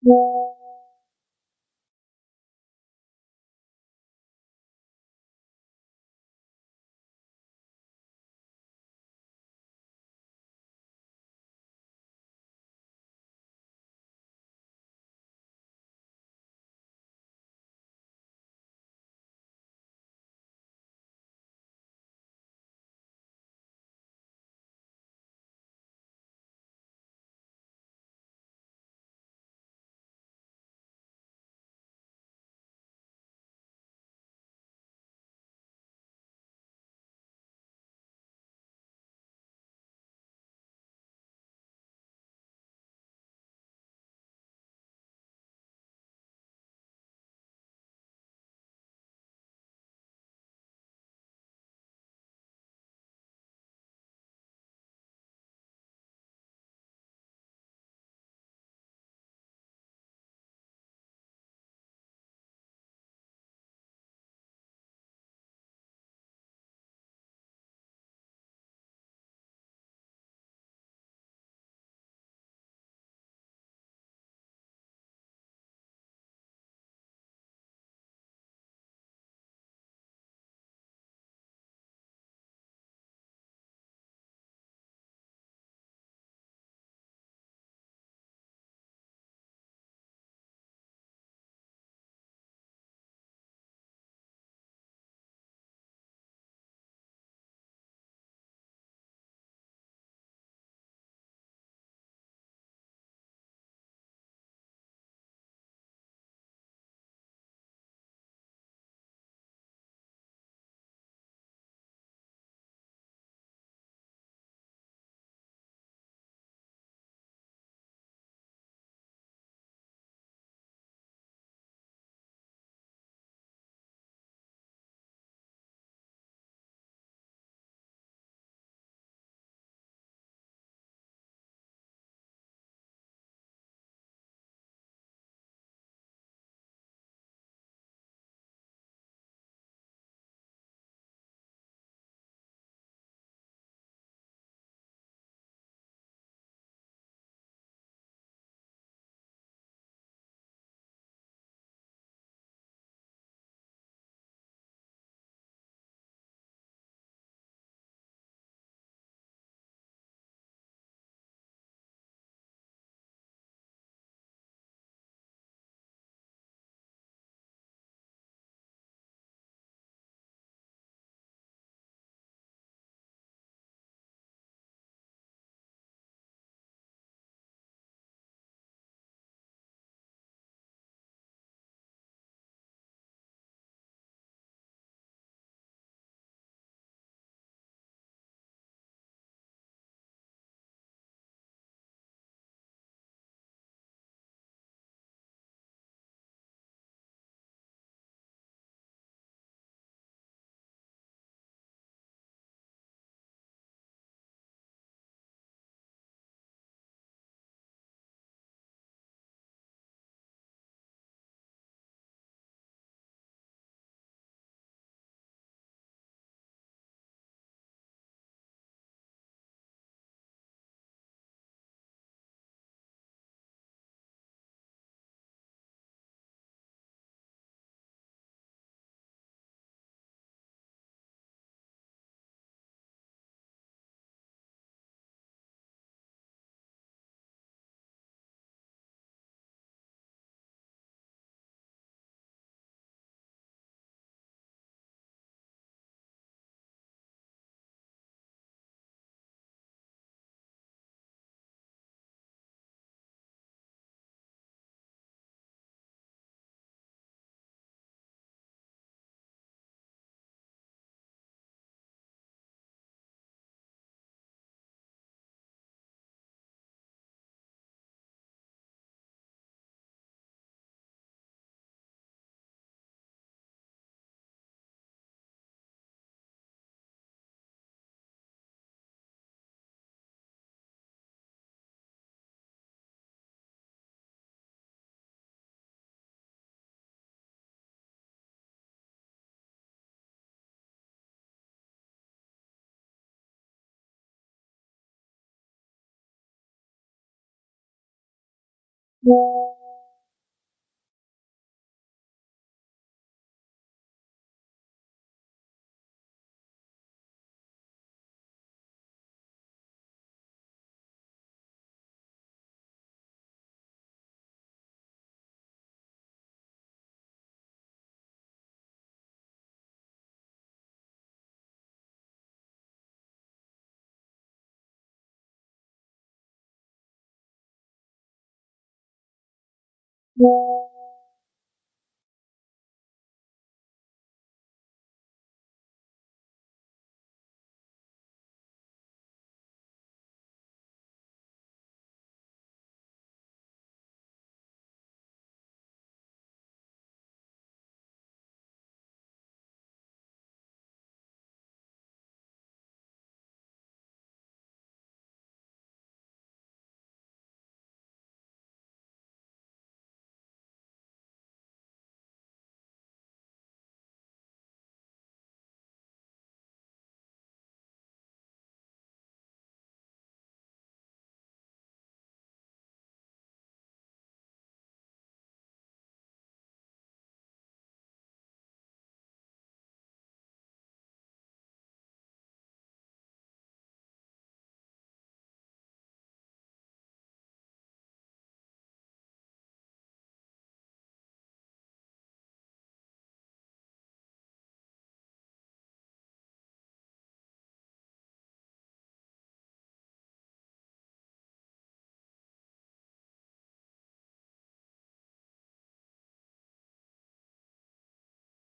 Thank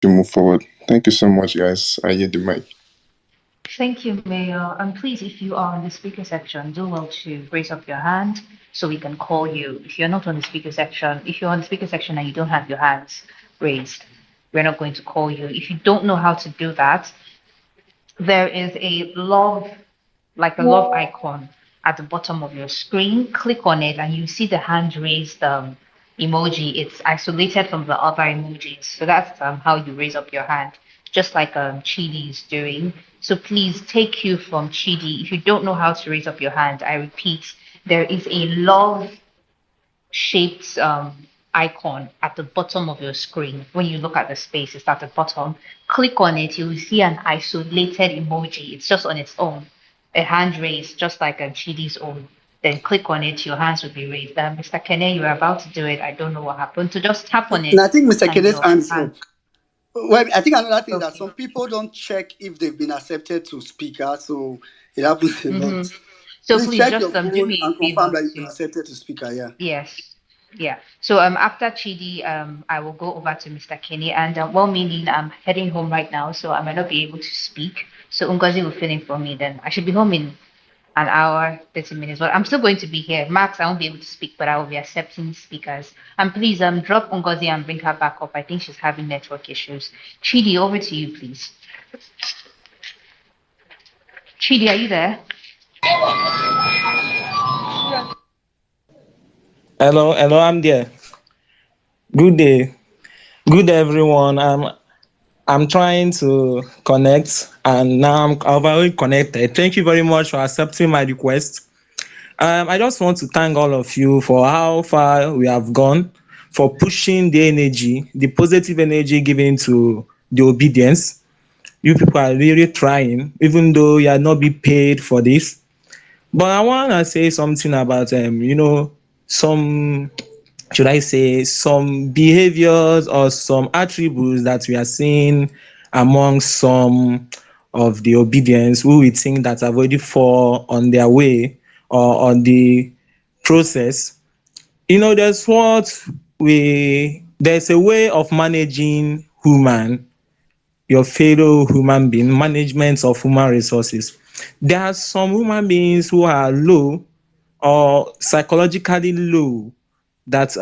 To move forward. Thank you so much, guys. I yield the mic. Thank you, Mayor. And please, if you are on the speaker section, do well to raise up your hand so we can call you. If you're not on the speaker section, if you're on the speaker section and you don't have your hands raised, we're not going to call you. If you don't know how to do that, there is a love, like a love icon at the bottom of your screen. Click on it and you see the hand raised emoji. It's isolated from the other emojis. So that's how you raise up your hand, just like Chidi is doing. So please take cue from Chidi. If you don't know how to raise up your hand, I repeat, there is a love shaped icon at the bottom of your screen. When you look at the space, it's at the bottom. Click on it, you'll see an isolated emoji. It's just on its own, a hand raised, just like a Chidi's own. Then click on it, your hands will be raised. Mr. Kene, you were about to do it. I don't know what happened. So just tap on And it I think Mr. and Kene's your hand is hand. up. Well, I think another thing is that Okay. some people don't check if they've been accepted to speaker, so it happens a lot. So Please please check your just do phone me and a favor confirm that you've been to accepted to speaker. Yeah. yes. Yeah. So after Chidi, I will go over to Mr. Kenny, and well meaning I'm heading home right now, so I might not be able to speak. So Ngozi will fill in for me then. I should be home in an hour, 30 minutes. But I'm still going to be here. Max, I won't be able to speak, but I will be accepting speakers. And please drop Ngozi and bring her back up. I think she's having network issues. Chidi, over to you, please. Chidi, are you there? Hello, hello, I'm there. Good day. Good day, everyone. I'm trying to connect and now I've already connected. Thank you very much for accepting my request. I just want to thank all of you for how far we have gone, for pushing the energy, the positive energy given to the obedience. You people are really trying, even though you are not being paid for this. But I want to say something about some, should I say, some behaviors or some attributes that we are seeing among some of the obedience who we think that have already fall on their way or on the process. There's there's a way of managing your fellow human being, management of human resources. There are some human beings who are low or psychologically low that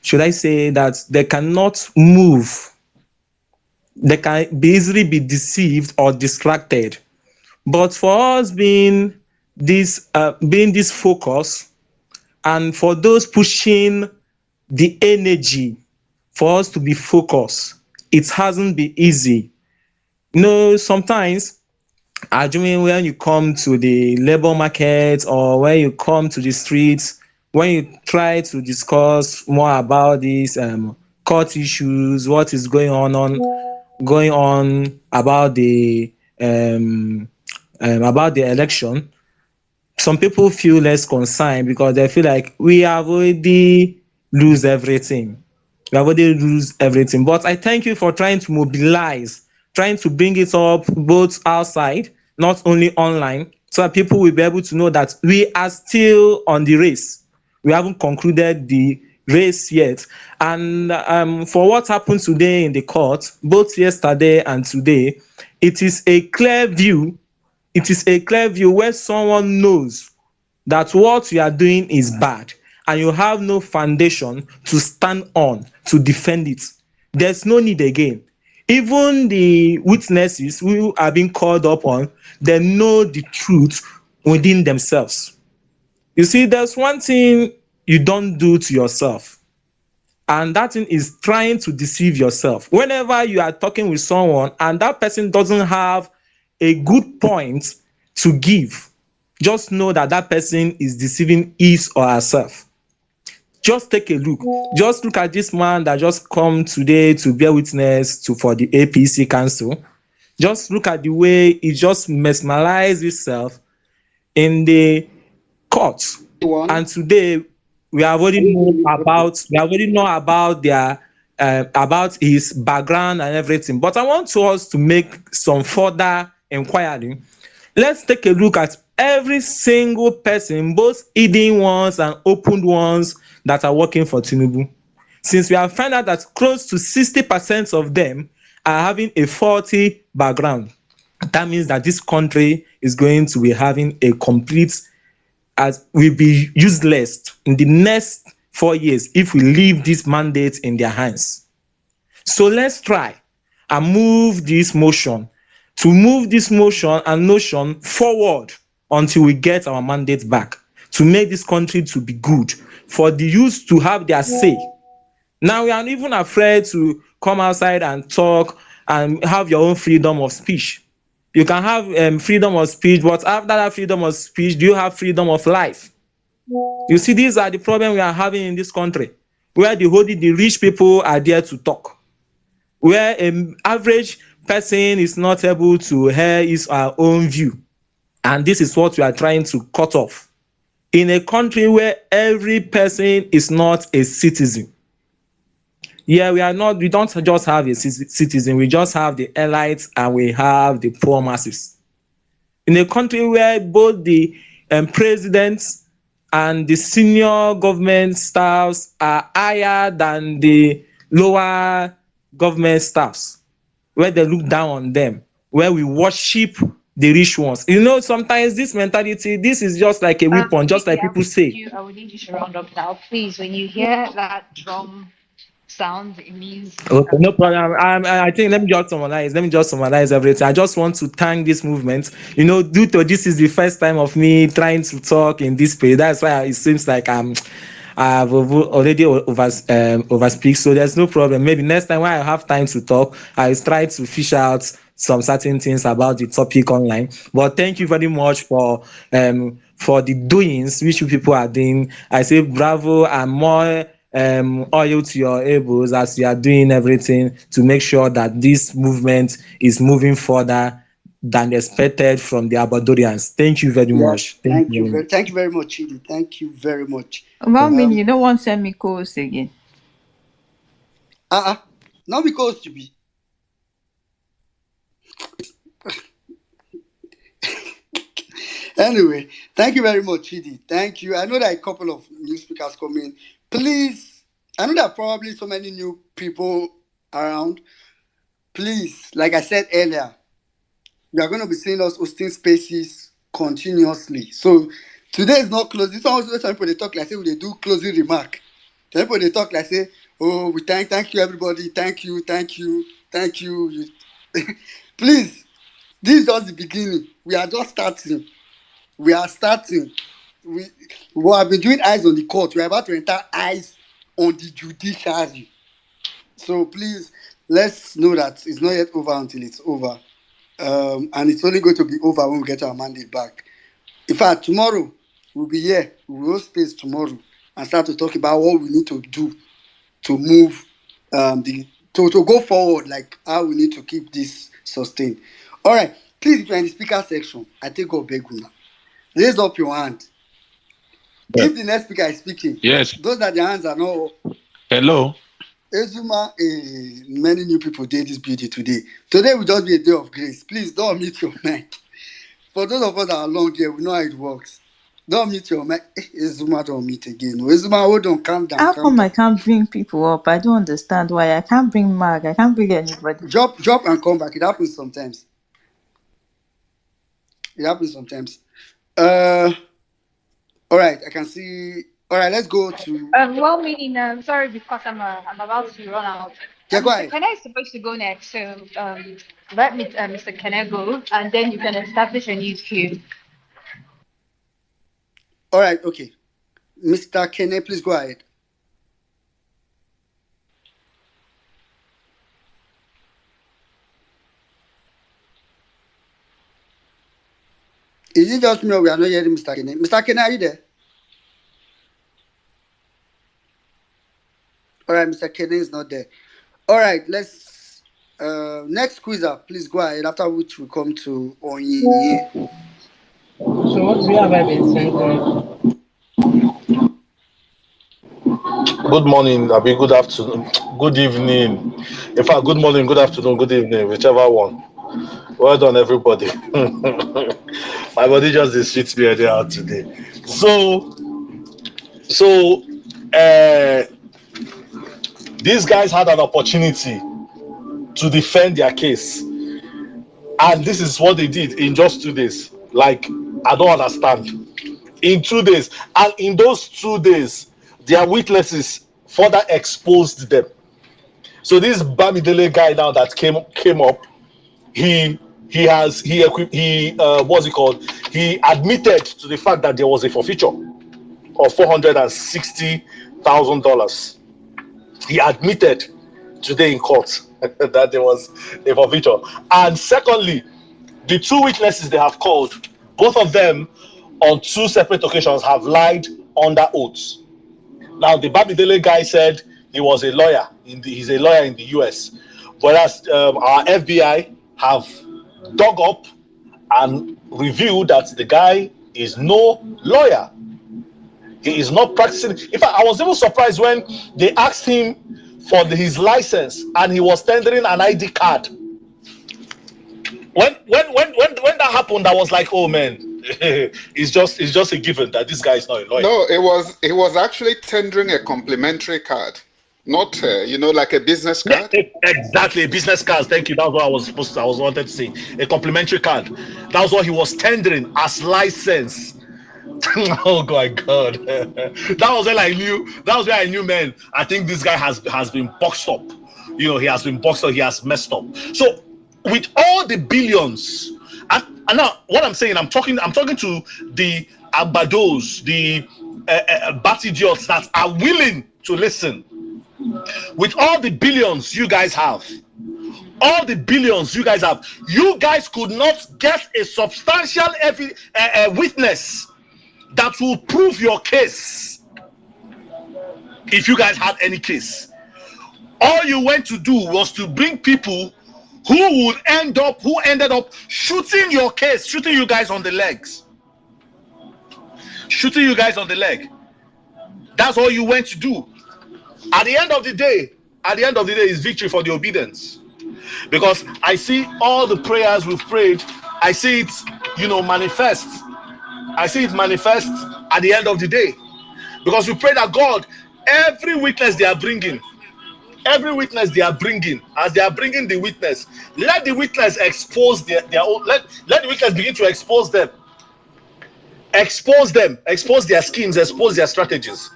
should I say that they cannot move, they can be easily be deceived or distracted. But for us being this focus, and for those pushing the energy for us to be focused, it hasn't been easy. Sometimes assuming when you come to the labor market or when you come to the streets, when you try to discuss more about these court issues, what is going on about the election, some people feel less concerned because they feel like we have already lose everything. We have already lose everything. But I thank you for trying to mobilize, trying to bring it up both outside, not only online, so that people will be able to know that we are still on the race. We haven't concluded raised yet. And for what happened today in the court, both yesterday and today, it is a clear view. It is a clear view where someone knows that what you are doing is bad and you have no foundation to stand on to defend it. There's no need again. Even the witnesses who are being called upon, they know the truth within themselves. You see, there's one thing you don't do to yourself, and that thing is trying to deceive yourself. Whenever you are talking with someone and that person doesn't have a good point to give, just know that that person is deceiving his or herself. Just take a look. Just look at this man that just come today to bear witness to for the APC council. Just look at the way he just mesmerized himself in the court. And today we already know about their about his background and everything. But I want us to make some further inquiry. Let's take a look at every single person, both hidden ones and opened ones that are working for Tinubu. Since we have found out that close to 60% of them are having a faulty background, that means that this country is going to be having a complete, as will be useless in the next 4 years if we leave this mandate in their hands. So let's try and move this motion and notion forward until we get our mandate back, to make this country to be good, for the youth to have their say. Now we are even afraid to come outside and talk and have your own freedom of speech. You can have freedom of speech, but after that freedom of speech, do you have freedom of life? You see, these are the problems we are having in this country, where the rich people are there to talk, where an average person is not able to hear his or her own view. And this is what we are trying to cut off. In a country where every person is not a citizen. Yeah, we don't just have a citizen, we just have the elites and we have the poor masses. In a country where both the presidents and the senior government staffs are higher than the lower government staffs, where they look down on them, where we worship the rich ones. You know, sometimes this mentality, this is just like a weapon, just like people say. I would need you to round up now, please. When you hear that drum sound, it means Okay, no problem. I think Let me just summarize everything. I just want to thank this movement. You know, due to this is the first time of me trying to talk in this space. That's why it seems like I've already overspeak. So there's no problem. Maybe next time when I have time to talk, I'll try to fish out some certain things about the topic online. But thank you very much for the doings which you people are doing. I say bravo and more oil to your elbows as you are doing everything to make sure that this movement is moving further than expected from the Abadorians. Thank you very Yes, much. Thank you very much. thank you very much, Chidi. Thank you very much. 1 minute, you don't want to send me calls again. Not because you be. Anyway, thank you very much, Chidi. Thank you. I know that a couple of new speakers come in. Please, I know there are probably so many new people around. Please, like I said earlier, you are going to be seeing us hosting spaces continuously. So today is not close. This one also some people they talk like say they do closing remark. Some people they talk like say, oh, we thank you everybody, thank you. Please, this is just the beginning. We are just starting. We have been doing eyes on the court. We are about to enter eyes on the judiciary. So please, let's know that it's not yet over until it's over. And it's only going to be over when we get our mandate back. In fact, tomorrow we'll be here. We'll space tomorrow and start to talk about what we need to do to move to go forward, like how we need to keep this sustained. All right, please, if you're in the speaker section, I take up Beguna. Raise up your hand. Yeah. If the next speaker is speaking, yes, those that their hands are not. Hello. Ezuma, many new people did this beauty today. Today will just be a day of grace. Please don't mute your mic. For those of us that are long here, we know how it works. Don't mute your mic. Ezuma don't mute again. Ezuma, hold on, calm down, How calm come I down. can't bring people up? I don't understand why I can't bring Mag. I can't bring anybody. Drop and come back. It happens sometimes. It happens sometimes. All right, I can see. All right, let's go to. Well, meaning, sorry, because I'm about to run out. Yeah, go Mr. ahead. Kene is supposed to go next, so let me, Mr. Kene go, and then you can establish a new queue. All right, okay. Mr. Kene, please go ahead. Is it just me or we are not hearing Mr. Kene? Mr. Kene, are you there? All right, Mr. Kene is not there. All right, let's next quizzer, please go ahead. After which we come to Onye. So what we have I been sending? Good morning, Abi. Good afternoon. Good evening. In fact, good morning, good afternoon, good evening, whichever one. Well done, everybody. My body just sweet me out today. So, uh, these guys had an opportunity to defend their case, and this is what they did in just 2 days. Like, I don't understand. In 2 days, and in those 2 days, their witnesses further exposed them. So this Bamidele guy now that came up, what's it called? He admitted to the fact that there was a forfeiture of $460,000. He admitted today in court that there was a forfeiture. And secondly, the two witnesses they have called, both of them on two separate occasions have lied under oaths. Now, the Bamidele guy said he was a lawyer. He's a lawyer in the US. Whereas our FBI have dug up and revealed that the guy is no lawyer. He is not practicing. In fact, I was even surprised when they asked him for his license and he was tendering an ID card. When that happened, I was like, oh man, it's just a given that this guy is not a lawyer. No, it was actually tendering a complimentary card, not like a business card. Exactly, a business card. Thank you. That's what I wanted to say. A complimentary card. That was what he was tendering as license. Oh my God. That was when I knew. That was where I knew, man. I think this guy has been boxed up. He has been boxed up. He has messed up. So with all the billions, and now what I'm saying, I'm talking to the abados, the bat idiots that are willing to listen. With all the billions you guys have, you guys could not get a substantial witness that will prove your case. If you guys had any case, all you went to do was to bring people who ended up shooting your case, shooting you guys on the legs. That's all you went to do. At the end of the day, is victory for the obedience. Because I see all the prayers we've prayed, I see it, manifest. I see it manifest at the end of the day. Because we pray that God, every witness they are bringing, as they are bringing the witness, let the witness expose their own, let the witness begin to expose them. Expose their schemes, expose their strategies.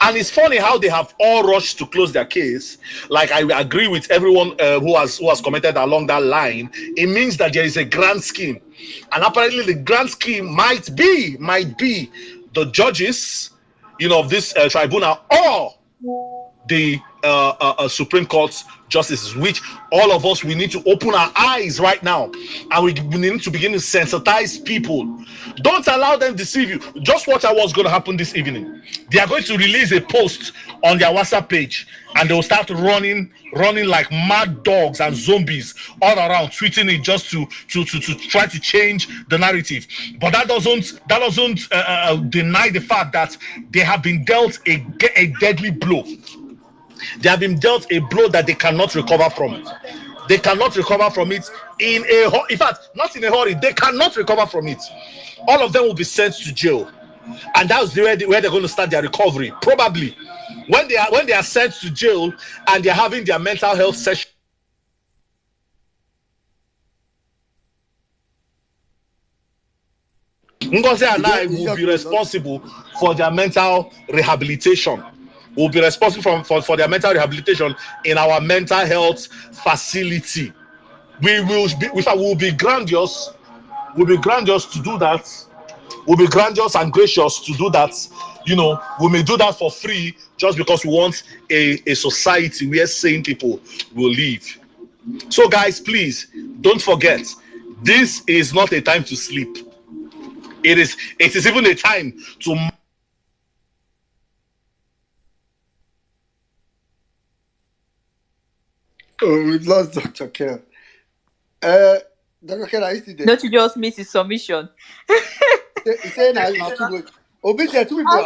And it's funny how they have all rushed to close their case. Like, I agree with everyone who has commented along that line. It means that there is a grand scheme, and apparently the grand scheme might be the judges, of this tribunal, or the Supreme Court justices, which all of us, we need to open our eyes right now, and we need to begin to sensitize people. Don't allow them deceive you. Just watch out what's going to happen this evening. They are going to release a post on their WhatsApp page, and they will start running like mad dogs and zombies all around, tweeting it just to try to change the narrative. But that doesn't deny the fact that they have been dealt a deadly blow. They have been dealt a blow that they cannot recover from. They cannot recover from it in fact, not in a hurry. They cannot recover from it. All of them will be sent to jail. and that's where they're going to start their recovery. Probably when they are sent to jail and they're having their mental health session. Ngozi and I will be responsible for their mental rehabilitation. We'll be responsible for their mental rehabilitation in our mental health facility. We will be grandiose. We'll be grandiose to do that. We'll be grandiose and gracious to do that. You know, we may do that for free just because we want a society where sane people will live. So, guys, please don't forget, this is not a time to sleep. It is even a time to. Oh, we've lost Dr. Kerr. Dr. Kerr, are you still there? Don't you just miss his submission? He's saying I'm not too good. Obviously, two people are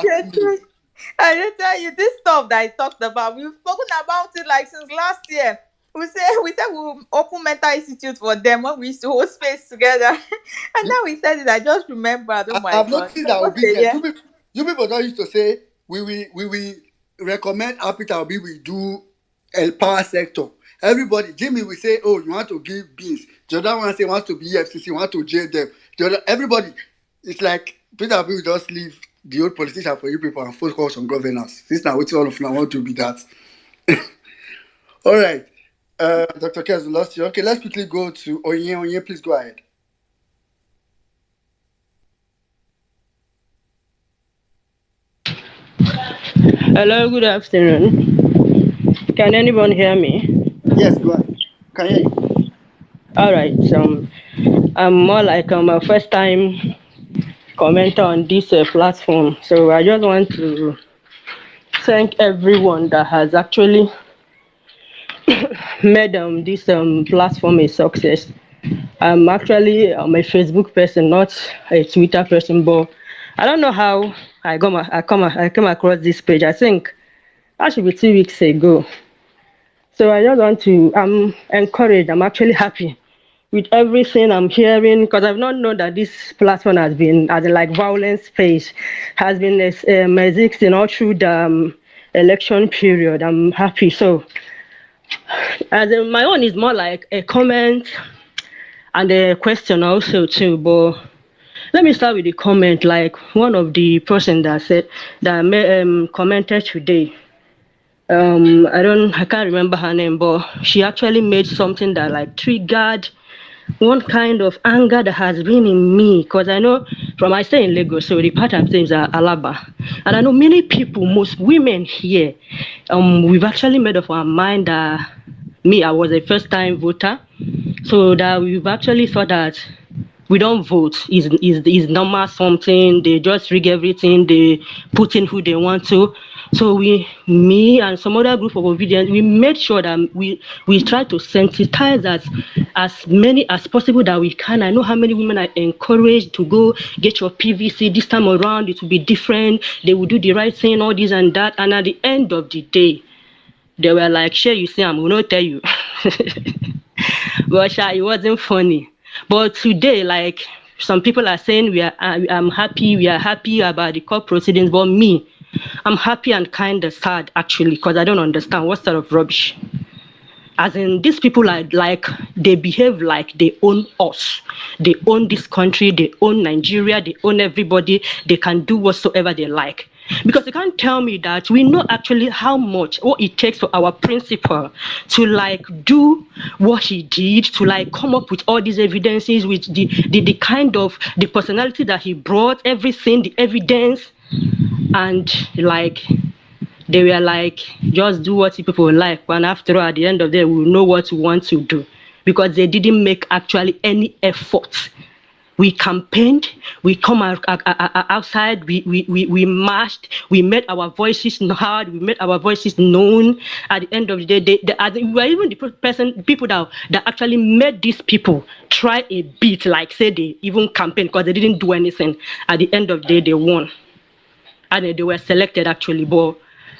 I tell you, this stuff that I talked about, we've spoken about it like since last year. We said we'll open mental institute for them when we used to hold space together. And now we said it. I just remembered. Oh my I've God. noticed that obedience. You people don't used to say we will recommend Apita Obi we do power sector. Everybody, Jimmy will say, oh, you want to give beans. The other one say wants to be FCC, want to jail them. Everybody, it's like Peter Obi will just leave the old politician for you people and focus on governance. Since now, which all of now want to be that. All right. Dr. Kez, we lost you. Okay, let's quickly go to Onye. Onye, please go ahead. Hello, good afternoon. Can anyone hear me? Yes, go ahead. Can hear you. All right. I'm more like a first time commenter on this platform. So I just want to thank everyone that has actually made this platform a success. I'm actually a Facebook person, not a Twitter person, but I don't know how I came across this page. I think that should be 2 weeks ago. So I just want to, I'm encouraged, I'm actually happy with everything I'm hearing, because I've not known that this platform has been, as in like violence space, has been existing all through the election period. I'm happy. So as in, my own is more like a comment and a question also too, but let me start with the comment. Like one of the person that said that commented today, I can't remember her name, but she actually made something that like triggered one kind of anger that has been in me, because I know I stay in Lagos, so the part I'm saying is Alaba, and I know many people, most women here, we've actually made up our mind that I was a first time voter, so that we've actually thought that we don't vote is normal something. They just rig everything. They put in who they want to. So me and some other group of obedience, we made sure that we try to sensitize as many as possible that we can. I know how many women are encouraged to go get your PVC. This time around, it will be different. They will do the right thing, all this and that. And at the end of the day, they were like, "Sure, you see, I'm gonna tell you." But it wasn't funny. But today, like some people are saying, we are happy about the court proceedings. But me, I'm happy and kind of sad actually, because I don't understand what sort of rubbish. As in, these people are like, they behave like they own us. They own this country, they own Nigeria, they own everybody. They can do whatsoever they like. Because you can't tell me that we know actually what it takes for our principal to like do what he did, to like come up with all these evidences, with the kind of the personality that he brought, everything, the evidence, and like they were like, just do what people like. And after all, at the end of the day, we know what we want to do, because they didn't make actually any effort. We campaigned, we come outside, we marched, we made our voices heard, we made our voices known. At the end of the day, we were even the people that actually made these people try a bit, like say they even campaigned, because they didn't do anything. At the end of the day, they won. And they were selected actually, but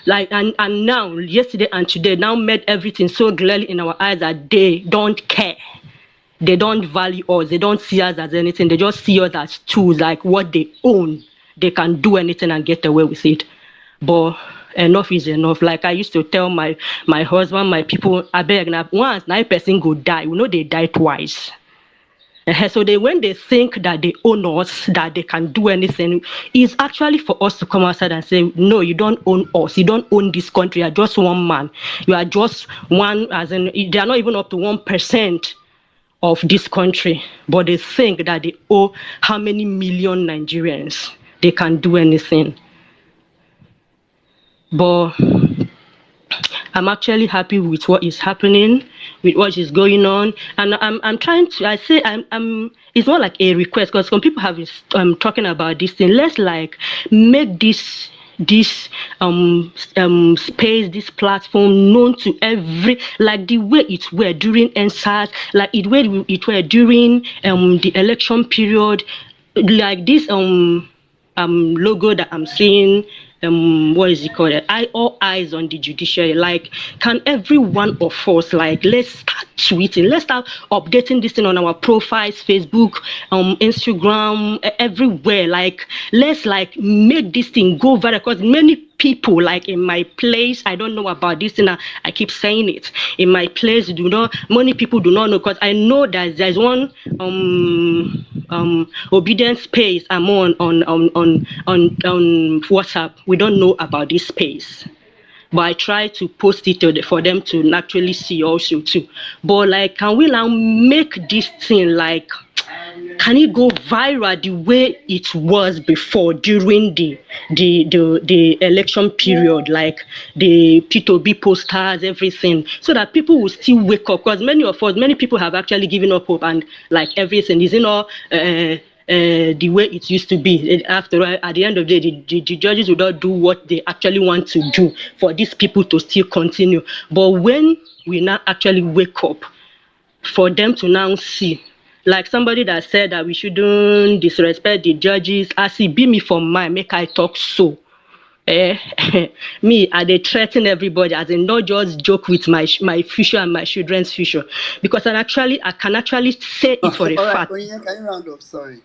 like and now, yesterday and today, now made everything so clearly in our eyes that they don't care. They don't value us. They don't see us as anything. They just see us as tools, like what they own. they can do anything and get away with it. But enough is enough. Like I used to tell my husband, my people, I beg now, once 9 person go die, we know they die twice. So when they think that they own us, that they can do anything, it's actually for us to come outside and say, no, you don't own us. You don't own this country. You are just one man. You are just one, as in, they are not even up to 1% of this country, but they think that they owe how many million Nigerians. They can do anything. But I'm actually happy with what is happening, with what is going on, and I'm trying to. I say I'm. It's not like a request because some people have been talking about this thing. Let's like make this space, this platform known to every, like the way it were during NSAS, like it were during the election period, like this logo that I'm seeing, what is it called? All eyes on the judiciary. Like, can every one of us, like, let's start tweeting, let's start updating this thing on our profiles, Facebook, Instagram, everywhere. Like, let's like make this thing go viral because many people, like in my place, I don't know about this thing. I keep saying it. In my place, many people do not know, because I know that there's one obedience space I'm on WhatsApp. We don't know about this space, but I try to post it for them to actually see also too. But like, can we now make this thing like, can it go viral the way it was before during the election period, like the P2B posters, everything, so that people will still wake up? Because many people have actually given up hope, and like everything is the way it used to be. After all, at the end of the day, the judges will not do what they actually want to do for these people to still continue. But when we now actually wake up, for them to now see, like somebody that said that we shouldn't disrespect the judges, as it be me for mine, make I talk so. Me, they threaten everybody, as in not just joke with my future and my children's future, because I can actually say it for a All right, fact. Onyinye, can you round up? Sorry.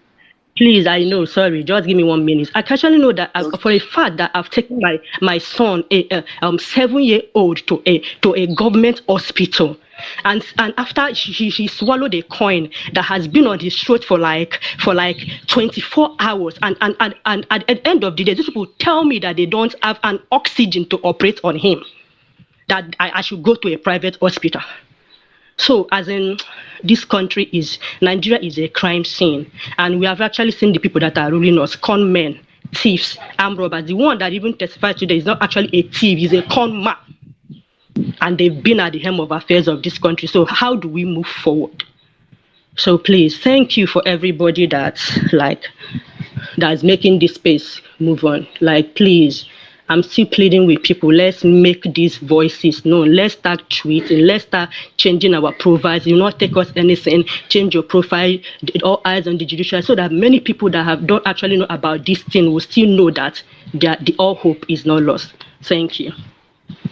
Please, I know, sorry, just give me 1 minute. I can actually know that Okay. for a fact that I've taken my son, a 7-year-old, to a government hospital. And after he swallowed a coin that has been on his throat for like 24 hours. And at the end of the day, these people tell me that they don't have an oxygen to operate on him, that I should go to a private hospital. So, as in, Nigeria is a crime scene, and we have actually seen the people that are ruling us: con men, thieves, armed robbers. The one that even testified today is not actually a thief; he's a con man, and they've been at the helm of affairs of this country. So, how do we move forward? So, please, thank you for everybody that's making this space move on. Like, please, I'm still pleading with people. Let's make these voices known. Let's start tweeting. Let's start changing our profiles. You not take us anything. Change your profile. All eyes on the judiciary, so that many people that don't actually know about this thing will still know that the all hope is not lost. Thank you.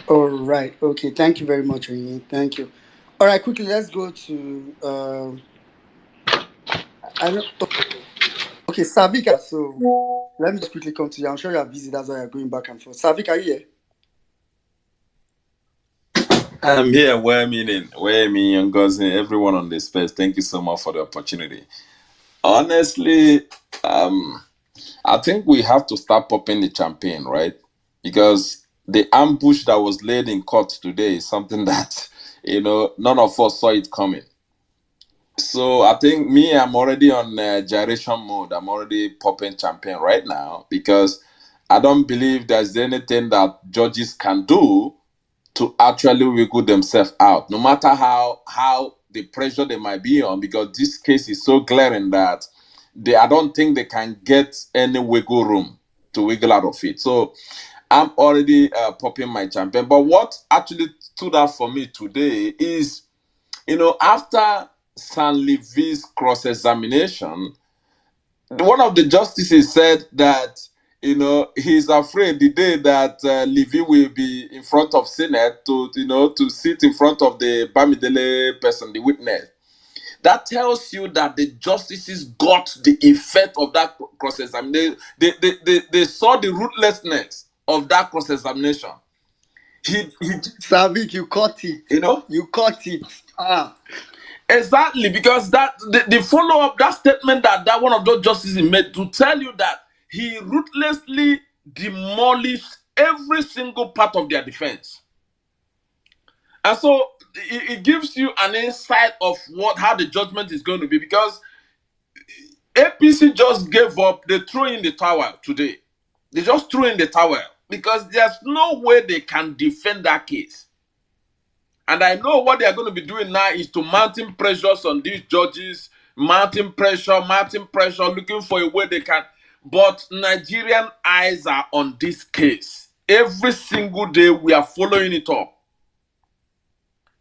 All right. Okay. Thank you very much, Onyinye. Thank you. All right. Quickly, let's go to. I don't. Okay, Savika. So let me just quickly come to you. I'm sure you're busy. That's why you're going back and forth. Savika, are you here? I'm here. Where me, Ngozi, everyone on this space. Thank you so much for the opportunity. Honestly, I think we have to start popping the champagne, right? Because the ambush that was laid in court today is something that, none of us saw it coming. So I think I'm already on gyration mode. I'm already popping champagne right now, because I don't believe there's anything that judges can do to actually wiggle themselves out, no matter how the pressure they might be on, because this case is so glaring that I don't think they can get any wiggle room to wiggle out of it. So I'm already popping my champagne. But what actually stood out for me today is, after San Levy's cross-examination, one of the justices said that, he's afraid the day that Levy will be in front of Senate to sit in front of the Bamidele person, the witness, that tells you that the justices got the effect of that cross-examination. They saw the ruthlessness of that cross-examination. He Savik, you caught it. you know, You caught it. exactly, because that the follow-up, that statement that one of those justices made to tell you that he ruthlessly demolished every single part of their defense. And so it gives you an insight of how the judgment is going to be, because APC just gave up. They threw in the towel today. They just threw in the towel because there's no way they can defend that case. And I know what they are going to be doing now is to mounting pressures on these judges, mounting pressure, looking for a way they can. But Nigerian eyes are on this case. Every single day we are following it up.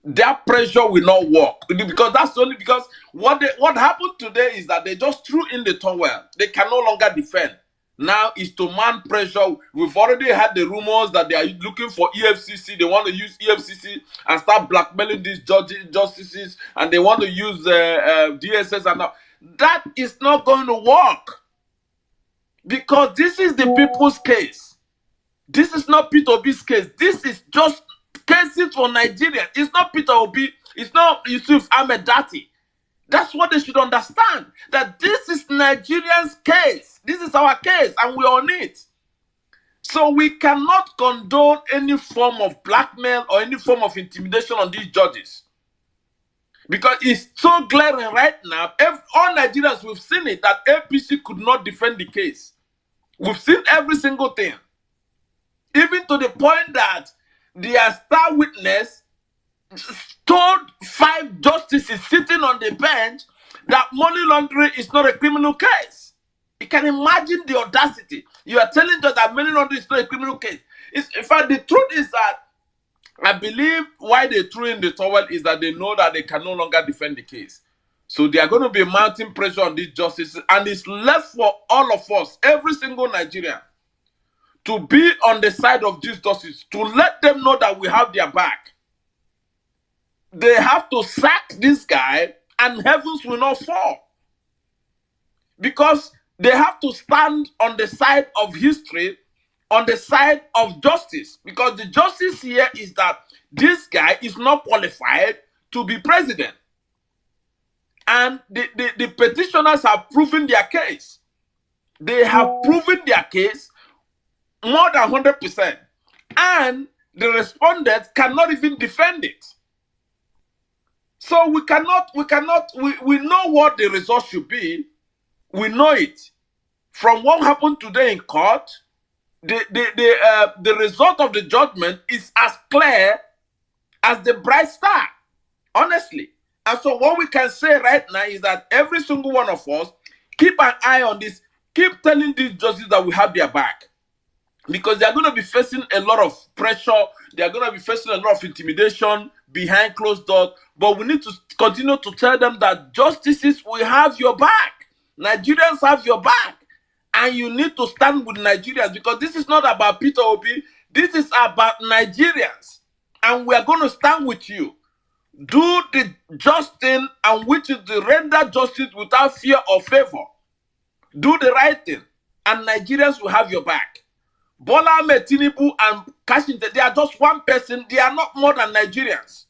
That pressure will not work, because that's only because what happened today is that they just threw in the towel. They can no longer defend. Now is to mount pressure. We've already had the rumors that they are looking for EFCC. They want to use EFCC and start blackmailing these justices, and they want to use DSS and all. That is not going to work, because this is the people's case. This is not Peter Obi's case. This is just cases for Nigeria. It's not Peter Obi. It's not Yusuf Ahmed Dati. That's what they should understand. That this is Nigerians' case. This is our case, and we're on it. So we cannot condone any form of blackmail or any form of intimidation on these judges, because it's so glaring right now. All Nigerians, we've seen it, that APC could not defend the case. We've seen every single thing. Even to the point that their star witness told 5 justices sitting on the bench that money laundering is not a criminal case. You can imagine the audacity. You are telling us that money laundering is not a criminal case. In fact, the truth is that I believe why they threw in the towel is that they know that they can no longer defend the case. So they are going to be mounting pressure on these justices, and it's left for all of us, every single Nigerian, to be on the side of these justices, to let them know that we have their back. They have to sack this guy, and heavens will not fall, because they have to stand on the side of history, on the side of justice, because the justice here is that this guy is not qualified to be president. And the petitioners have proven their case. They have proven their case more than 100%. And the respondents cannot even defend it. So we know what the result should be. We know it. From what happened today in court, the result of the judgment is as clear as the bright star, honestly. And so what we can say right now is that every single one of us, keep an eye on this, keep telling these judges that we have their back. Because they are going to be facing a lot of pressure. They are going to be facing a lot of intimidation behind closed doors. But we need to continue to tell them that justices will have your back. Nigerians have your back. And you need to stand with Nigerians, because this is not about Peter Obi. This is about Nigerians. And we are going to stand with you. Do the just thing, and which is to render justice without fear or favor. Do the right thing, and Nigerians will have your back. Bola Ahmed Tinubu and Kashim, they are just one person. They are not more than Nigerians.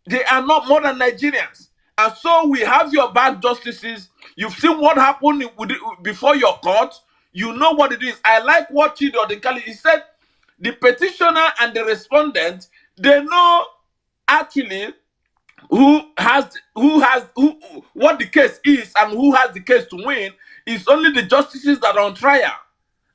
They are not more than Nigerians. And so we have your back, justices. You've seen what happened before your court. You know what it is. I like what Chidi Odinkali, he said, the petitioner and the respondent, they know actually what the case is and who has the case to win. Is only the justices that are on trial.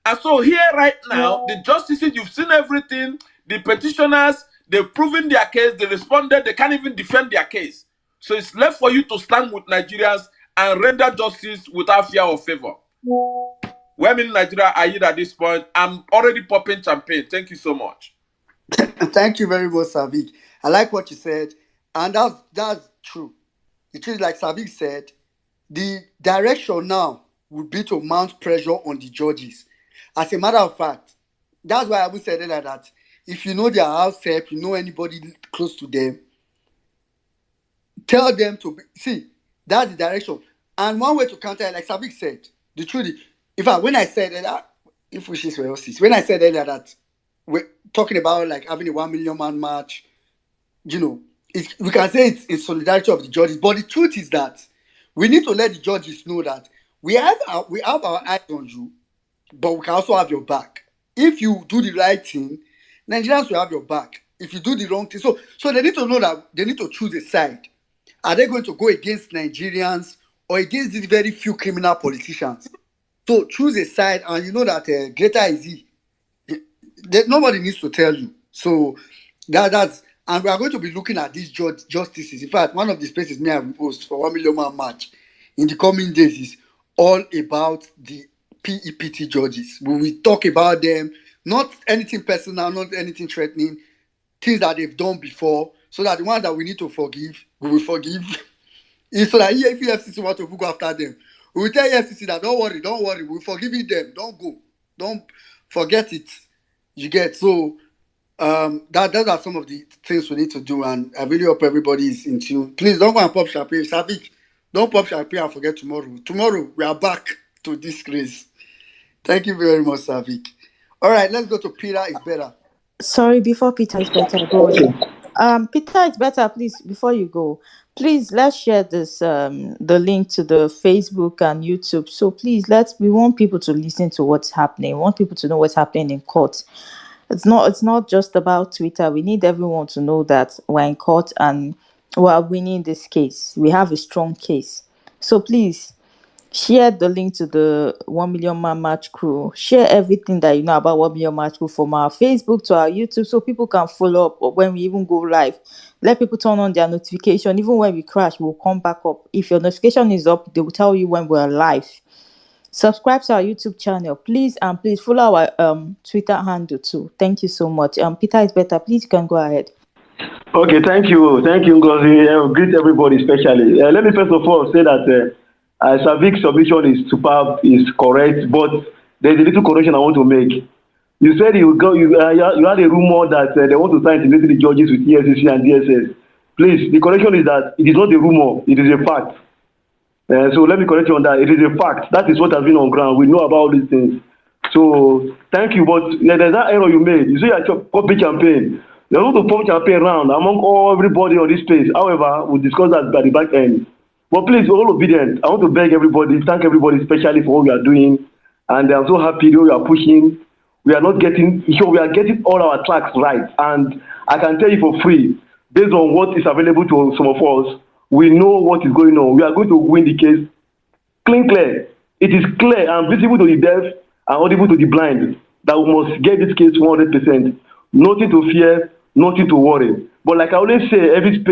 And so here right now, the justices, you've seen everything. The petitioners, they've proven their case. They responded. They can't even defend their case. So it's left for you to stand with Nigerians and render justice without fear or favor. Where in Nigeria are you at this point? I'm already popping champagne. Thank you so much. Thank you very much, Savik. I like what you said. And that's true. The truth, like Savik said, the direction now would be to mount pressure on the judges. As a matter of fact, that's why I would say that if you know their house help, you know anybody close to them, tell them to see that's the direction. And one way to counter it, like Savik said, the truth is, in fact, when I said that, if wishes were else, when I said earlier that we're talking about like having a 1 million man march, we can say it's in solidarity of the judges, but the truth is that we need to let the judges know that we have our eyes on you, but we can also have your back. If you do the right thing, Nigerians will have your back. If you do the wrong thing, so they need to know that they need to choose a side. Are they going to go against Nigerians or against these very few criminal politicians? So choose a side, and you know that greater is he. Nobody needs to tell you. So that's, and we are going to be looking at these justices. In fact, one of the spaces me I will post for 1 million man march in the coming days is all about the PEPT judges. We will talk about them, not anything personal, not anything threatening, things that they've done before, so that the ones that we need to forgive, we will forgive. So that if EFCC want to go after them, we will tell EFCC that don't worry, we're forgiving them. Don't go, don't forget it. You get so. Those are some of the things we need to do, and I really hope everybody is in tune. Please don't go and pop champagne. Savik, don't pop champagne and forget tomorrow. Tomorrow we are back to this race. Thank you very much, Savik. All right, let's go to Peter is better. Sorry, before Peter is better, go. Peter is better, please, before you go, please let's share this the link to the Facebook and YouTube. So please we want people to listen to what's happening. We want people to know what's happening in court. It's not just about Twitter. We need everyone to know that we're in court and we're winning this case. We have a strong case. So please share the link to the 1 million man march crew. Share everything that you know about 1 million march crew from our Facebook to our YouTube, so people can follow up when we even go live. Let people turn on their notification. Even when we crash, we'll come back up. If your notification is up, they will tell you when we're live. Subscribe to our YouTube channel, please, and please follow our Twitter handle too. Thank you so much. Peter is better. Please, you can go ahead. Okay, thank you, Ngozi. Greet everybody, especially. Let me first of all say that Savik's submission is superb, is correct, but there's a little correction I want to make. You said you had a rumor that they want to sign the judges with EFCC and DSS. Please, the correction is that it is not a rumor; it is a fact. So let me correct you on that. It is a fact. That is what has been on ground. We know about all these things. So thank you. But there's that error you made. You say you copy campaign. You're going to form campaign round among everybody on this space. However, we'll discuss that by the back end. But please, all obedient. I want to beg everybody, thank everybody, especially for what we are doing. And I'm so happy that we are pushing. We are getting all our tracks right. And I can tell you for free, based on what is available to some of us, we know what is going on. We are going to win the case clear. It is clear and visible to the deaf and audible to the blind that we must get this case 100%. Nothing to fear, nothing to worry. But like I always say, every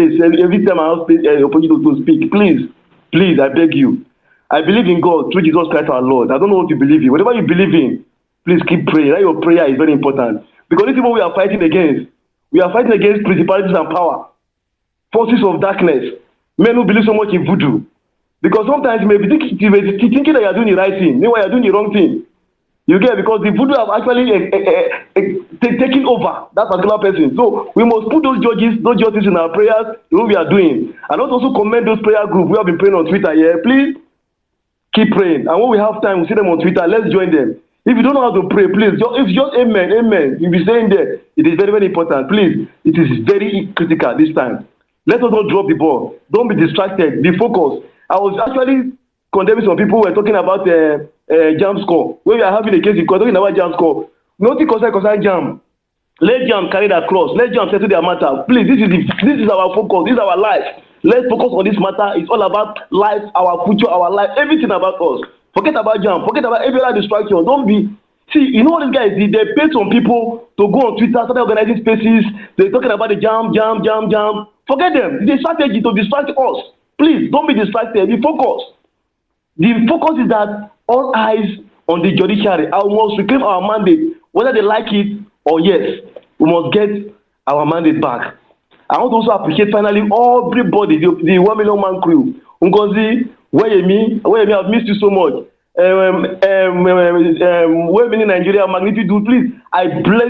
time I have opportunity to speak, please, I beg you. I believe in God through Jesus Christ our Lord. I don't know what you believe in. Whatever you believe in, please keep praying. That your prayer is very important. Because this is what we are fighting against. We are fighting against principalities and power, forces of darkness, men who believe so much in voodoo. Because sometimes you may be thinking that you are doing the right thing, meanwhile you are doing the wrong thing. You get, because the voodoo have actually taken over that particular person. So we must put those judges in our prayers, what we are doing. And also commend those prayer groups we have been praying on Twitter here. Please keep praying. And when we have time, we see them on Twitter. Let's join them. If you don't know how to pray, please, if just amen. You'll be saying there, it is very, very important. Please, it is very critical this time. Let us not drop the ball. Don't be distracted. Be focused. I was actually condemning some people who were talking about jam score. When we are having a case, we're talking about jam score. Nothing concern jam. Let jam carry that cross. Let jam settle their matter. Please, this is our focus. This is our life. Let's focus on this matter. It's all about life, our future, our life, everything about us. Forget about jam. Forget about every other distraction. Don't be. See, you know what these guys did? They paid some people to go on Twitter, start organizing spaces. They're talking about the jam. Forget them. It's a strategy to distract us. Please, don't be distracted. Be focused. The focus is that all eyes on the judiciary. I must reclaim our mandate, whether they like it or yes. We must get our mandate back. I want to also appreciate finally everybody, the 1 million man crew. Ngozi, Weyemi, I've missed you so much. Weyemi Nigeria, Magnitude, please.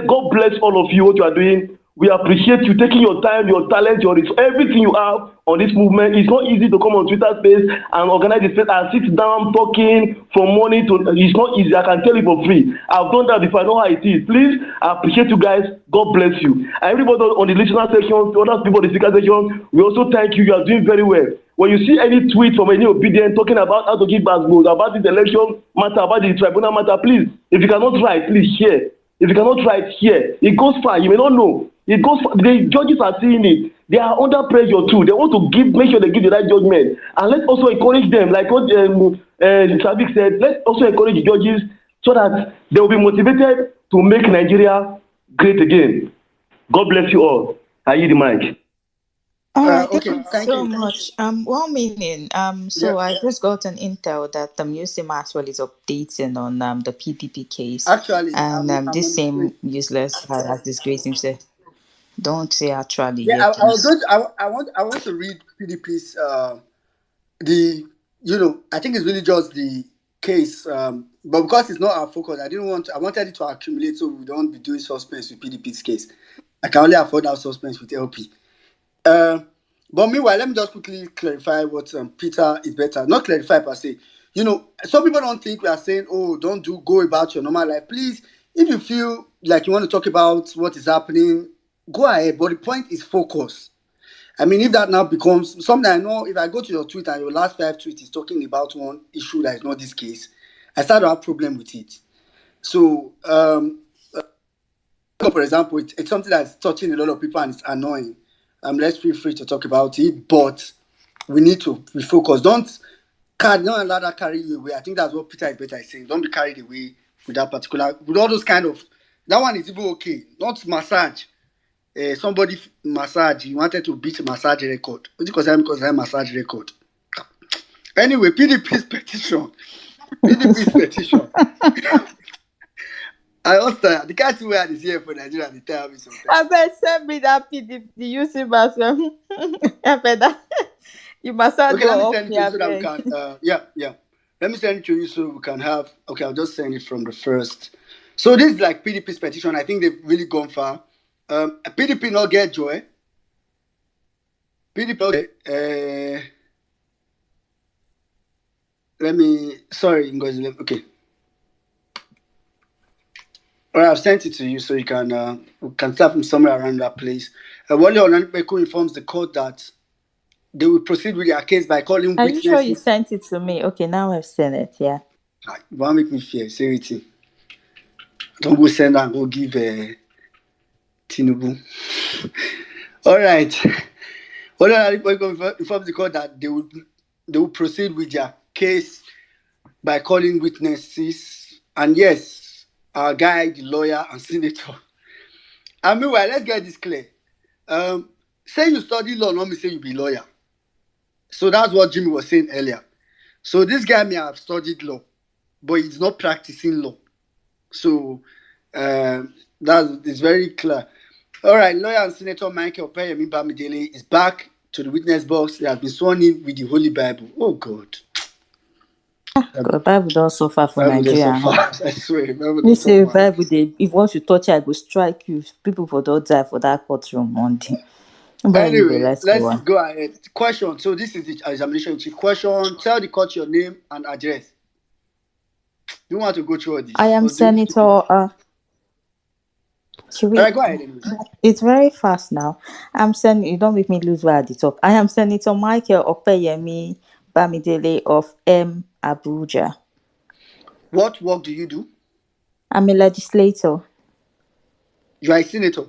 God bless all of you, what you are doing. We appreciate you taking your time, your talent, everything you have on this movement. It's not easy to come on Twitter space and organize a space and sit down talking from morning to. It's not easy. I can tell you for free. I've done that before. I know how it is. Please, I appreciate you guys. God bless you. And everybody on the listener section, other people on the speaker section, we also thank you. You are doing very well. When you see any tweet from any obedient talking about how to give back votes, about this election matter, about the tribunal matter, please, if you cannot write, please share. If you cannot write, here, it goes far. You may not know. It goes far. The judges are seeing it. They are under pressure too. They want to make sure they give the right judgment. And let's also encourage them, like what Savik said, let's also encourage the judges so that they will be motivated to make Nigeria great again. God bless you all. I yield the mic. All right, Okay, thank you thank so you. much. One minute. So I just got an intel that Musi Maxwell is updating on the PDP case, Actually, and I'm this on the same screen. useless guy has disgraced himself. Don't say actually Yeah, here, I was please. going to. I want to read PDP's I think it's really just the case, but because it's not our focus, I wanted it to accumulate so we don't be doing suspense with PDP's case. I can only afford that suspense with LP. But meanwhile, let me just quickly clarify what Peter is better. Not clarify per se. Some people don't think we are saying, oh, go about your normal life. Please, if you feel like you want to talk about what is happening, go ahead. But the point is focus. I mean, if that now becomes something, I know if I go to your tweet and your last 5 tweets is talking about one issue that is not this case, I start to have problem with it. So, for example, it's something that's touching a lot of people and it's annoying. Let's feel free to talk about it, but we need to be focused. Don't allow that carry you away. I think that's what Peter is better is saying. Don't be carried away with all those kind of. That one is even okay. Not massage. Somebody massage. You wanted to beat massage record. What do you consider massage record? Anyway, PDP's petition. I also the cat where is here for Nigeria. They tell me something. I bet send me that PDF. The UC Maxwell. I bet that you must not Okay, let me go send off it to you here, so that we can. Yeah. Let me send it to you so we can have. Okay, I'll just send it from the first. So this is like PDP's petition. I think they've really gone far. PDP not get joy. PDP. Let me. Sorry, Ngozi. Okay. All right, I've sent it to you so you can. We can start from somewhere around that place. Wale Onanipeko informs the court that they will proceed with their case by calling Are witnesses. you sure you sent it to me? Okay, now I've sent it. Yeah. You want to make me fear? Say it. Don't go send and go give Tinubu. All right. Wale Onanipeko informs the court that they will proceed with their case by calling witnesses. And yes, our guy, the lawyer and senator. And meanwhile, let's get this clear. Say you study law, not me say you be lawyer. So that's what Jimmy was saying earlier. So this guy may have studied law, but he's not practicing law. So it's very clear. All right, lawyer and Senator Michael Opeyemi Bamidele is back to the witness box. He has been sworn in with the Holy Bible. Oh God. God, Bible don't suffer for Bible dey Nigeria. suffer. I swear, Bible Me dey say suffer. Bible dey. If once you touch it, I go strike you. People for don't die for that courtroom Monday. But anyway, Anyway, let's let's go on. go ahead. Question. So this is the examination chief. Question. Tell the court your name and address. You want to go through all this? I am Or do you skip it? Senator. Should All we? right, go ahead anyway. It's very fast now. I'm Sen. You don't make me lose where at the top. I am Senator Michael Opeyemi Bamidele of Abuja. What work do you do? I'm a legislator. You are a senator.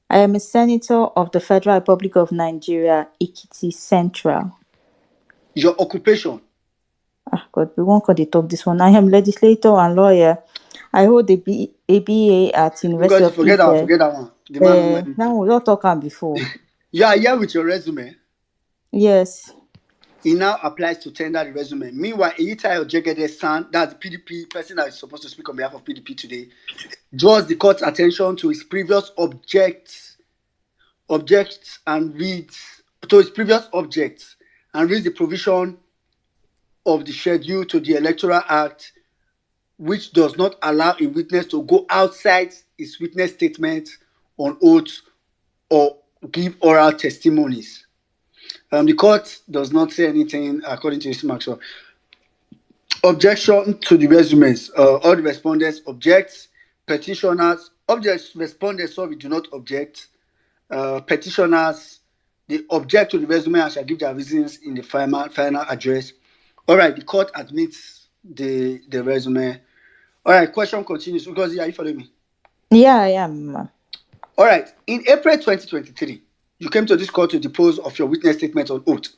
I am a senator of the Federal Republic of Nigeria, Ekiti Central. Your occupation. God, we won't call the talk this one. I am legislator and lawyer. I hold a BA at University Because you of forget Ife. that one. The man don't mind. Now we don't talk on before. You are here with your resume. Yes. It now applies to tender the resume. Meanwhile, Eyitayo Jegede's son, that's the PDP person that is supposed to speak on behalf of PDP today, draws the court's attention to his previous objects and reads the provision of the schedule to the Electoral Act, which does not allow a witness to go outside his witness statement on oath or give oral testimonies. The court does not say anything according to this Maxwell. Objection to the resumes. All the respondents object. Petitioners, respondents, sorry, do not object. Petitioners, they object to the resume and shall give their reasons in the final address. All right, the court admits the resume. All right, question continues. Because are you following me? Yeah, I am. All right, in April 2023, you came to this court to depose of your witness statement on oath.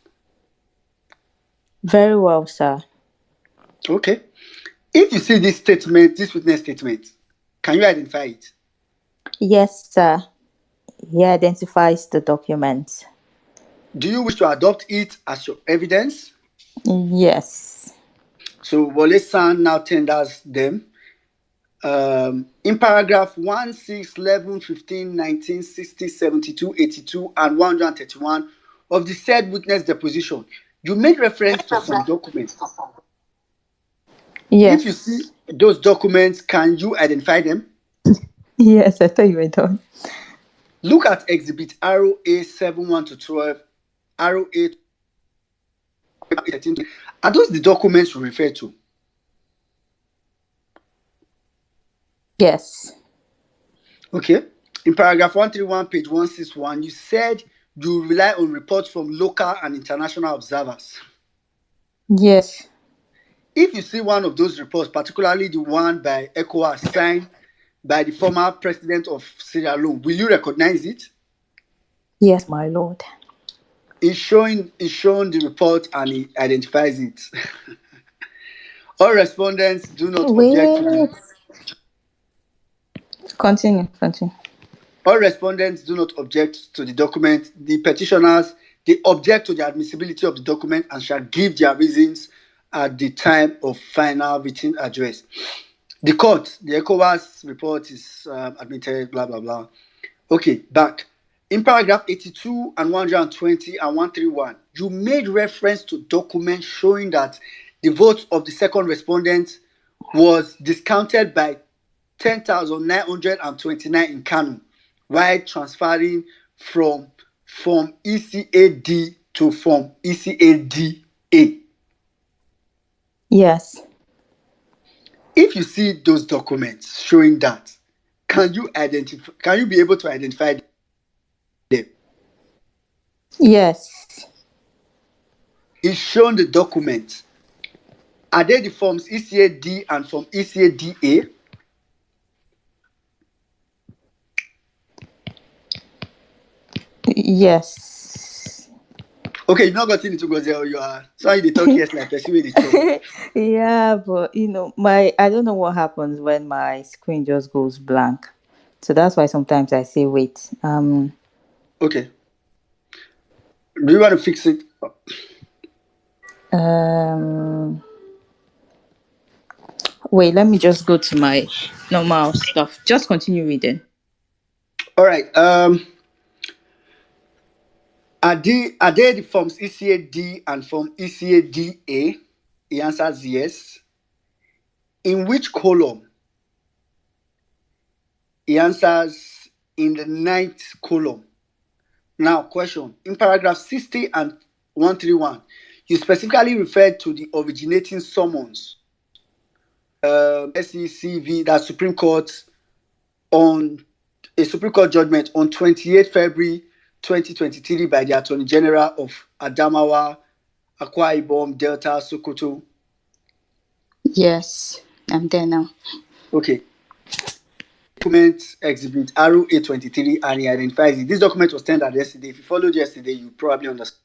Very well, sir. Okay. If you see this statement, this witness statement, can you identify it? Yes, sir. He identifies the document. Do you wish to adopt it as your evidence? Yes. So Wole San now tenders them. In paragraph 1, 6, 11, 15, 19, 60, 72, 82, and 131 of the said witness deposition, you made reference to some documents. Yes. If you see those documents, can you identify them? Yes, I thought you were done. Look at exhibit ROA 71 to 12, ROA 13. Are those the documents you refer to? Yes. Okay. In paragraph 131, page 161, you said you rely on reports from local and international observers. Yes. If you see one of those reports, particularly the one by ECOWAS signed by the former president of Sierra Leone, will you recognize it? Yes, my lord. It's showing the report and it identifies it. All respondents do not object to it. Continue. All respondents do not object to the document. The petitioners, they object to the admissibility of the document and shall give their reasons at the time of final written address. The court, the ECOWAS report is admitted, blah, blah, blah. Okay, back. In paragraph 82 and 120 and 131, you made reference to documents showing that the vote of the second respondent was discounted by 10,929 in Kano, while transferring from ECAD to from ECADA. Yes. If you see those documents showing that, can you be able to identify them? Yes. It's shown the documents. Are they the forms ECAD and from ECADA? Yes. Okay, you've not gotten into go there. You are sorry they talk yes like person they talk. Yeah, but I don't know what happens when my screen just goes blank. So that's why sometimes I say wait. Okay. Do you want to fix it? Wait, let me just go to my normal stuff. Just continue reading. All right. Are they the forms ECAD and from ECADA? The answer is yes. In which column? He answers in the 9th column. Now, question. In paragraph 60 and 131, you specifically referred to the originating summons, SECV, that Supreme Court, on a Supreme Court judgment on 28 February 2023 by the Attorney General of Adamawa, Akwa Ibom, Delta, Sokoto. Yes, I'm there now. Okay. Document exhibit RO823 and he identifies it. This document was tendered yesterday. If you followed yesterday, you probably understand.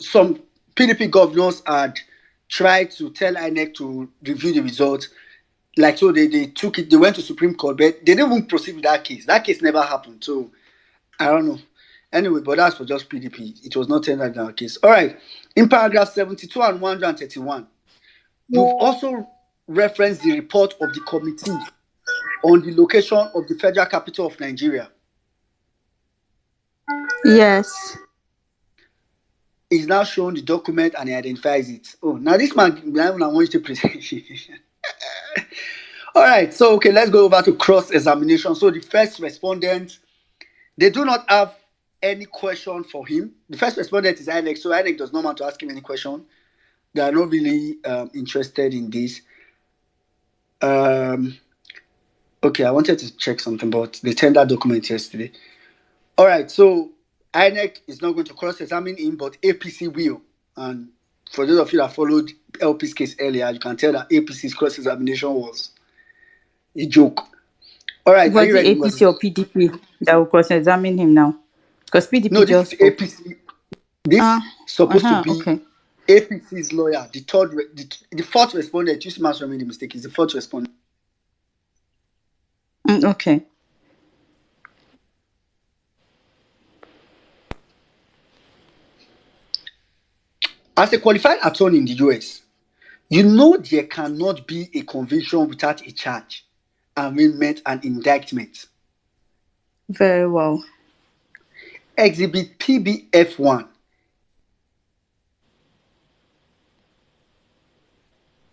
Some PDP governors had tried to tell INEC to review the results. Like, so they took it, they went to Supreme Court, but they didn't even proceed with that case. That case never happened. So, I don't know. Anyway, but that's for just PDP. It was not tendered in our case. All right. In paragraph 72 and 131, you've also referenced the report of the committee on the location of the federal capital of Nigeria. Yes. He's now shown the document and he identifies it. Oh, now this man, I want you to present. All right, so okay, let's go over to cross-examination. So the first respondent, they do not have any question for him. The first respondent is INEC, so INEC does not want to ask him any question. They are not really interested in this. Okay, I wanted to check something, but they tender document yesterday. All right, so INEC is not going to cross-examine him, but APC will. And for those of you that followed LP's case earlier, you can tell that APC's cross-examination was a joke. All right, are Was you it ready? APC or PDP that will cross-examine him now? Because PDP No, this just is spoke. APC. This supposed to be Okay. APC's lawyer. The fourth respondent. You must have made the mistake. Is the fourth respondent. Okay. As a qualified attorney in the US, you know there cannot be a conviction without a charge, arraignment, and indictment. Very well. Exhibit PBF1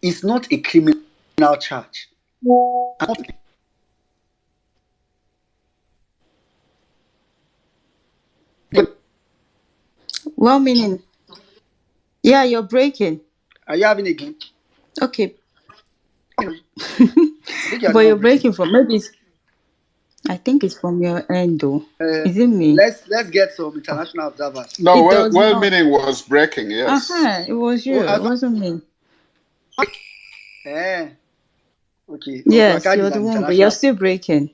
is not a criminal charge. Well, meaning, yeah, you're breaking. Are you having a glitch? Okay. I think you're But the you're one breaking. breaking from maybe. I think it's from your end, though. Is it me? Let's get some international observers. No, It does well not. meaning was breaking, yes. It was you. It wasn't me. Okay. Yes, you're the one, but you're still breaking.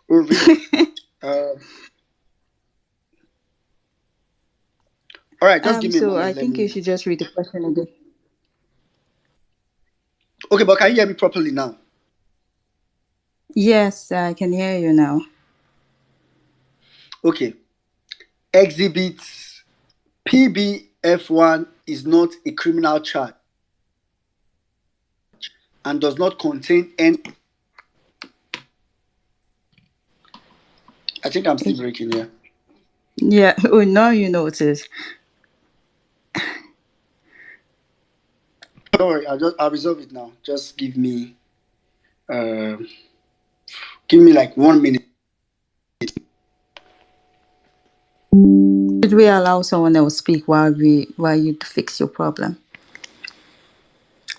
Oh, really? All right, just give me a moment. So I think you should just read the question again. Okay, but can you hear me properly now? Yes, I can hear you now. Okay. Exhibit PBF1 is not a criminal charge and does not contain any. I think I'm still breaking here. Yeah. Oh, now you notice. Don't worry, I'll resolve it now. Just give me like 1 minute. Should we allow someone else speak while you fix your problem?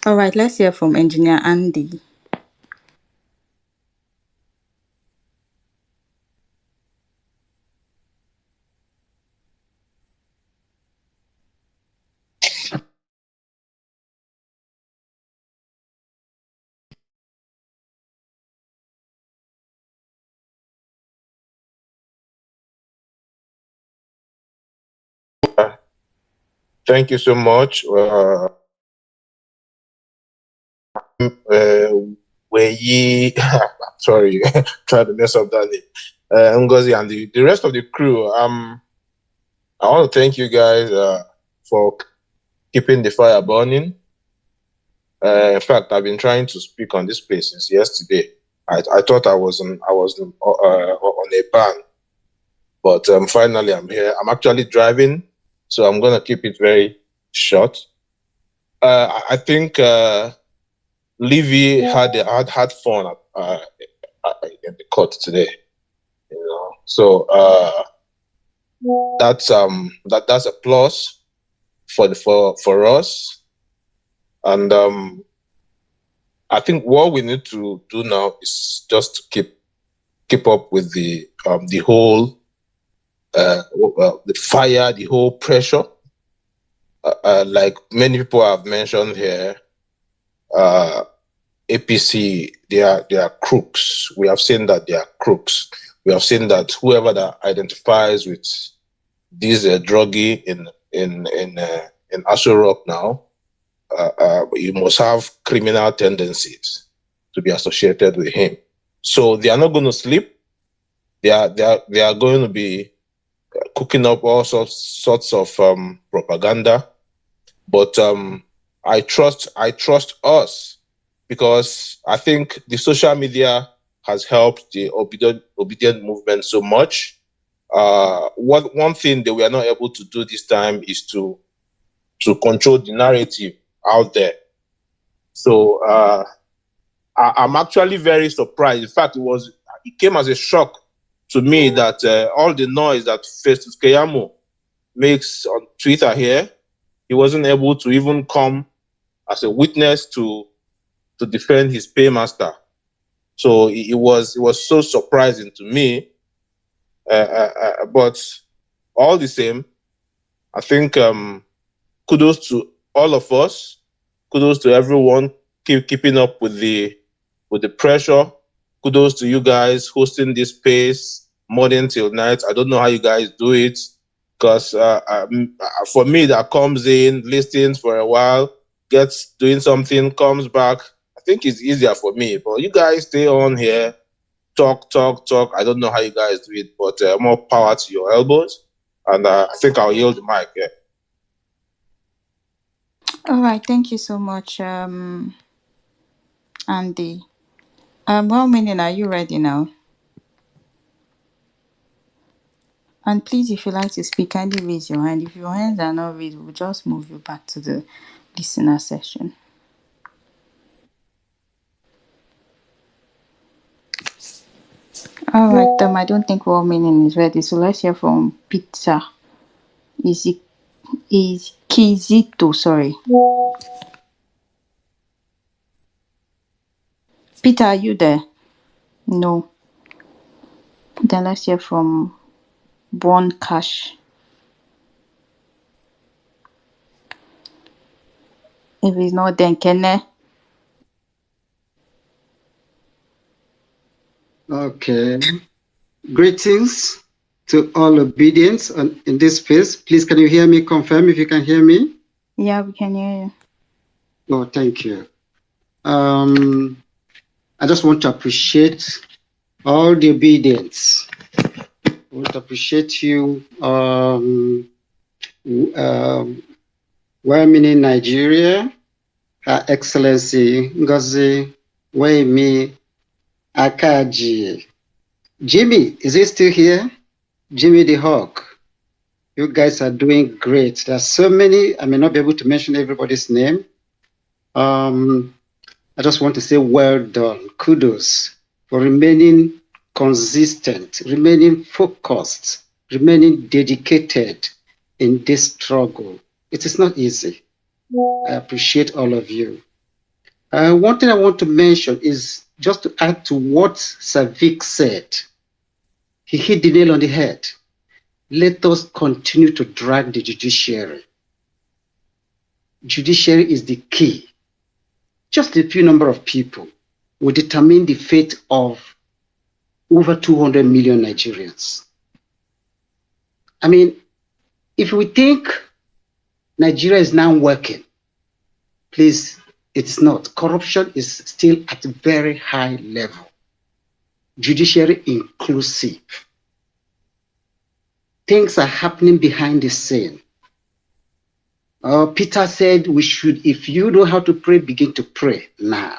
All right, let's hear from Engineer Andy. Thank you so much. Sorry, tried to mess up that name. Ngozi and the rest of the crew. I want to thank you guys for keeping the fire burning. In fact, I've been trying to speak on this place since yesterday. I thought I was on a ban, but finally I'm here. I'm actually driving, so I'm gonna keep it very short. I think Levy had fun in the court today, you know. So that's a plus for us, and I think what we need to do now is just to keep up with the whole the fire, the whole pressure. Like many people have mentioned here, APC, they are crooks. We have seen that they are crooks. We have seen that whoever that identifies with this druggie in Aso Rock now, you must have criminal tendencies to be associated with him. So they are not going to sleep. They are going to be cooking up all sorts of propaganda. But I trust us, because I think the social media has helped the obedient movement so much. One thing that we are not able to do this time is to control the narrative out there. So I'm actually very surprised. In fact, it came as a shock to me that all the noise that Festus Keyamo makes on Twitter here, he wasn't able to even come as a witness to defend his paymaster. So it was so surprising to me. But all the same, I think kudos to all of us. Kudos to everyone keeping up with the pressure. Kudos to you guys hosting this space morning till night. I don't know how you guys do it, because for me, that comes in, listens for a while, gets doing something, comes back. I think it's easier for me. But you guys stay on here, talk. I don't know how you guys do it, but more power to your elbows. And I think I'll yield the mic. Yeah. All right, thank you so much, Andy. Well, meaning, are you ready now? And please, if you like to speak, kindly raise your hand. If your hands are not raised, we'll just move you back to the listener session. All right, I don't think well meaning is ready, so let's hear from Peter. Is Kizito, sorry. Peter, are you there? No. Then let's hear from Born Cash. If he's not, then Kenne. Okay. Greetings to all obedience in this space. Please, can you hear me? Confirm if you can hear me. Yeah, we can hear you. Oh, thank you. I just want to appreciate all the obedience. I want to appreciate you, well-meaning Nigeria, Her Excellency Ngozi Weimi Akaji. Jimmy, is he still here? Jimmy the Hawk. You guys are doing great. There are so many. I may not be able to mention everybody's name. I just want to say well done. Kudos for remaining consistent, remaining focused, remaining dedicated in this struggle. It is not easy. I appreciate all of you. One thing I want to mention is just to add to what Savik said. He hit the nail on the head. Let us continue to drag the judiciary. Judiciary is the key. Just a few number of people will determine the fate of over 200 million Nigerians. I mean, if we think Nigeria is now working, please, it's not. Corruption is still at a very high level. Judiciary inclusive. Things are happening behind the scene. Peter said we should, if you know how to pray, begin to pray now.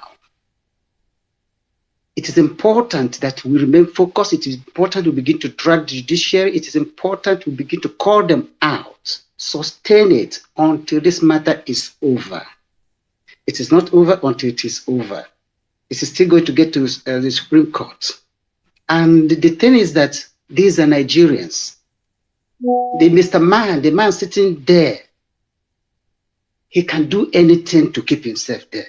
It is important that we remain focused. It is important to begin to drag the judiciary. It is important to begin to call them out, sustain it until this matter is over. It is not over until it is over. It is still going to get to the Supreme Court. And the thing is that these are Nigerians. The man sitting there, he can do anything to keep himself there.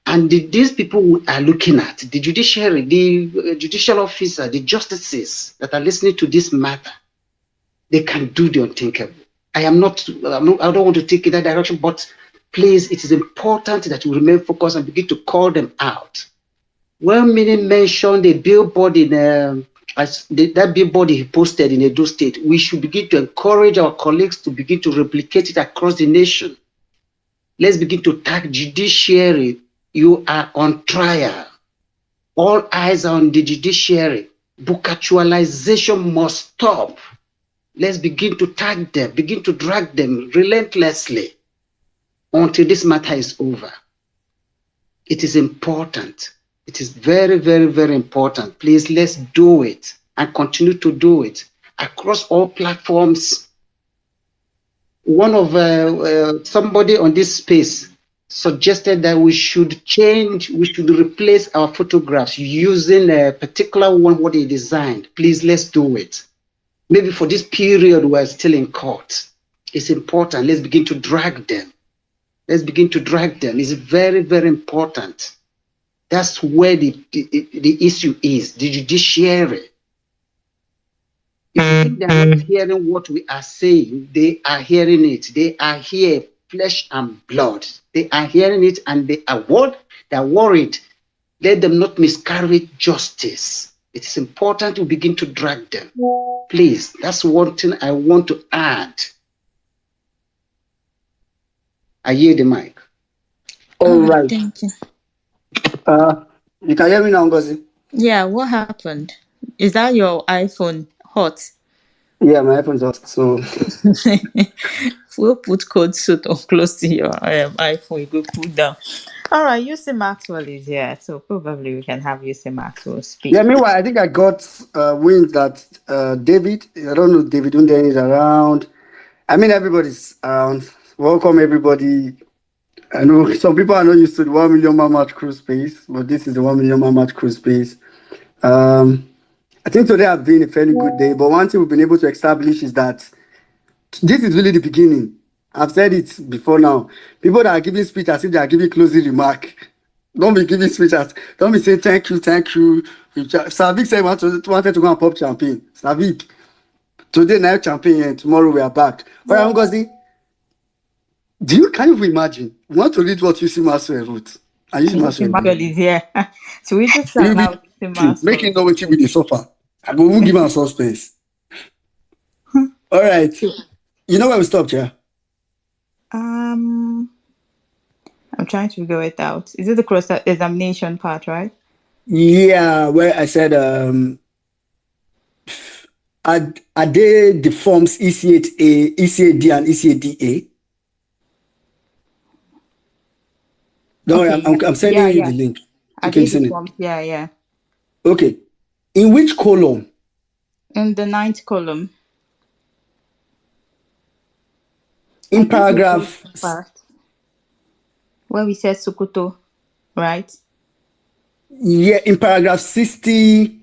And these people we are looking at, the judiciary, the judicial officer, the justices that are listening to this matter, they can do the unthinkable. I don't want to take in that direction, but please, it is important that we remain focused and begin to call them out. Well-meaning mentioned the billboard in that billboard he posted in Edo State. We should begin to encourage our colleagues to begin to replicate it across the nation. Let's begin to tag judiciary. You are on trial. All eyes are on the judiciary. Bookatualization must stop. Let's begin to tag them, begin to drag them relentlessly until this matter is over. It is important. It is very, very, very important. Please, let's do it and continue to do it across all platforms. One of somebody on this space suggested that we should replace our photographs using a particular one what he designed. Please, let's do it. Maybe for this period we're still in court. It's important. Let's begin to drag them. Let's begin to drag them. It's very, very important. That's where the issue is, the judiciary. If you think they're not hearing what we are saying, they are hearing it. They are here, flesh and blood. They are hearing it and they are worried. Let them not miscarry justice. It is important to begin to drag them. Please, that's one thing I want to add. I yield the mic. All right. Thank you. You can hear me now, Ngozi? Yeah, what happened? Is that your iPhone hot? Yeah, my iPhone's hot. So We'll put code suit or close to your iPhone, you go cool down. All right, UC Maxwell is here, so probably we can have UC Maxwell speak. yeah, meanwhile, I think I got wind that David, I don't know, David Unden is around. I mean, everybody's around. Welcome, everybody. I know some people are not used to the 1 million man match cruise space, but this is the 1 million man match cruise space. I think today has been a fairly good day, but one thing we've been able to establish is that this is really the beginning. I've said it before now. People that are giving speech as if they are giving closing remark. Don't be giving speech as, don't be saying thank you, thank you. Savik said he wanted to go and pop champagne. Savik, today night champagne and tomorrow we are back. All right, Ngozi, can you imagine? You want to read what UC Maxwell wrote? And UC Maxwell is here. So we just sound out UC Maxwell. Make it know what you with the suffer. I will give him suspense. All right. You know where we stopped, yeah? I'm trying to figure it out. Is it the cross-examination part, right? Yeah, where I said, are they the forms EC8A, EC8D, and EC8DA? No, okay, I'm sending you the link. I did the forms. Yeah. Okay. In which column? In the 9th column. In paragraph... Where we said Sokoto, right? Yeah, in paragraph 60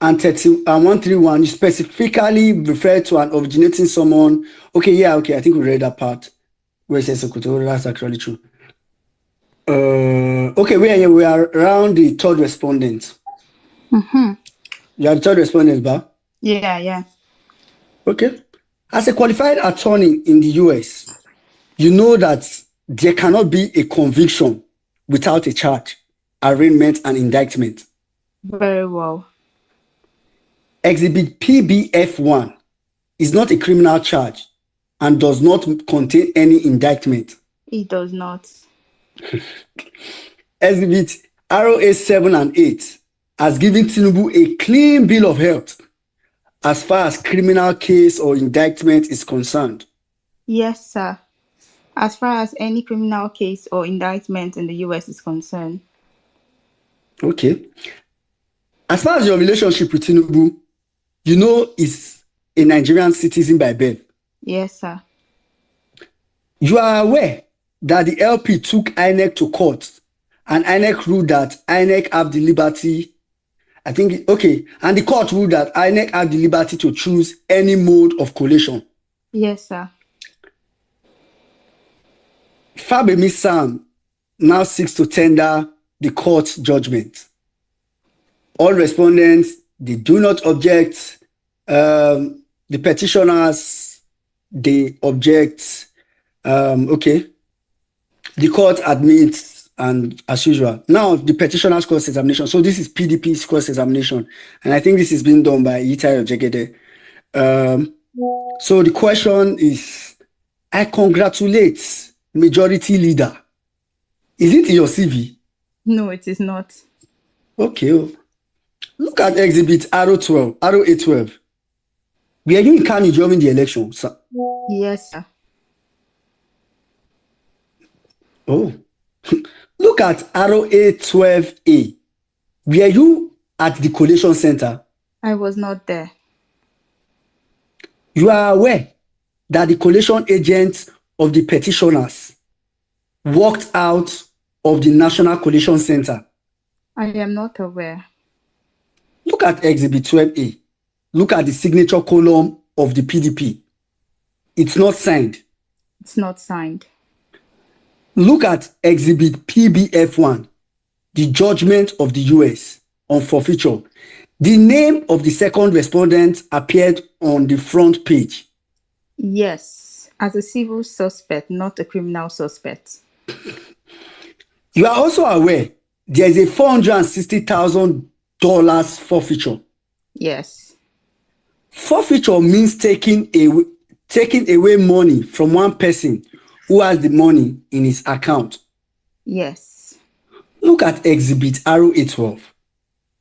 and 131, you specifically refer to an originating someone. Okay, I think we read that part where it says Sokoto. That's actually true. Okay, we are around the third respondent. Mm-hmm. You are the third respondent, Ba? Yeah. Okay. As a qualified attorney in the US, you know that there cannot be a conviction without a charge, arraignment, and indictment. Very well. Exhibit PBF1 is not a criminal charge and does not contain any indictment. It does not. Exhibit ROA 7 and 8 has given Tinubu a clean bill of health as far as criminal case or indictment is concerned. Yes, sir. As far as any criminal case or indictment in the US is concerned. Okay. As far as your relationship with Tinubu, you know is a Nigerian citizen by birth. Yes, sir. You are aware that the LP took INEC to court and INEC ruled that INEC have the liberty, and the court ruled that INEC have the liberty to choose any mode of collation. Yes, sir. Fabemi Sam now seeks to tender the court judgment. All respondents, they do not object. The petitioners, they object. The court admits, and as usual. Now, the petitioner's cross-examination. So this is PDP's cross-examination. And I think this is being done by Itai Ojegede. So the question is, I congratulate majority leader. Is it in your CV? No, it is not. Okay. Look at exhibit RO812. Were you in Kano during the election, sir? Yes, sir. Oh. Look at RO812A. Were you at the collation center? I was not there. You are aware that the collation agents of the petitioners walked out of the National Collation Center? I am not aware. Look at Exhibit 12A. Look at the signature column of the PDP. It's not signed. It's not signed. Look at Exhibit PBF1, the judgment of the US on forfeiture. The name of the second respondent appeared on the front page. Yes, as a civil suspect, not a criminal suspect. You are also aware there is a $460,000 forfeiture. Yes. Forfeiture means taking away money from one person who has the money in his account. Yes. Look at Exhibit RO812.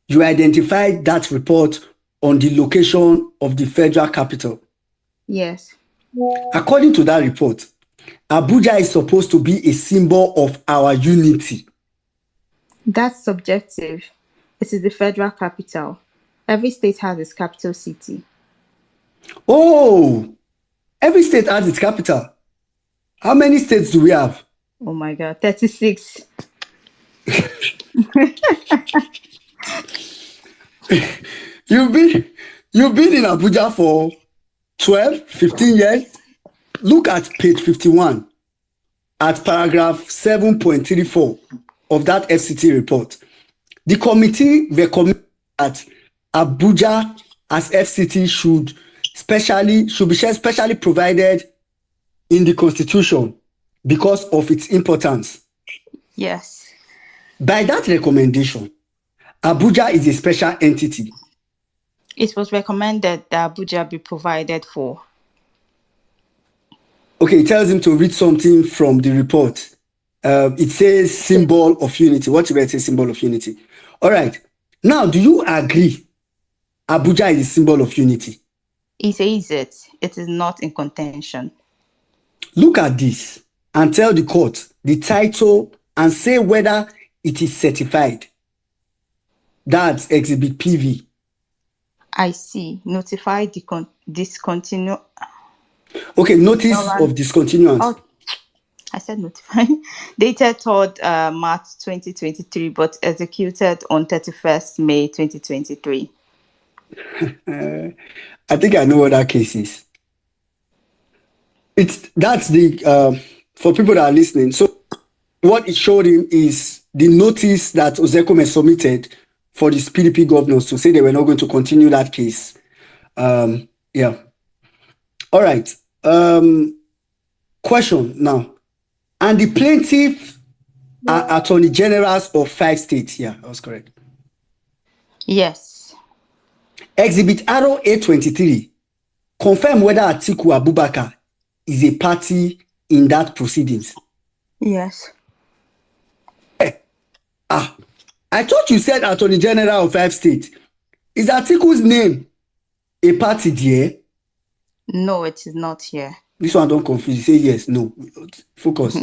You identified that report on the location of the federal capital. Yes. According to that report, Abuja is supposed to be a symbol of our unity. That's subjective. It is the federal capital. Every state has its capital city. Oh, every state has its capital. How many states do we have? Oh my God, 36. You've been in Abuja for 12, 15 years. Look at page 51 at paragraph 7.34 of that FCT report. The committee recommends that Abuja as FCT should be specially provided in the Constitution because of its importance. Yes. By that recommendation, Abuja is a special entity. It was recommended that Abuja be provided for. Okay, it tells him to read something from the report. It says symbol of unity. What you read says symbol of unity. All right. Now, do you agree Abuja is a symbol of unity? He says it. It is not in contention. Look at this and tell the court the title and say whether it is certified. That's Exhibit PV. I see. Notify discontinue. Okay, notice of discontinuance. Oh, I said notify. Dated 3rd March 2023, but executed on 31st May 2023. I think I know what that case is. That's the for people that are listening. So what it showed him is the notice that Ozekome submitted for the PDP governors to say they were not going to continue that case. Yeah. All right. Question now. And the plaintiff are attorney generals of 5 states. Yeah, that was correct. Yes. Exhibit Arrow 823. Confirm whether Atiku Abubakar is a party in that proceedings. Yes. I thought you said attorney general of 5 states. Is Atiku's name a party there? No, it is not here. This one don't confuse. You say yes, no. Focus.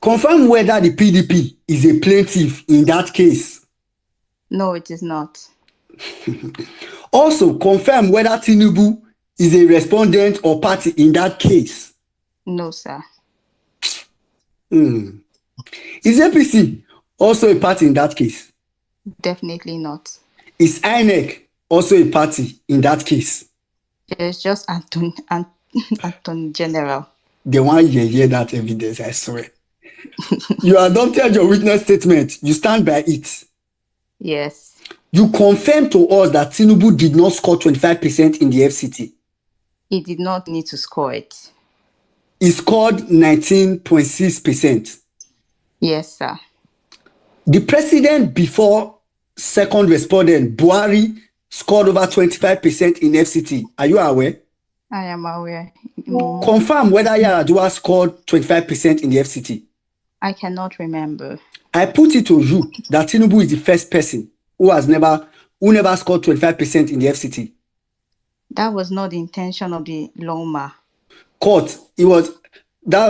Confirm whether the PDP is a plaintiff in that case. No, it is not. Also, confirm whether Tinubu is a respondent or party in that case. No, sir. Is APC also a party in that case? Definitely not. Is INEC also a party in that case? It's just Attorney General. They want you to hear that evidence, I swear. You adopted your witness statement. You stand by it. Yes. You confirm to us that Tinubu did not score 25% in the FCT. He did not need to score it. He scored 19.6%. Yes, sir. The president before second respondent, Buhari, scored over 25% in FCT. Are you aware? I am aware. Confirm whether Yaradua scored 25% in the FCT. I cannot remember. I put it to you that Tinubu is the first person who never scored 25% in the FCT. That was not the intention of the lawma. Court, that was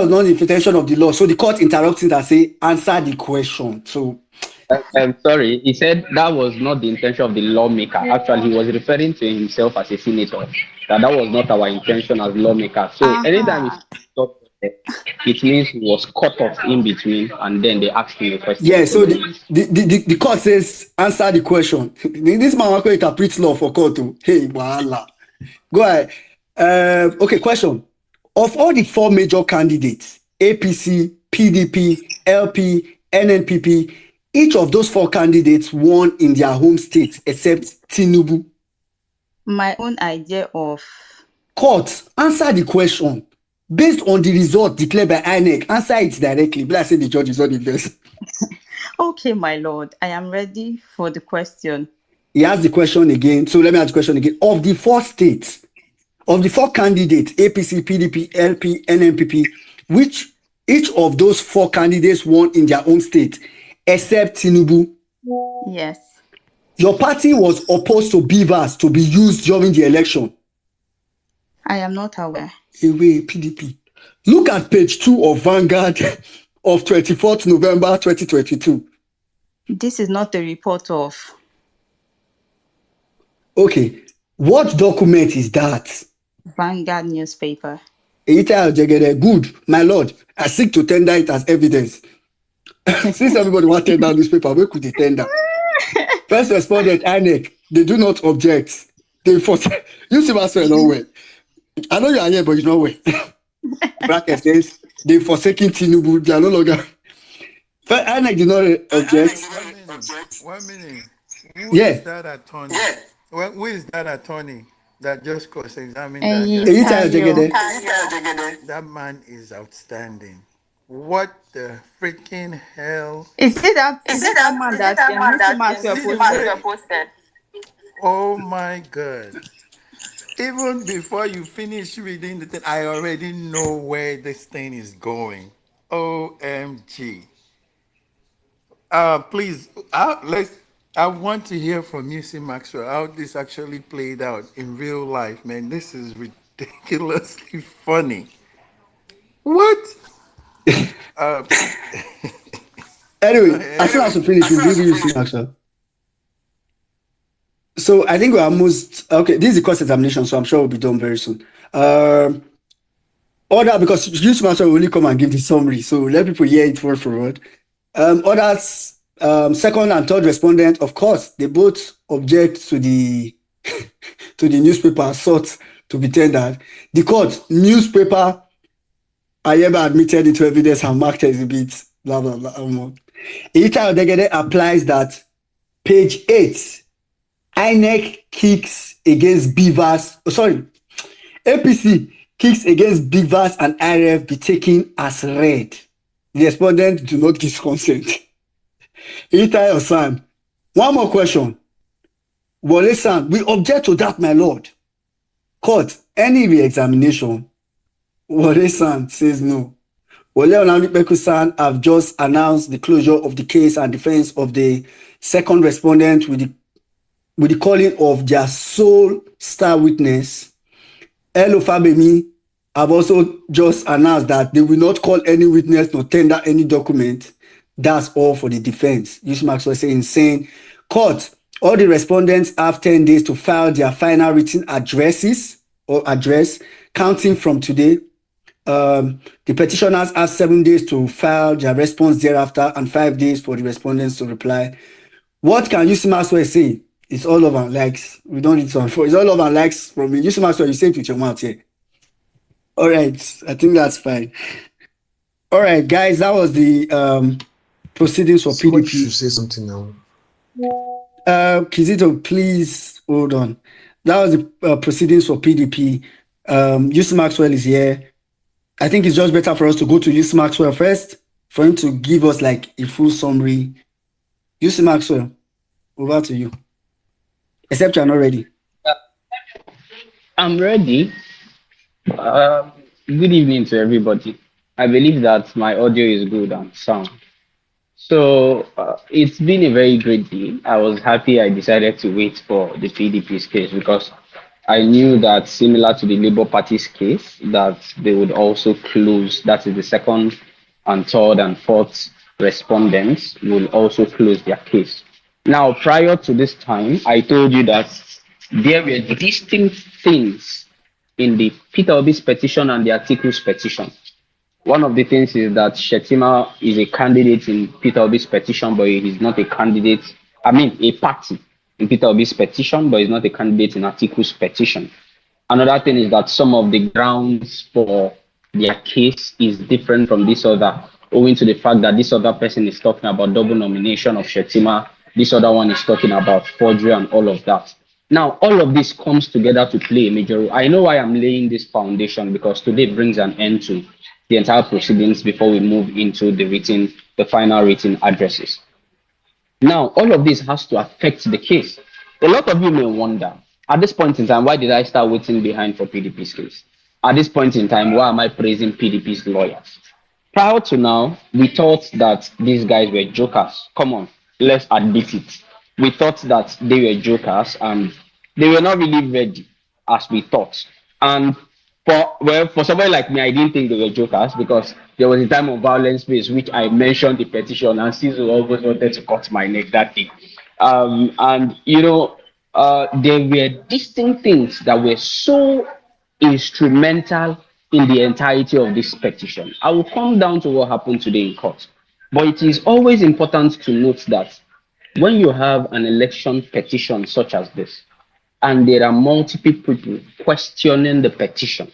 not the intention of the law. So the court interrupted and say, answer the question. So I'm sorry, he said that was not the intention of the lawmaker. Actually, he was referring to himself as a senator. That was not our intention as lawmaker. So anytime we talk it means he was cut off in between, and then they asked him a question. Yeah, so the court says answer the question. This man will interpret law for court too. Hey, voila. Go ahead. Okay, question. Of all the four major candidates, APC, PDP, LP, NNPP, each of those four candidates won in their home state except Tinubu. My own idea of... Court, answer the question. Based on the result declared by INEC, answer it directly. But I say the judge is not the best. Okay, my lord, I am ready for the question. He asked the question again. So let me ask the question again. Of the four states, of the four candidates, APC, PDP, LP, NNPP, which each of those four candidates won in their own state, except Tinubu? Yes. Your party was opposed to beavers to be used during the election. I am not aware. Away, PDP. Look at page 2 of Vanguard of 24th November 2022. This is not a report of... Okay. What document is that? Vanguard newspaper. Good, my lord. I seek to tender it as evidence. Since everybody wants to tender newspaper, where could they tender? First respondent, INEC, they do not object. They force. You see my son nowhere. I know you are here, but you're not well. Bracket says they forsaking Tinubu. They are no longer. First, INEC did not object. 1 minute. Yeah. Is that attorney? Well, who is that attorney that just cross-examined that man is outstanding. What the freaking hell? Is it that man that posted? Oh my God. Even before you finish reading the thing, I already know where this thing is going. OMG. Please, I want to hear from you, C. Maxwell, how this actually played out in real life, man. This is ridiculously funny. What? Anyway, as soon as we finish, we'll give you C. Maxwell. So I think we're almost okay. This is the course examination, so I'm sure we'll be done very soon. Order, because you Maxwell will only come and give the summary, so let people hear it word for word. Others, second and third respondent, of course, they both object to the to the newspaper sought to be tendered. The court, newspaper, I ever admitted into evidence and marked exhibits, blah, blah, blah. Ita Odegede applies that page 8, INEC kicks against beavers, APC kicks against beavers and IRF be taken as read. The respondent do not give consent. Ita Osan, one more question. Wole San, we object to that, my lord. Court, any re-examination? Wole San says no. Wole Olanipekun San have just announced the closure of the case and defense of the second respondent with the calling of their sole star witness. Elo Fabemi have also just announced that they will not call any witness nor tender any document. That's all for the defense. Yusuf Maxwell saying, court, all the respondents have 10 days to file their final written address, counting from today. The petitioners have 7 days to file their response thereafter and 5 days for the respondents to reply. What can Yusuf Maxwell say? It's all over likes. We don't need to unfold. It's all over likes from me. Yusuf Maxwell, you say it with your mouth here. All right, I think that's fine. All right, guys, that was the proceedings for PDP. You should say something now. Kizito, please hold on. That was the proceedings for PDP. Yusuf Maxwell is here. I think it's just better for us to go to Yusuf Maxwell first, for him to give us like a full summary. Yusuf Maxwell, over to you. Except you're not ready. I'm ready. Good evening to everybody. I believe that my audio is good and sound. So it's been a very great day. I was happy I decided to wait for the PDP's case because I knew that similar to the Labour Party's case, that they would also close, that is the second and third and fourth respondents will also close their case. Now, prior to this time, I told you that there were distinct things in the Peter Obi's petition and the Articles petition. One of the things is that Shetima is a candidate in Peter Obi's petition, but he is not a candidate. I mean, a party in Peter Obi's petition, but he's not a candidate in Atiku's petition. Another thing is that some of the grounds for their case is different from this other, owing to the fact that this other person is talking about double nomination of Shetima, this other one is talking about forgery and all of that. Now, all of this comes together to play a major role. I know why I'm laying this foundation, because today brings an end to the entire proceedings before we move into the final written addresses. Now, all of this has to affect the case. A lot of you may wonder, at this point in time, why did I start waiting behind for PDP's case? At this point in time, why am I praising PDP's lawyers? Prior to now, we thought that these guys were jokers. Come on, let's admit it. We thought that they were jokers and they were not really ready as we thought. And for somebody like me, I didn't think they were jokers, because there was a time of violence space which I mentioned the petition, and Caesar always wanted to cut my neck that day. And you know, there were distinct things that were so instrumental in the entirety of this petition. I will come down to what happened today in court, but it is always important to note that when you have an election petition such as this, and there are multiple people questioning the petition,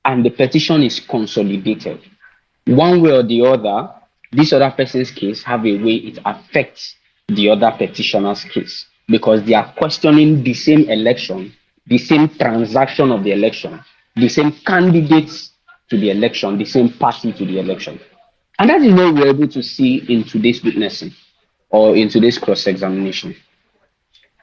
and the petition is consolidated, one way or the other, this other person's case have a way it affects the other petitioner's case, because they are questioning the same election, the same transaction of the election, the same candidates to the election, the same party to the election. And that is what we're able to see in today's witnessing or in today's cross-examination.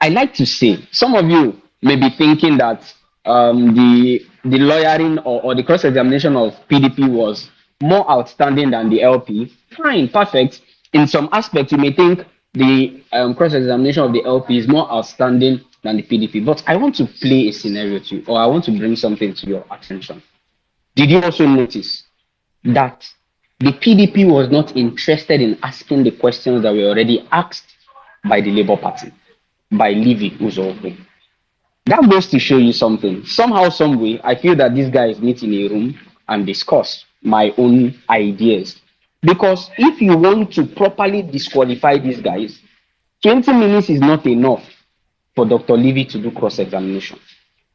I like to say, some of you may be thinking that the lawyering or the cross-examination of PDP was more outstanding than the LP. Fine, perfect. In some aspects, you may think the cross-examination of the LP is more outstanding than the PDP. But I want to play a scenario to you, or I want to bring something to your attention. Did you also notice that the PDP was not interested in asking the questions that were already asked by the Labour Party, by Livy Uzorbe? That goes to show you something. Somehow, some way, I feel that these guys meet in a room and discuss my own ideas. Because if you want to properly disqualify these guys, 20 minutes is not enough for Dr. Livy to do cross-examination.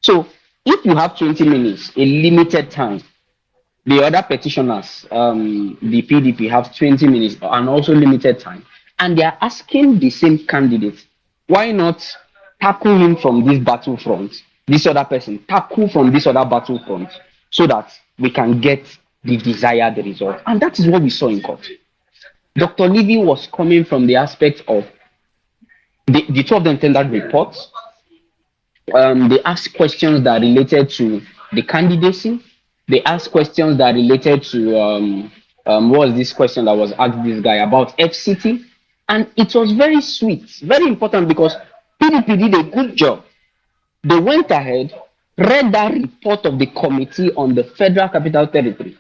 So if you have 20 minutes, a limited time, the other petitioners, the PDP, have 20 minutes and also limited time, and they are asking the same candidate, why not tackle him from this battlefront, this other person, tackle from this other battlefront, so that we can get the desired result? And that is what we saw in court. Dr. Livy was coming from the aspect of the two of them tendered reports. They asked questions that related to the candidacy. They asked questions that related to what was this question that was asked this guy about FCT, and it was very sweet, very important, because PDP did a good job. They went ahead, read that report of the Committee on the Federal Capital Territory,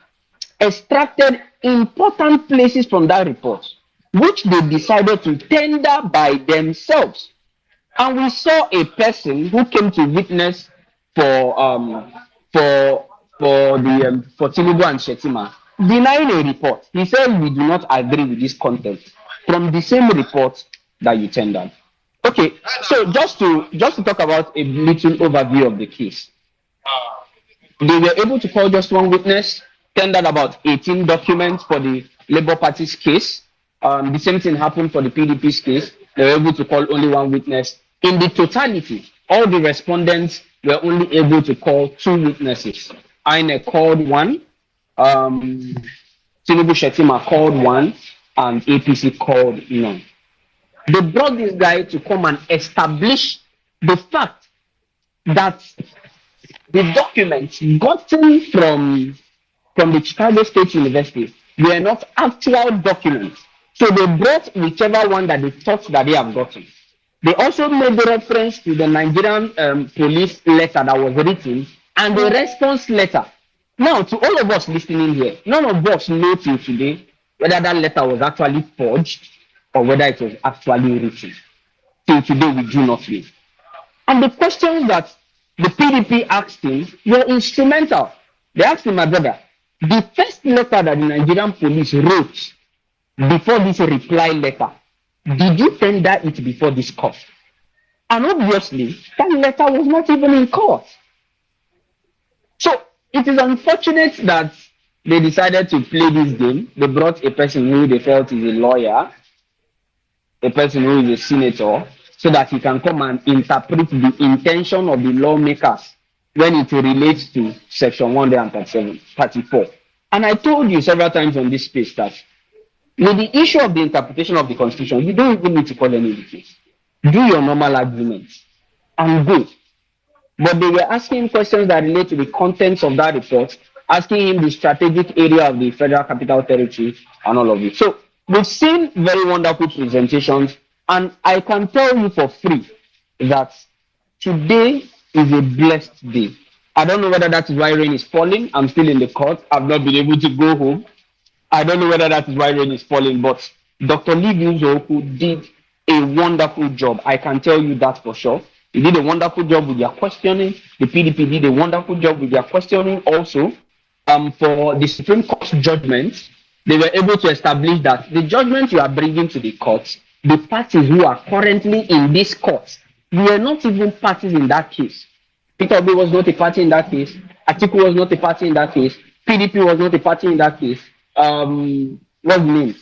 extracted important places from that report, which they decided to tender by themselves. And we saw a person who came to witness for Tinubu and Shetima denying a report. He said, we do not agree with this content from the same report that you tendered. Okay, so just to talk about a little overview of the case. They were able to call just one witness, tendered about 18 documents for the Labour Party's case. The same thing happened for the PDP's case. They were able to call only one witness. In the totality, all the respondents were only able to call 2 witnesses. INEC called 1, Tinubu Shetima called 1, and APC called none. They brought this guy to come and establish the fact that the documents gotten from the Chicago State University were not actual documents. So they brought whichever one that they thought that they have gotten. They also made the reference to the Nigerian police letter that was written and the response letter. Now, to all of us listening here, none of us know till today whether that letter was actually forged or whether it was actually written. Till today, we do not know. And the questions that the PDP asked him were instrumental. They asked him, my brother, The first letter that the Nigerian police wrote before this reply letter, did you tender it before this court? And obviously, that letter was not even in court. So it is unfortunate that they decided to play this game. They brought a person who they felt is a lawyer, a person who is a senator, so that he can come and interpret the intention of the lawmakers when it relates to Section 137, 34. And I told you several times on this space that with the issue of the interpretation of the Constitution, you don't even need to call any witness. Do your normal arguments and go. But they were asking questions that relate to the contents of that report, asking him the strategic area of the Federal Capital Territory and all of it. So we've seen very wonderful presentations, and I can tell you for free that today is a blessed day. I don't know whether that is why rain is falling. I'm still in the court. I've not been able to go home. I don't know whether that is why rain is falling, but Dr. Lee Uzoku did a wonderful job. I can tell you that for sure. He did a wonderful job with their questioning. The PDP did a wonderful job with their questioning also. For the Supreme Court's judgment, they were able to establish that the judgment you are bringing to the courts, the parties who are currently in this court, we are not even parties in that case. Peter Obi was not a party in that case. Atiku was not a party in that case. PDP was not a party in that case. What's the name?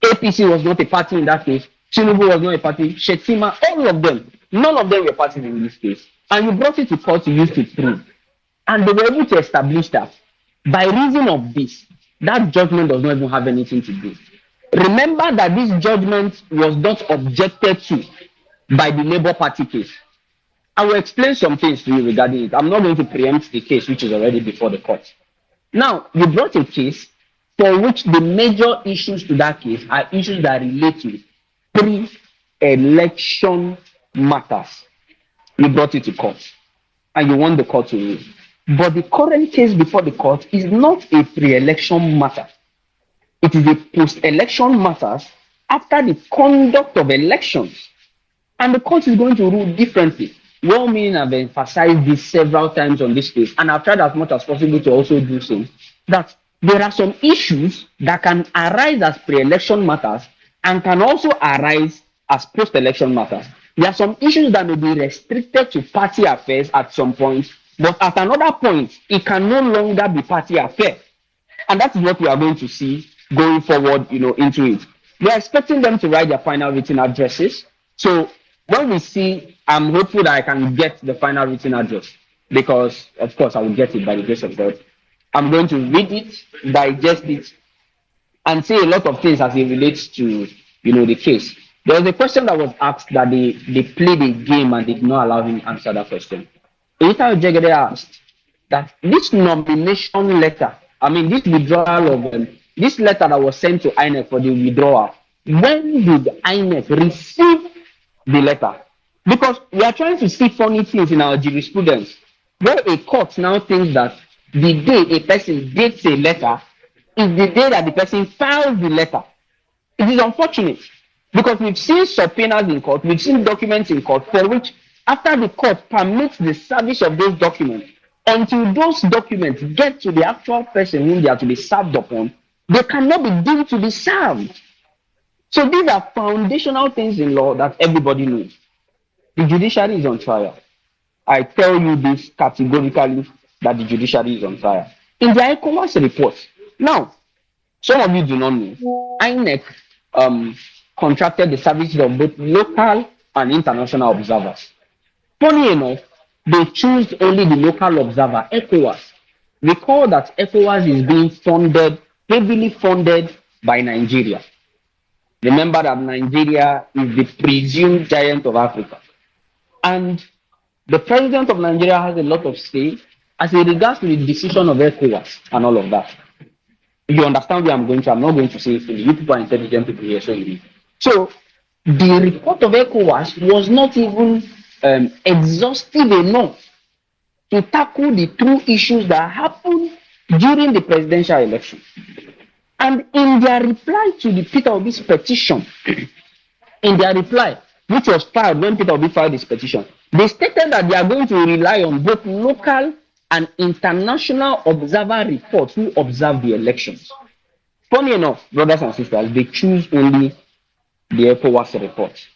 APC was not a party in that case. Tinubu was not a party. Shetima, all of them, none of them were parties in this case. And you brought it to court to use to prove. And they were able to establish that by reason of this, that judgment does not even have anything to do. Remember that this judgment was not objected to by the Labour Party case. I will explain some things to you regarding it. I'm not going to preempt the case, which is already before the court. Now, you brought a case for which the major issues to that case are issues that relate to pre-election matters. You brought it to court, and you want the court to rule. But the current case before the court is not a pre-election matter. It is a post-election matter after the conduct of elections. And the court is going to rule differently. Well, meaning I've emphasized this several times on this case, and I've tried as much as possible to also do so, that there are some issues that can arise as pre-election matters and can also arise as post-election matters. There are some issues that may be restricted to party affairs at some point, but at another point, it can no longer be party affair. And that's what we are going to see going forward, into it. We are expecting them to write their final written addresses. So when we see, I'm hopeful that I can get the final written address, because of course I will get it by the grace of God. I'm going to read it, digest it, and say a lot of things as it relates to, the case. There was a question that was asked that they played a game and did not allow him to answer that question. Ita Jegede asked that this nomination letter, this withdrawal of this letter that was sent to INEC for the withdrawal, when did INEC receive the letter? Because we are trying to see funny things in our jurisprudence, where a court now thinks that the day a person dates a letter is the day that the person files the letter. It is unfortunate, because we've seen subpoenas in court, we've seen documents in court for which, after the court permits the service of those documents, until those documents get to the actual person whom they are to be served upon, they cannot be deemed to be served. So these are foundational things in law that everybody knows. The judiciary is on trial. I tell you this categorically, that the judiciary is on trial. In the ECOWAS report, now, some of you do not know, INEC contracted the services of both local and international observers. Funny enough, they choose only the local observer, ECOWAS. Recall that ECOWAS is being funded, heavily funded by Nigeria. Remember that Nigeria is the presumed giant of Africa. And the president of Nigeria has a lot of say as it regards to the decision of ECOWAS and all of that. You understand where I'm going to? I'm not going to say it fully. You people are intelligent people here, so you need. So the report of ECOWAS was not even exhaustive enough to tackle the true issues that happened during the presidential election. And in their reply to the Peter Obi's petition, which was filed when Peter Obi filed his petition, they stated that they are going to rely on both local an international observer report who observed the elections. Funny enough, brothers and sisters, they choose only the ECOWAS report.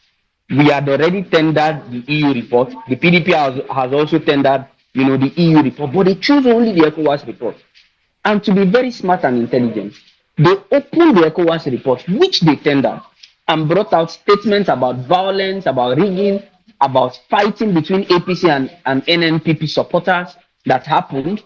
We had already tendered the EU report. The PDP has also tendered, the EU report, but they choose only the ECOWAS report. And to be very smart and intelligent, they opened the ECOWAS report, which they tendered, and brought out statements about violence, about rigging, about fighting between APC and NNPP supporters that happened.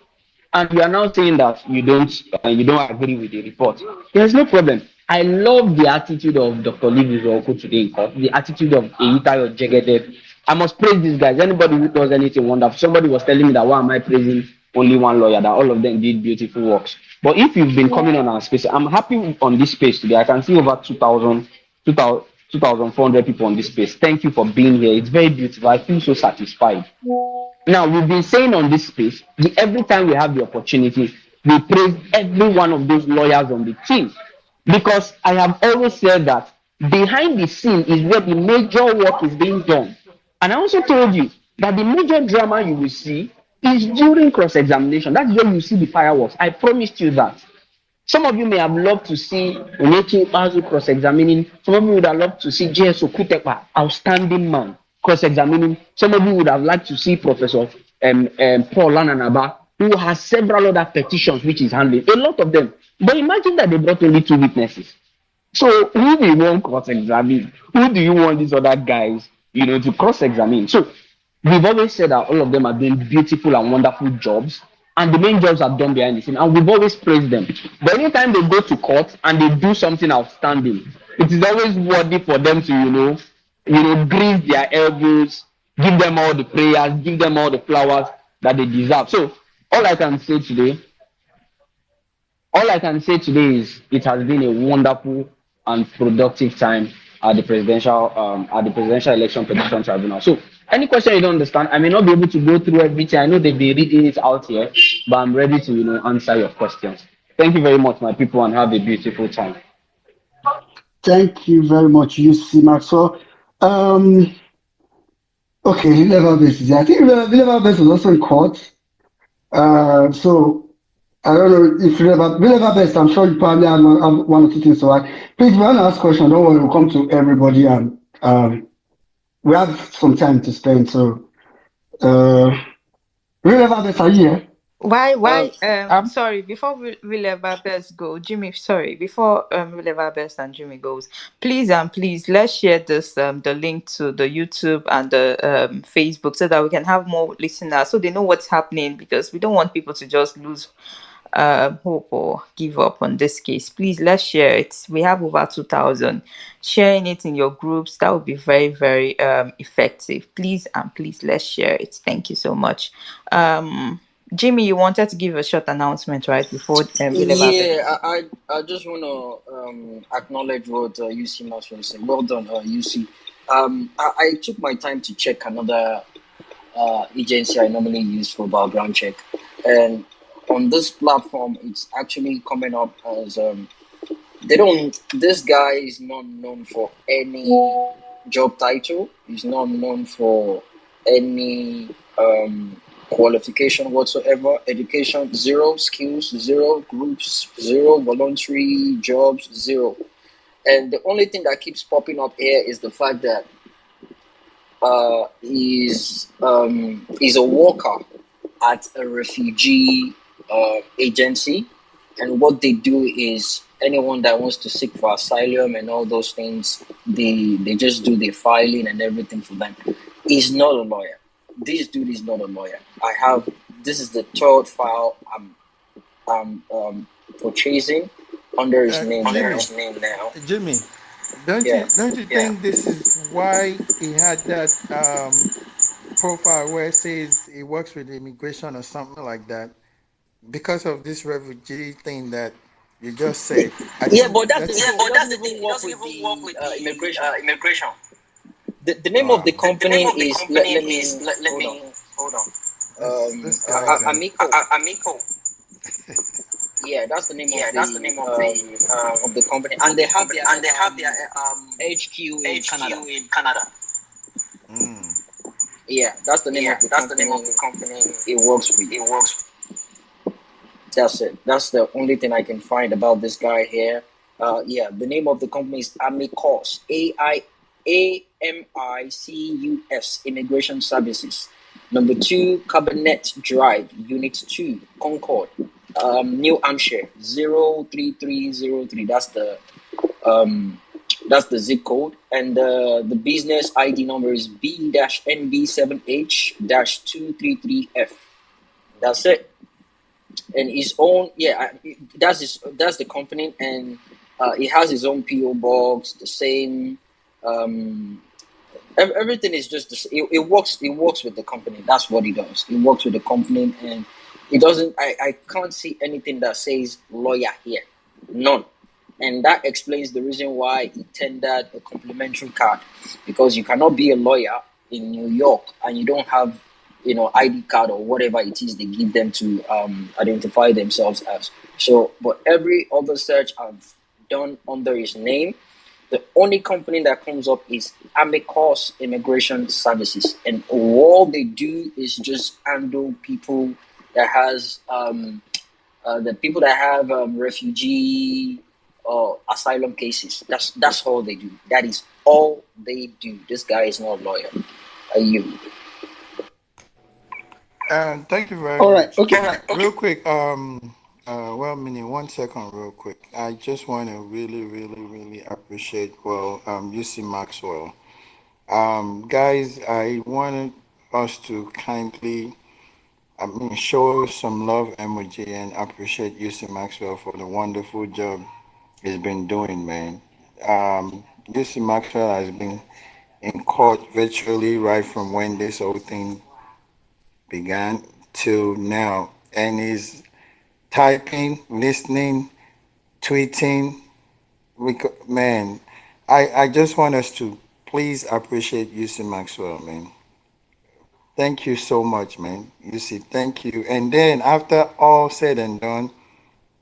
And you are now saying that you don't agree with the report. There's no problem. I love the attitude of Dr. Livis Oko today in court, the attitude of Eitayo Jegede. I must praise these guys. Anybody who does anything wonderful. Somebody was telling me that why am I praising only one lawyer, that all of them did beautiful works. But if you've been coming on our space, I'm happy on this space today. I can see over 2,400 people on this space. Thank you for being here. It's very beautiful. I feel so satisfied. Now, we've been saying on this space, every time we have the opportunity, we praise every one of those lawyers on the team. Because I have always said that behind the scene is where the major work is being done. And I also told you that the major drama you will see is during cross-examination. That's where you see the fireworks. I promised you that. Some of you may have loved to see Onyechi Bazu cross-examining. Some of you would have loved to see J.S. Okutekpa, outstanding man, cross-examining. Some of you would have liked to see Professor Paul Lananaba, who has several other petitions which is handling, a lot of them. But imagine that they brought only 2 witnesses. So who do you want cross-examine? Who do you want these other guys, to cross-examine? So we've always said that all of them are doing beautiful and wonderful jobs, and the main jobs are done behind the scene, and we've always praised them. But anytime they go to court and they do something outstanding, it is always worthy for them to, grease their elbows, give them all the prayers, give them all the flowers that they deserve. So all I can say today is it has been a wonderful and productive time at the presidential election petition tribunal. So any question you don't understand, I may not be able to go through everything. I know they've been reading it out here, but I'm ready to answer your questions. Thank you very much, my people, and have a beautiful time. Thank you very much, UC Maxwell. Okay, level basis. I think level base was also in court. So I don't know if level base. I'm sure you probably have one or two things to add. Please, if you want to ask questions, don't worry. We'll come to everybody, and we have some time to spend. So, level base, are you here? Why I'm sorry, before we let Babes go, Jimmy, sorry, before we let Babes and Jimmy goes, please let's share this the link to the YouTube and the Facebook so that we can have more listeners so they know what's happening, because we don't want people to just lose hope or give up on this case. Please, let's share it. We have over 2,000. Sharing it in your groups, that would be very, very effective. Please let's share it. Thank you so much. Jimmy, you wanted to give a short announcement right before I just want to acknowledge what UC Maxwell said. Well done, UC. I took my time to check another agency I normally use for background check, and on this platform, it's actually coming up as this guy is not known for any job title. He's not known for any qualification whatsoever. Education 0, skills 0, groups 0, voluntary jobs 0. And the only thing that keeps popping up here is the fact that he's a worker at a refugee agency, and what they do is anyone that wants to seek for asylum and all those things, they just do the filing and everything for them. He's not a lawyer. This dude is not a lawyer. This is the third file I'm purchasing under his name now. Jimmy, don't you think this is why he had that profile where it says he works with immigration or something like that? Because of this refugee thing that you just said. But that's the thing. He doesn't even work with the immigration. The name of the company is hold on. Amico. Yeah, that's the name of the company, and they have their HQ in Canada. Yeah, that's the name of the company. It works with. That's it. That's the only thing I can find about this guy here. Yeah, the name of the company is Amicus, AIAMICUS Immigration Services. Number 2, Cabinet Drive, Unit 2, Concord, New Hampshire, 03303. That's the zip code, and the business ID number is B-NB7H-233F. That's it. And his own, that's the company, and it has his own PO box, the same. Everything is just it works. It works with the company. That's what it does. It works with the company, and it doesn't. I can't see anything that says lawyer here. None. And that explains the reason why he tendered a complimentary card, because you cannot be a lawyer in New York and you don't have, ID card or whatever it is they give them to identify themselves as. So, but every other search I've done under his name, the only company that comes up is Amicus Immigration Services, and all they do is just handle people that has the people that have refugee or asylum cases. That's all they do. That is all they do. This guy is not a lawyer. Are you? Thank you very All right. much. Okay. Real quick, well, Minnie, 1 second, real quick. I just want to really, really, really appreciate, UC Maxwell. Guys, I wanted us to kindly, show some love emoji and appreciate UC Maxwell for the wonderful job he's been doing, man. UC Maxwell has been in court virtually right from when this whole thing began till now, and he's typing, listening, tweeting. Man, I just want us to please appreciate UC Maxwell, man. Thank you so much, man. UC, thank you. And then after all said and done,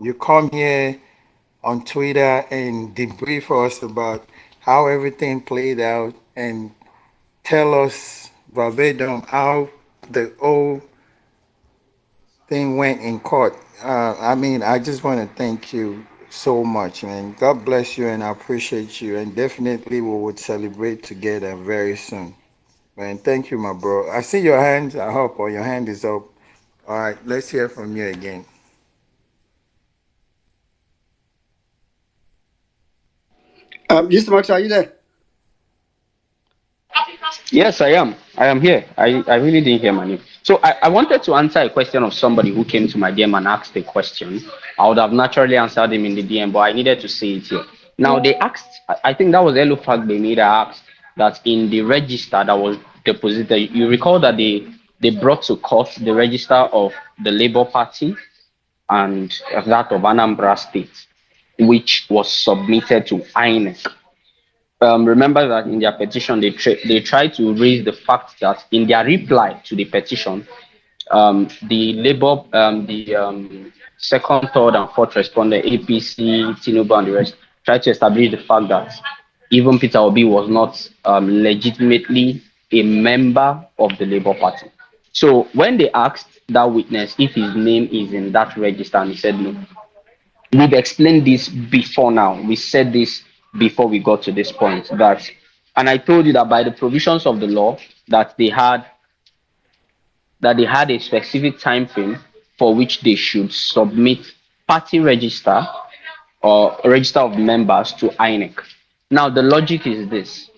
you come here on Twitter and debrief us about how everything played out and tell us verbatim how the whole thing went in court. I just want to thank you so much, man. God bless you, and I appreciate you. And definitely, we would celebrate together very soon, man. Thank you, my bro. I see your hands are up, or your hand is up. All right, let's hear from you again. Mr. Max, are you there? Yes, I am. I am here. I really didn't hear my name. So I wanted to answer a question of somebody who came to my DM and asked a question. I would have naturally answered him in the DM, but I needed to say it here. Now they asked, I think that was Elu Fagbemi that asked that in the register that was deposited, you recall that they brought to court the register of the Labour Party and that of Anambra State, which was submitted to INEC. Remember that in their petition, they tried to raise the fact that in their reply to the petition, the Labour, the second, third, and fourth respondent, APC, Tinubu, and the rest, tried to establish the fact that even Peter Obi was not legitimately a member of the Labour Party. So when they asked that witness if his name is in that register, and he said no, we've explained this before now. We said this before we got to this point that, and I told you that by the provisions of the law that they had a specific time frame for which they should submit party register or register of members to INEC. Now the logic is this: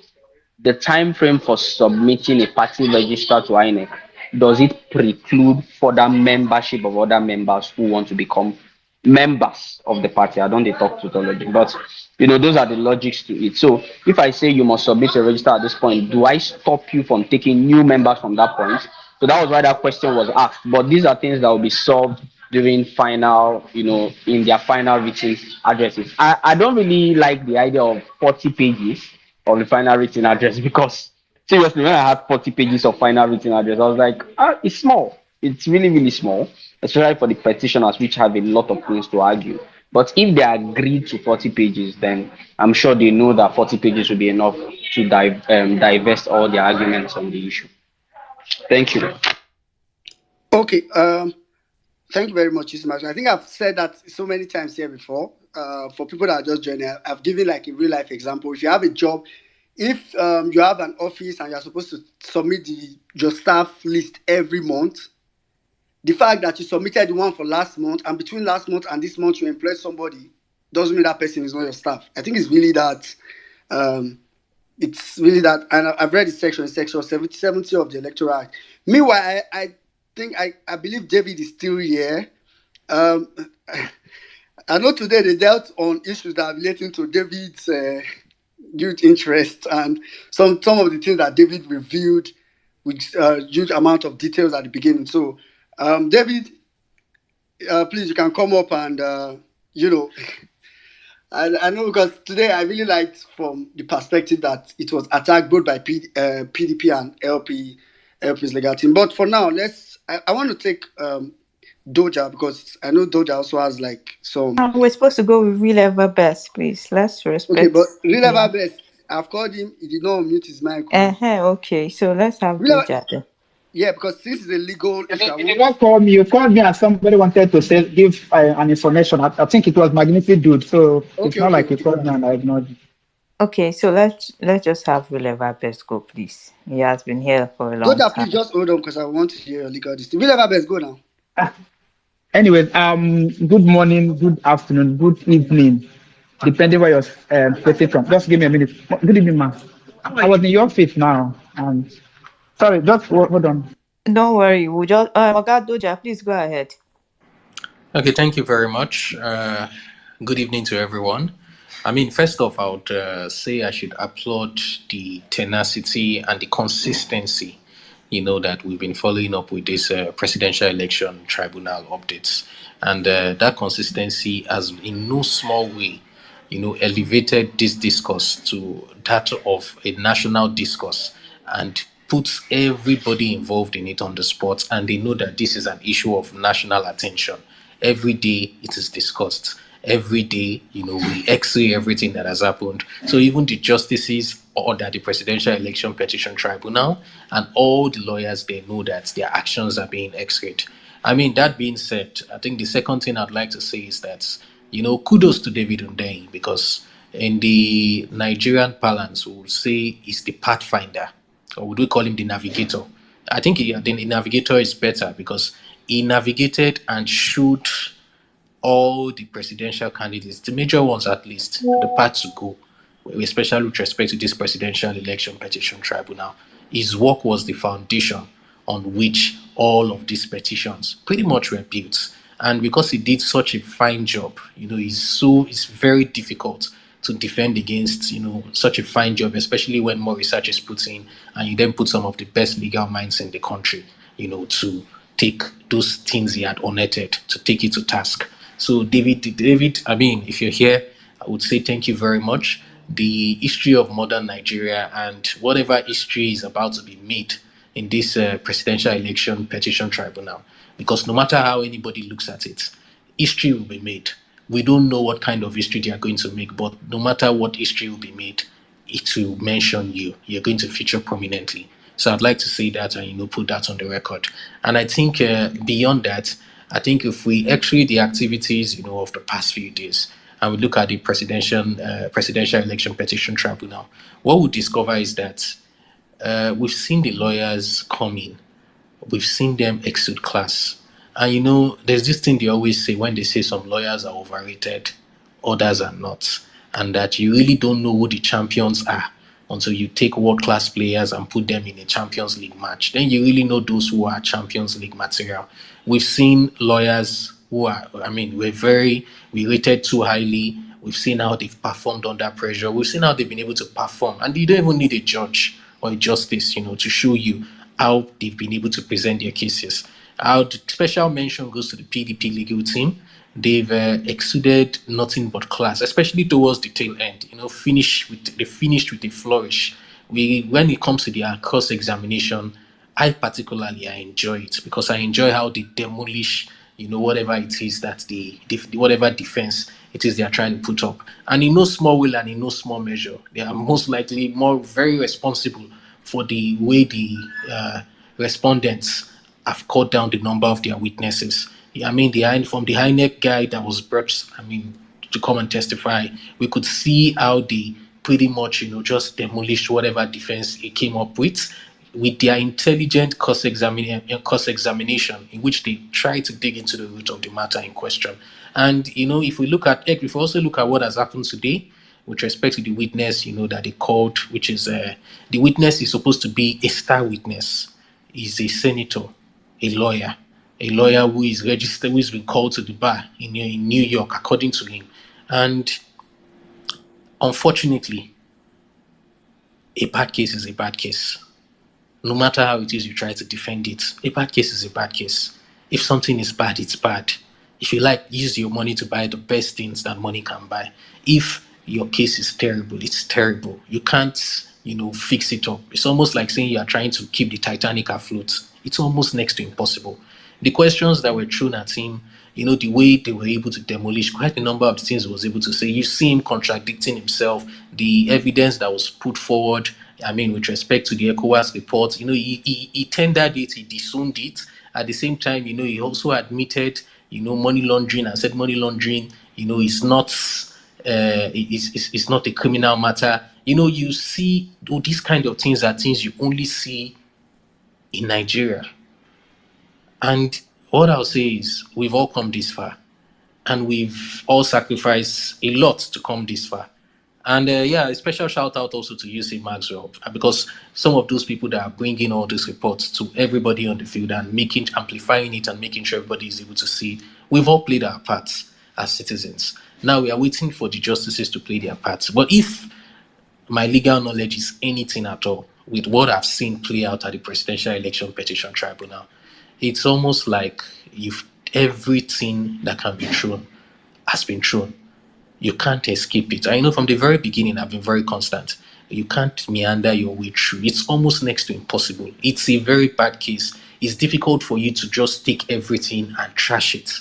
the time frame for submitting a party register to INEC, does it preclude further membership of other members who want to become members of the party? I don't they talk to the logic, but those are the logics to it. So if I say you must submit a register at this point, do I stop you from taking new members from that point? So that was why that question was asked. But these are things that will be solved during final, in their final written addresses. I don't really like the idea of 40 pages of the final written address, because seriously, when I had 40 pages of final written address, I was like, it's small. It's really, really small, especially for the petitioners, which have a lot of things to argue. But if they agreed to 40 pages, then I'm sure they know that 40 pages will be enough to divest all the arguments on the issue. Thank you. Okay. Thank you very much, Ismail. I think I've said that so many times here before. For people that are just joining, I've given like a real life example. If you have a job, if you have an office and you're supposed to submit your staff list every month, the fact that you submitted the one for last month and between last month and this month you employ somebody doesn't mean that person is not your staff. I think it's really that. It's really that, and I've read the section 70 of the Electoral Act. Meanwhile, I think I believe David is still here. Um, I know today they dealt on issues that are relating to David's huge interest and some of the things that David revealed with huge amount of details at the beginning. So, David, please, you can come up and you know. I know because today I really liked from the perspective that it was attacked both by PDP and LP's legal team. But for now, I want to take Doja because I know Doja also has like some. We're supposed to go with real ever best, please. Let's respect. Okay, but real ever best. I've called him. He did not mute his mic. Okay, so let's have Doja then. Yeah, because this is a legal issue. You did not call me. You called me and somebody wanted to give an information. I think it was Magnificent Dude. So it's not like you called me and I ignored you. Okay, so let's just have Will Ever Best go, please. He has been here for a long time. Please just hold on because I want to hear your legal decision. Will Ever Best go now. Anyways, good morning, good afternoon, good evening, depending where you're getting from. Just give me a minute. Good evening, ma'am. I was in your office now. Sorry, just hold on. Don't worry. We'll just Oga Doja, please go ahead. Okay, thank you very much. Good evening to everyone. I mean, first off, I would say I should applaud the tenacity and the consistency, that we've been following up with this presidential election tribunal updates. And that consistency has in no small way, elevated this discourse to that of a national discourse and puts everybody involved in it on the spot. And they know that this is an issue of national attention. Every day it is discussed. Every day, we x-ray everything that has happened. So even the justices under the Presidential Election Petition Tribunal and all the lawyers, they know that their actions are being x-rayed. I mean, that being said, I think the second thing I'd like to say is that, kudos to David Hundeyin, because in the Nigerian parlance, we would say he's the pathfinder, or would we call him the navigator? I think the navigator is better because he navigated and showed all the presidential candidates, the major ones at least, the path to go, especially with respect to this presidential election petition tribunal. His work was the foundation on which all of these petitions pretty much were built. And because he did such a fine job, it's very difficult to defend against, such a fine job, especially when more research is put in and you then put some of the best legal minds in the country, to take those things he had unearthed, to take it to task. So David, I mean, if you're here, I would say thank you very much. The history of modern Nigeria and whatever history is about to be made in this presidential election petition tribunal, because no matter how anybody looks at it, history will be made. We don't know what kind of history they are going to make, but no matter what history will be made, it will mention you. You're going to feature prominently. So I'd like to say that and put that on the record. And I think beyond that, I think if we x-ray the activities, of the past few days, and we look at the presidential election petition tribunal, what we discover is that we've seen the lawyers come in, we've seen them exude class, and there's this thing they always say when they say some lawyers are overrated, others are not, and that you really don't know who the champions are until you take world-class players and put them in a Champions League match. Then you really know those who are Champions League material. We've seen lawyers who are, we rated too highly. We've seen how they've performed under pressure. We've seen how they've been able to perform. And you don't even need a judge or a justice, to show you how they've been able to present their cases. Our special mention goes to the PDP legal team. They've exuded nothing but class, especially towards the tail end. They finished with a flourish. When it comes to their cross-examination, I particularly enjoy it because I enjoy how they demolish, whatever it is that whatever defense it is they are trying to put up. And in no small way and in no small measure, they are most likely very responsible for the way the respondents have cut down the number of their witnesses. I mean, from the INEC guy that was brought, to come and testify, we could see how they pretty much, just demolished whatever defense he came up with their intelligent cross-examination in which they try to dig into the root of the matter in question. And, if we also look at what has happened today, with respect to the witness, that they called, which is the witness is supposed to be a star witness. He's a senator, a lawyer who is registered, who has been called to the bar in New York, according to him. And unfortunately, a bad case is a bad case. No matter how it is you try to defend it, a bad case is a bad case. If something is bad, it's bad. If you like, use your money to buy the best things that money can buy. If your case is terrible, it's terrible. You can't, fix it up. It's almost like saying you are trying to keep the Titanic afloat. It's almost next to impossible. The questions that were thrown at him, the way they were able to demolish quite a number of things he was able to say. You see him contradicting himself. The evidence that was put forward, with respect to the ECOWAS report, he tendered it, he disowned it. At the same time, he also admitted, money laundering, and said money laundering, is not, it's not a criminal matter. You see, these kind of things are things you only see in Nigeria. And what I'll say is, we've all come this far, and we've all sacrificed a lot to come this far. And a special shout out also to UC Maxwell, because some of those people that are bringing all these reports to everybody on the field and amplifying it and making sure everybody is able to see it, we've all played our parts as citizens. Now we are waiting for the justices to play their parts. But if my legal knowledge is anything at all with what I've seen play out at the Presidential Election Petition Tribunal, it's almost like everything that can be thrown has been thrown. You can't escape it. I know from the very beginning I've been very constant. You can't meander your way through. It's almost next to impossible. It's a very bad case. It's difficult for you to just take everything and trash it.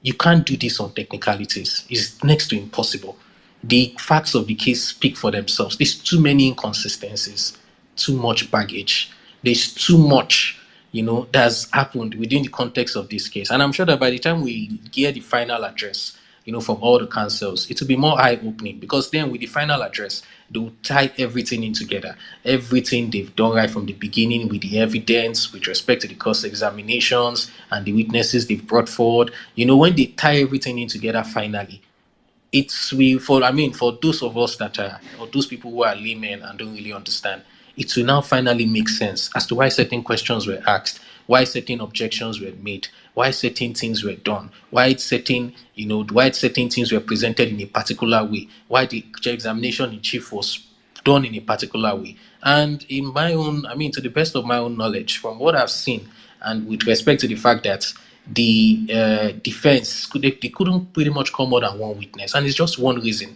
You can't do this on technicalities. It's next to impossible. The facts of the case speak for themselves. There's too many inconsistencies, too much baggage. There's too much, that's happened within the context of this case. And I'm sure that by the time we get the final address, from all the councils, it will be more eye-opening, because then with the final address, they will tie everything in together. Everything they've done right from the beginning with the evidence, with respect to the cross-examinations and the witnesses they've brought forward. When they tie everything in together finally, for those of us that are, or those people who are laymen and don't really understand, it will now finally make sense as to why certain questions were asked, why certain objections were made, why certain things were done, why certain things were presented in a particular way, why the examination in chief was done in a particular way. And in my own, to the best of my own knowledge, from what I've seen, and with respect to the fact that the defense, they couldn't pretty much come more than one witness, and it's just one reason.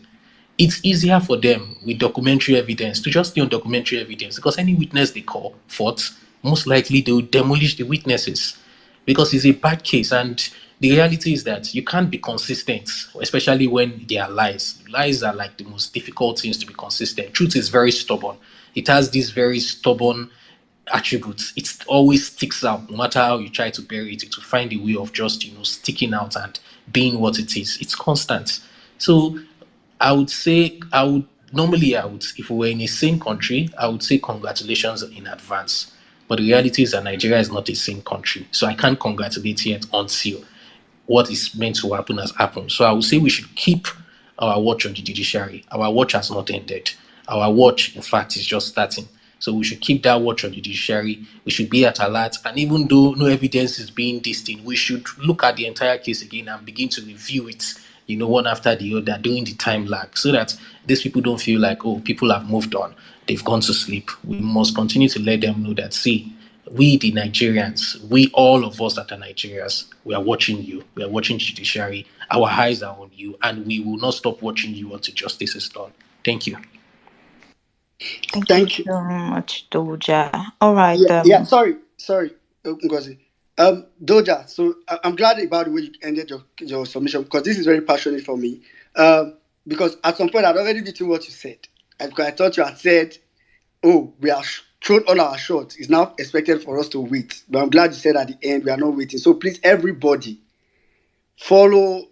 It's easier for them with documentary evidence to just stay on documentary evidence, because any witness they call forth, most likely they will demolish the witnesses, because it's a bad case. And the reality is that you can't be consistent, especially when they are lies. Lies are like the most difficult things to be consistent. Truth is very stubborn. It has this very stubborn attributes. It always sticks out. No matter how you try to bury it, it will find a way of just sticking out and being what it is. It's constant. So I would say, if we were in a sane country, I would say congratulations in advance. But the reality is that Nigeria is not a sane country, so I can't congratulate yet until what is meant to happen has happened. So I would say we should keep our watch on the judiciary. Our watch has not ended. Our watch, in fact, is just starting. So we should keep that watch on the judiciary. We should be at alert. And even though no evidence is being distinct, we should look at the entire case again and begin to review it, one after the other, during the time lag, so that these people don't feel like, oh, people have moved on, they've gone to sleep. We must continue to let them know that, see, we the Nigerians, we all of us that are Nigerians, we are watching you. We are watching the judiciary. Our eyes are on you, and we will not stop watching you until justice is done. Thank you. Thank you so much, Doja. All right. Sorry, Ngozi. Doja, so I'm glad about the way you ended your submission, because this is very passionate for me. Because at some point I'd already written what you said. I thought you had said, oh, we are thrown all our shots. It's now expected for us to wait. But I'm glad you said at the end we are not waiting. So please, everybody, follow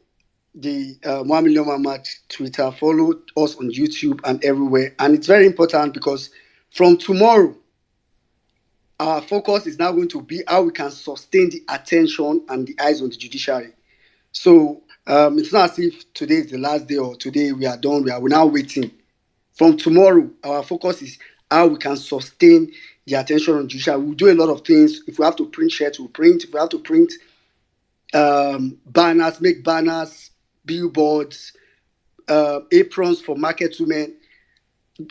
the 1 Million Man Match Twitter, follow us on YouTube and everywhere. And it's very important because from tomorrow, our focus is now going to be how we can sustain the attention and the eyes on the judiciary. So it's not as if today is the last day or today we are done. We're now waiting. From tomorrow, our focus is how we can sustain the attention on judiciary. We'll do a lot of things. If we have to print shirts, we'll print. If we have to print banners, make banners, billboards, aprons for market women.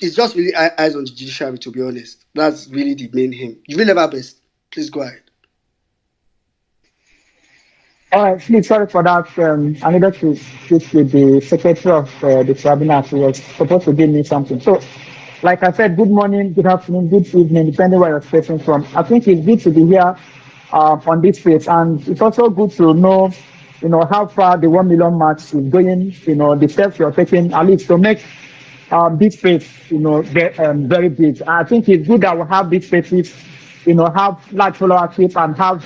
It's just really eyes on the judiciary, to be honest. That's really the main aim. You will never best. Please go ahead. All right, please, sorry for that. I needed to speak with the secretary of the tribunal. He was supposed to give me something. So, like I said, good morning, good afternoon, good evening, depending where you're speaking from. I think it's good to be here on this phase, and it's also good to know, how far the 1 million match is going. The steps you're taking, at least to make this phase, very big. I think it's good that we have these phases, have large followership and have,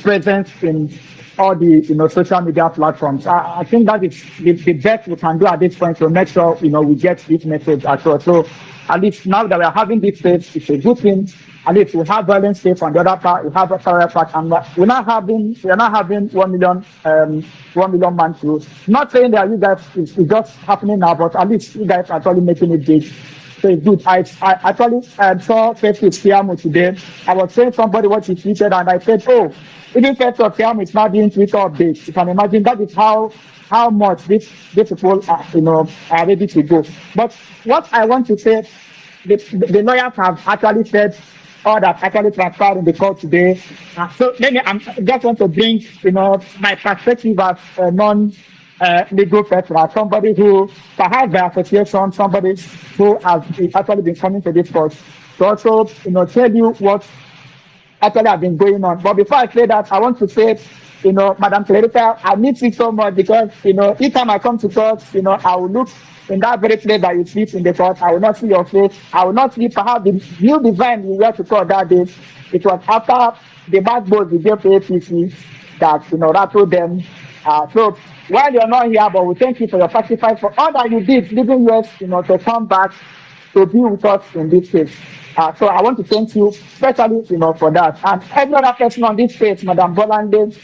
presence in all the, social media platforms. I think that is the best we can do at this point to make sure, we get this message across. So at least now that we are having this phase, it's a good thing. At least we have violence safe on the other part, we have a career part, and we're not having 1 million, 1 million man through. Not saying that you guys it's just happening now, but at least you guys are actually making it big. So it's good. I actually saw Facebook Siamu today. I was saying somebody what he tweeted, and I said, oh, even Facebook Siamu is not doing Twitter updates. You can imagine that is how much these people are ready to go. But what I want to say, the lawyers have actually said all that actually transpired in the court today. So maybe I just want to bring, my perspective as a non-legal person, as somebody who perhaps by association, somebody who has actually been coming to this court to also, tell you what actually have been going on. But before I say that, I want to say, Madam Clarita, I miss you so much because, each time I come to court, I will look in that very place that you sleep in the court. I will not see your face. I will not see perhaps the new design you wear to court that day. It was after the backbone we gave to APC that, that told them. So while you're not here, but we thank you for your sacrifice for all that you did, leaving us, to come back to be with us in this case. So I want to thank you, especially, for that. And every other person on this page, Madam Bolande,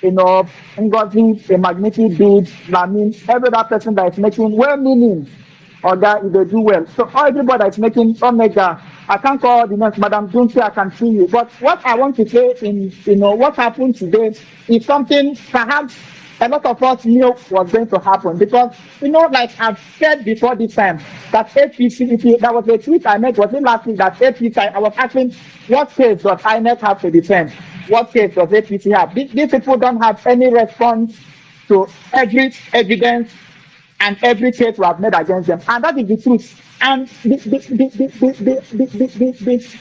Ngozi, a magnificent dude, Lamin, every other person that is making well-meaning, or that if they do well. So everybody that is making Omega, I can't call the next Madam Dunsi, I can see you. But what I want to say in, what happened today is something perhaps a lot of us knew was going to happen because, like I've said before this time, that APC, that was a tweet I made, was it last week, that APC, I was asking, what case does INEC have to defend? What case does APC have? These people don't have any response to every evidence and every case we have made against them. And that is the truth. And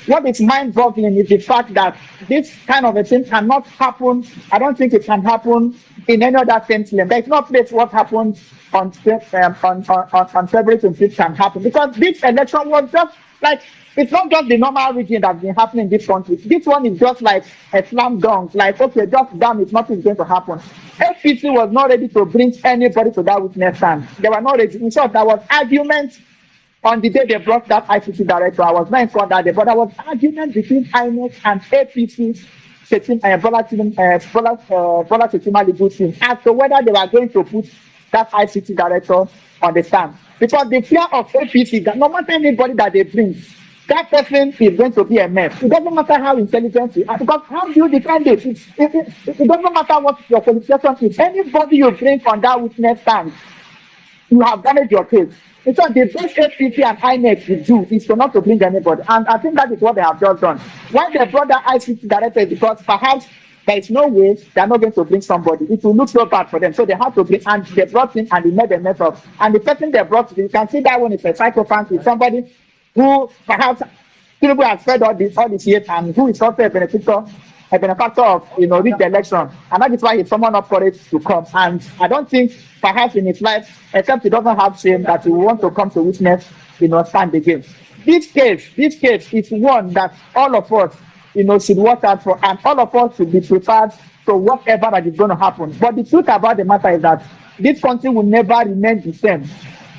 what is mind-boggling is the fact that this kind of a thing cannot happen. I don't think it can happen in any other sense. There is no place what happened on February 25th can happen. Because this election was just like, it's not just the normal region that's been happening in this country. This one is just like a slam dunk. Like, okay, just damn it, nothing is going to happen. FPC was not ready to bring anybody to that witness stand. They were not ready. In short, there was argument on the day they brought that ICC director. I was not informed that day, but there was argument between INEC and APC, Bola Shetima legal team, as to whether they were going to put that ICC director on the stand. Because the fear of APC, that no matter anybody that they bring, that person is going to be a mess. It doesn't matter how intelligent you are, because how do you defend it? It doesn't matter what your qualification is. Anybody you bring on that witness stand, you have damaged your case. In fact, the best FPC and INEC will do is to not to bring anybody. And I think that is what they have just done. Why they brought the ICC director is because perhaps there is no way they are not going to bring somebody. It will look so bad for them. So they have to bring, and they brought in and they made a mess of. And the person they brought, you can see that one is a psychopath, is somebody who perhaps people have said all this years and who is also a benefactor of this election. And that is why he's someone up for it to come. And I don't think perhaps in his life, except he doesn't have shame, that he will want to come to witness, stand again. this case is one that all of us, should watch out for, and all of us should be prepared to whatever that is going to happen. But the truth about the matter is that this country will never remain the same.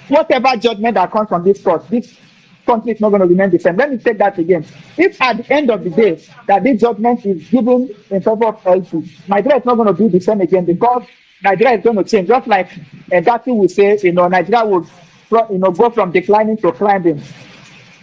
Whatever judgment that comes from this court, this country is not going to remain the same. Let me take that again. If at the end of the day that this judgment is given in favor of LP, Nigeria is not going to be the same again, because Nigeria is going to change. Just like Gatti will say, Nigeria will go from declining to climbing,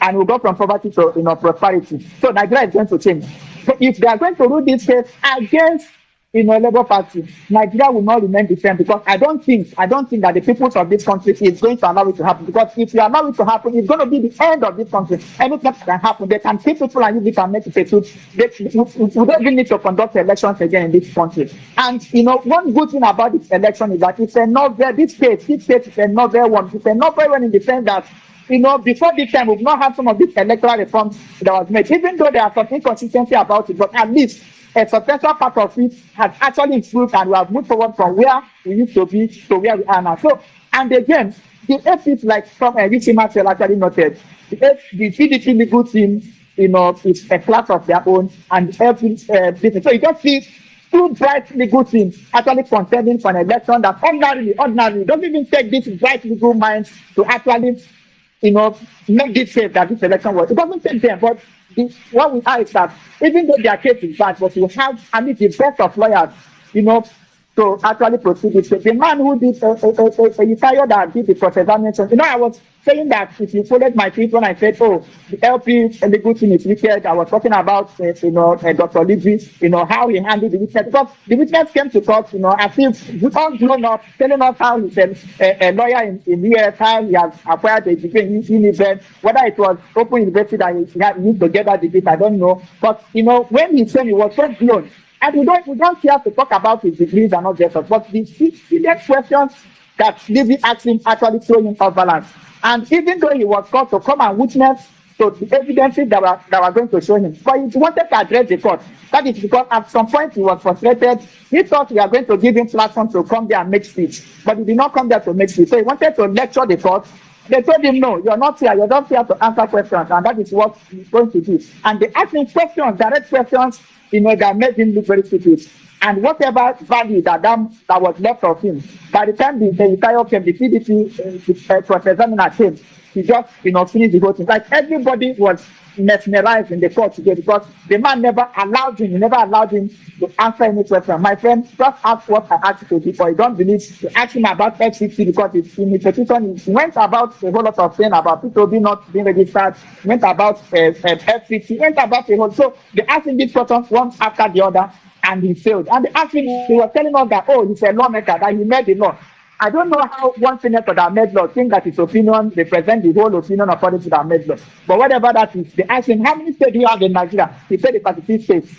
and will go from poverty to prosperity. So Nigeria is going to change. So if they are going to rule this case against Labour Party, Nigeria will not remain the same, because I don't think that the people of this country is going to allow it to happen. Because if you allow it to happen, it's going to be the end of this country. Anything can happen. They can keep people and use it and make it a truth. We don't even need to conduct elections again in this country. And one good thing about this election is that it's a novel. This case is a novel one. It's a novel one in the sense that before this time, we've not had some of these electoral reforms that was made, even though there are some inconsistency about it, but at least a substantial part of it has actually improved, and we have moved forward from where we used to be to where we are now. So, and again, the APC, like some Richie Marcel actually noted, the PDP legal team, is a class of their own, and every business. So you just see two bright legal teams actually contending for an election that ordinarily doesn't even take these bright legal minds to actually make this safe that this election was. It doesn't take them, but what we are is that even though their case is bad, but we have at least the best of lawyers, to actually proceed with it. The man who did retired that did the cross-examination. I was saying that if you followed my tweet when I said, the LP legal team is wicked, I was talking about Dr. Libby, how he handled the witness, because the witness came to court, as if all grown up, telling us how he's a lawyer in the US, how he has acquired a degree in Univen, whether it was Open University that he used to get that degree, I don't know. But when he said he was so blown, and we don't care to talk about his degrees and all that, but the next questions that Libby asked him actually threw him off balance. And even though he was called to come and witness to the evidences that were going to show him, but he wanted to address the court. That is because at some point he was frustrated. He thought we are going to give him platform to come there and make speech, but he did not come there to make speech. So he wanted to lecture the court. They told him, no, you're not here. You're just here to answer questions, and that is what he's going to do. And they asked him questions, direct questions, that made him look very stupid. And whatever value that was left of him, by the time the entire came, the PDP cross-examiner came, he just finished the whole thing. Like everybody was mesmerized in the court today, because the man never allowed him to answer any question. My friend, just ask what I asked you to do, for you don't believe, to ask him about FCT, because it's in the petition. He went about a whole lot of things about people not being registered, went about FCT, went about a whole. So they asked him these questions one after the other, and he failed. And they asked him, he was telling us that, he's a lawmaker, that he made the law. I don't know how one senator that made law think that his opinion represents the whole opinion according to that made law. But whatever that is, they asked him, how many states do you have in Nigeria? He said the 33 states.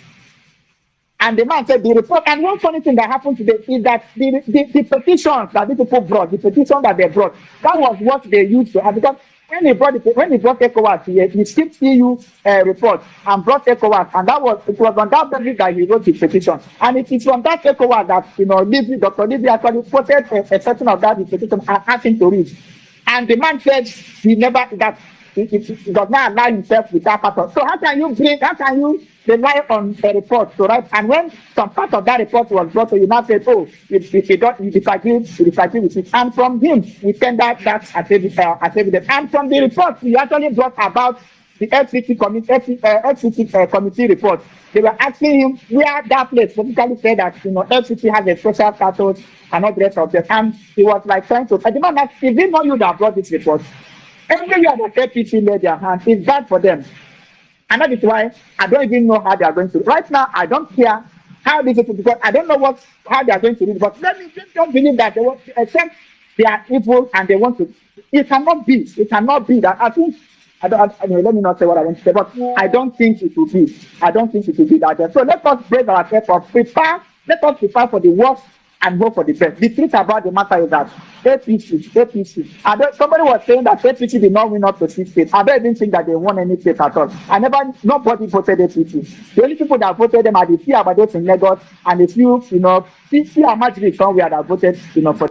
And the man said the report. And one funny thing that happened today is that the petitions that these people brought, the petition that they brought, that was what they used to have. Because when he brought ECOWAS, he skipped EU report and brought ECOWAS, and it was on that basis that he wrote his petition. And it is from that ECOWAS that Dr. Libby actually quoted a section of that petition and asked him to read. And the man said he does not align himself with that part. So how can you rely on a report to write? And when some part of that report was brought, so you now said, you disagree with it. And from him, we send that as evidence. And from the report, we actually brought about the FCT committee report. They were asking him where that place specifically said that FCT has a social status and all the rest of them. And he was like trying to. I demand that if they know you that brought this report, everywhere the FCT laid their hand, it's bad for them. And that is why I don't even know how they are going to. Right now, I don't care how these people, because I don't know how they are going to do it. But let me just don't believe that they want to accept they are evil and they want to. It cannot be that. I think. Let me not say what I want to say, but I don't think it will be. I don't think it will be that. So let us brace ourselves up. Let us prepare for the worst and hope for the best. The truth about the matter is that APC. Somebody was saying that APC did not win up to 6 states. I don't even think that they won any state at all. Nobody voted APC. The only people that voted them are the few Abados in Lagos and the few, few Amajiri somewhere that voted, for.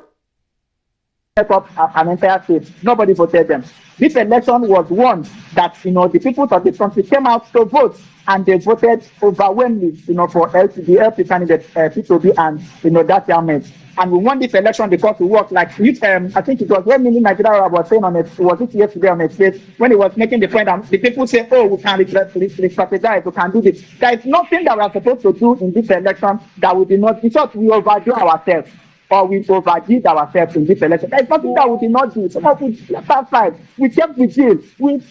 set up an entire state. Nobody voted them. This election was one that the people of this country came out to vote, and they voted overwhelmingly, for the LP candidate P2B and that government. And we won this election because we worked like I think it was when Mini Nigeria was saying was it yesterday on a stage when he was making the point, and the people say, oh, we can strategize, we can do this. There is nothing that we are supposed to do in this election that we did not, because we overdo ourselves or we overdid ourselves in this election. There is nothing that we did not do. Some of us left outside, we kept vigil, we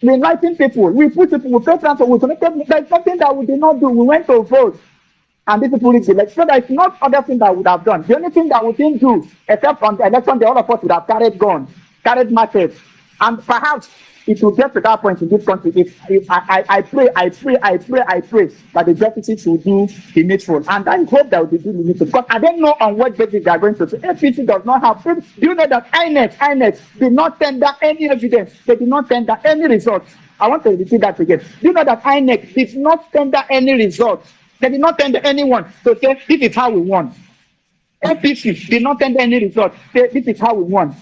enlighten people, we put people, we pay transfer, there is nothing that we did not do. We went to vote. And these people is elected. So there is not other thing that we would have done. The only thing that we didn't do, except on the election, all of us would have carried guns, carried matches. And perhaps it will get to that point in this country. If I pray that the justices will do the needful. And I hope that will be doing the needful. Because I don't know on what basis they are going to say. APC does not have. Do you know that INEC did not tender any evidence? They did not tender any results. I want to repeat that again. Do you know that INEC did not tender any results? They did not tender anyone to say this is how we won. APC did not tender any result. Say this is how we won.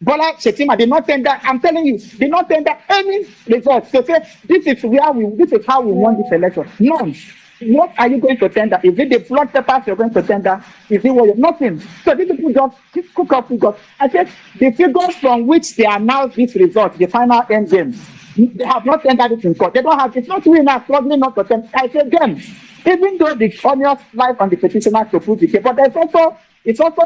Bola Shetima did not tender. I'm telling you, did not tender any result to say this is how we won this election. None. What are you going to tender? Is it the blood papers you're going to tender? Is it what? Nothing. So these people just cook up figures. I said the figures from which they announce this result, the final end game. They have not tendered it in court. They don't have. It's not we now struggling not to tender. I said them. Even though the onions life on the petitioner to prove the case, but it's also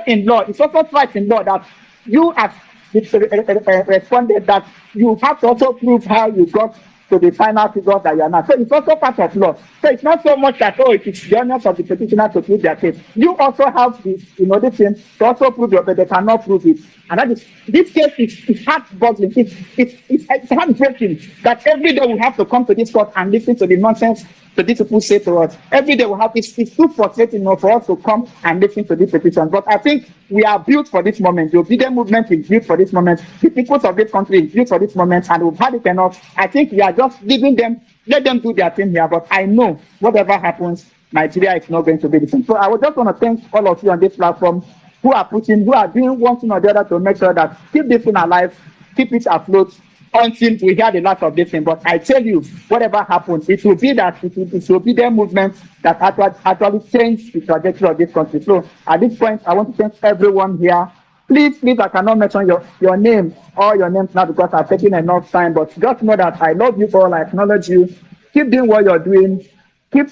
in law. It's also right in law that you as responded that you have to also prove how you got to the final figures that you are now. So it's also part of law. So it's not so much that it is the honors of the petitioner to prove their case. You also have this, this thing to also prove it, but they cannot prove it. And that is this case is heart-boggling. It's heartbreaking that every day we have to come to this court and listen to the nonsense that these people say to us. Every day we have it's too frustrating for us to come and listen to this petition. But I think we are built for this moment. The obedient movement is built for this moment. The people of this country is built for this moment, and we've had it enough. I think we are just leaving them, let them do their thing here. But I know whatever happens, Nigeria is not going to be the same. So I would just want to thank all of you on this platform who are doing one thing or the other to make sure that keep this thing alive, keep it afloat until we hear the last of this thing. But I tell you, whatever happens, it will be their movement that actually change the trajectory of this country. So at this point, I want to thank everyone here. Please, I cannot mention your name or your names now because I've taken enough time. But just know that I love you all. I acknowledge you. Keep doing what you're doing. Keep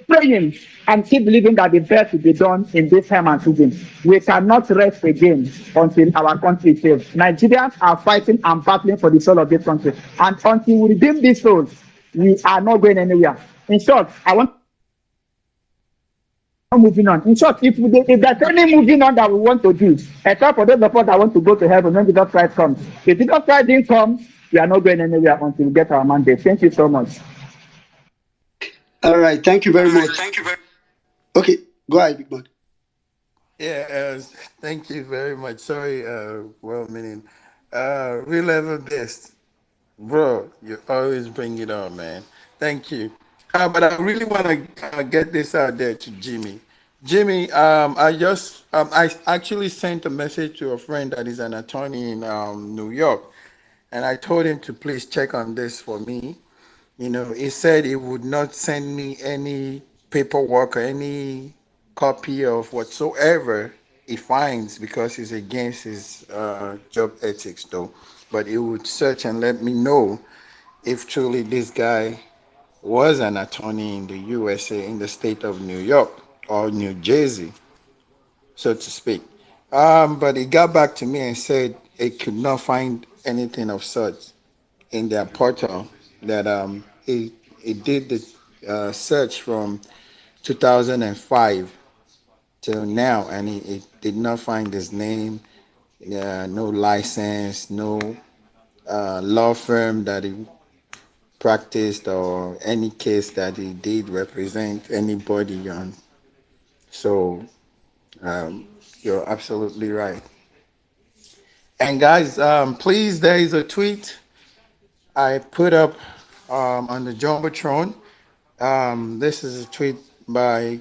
praying and keep believing that the best will be done in this time and season. We cannot rest again until our country is saved. Nigerians are fighting and battling for the soul of this country. And until we redeem these souls, we are not going anywhere. In short, I want moving on. In short, if there's any moving on that we want to do, except for those of us that want to go to heaven when Jesus Christ comes. If Jesus Christ didn't come, we are not going anywhere until we get our mandate. Thank you so much. All right. Thank you very much. Okay, go ahead, Big Man. Yeah, thank you very much. Sorry, well meaning. Real level best. Bro, you always bring it on, man. Thank you. But I really want to get this out there to Jimmy. Jimmy, I actually sent a message to a friend that is an attorney in New York, and I told him to please check on this for me. He said he would not send me any paperwork or any copy of whatsoever he finds because it's against his job ethics, though. But he would search and let me know if truly this guy was an attorney in the USA, in the state of New York or New Jersey, so to speak. But he got back to me and said he could not find anything of such in their portal that he did the search from 2005 till now, and he did not find his name, no license, no law firm that he practiced or any case that he did represent anybody on. So you're absolutely right. And guys, please, there is a tweet I put up on the Jumbotron. This is a tweet by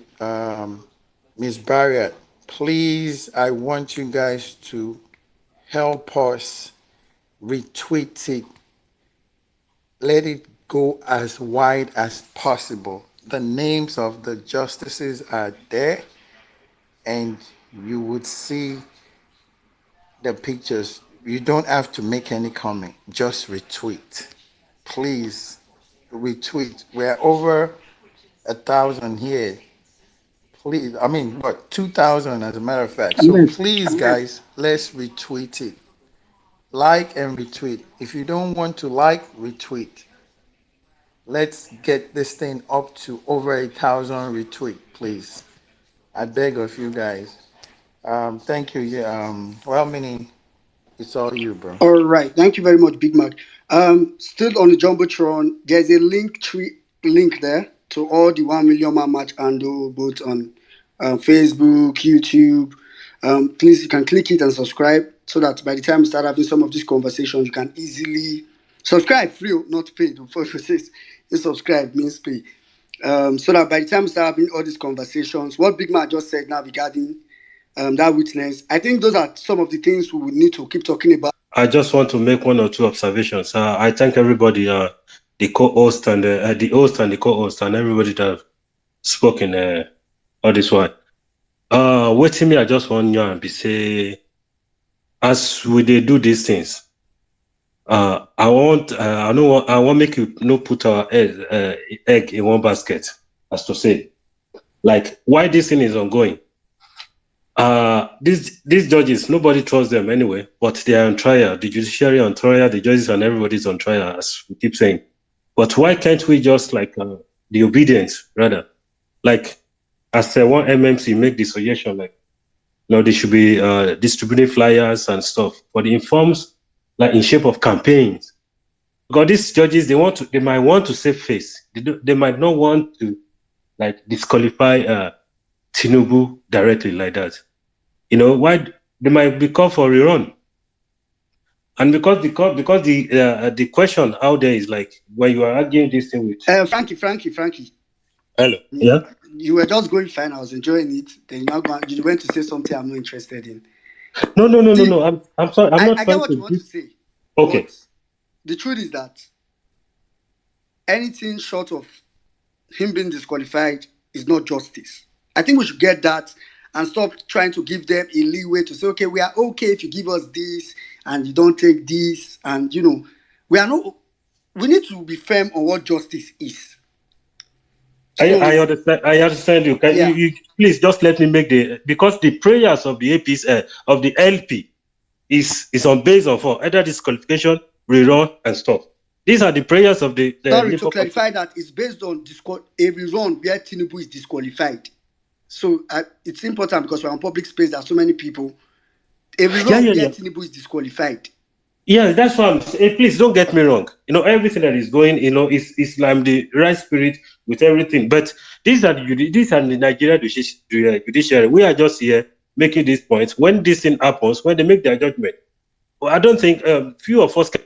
Miss Barrett please, I want you guys to help us retweet it. Let it go as wide as possible. The names of the justices are there, and you would see the pictures. You don't have to make any comment, just retweet. Please retweet. We're over 1,000 here. Please, I mean, what, 2,000 as a matter of fact. So Yes. please, guys, let's retweet it. Like and retweet. If you don't want to like, retweet. Let's get this thing up to over 1,000 retweet, please. I beg of you guys. Thank you. Yeah. Well, meaning it's all you, bro. All right. Thank you very much, Big Mac. Still on the Jumbotron, there's a link there to all the 1 million man match and both on Facebook, YouTube. Please, you can click it and subscribe so that by the time we start having some of these conversations, you can easily subscribe free, not paid. Before you say you subscribe means pay. So that by the time we start having all these conversations, what Big Mac just said now regarding that witness, I think those are some of the things we will need to keep talking about. I just want to make one or two observations. I thank everybody, the co-host and the host and the co-host and everybody that have spoken all this while. Waiting me, I just want you and be say, as we they do these things, I want make you put our egg in one basket, as to say, like why this thing is ongoing. These judges, nobody trusts them anyway, but they are on trial. The judiciary on trial, the judges and everybody's on trial, as we keep saying. But why can't we just like the obedience rather, like as one MMC make the suggestion, like they should be distributing flyers and stuff for the informs, like in shape of campaigns. Because these judges, they might want to save face. They might not want to like disqualify Tinubu directly like that. Why they might be called for a rerun. And because the question out there is like when you are arguing this thing with Frankie. Hello. Yeah. You were just going fine. I was enjoying it. Then you went to say something I'm not interested in. No. I'm sorry. I get what you want to say. Okay. But the truth is that anything short of him being disqualified is not justice. I think we should get that and stop trying to give them a leeway to say, okay, we are okay if you give us this and you don't take this. And, we need to be firm on what justice is. I understand you. Can you please just let me make because the prayers of the APs, of the LP is on base of either disqualification, rerun, and stuff. These are the prayers of the Sorry, to clarify that it's based on a rerun where Tinubu is disqualified. So it's important because we're on public space. There are so many people. A rerun where Tinubu is disqualified. Yeah, that's why I'm saying. Please don't get me wrong. Everything that is going, is like the right spirit with everything. But these are the Nigeria judiciary. We are just here making these points. When this thing happens, when they make their judgment, I don't think few of us can.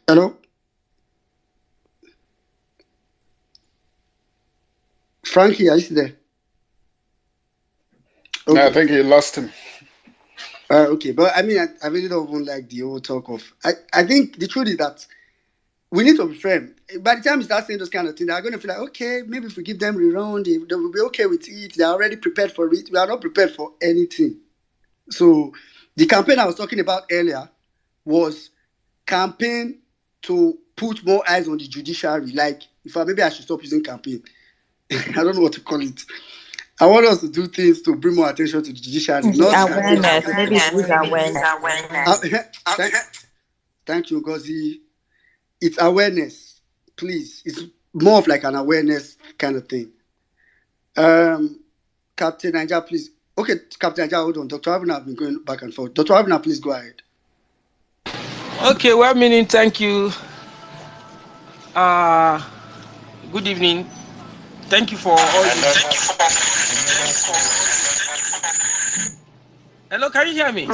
Hello? Frankie, are you still there? Okay. No, I think you lost him. Okay, but I mean, I really don't even like the whole talk of. I think the truth is that we need to be firm. By the time we start saying those kind of things, they're going to feel like, okay, maybe if we give them rerun, they will be okay with it. They're already prepared for it. We are not prepared for anything. So the campaign I was talking about earlier was campaign to put more eyes on the judiciary. Like, maybe I should stop using campaign. I don't know what to call it. I want us to do things to bring more attention to the judiciary. Not awareness. Maybe it's awareness. Thank you, Ngozi. It's awareness. Please. It's more of like an awareness kind of thing. Captain Niger, please. Okay, Captain Niger, hold on. Dr. Abner have been going back and forth. Dr. Abner, please go ahead. Okay, well, meaning, thank you. Good evening. Thank you for all this. Hello, can you hear me?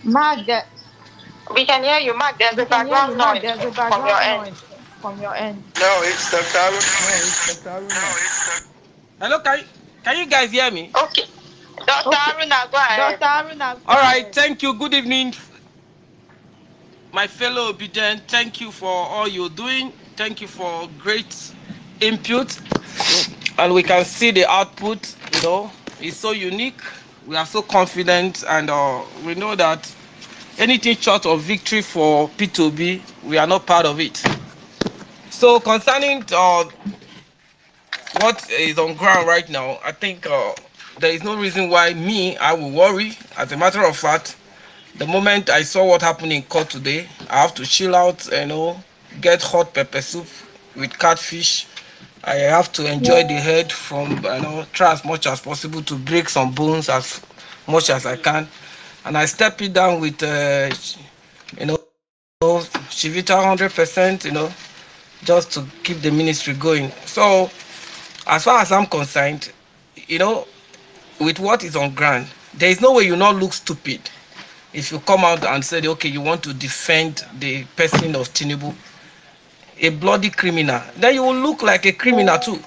Margaret. We can hear you, Mark. There's a background noise from your end. No, it's Dr. Arun. No, it's Dr. Arun. Hello, can you guys hear me? Okay. Dr. Aruna, go ahead. All right, thank you. Good evening, my fellow obedient. Thank you for all you're doing. Thank you for great input. And we can see the output, is so unique. We are so confident, and we know that anything short of victory for P2B, we are not part of it. So concerning what is on ground right now, I think there is no reason why I will worry. As a matter of fact, the moment I saw what happened in court today, I have to chill out, get hot pepper soup with catfish. I have to enjoy the head from, try as much as possible to break some bones as much as I can. And I step it down with, Chivita 100%, just to keep the ministry going. So, as far as I'm concerned, you know, with what is on ground, there is no way you not look stupid if you come out and say, okay, you want to defend the person of Tinubu, a bloody criminal, then you will look like a criminal too.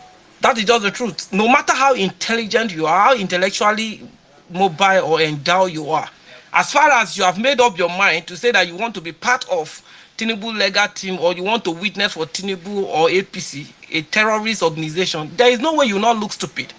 That is just the truth. No matter how intelligent you are, how intellectually mobile or endowed you are, as far as you have made up your mind to say that you want to be part of Tinubu legal team, or you want to witness for Tinubu or APC, a terrorist organization, there is no way you not look stupid.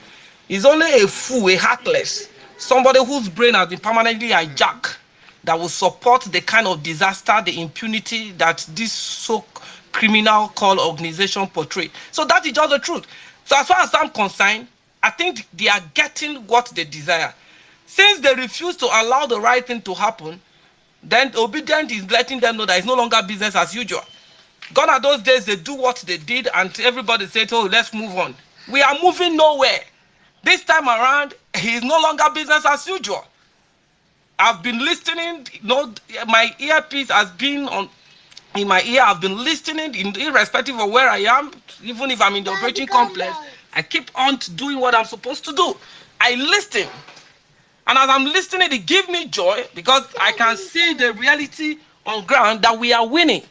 It's only a fool, a heartless, somebody whose brain has been permanently hijacked, that will support the kind of disaster, the impunity that this so criminal called organization portray. So that is just the truth. So as far as I'm concerned, I think they are getting what they desire. Since they refuse to allow the right thing to happen, then obedient is letting them know that it's no longer business as usual. Gone are those days they do what they did and everybody said, oh, let's move on. We are moving nowhere. This time around, it's no longer business as usual. I've been listening, my earpiece has been on in my ear. I've been listening irrespective of where I am, even if I'm in the operating complex. I keep on doing what I'm supposed to do. I listen. And as I'm listening, it gives me joy because I can see the reality on ground that we are winning.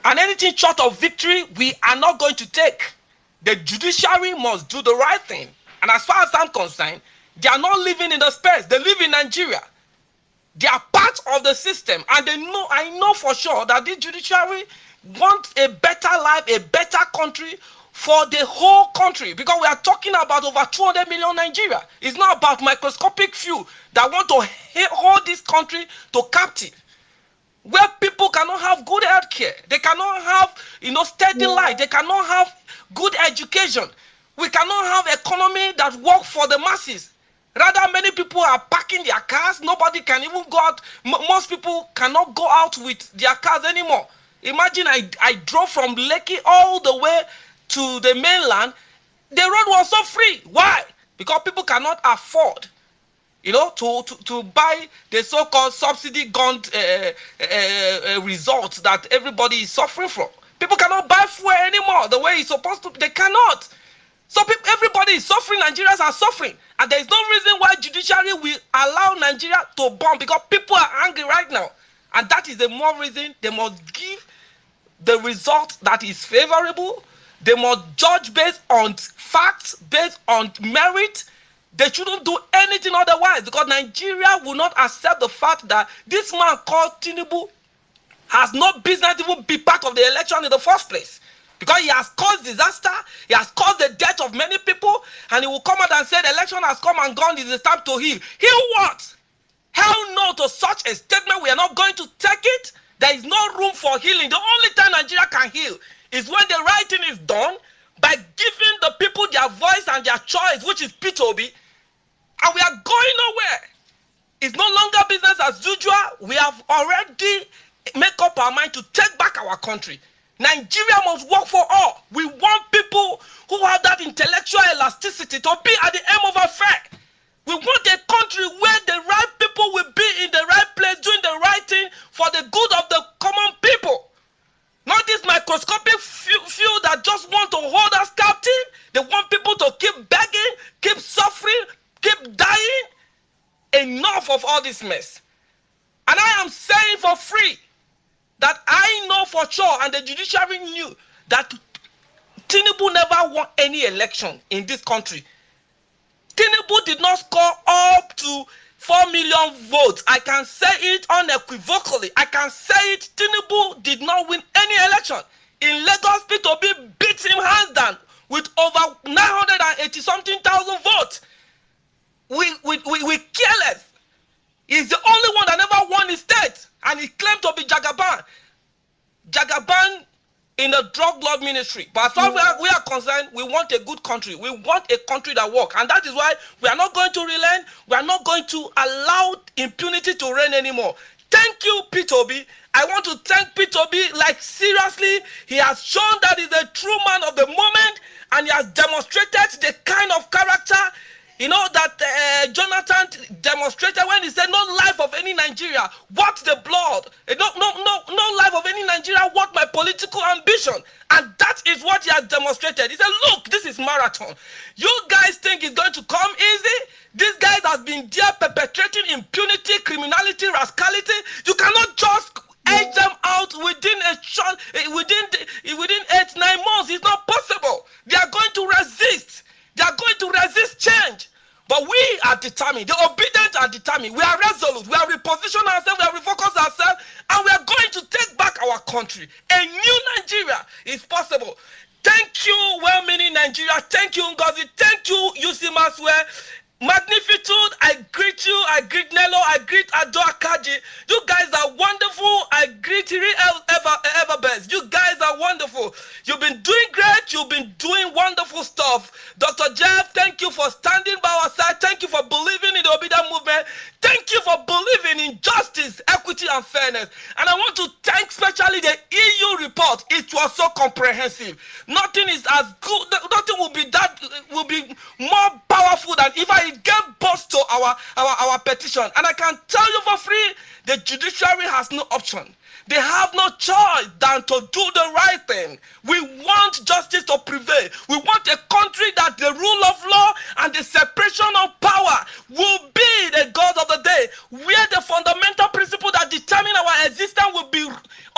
And anything short of victory, we are not going to take. The judiciary must do the right thing. And as far as I'm concerned, they are not living in the space. They live in Nigeria. They are part of the system. And I know for sure that the judiciary wants a better life, a better country for the whole country. Because we are talking about over 200 million Nigeria. It's not about microscopic few that want to hold this country to captive, where people cannot have good health care, they cannot have steady life, they cannot have good education, we cannot have economy that works for the masses. Rather, many people are parking their cars. Nobody can even go out. Most people cannot go out with their cars anymore. Imagine I drove from Lekki all the way to the mainland. The road was so free. Why? Because people cannot afford to buy the so-called subsidy gun results that everybody is suffering from. People cannot buy fuel anymore the way it's supposed to. They cannot. So everybody is suffering. Nigerians are suffering. And there is no reason why judiciary will allow Nigeria to bomb, because people are angry right now. And that is the more reason they must give the result that is favorable. They must judge based on facts, based on merit. They shouldn't do anything otherwise, because Nigeria will not accept the fact that this man called Tinubu has no business to even be part of the election in the first place. Because he has caused disaster, he has caused the death of many people, and he will come out and say the election has come and gone, it is time to heal. Heal what? Hell no to such a statement. We are not going to take it. There is no room for healing. The only time Nigeria can heal is when the right thing is done by giving the people their voice and their choice, which is P2B, and we are going nowhere. It's no longer business as usual. We have already made up our mind to take back our country. Nigeria must work for all. We want people who have that intellectual elasticity to be at the aim of affair. We want a country where the right people will be in the right place doing the right thing for the good of the common people. Not this microscopic few that just want to hold us captive. They want people to keep begging, keep suffering, keep dying. Enough of all this mess. And I am saying for free that I know for sure, and the judiciary knew, that Tinubu never won any election in this country. Tinubu did not score up to 4 million votes. I can say it unequivocally. I can say it. Tinubu did not win any election. In Lagos, P2B beat him hands down with over 980 something thousand votes. We careless. He's the only one that never won his state, and he claimed to be Jagaban. Jagaban in the drug lord ministry. But as far as we are concerned, we want a good country. We want a country that works. And that is why we are not going to relent. We are not going to allow impunity to reign anymore. Thank you, P2B. I want to thank P2B. Like, seriously, he has shown that he's a true man of the moment, and he has demonstrated the kind of character, you know, that Jonathan demonstrated when he said, no life of any Nigeria worth the blood. No life of any Nigeria worth my political ambition. And that is what he has demonstrated. He said, look, this is marathon. You guys think it's going to come easy? These guys have been there perpetrating impunity, criminality, rascality. You cannot just edge them out within a short, within 8-9 months. It's not possible. They are going to resist. They are going to resist change. But we are determined. The obedient are determined. We are resolute. We are repositioned ourselves. We are refocused ourselves. And we are going to take back our country. A new Nigeria is possible. Thank you, well-meaning Nigeria. Thank you, Ngozi. Thank you, UC Maswell. Magnificent, I greet you, I greet Nello, I greet Ado Akaji. You guys are wonderful. I greet Iri Everbest. You guys are wonderful. You've been doing great. You've been doing wonderful stuff. Dr. Jeff, thank you for standing by our side. Thank you for believing in the Obida movement. Thank you for believing in justice, equity, and fairness. And I want to thank especially the EU report. It was so comprehensive. Nothing is as good. Nothing will be more powerful than if I gave boss to our petition. And I can tell you for free, the judiciary has no option. They have no choice than to do the right thing. We want justice to prevail. We want a country that the rule of law and the separation of power will be the God of the day, where the fundamental principle that determine our existence will be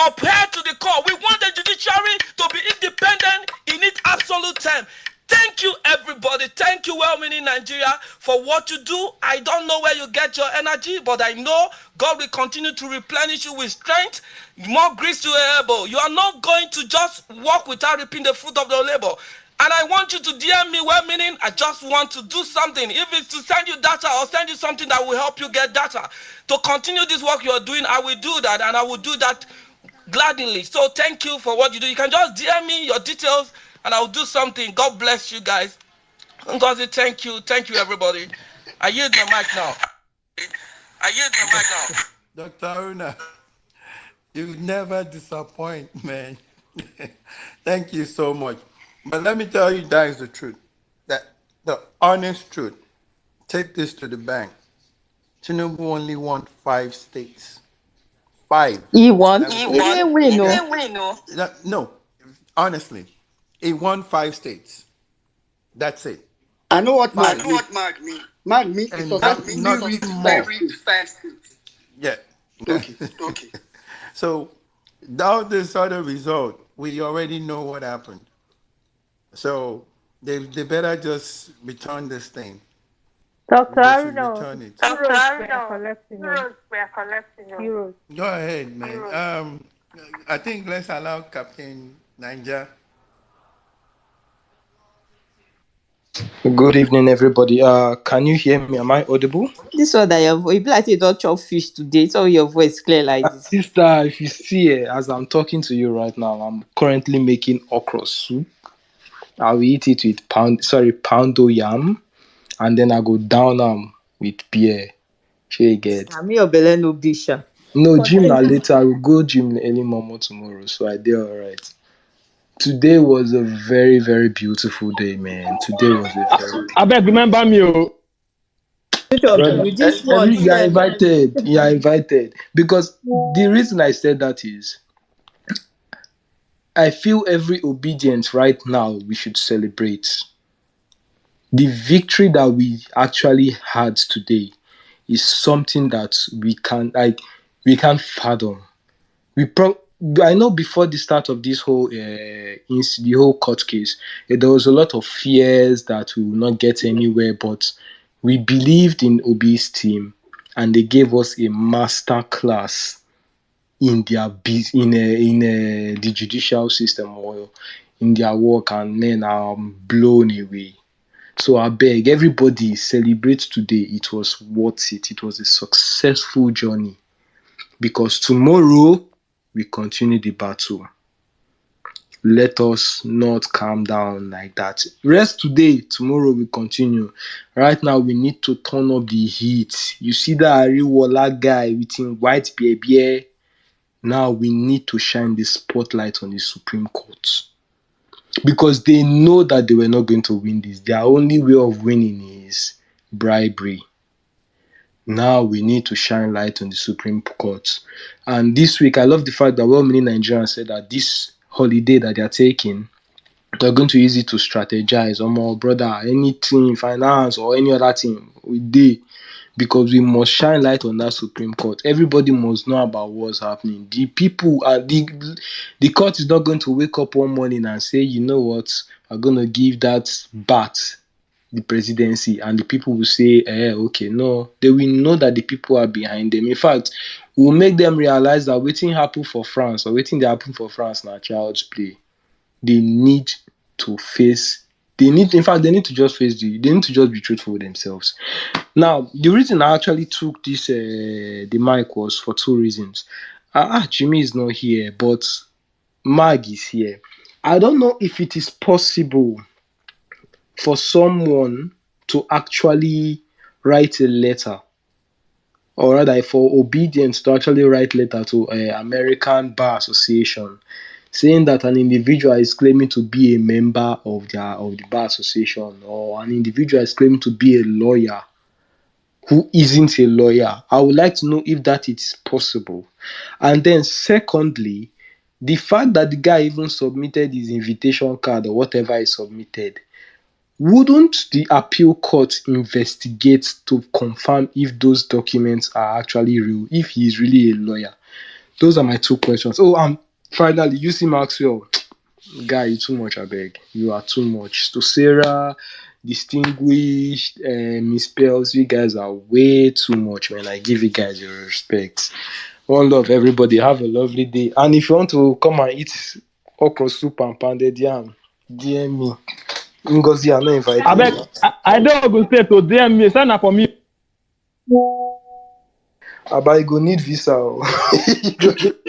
upheld to the core. We want the judiciary to be independent in its absolute term. Thank you, everybody. Thank you, well-meaning Nigeria, for what you do. I don't know where you get your energy, but I know God will continue to replenish you with strength, more grace to your elbow. You are not going to just walk without reaping the fruit of your labor. And I want you to DM me, well-meaning, I just want to do something. If it's to send you data or send you something that will help you get data. To continue this work you are doing, I will do that, and I will do that gladly. So thank you for what you do. You can just DM me your details, and I'll do something. God bless you guys. Ngozi, thank you. Thank you, everybody. I yield the mic now. Dr. Aruna, you never disappoint, man. Thank you so much. But let me tell you, that is the truth. That the honest truth. Take this to the bank. Tinubu only won 5 states. 5. He won. He didn't win, no. No, honestly, he won 5 states. That's it. I know what Mark means. Mark means and it's not more. Yeah. Okay. So, now this other result, we already know what happened. So, they better just return this thing. Dr. They should Aruna, return it. Heroes. Go ahead, man. I think let's allow Captain Ninja. Good evening, everybody. Can you hear me? Am I audible? This one that your voice, it be like you don't chop fish today. So your voice clear like this. Sister, if you see it, as I'm talking to you right now, I'm currently making okra soup. I will eat it with poundo yam, and then I go down with beer. Sure you get. I mean, your belly no bisha. No, gym na later. I will go gym early morning tomorrow, so I did all right. Today was a very, very beautiful day, man. Today was a very... I beg, remember me, oh. Brother, you are invited. You are invited. Because the reason I said that is, I feel every obedience right now we should celebrate. The victory that we actually had today is something that we we can't fathom. I know before the start of this whole the whole court case, there was a lot of fears that we will not get anywhere, but we believed in Obi's team, and they gave us a master class in their the judicial system or in their work, and men are blown away. So I beg everybody, celebrate today. It was worth it. It was a successful journey, because tomorrow we continue the battle. Let us not calm down like that. Rest today, tomorrow we continue. Right now we need to turn up the heat. You see that Ariwola guy with him white baby. Now we need to shine the spotlight on the Supreme Court, because they know that they were not going to win this. Their only way of winning is bribery. Now we need to shine light on the Supreme Court. And this week, I love the fact that well-meaning Nigerians said that this holiday that they are taking, they're going to use it to strategize. Oh my brother, anything, finance or any other thing, we did. Because we must shine light on that Supreme Court. Everybody must know about what's happening. The people are the court is not going to wake up one morning and say, you know what, we're going to give that bat the presidency, and the people will say, okay, no. They will know that the people are behind them. In fact, we'll make them realize that waiting happen for France or waiting they happen for France now child's play. They need to face. They need to just face they need to just be truthful with themselves. Now, the reason I actually took this the mic was for two reasons. Jimmy is not here, but Mag is here. I don't know if it is possible for someone to actually write a letter, or rather for Obedience to actually write letter to American Bar Association, saying that an individual is claiming to be a member of the Bar Association, or an individual is claiming to be a lawyer who isn't a lawyer. I would like to know if that is possible. And then secondly, the fact that the guy even submitted his invitation card or whatever he submitted, wouldn't the appeal court investigate to confirm if those documents are actually real, if he is really a lawyer? Those are my two questions. Oh, finally, UC Maxwell. Guy, you too much, I beg. You are too much. To Sarah, distinguished, Miss Pels, you guys are way too much, man. I give you guys your respect. One love, everybody. Have a lovely day. And if you want to come and eat okra soup and pounded yam, DM me. Ngozi, I'm not invited. I don't go stay to DM me. Sign up for me. I go need visa.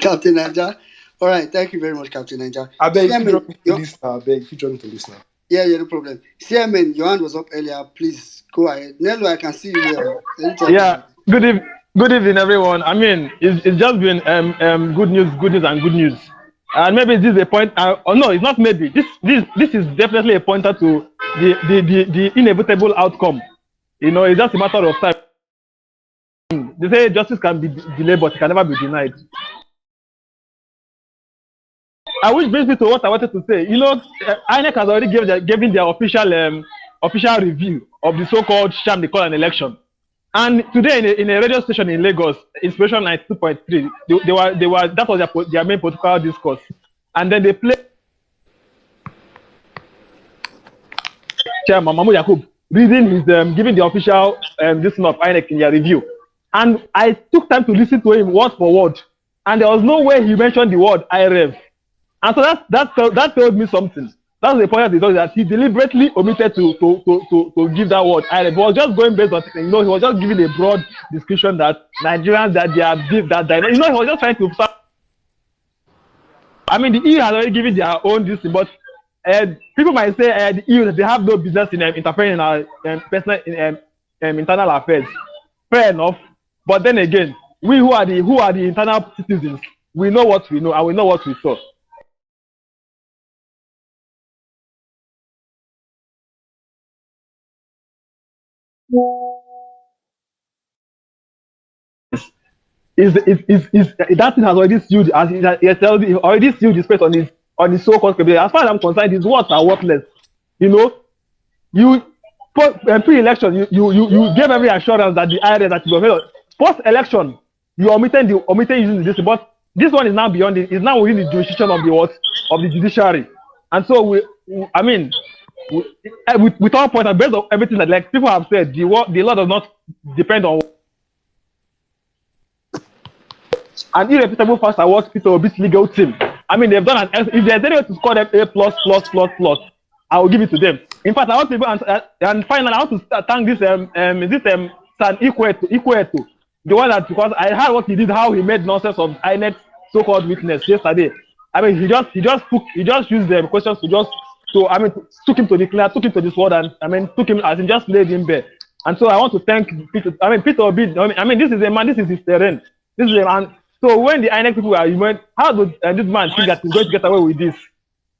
Captain Ninja. All right, thank you very much, Captain Ninja. I beg you drop me to listen. Yeah, no problem. Chairman, your hand was up earlier. Please go ahead. Nello, I can see you here. Yeah. Good evening, everyone. I mean, it's just been good news, and good news. And maybe this is a point. Or no, it's not maybe. This is definitely a pointer to the inevitable outcome. You know, it's just a matter of time. They say justice can be delayed, but it can never be denied. Which brings me to what I wanted to say. You know, INEC has already given their official review of the so-called sham they call an election. And today in a radio station in Lagos, Inspiration 92.3, that was their main political discourse. And then they played Chairman Mahmoud Yakub reading his giving the official this of INEC in their review. And I took time to listen to him word for word. And there was no way he mentioned the word IREV. And so that told me something. That's the point that he deliberately omitted to give that word. He was just going based on, he was just giving a broad description that Nigerians, that they are deep, that he was just trying to. I mean, the EU has already given their own this, but people might say the EU, they have no business in interfering in our personal internal affairs. Fair enough, but then again, we who are the internal citizens, we know what we know and we know what we saw. That thing has already sealed, as it has already sealed the space on his so-called capability. As far as I'm concerned, his words are worthless. You know, you pre-election, you gave every assurance that the IRS that you were post-election, You omitted using this, but this one is now beyond it. It's now within the jurisdiction of the what of the judiciary, and so I mean, with all points and based on everything that like people have said, the law does not depend on an irreputable fact award Peter Obi's legal team. I mean, they've done if there's any way to score them A++++, I will give it to them. In fact, I want to and finally, I want to thank this San Ikweto, the one that, because I heard what he did, how he made nonsense of INET so-called witness yesterday. I mean, he just used the questions took him to the clear, took him to this world, and I mean took him as in just laid him bare. And so I want to thank Peter. I mean, Peter Obi. I mean, this is a man. This is his terrain. This is a man. So when the INEC people went, how did this man think that he's going to get away with this?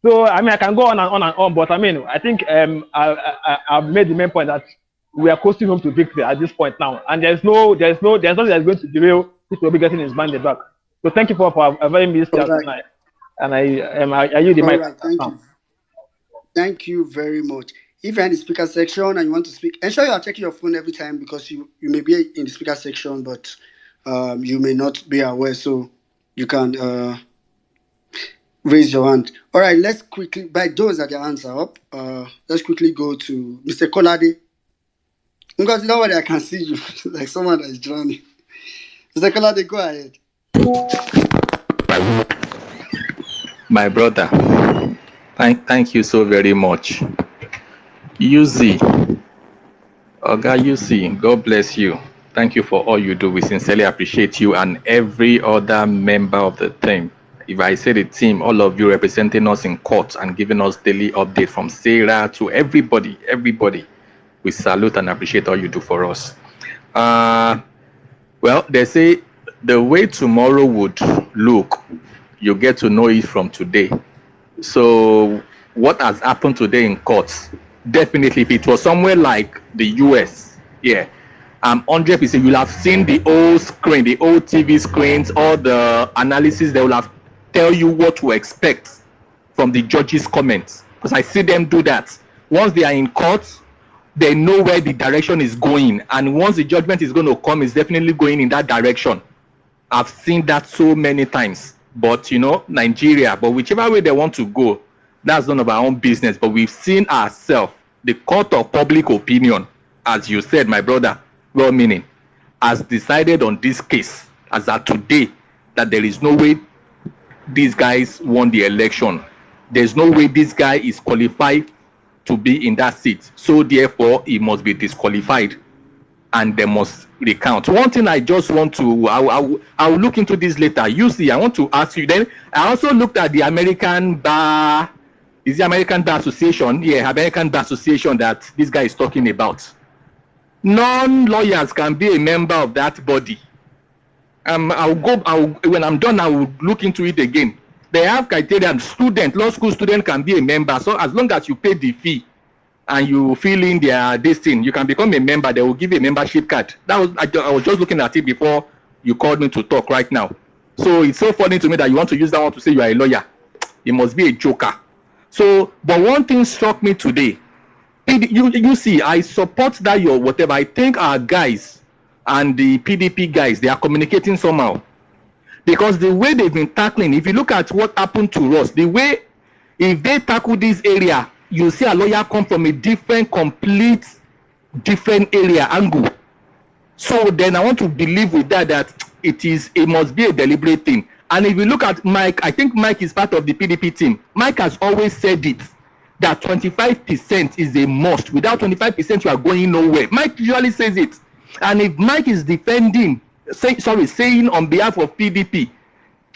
So I mean, I can go on and on and on, but I mean, I think I've made the main point that we are coasting home to victory at this point now, and there's nothing that's going to derail Peter Obi getting his mandate back. So thank you for having me tonight, and I use the mic. Right, thank you. Thank you very much. If you're in the speaker section and you want to speak, ensure you are checking your phone every time, because you may be in the speaker section, but you may not be aware, so you can raise your hand. All right, let's quickly, by those that their hands are up, let's quickly go to Mr. Kolade. Because nobody I can see you, like someone that is drowning. Mr. Kolade, go ahead. My brother, thank you so very much. UZ, Oga UC, God bless you. Thank you for all you do. We sincerely appreciate you and every other member of the team. If I say the team, all of you representing us in court and giving us daily update from Sarah to everybody. We salute and appreciate all you do for us. Well, they say the way tomorrow would look, you get to know it from today. So what has happened today in courts, definitely if it was somewhere like the US, yeah, 100% you'll have seen the old screen, the old TV screens, all the analysis. They will have tell you what to expect from the judges' comments, because I see them do that. Once they are in court, they know where the direction is going, and once the judgment is going to come, it's definitely going in that direction. I've seen that so many times. But you know, Nigeria, but whichever way they want to go, that's none of our own business. But we've seen ourselves, the court of public opinion, as you said, my brother, well meaning, has decided on this case as of today that there is no way these guys won the election. There's no way this guy is qualified to be in that seat. So therefore, he must be disqualified and they must recount. One thing I just want to, I'll look into this later. You see, I want to ask you then. I also looked at the American Bar, is the American Bar Association? Yeah, American Bar Association that this guy is talking about. Non-lawyers can be a member of that body. When I'm done, I will look into it again. They have criteria. Law school student can be a member. So as long as you pay the fee and you fill in this thing, you can become a member. They will give you a membership card. I was just looking at it before you called me to talk right now. So it's so funny to me that you want to use that one to say you are a lawyer. It must be a joker. So, but one thing struck me today. You see, I support that your whatever. I think our guys and the PDP guys, they are communicating somehow. Because the way they've been tackling, if you look at what happened to us, the way, if they tackle this area, you see a lawyer come from a complete different area angle. So then I want to believe with that it must be a deliberate thing. And if you look at Mike, I think Mike is part of the PDP team. Mike has always said it, that 25% is a must. Without 25%, you are going nowhere. Mike usually says it. And if Mike is defending, saying on behalf of PDP,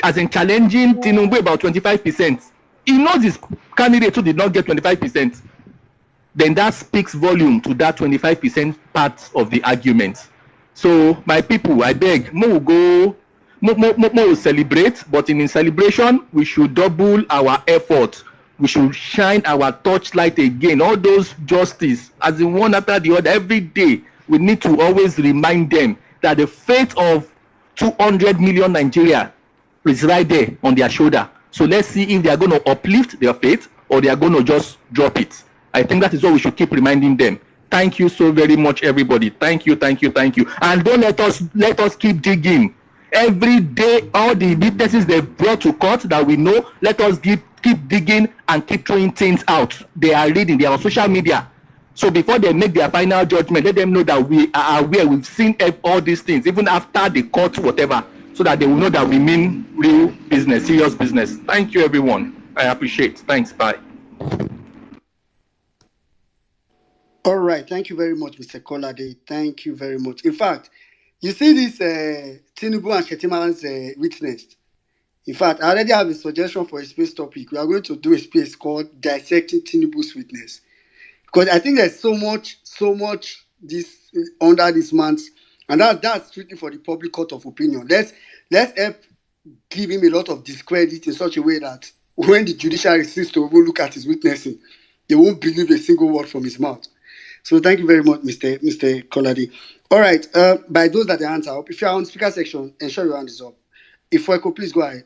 as in challenging Tinubu about 25%, he knows his candidate who did not get 25%, then that speaks volume to that 25% part of the argument. So, my people, I beg, more will celebrate, but in celebration, we should double our effort. We should shine our torchlight again. All those justice, as in one after the other, every day, we need to always remind them that the fate of 200 million Nigeria is right there on their shoulder. So let's see if they are going to uplift their fate or they are going to just drop it. I think that is what we should keep reminding them. Thank you so very much, everybody. Thank you. And don't let us keep digging. Every day, all the witnesses they brought to court that we know, let us keep digging and keep throwing things out. They are reading, they are on social media. So before they make their final judgment, let them know that we are aware, we've seen all these things, even after the court, whatever, so that they will know that we mean real business, serious business. Thank you, everyone. I appreciate. Thanks. Bye. All right. Thank you very much, Mr. Kolade. Thank you very much. In fact, you see this Tinubu and Shetima's witness. In fact, I already have a suggestion for a space topic. We are going to do a space called Dissecting Tinubu's Witness. Because I think there's so much this under this man's, and that's strictly for the public court of opinion. Let's help give him a lot of discredit in such a way that when the judiciary sees to even look at his witnessing, they won't believe a single word from his mouth. So thank you very much, Mr. Koladi. All right, by those that the hands are up, if you are on speaker section, ensure your hand is up. If Weko, please go ahead.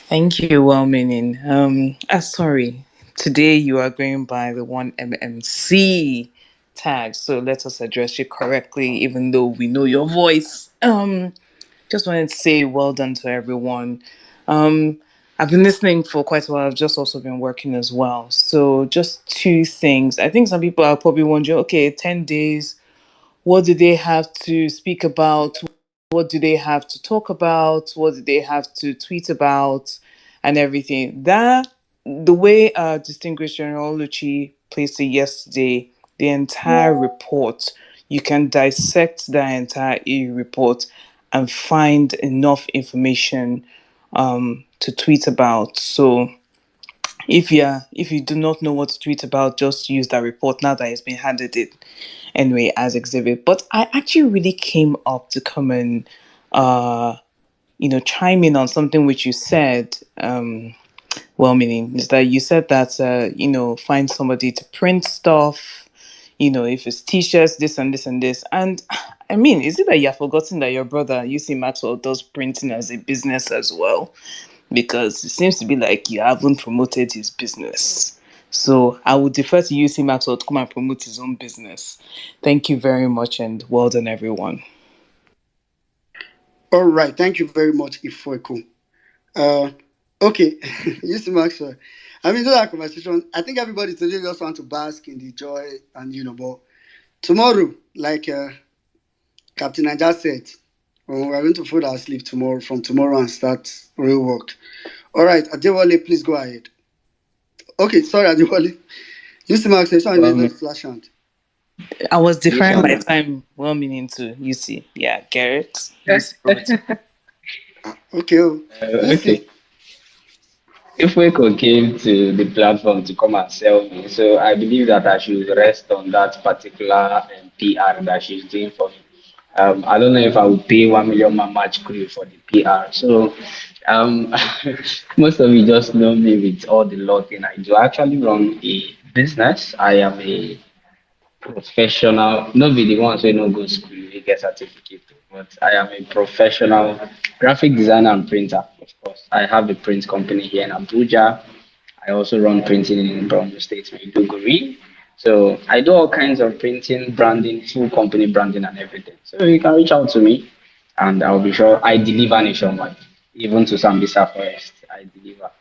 Thank you, well-meaning. Sorry. Today you are going by the 1MMC tag, so let us address you correctly, even though we know your voice. Just wanted to say well done to everyone. I've been listening for quite a while. I've just also been working as well. So just two things. I think some people are probably wondering, okay, 10 days, what do they have to speak about? What do they have to talk about? What do they have to tweet about? And everything. The way distinguished General Lucci placed it yesterday, the entire report, you can dissect the entire report and find enough information to tweet about. So if you do not know what to tweet about, just use that report now that it's been handed it anyway as exhibit. But I actually really came up to come and chime in on something which you said, well-meaning, is that you said that find somebody to print stuff, if it's t-shirts, this and this and this. And I mean, is it that you've forgotten that your brother, UC Maxwell, does printing as a business as well? Because it seems to be like you haven't promoted his business. So I would defer to UC Maxwell to come and promote his own business. Thank you very much and well done, everyone. All right. Thank you very much, Ifweko. Okay, UC Maxwell. I mean, those are conversations. I think everybody today just want to bask in the joy and but tomorrow, like Captain Naja said, we're going to fall asleep from tomorrow and start real work. All right, Adewale, please go ahead. Okay, sorry, Adewale. UC Maxwell, sorry, flash hand. I was deferring my time, well-meaning to UC. Yeah, Garrett. Okay. Okay. If we came to the platform to come and sell me, so I believe that I should rest on that particular PR that she's doing for me. I don't know if I will pay 1 million match crew for the PR. So most of you just know me with all the law thing I do. I actually run a business. I am a professional, not be the ones who no go school, you get certificate, but I am a professional graphic designer and printer, of course. I have a print company here in Abuja. I also run printing in Borno State, Maiduguri. So I do all kinds of printing, branding, full company branding and everything. So you can reach out to me and I'll be sure I deliver nationwide, even to Sambisa Forest, I deliver.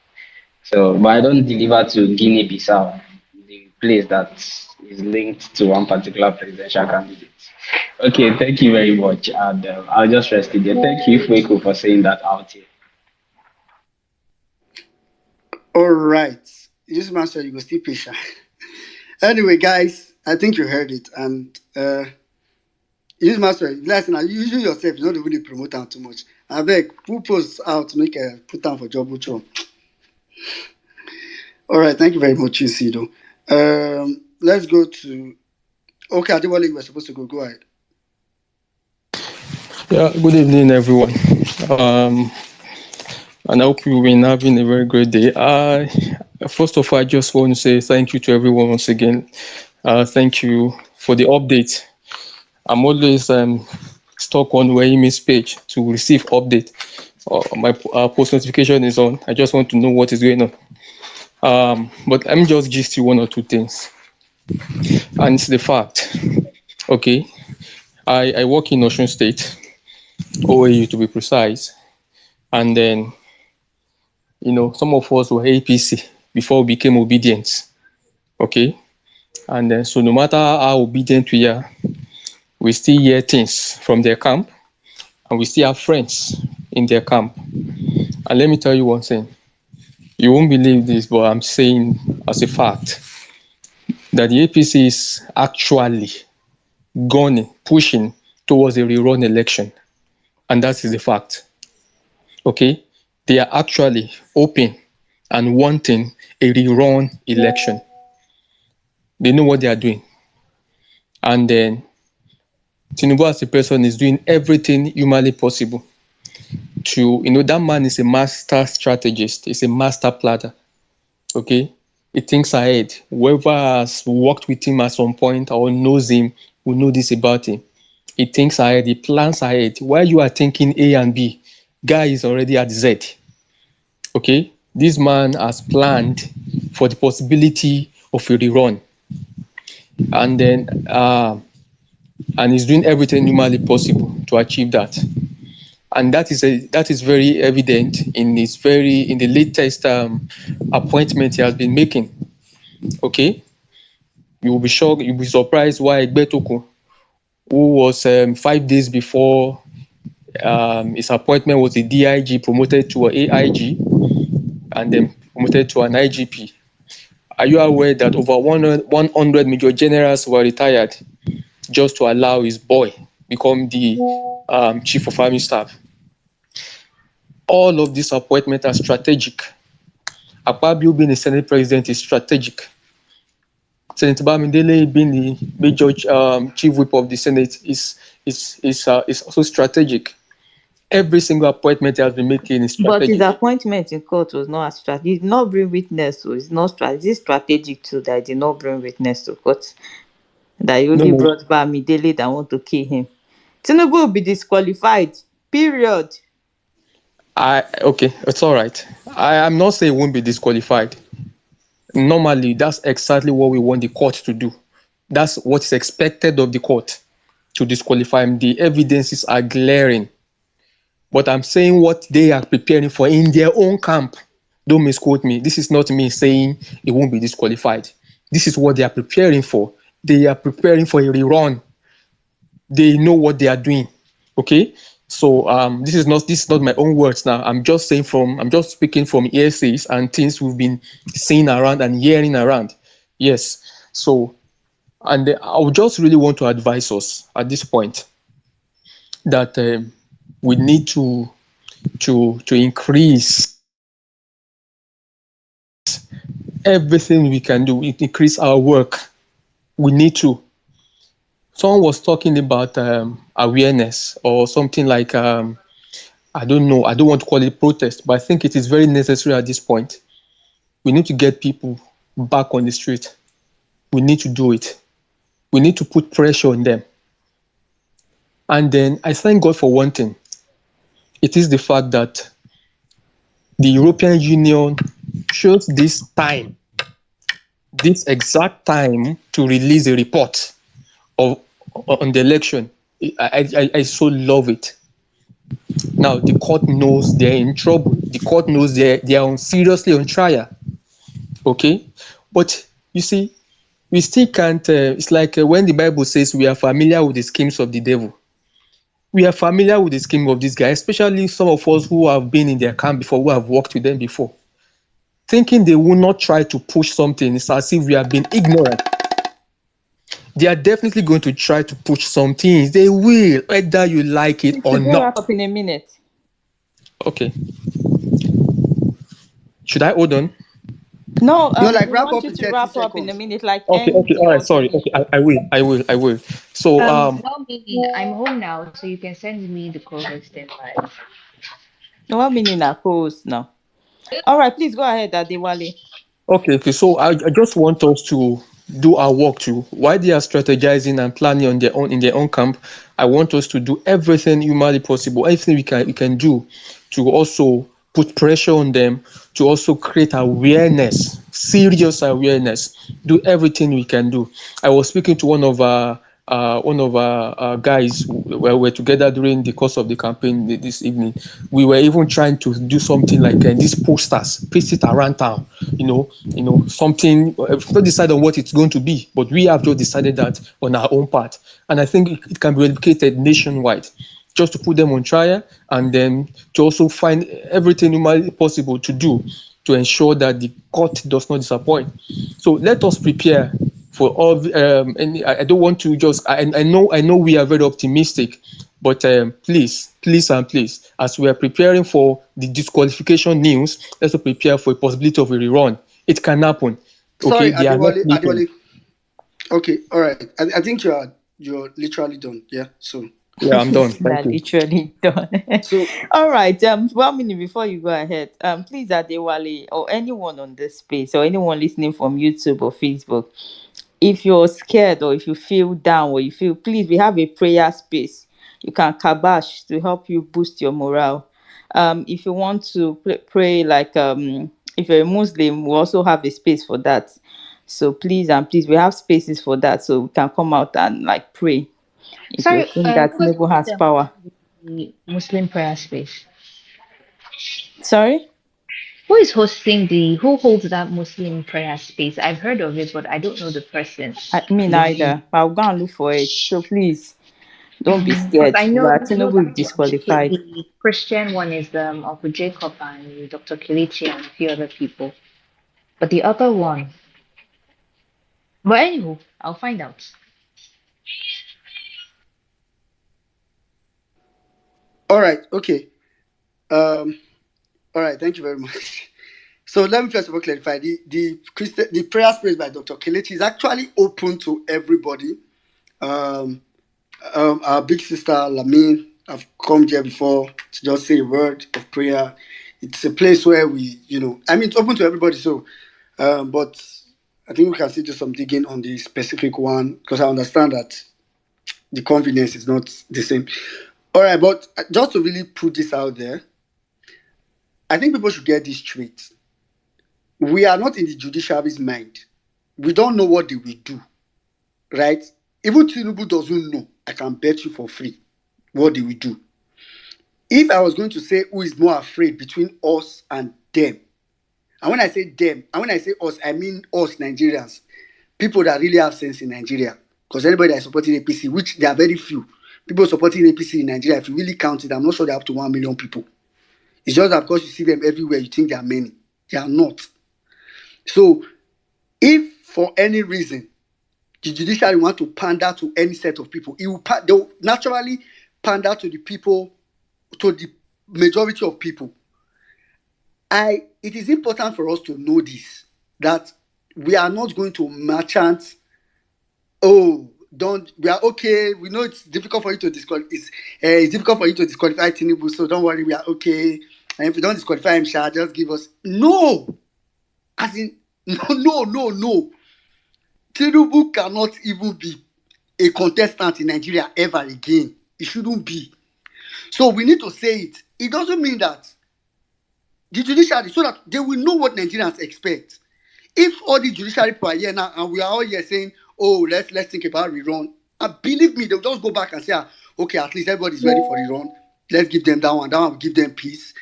So, but I don't deliver to Guinea-Bissau, the place that is linked to one particular presidential candidate. Okay, thank you very much. And I'll just rest it there. Thank you, Fueko, for saying that out here. All right. Just master, you go still patient. Anyway, guys, I think you heard it. And use master, listen, you yourself, you don't really promote them too much. I beg, who posts out make a put down for job which one? All right, thank you very much, Isido. Let's go to Adewale, you were supposed to go. Go ahead. Yeah, good evening, everyone. And I hope you've been having a very great day. First of all, I just want to say thank you to everyone once again. Thank you for the update. I'm always stuck on Wayimi's page to receive update. My post notification is on. I just want to know what is going on. But let me just gist you one or two things. And it's the fact. Okay, I work in Osun State. OAU to be precise. And then, some of us were APC before we became obedient. Okay? And then, so no matter how obedient we are, we still hear things from their camp, and we still have friends in their camp. And let me tell you one thing. You won't believe this, but I'm saying as a fact that the APC is actually pushing towards a rerun election. And that is the fact. Okay? They are actually open and wanting a rerun election. They know what they are doing. And then Tinubu as a person is doing everything humanly possible to, that man is a master strategist, he's a master planner. Okay? He thinks ahead. Whoever has worked with him at some point or knows him will know this about him. He thinks ahead, he plans ahead. While you are thinking A and B, guy is already at Z. Okay? This man has planned for the possibility of a rerun. And then, and he's doing everything humanly possible to achieve that. And that is very evident in the latest appointment he has been making. Okay? You will be shocked, you'll be surprised why Egbetokun, who was 5 days before his appointment, was a DIG, promoted to an AIG, and then promoted to an IGP. Are you aware that over 100 major generals were retired just to allow his boy become the chief of army staff? All of these appointments are strategic. Akpabio being the Senate president is strategic. Senator Bamidele being the major chief whip of the Senate is also strategic. Every single appointment he has been making is But his strategic. appointment in court was not as strategic. He did not bring witness, so it's not strategic. It's strategic too that he did not bring witness to court. That he only brought Bamidele that want to kill him. Tinubu will be disqualified. Period. Okay, it's all right. I am not saying he won't be disqualified. Normally, that's exactly what we want the court to do. That's what is expected of the court, to disqualify him. The evidences are glaring. But I'm saying what they are preparing for in their own camp. Don't misquote me. This is not me saying he won't be disqualified. This is what they are preparing for. They are preparing for a rerun. They know what they are doing. Okay? So this is not my own words now. I'm just speaking from hearsays and things we've been seeing around and hearing around. Yes. So, and I would just really want to advise us at this point that we need to increase everything we can do, increase our work. We need to. Someone was talking about awareness or something like, I don't know, I don't want to call it protest, but I think it is very necessary at this point. We need to get people back on the street. We need to do it. We need to put pressure on them. And then I thank God for one thing. It is the fact that the European Union chose this exact time to release a report on the election. I so love it. Now the court knows they're in trouble. The court knows they are seriously on trial. Okay, but you see, we still can't. It's like when the Bible says we are familiar with the schemes of the devil. We are familiar with the scheme of this guy, especially some of us who have been in their camp before, who have worked with them before. Thinking they will not try to push something, it's as if we have been ignorant. They are definitely going to try to push some things. They will, whether you like it or Should we wrap not. up in a minute? Okay. Should I hold on? No, No, like we wrap want up you in to 30 wrap up in a seconds. minute, like Okay, end all right, your sorry. thing. Okay, I will. So, No meaning. I'm home now, so you can send me the co-host invite. No, what meaning are host now? All right, please go ahead, Adewale. Okay. So I just want us to do our work too. While they are strategizing and planning on their own in their own camp, I want us to do everything humanly possible, everything we can do to also put pressure on them, to also create awareness, serious awareness. Do everything we can do. I was speaking to one of our one of our guys were together during the course of the campaign this evening. We were even trying to do something like these posters, paste it around town. Something. We've not decided on what it's going to be, but we have just decided that on our own part, and I think it can be replicated nationwide. Just to put them on trial, and then to also find everything humanly possible to do to ensure that the court does not disappoint. So let us prepare for all. And I don't want to just. I know we are very optimistic, but please, as we are preparing for the disqualification news, let's prepare for a possibility of a rerun. It can happen. Okay, Sorry, they are not sleeping. Adewale. Okay, all right. I think you're literally done. Yeah. So. Yeah, I'm done. That Thank you. literally done. So all right. 1 minute before you go ahead. Please, Adewale, or anyone on this space, or anyone listening from YouTube or Facebook, if you're scared or if you feel down or you feel, please, we have a prayer space. You can kabash to help you boost your morale. If you want to pray, like if you're a Muslim, we also have a space for that. So please and please, we have spaces for that, so we can come out and like pray. If you Sorry, think that who is Tinubu has power. the Muslim prayer space? Sorry? Who holds that Muslim prayer space? I've heard of it, but I don't know the person. Me The name. neither. I'll go and look for it. So please, don't be Because scared. I know But I know Tinubu that is disqualified. the Christian one is Uncle Jacob and Dr. Kilichi and a few other people. But the other one, but anywho, I'll find out. all right. Okay. All right. Thank you very much. So let me first of all clarify the prayer space by Dr. Kelechi is actually open to everybody. Our big sister Lamine have come here before to just say a word of prayer. It's a place where it's open to everybody. So, but I think we can still do some digging on the specific one because I understand that the convenience is not the same. All right, but just to really put this out there, I think people should get this straight. We are not in the judiciary's mind. We don't know what they will do, right? Even Tinubu doesn't know. I can bet you for free what they will do. If I was going to say who is more afraid between us and them, and when I say them, and when I say us, I mean us Nigerians, people that really have sense in Nigeria. Because anybody that is supporting APC, which there are very few people supporting APC in Nigeria, if you really count it, I'm not sure they're up to 1 million people. It's just that because you see them everywhere, you think there are many. They are not. So, if for any reason the judiciary want to pander to any set of people, they will naturally pander to the people, to the majority of people. It is important for us to know this, that we are not going to merchant. We are okay. We know it's difficult for you to disqualify. It's difficult for you to disqualify Tinubu, so don't worry, we are okay. And if you don't disqualify him, just give us no. As in, no. Tinubu cannot even be a contestant in Nigeria ever again. It shouldn't be. So we need to say it. It doesn't mean that the judiciary, so that they will know what Nigerians expect. If all the judiciary people are here now and we are all here saying, let's think about rerun, believe me, they'll just go back and say, okay, at least everybody's ready for rerun. Let's give them that one will give them peace.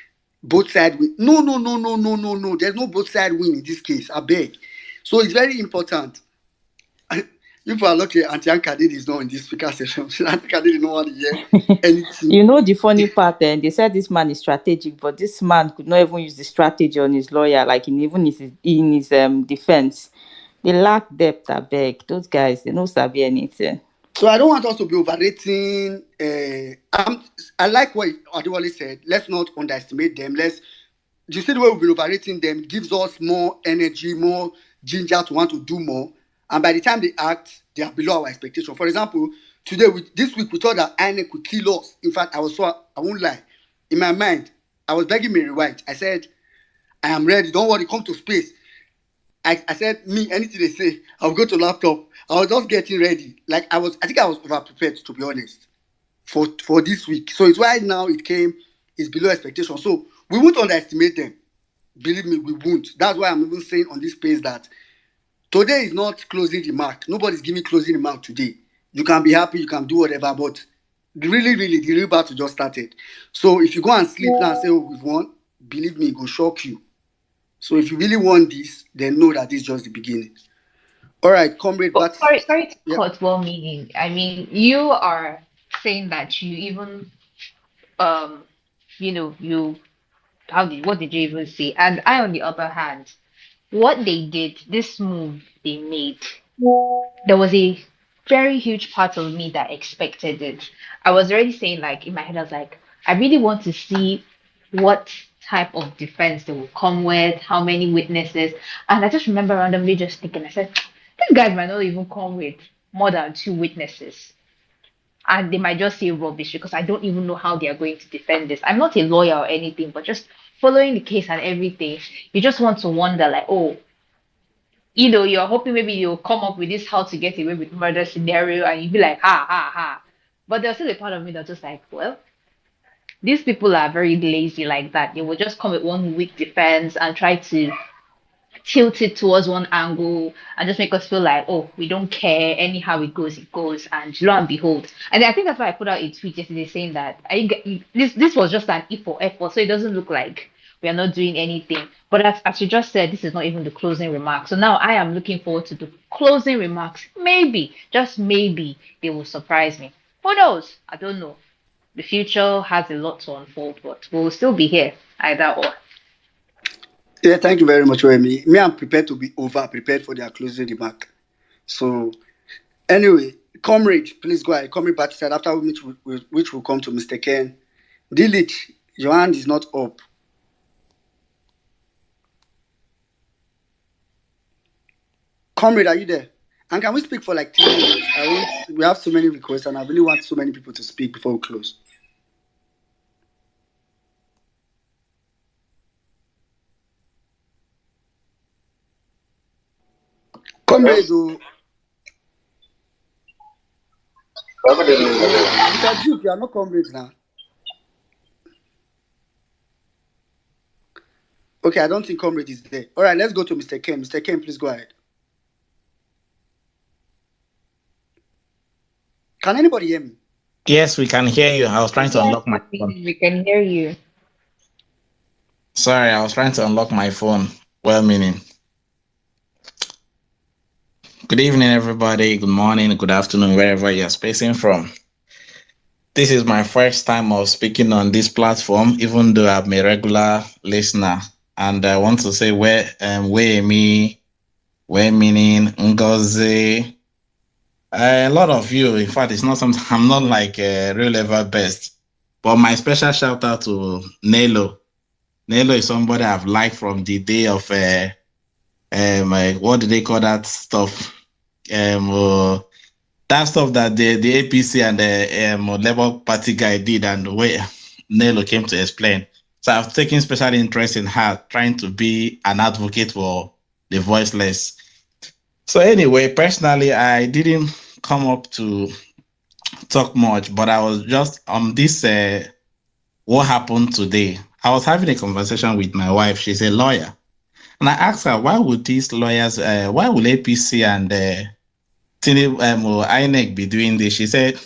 Both sides win. No. There's no both sides win in this case. I beg. So it's very important. People are lucky Auntie Kadid is not in this speaker session. Auntie Kadid did not want to hear anything. You know the funny part, and they said this man is strategic, but this man could not even use the strategy on his lawyer, like in his defense. They lack depth, I beg. Those guys, they don't sabi anything. So I don't want us to be overrating. I like what Adewale said. Let's not underestimate them. You see the way we've been overrating them gives us more energy, more ginger to want to do more. And by the time they act, they are below our expectation. For example, this week we thought that INEC could kill us. In fact, I won't lie. In my mind, I was begging Mary White. I said, I am ready. Don't worry, come to space. I said, anything they say, I'll go to laptop. I was just getting ready. I think I was over prepared, to be honest, for this week. So it's why now it's below expectation. So we won't underestimate them. Believe me, we won't. That's why I'm even saying on this page that today is not closing remark. Nobody's giving closing remark today. You can be happy, you can do whatever, but really, the real battle just started. So if you go and sleep now and say, oh, we've won, believe me, it will shock you. So if you really want this, then know that this is just the beginning. All right, comrade But Bat. sorry to Yeah. cut well meaning. I mean, you are saying that you even you know, you what did you even say? And I, on the other hand, what they did, this move they made, there was a very huge part of me that expected it. I was already saying, like, in my head, I was like, I really want to see what type of defense they will come with, how many witnesses. And I just remember randomly just thinking, I said, these guys might not even come with more than two witnesses. And they might just say rubbish because I don't even know how they are going to defend this. I'm not a lawyer or anything, but just following the case and everything, you just want to wonder, like, oh, you're hoping maybe you'll come up with this how to get away with murder scenario and you'll be like, ha, ha, ha. But there's still a part of me that's just like, well, these people are very lazy like that. They will just come with one weak defense and try to tilt it towards one angle and just make us feel like, oh, we don't care. Anyhow it goes, it goes. And lo and behold. And I think that's why I put out a tweet yesterday saying that this was just an E for effort, so it doesn't look like we are not doing anything. But as you just said, this is not even the closing remarks. So now I am looking forward to the closing remarks. Maybe, just maybe, they will surprise me. Who knows? I don't know. The future has a lot to unfold, but we'll still be here, either or. Yeah, thank you very much, Remy. Me, I'm prepared to be over prepared for their closing remark. So, anyway, comrade, please go ahead. Comrade Batista, after which will come to Mr. Ken. Dilich, your hand is not up. Comrade, are you there? And can we speak for like 3 minutes? We have so many requests, and I really want so many people to speak before we close. Comrade, Mr. Duke, you are not comrades now. Okay, I don't think comrade is there. All right, let's go to Mr. Ken. Mr. Ken, please go ahead. Can anybody hear me? Yes, we can hear you. I was trying to unlock my phone. We can hear you. Sorry, I was trying to unlock my phone. Well meaning. Good evening, everybody. Good morning, good afternoon, wherever you're spacing from. This is my first time of speaking on this platform, even though I'm a regular listener. And I want to say where me, where meaning Ngozi. A lot of you, in fact, it's not something I'm not like a real level best. But my special shout out to Nelo. Nelo is somebody I've liked from the day of what do they call that stuff? That stuff that the APC and the Labour Party guy did, and the way Nelo came to explain. So I've taken special interest in her trying to be an advocate for the voiceless. So anyway, personally, I didn't come up to talk much, but I was just on this what happened today. I was having a conversation with my wife. She's a lawyer. And I asked her, why would these lawyers, why will APC and INEC be doing this? She said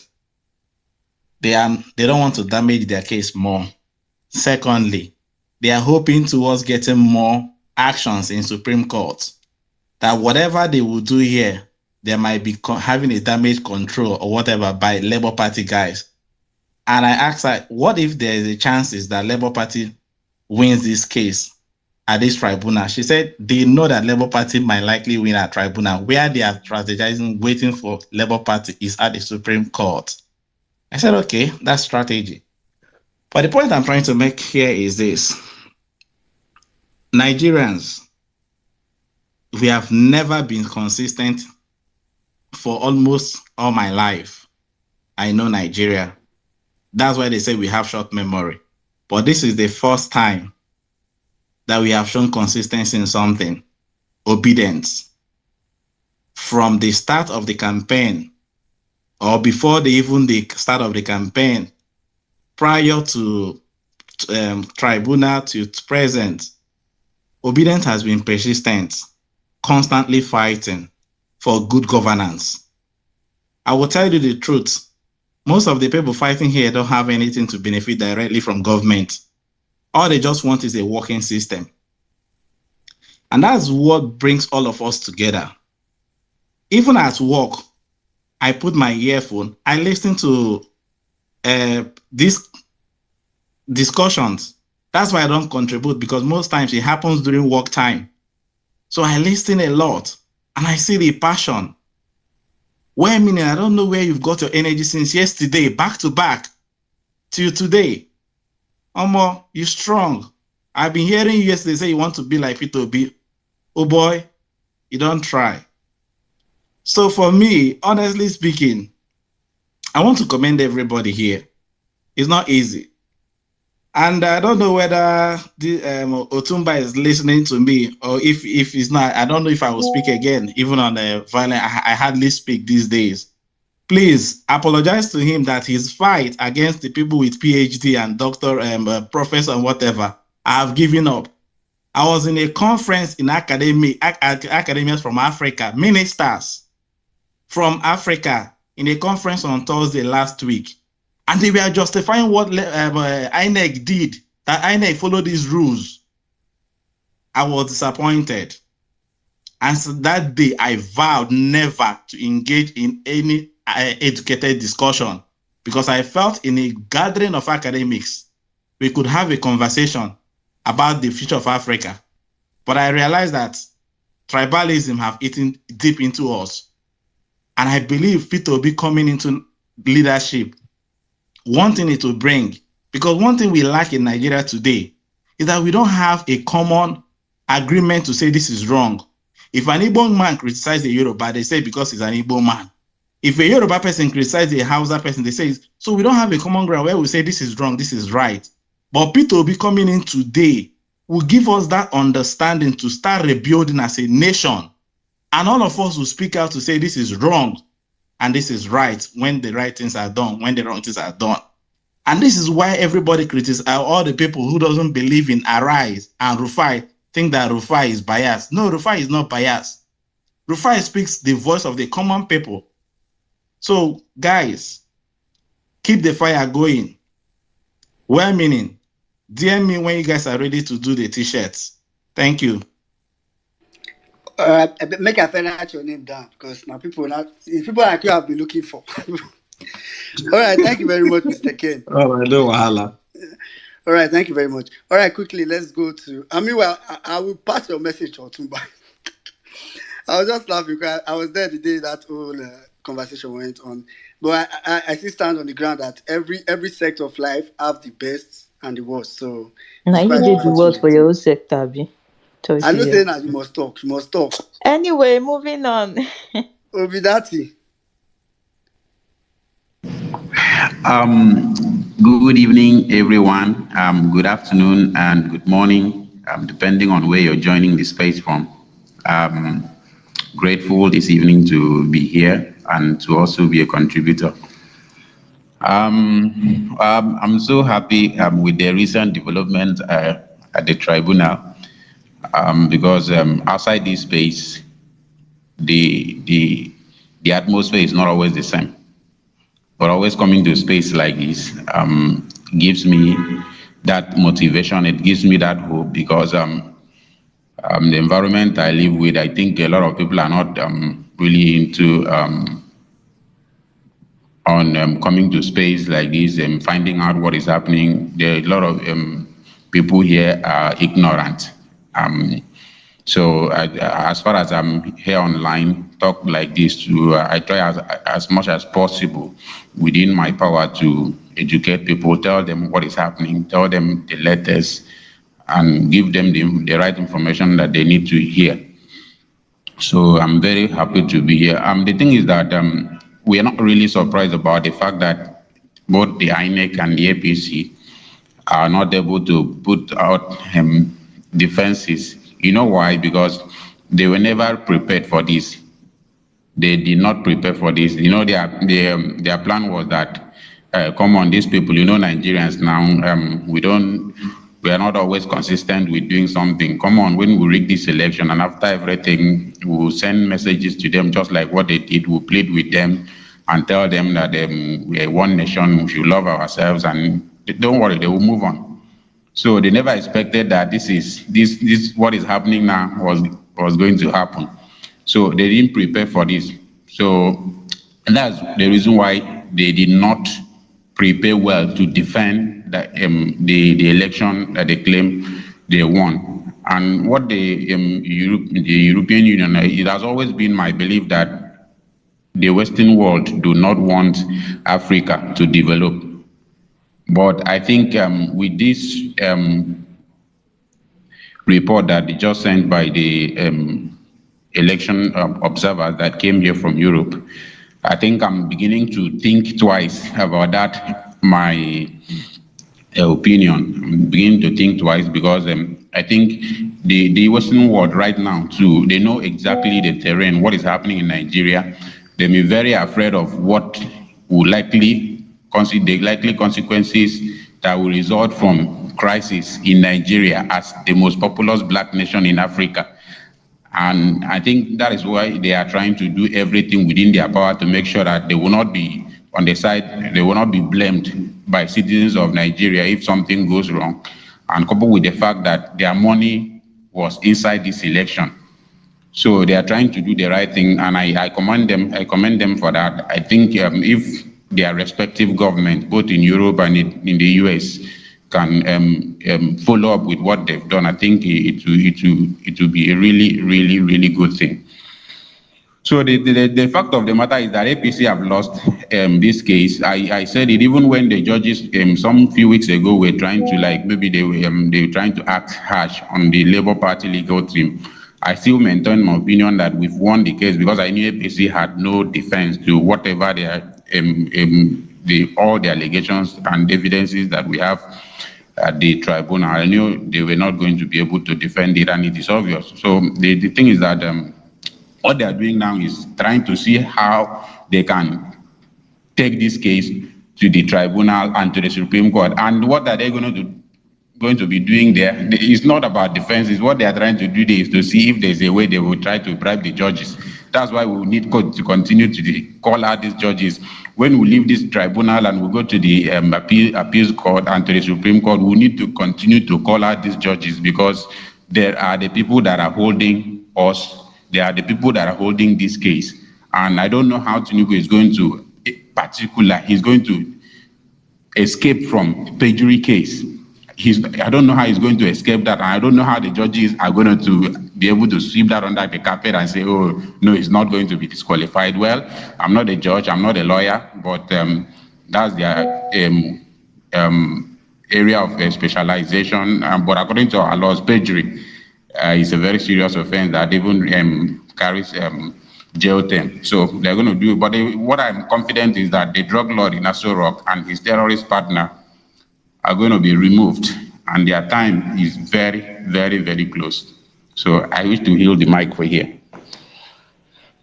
they don't want to damage their case more. Secondly, they are hoping towards getting more actions in Supreme Court. That whatever they will do here, they might be having a damage control or whatever by Labour Party guys. And I asked her, what if there is a chances that Labour Party wins this case at this tribunal? She said they know that Labour Party might likely win at tribunal. Where they are strategizing, waiting for Labour Party is at the Supreme Court. I said, okay, that's strategy. But the point I'm trying to make here is this. Nigerians, we have never been consistent for almost all my life. I know Nigeria. That's why they say we have short memory. But this is the first time that we have shown consistency in something, obedience. From the start of the campaign, or before the start of the campaign, prior to tribunal to present, obedience has been persistent, constantly fighting for good governance. I will tell you the truth. Most of the people fighting here don't have anything to benefit directly from government. All they just want is a working system. And that's what brings all of us together. Even at work, I put my earphone, I listen to these discussions. That's why I don't contribute, because most times it happens during work time. So I listen a lot and I see the passion. Wait a minute, I don't know where you've got your energy since yesterday, back to back, till today. Omo, you strong. I've been hearing you yesterday say you want to be like P2B. Oh boy, you don't try. So for me, honestly speaking, I want to commend everybody here. It's not easy. And I don't know whether the, Otumba is listening to me, or if he's not, I don't know if I will speak again, even on the violent. I hardly speak these days. Please apologize to him that his fight against the people with PhD and doctor, professor and whatever, I have given up. I was in a conference in academics from Africa, ministers from Africa, in a conference on Thursday last week. And they were justifying what INEC did, that INEC followed these rules. I was disappointed. And so that day, I vowed never to engage in any educated discussion, because I felt in a gathering of academics, we could have a conversation about the future of Africa. But I realized that tribalism have eaten deep into us. And I believe Peter will be coming into leadership, wanting it to bring, because one thing we lack in Nigeria today is that we don't have a common agreement to say this is wrong. If an Igbo man criticizes a Yoruba, they say because he's an Igbo man. If a Yoruba person criticizes a Hausa person, they say, so we don't have a common ground where we say this is wrong, this is right. But Peter will be coming in today will give us that understanding to start rebuilding as a nation. And all of us will speak out to say this is wrong and this is right when the right things are done, when the wrong things are done. And this is why everybody criticizes all the people who doesn't believe in Arise and Rufai think that Rufai is biased. No, Rufai is not biased. Rufai speaks the voice of the common people. So guys, keep the fire going. Well meaning, DM me when you guys are ready to do the t-shirts. Thank you. Make a write your name down, because now people like you have been looking for. All right, thank you very much, Mr. Ken. Oh, I know, Wahala. All right, thank you very much. All right, quickly, let's go to. I will pass your message to Otumba. I was just laughing because I was there the day that whole conversation went on. But I still stand on the ground that every sector of life have the best and the worst. So now you did the worst for your own sector, Abi. I know saying that you must talk. You must talk. Anyway, moving on. Ovidati. Good evening, everyone. Good afternoon and good morning, depending on where you're joining the space from. Grateful this evening to be here and to also be a contributor. I'm so happy with the recent development at the tribunal, because outside this space, the atmosphere is not always the same. But always coming to a space like this gives me that motivation. It gives me that hope, because the environment I live with, I think a lot of people are not really into coming to space like this and finding out what is happening. There are a lot of people here are ignorant. So as far as I'm here online, talk like this, I try as much as possible within my power to educate people, tell them what is happening, tell them the latest, and give them the right information that they need to hear. So I'm very happy to be here. The thing is that we are not really surprised about the fact that both the INEC and the APC are not able to put out defenses. You know why? Because they were never prepared for this. They did not prepare for this. You know, their plan was that, come on, these people, you know, Nigerians now, we are not always consistent with doing something. Come on, when we rig this election and after everything, we'll send messages to them just like what they did. We'll plead with them and tell them that we're one nation, we should love ourselves, and don't worry, they will move on. So they never expected that this what is happening now was going to happen. So they didn't prepare for this. So that's the reason why they did not prepare well to defend the election that they claim they won. And what the European Union, it has always been my belief that the Western world do not want Africa to develop. But I think with this report that they just sent by the election observers that came here from Europe, I think I'm beginning to think twice about that, my opinion. I'm beginning to think twice because I think the Western world right now too, they know exactly the terrain, what is happening in Nigeria. They may be very afraid of what will likely the likely consequences that will result from crisis in Nigeria as the most populous black nation in Africa. And I think that is why they are trying to do everything within their power to make sure that they will not be on the side, they will not be blamed by citizens of Nigeria if something goes wrong. And coupled with the fact that their money was inside this election. So they are trying to do the right thing, and I commend them for that. I think if their respective governments, both in Europe and in the US, can follow up with what they've done, I think it will be a really good thing. So the fact of the matter is that APC have lost this case. I said it even when the judges some few weeks ago were trying to, like, maybe they were trying to act harsh on the Labour Party legal team. I still maintain my opinion that we've won the case because I knew APC had no defense to whatever all the allegations and evidences that we have at the tribunal. I knew they were not going to be able to defend it, and it is obvious. So the thing is that what they are doing now is trying to see how they can take this case to the tribunal and to the Supreme Court. And what are they going to be doing there? It's not about defense. It's what they are trying to do there is to see if there's a way they will try to bribe the judges. That's why we need to continue to call out these judges. When we leave this tribunal and we go to the appeals court and to the Supreme Court, we need to continue to call out these judges because there are the people that are holding us. They are the people that are holding this case. And I don't know how Tinubu is going to, he's going to escape from perjury case. I don't know how he's going to escape that. And I don't know how the judges are going to be able to sweep that under the carpet and say, oh, no, he's not going to be disqualified. Well, I'm not a judge, I'm not a lawyer, but that's their area of specialization. But according to our laws, perjury is a very serious offense that even carries jail term. So they're going to do it. But what I'm confident is that the drug lord in Aso Rock and his terrorist partner are going to be removed, and their time is very close. So I wish to yield the mic for here.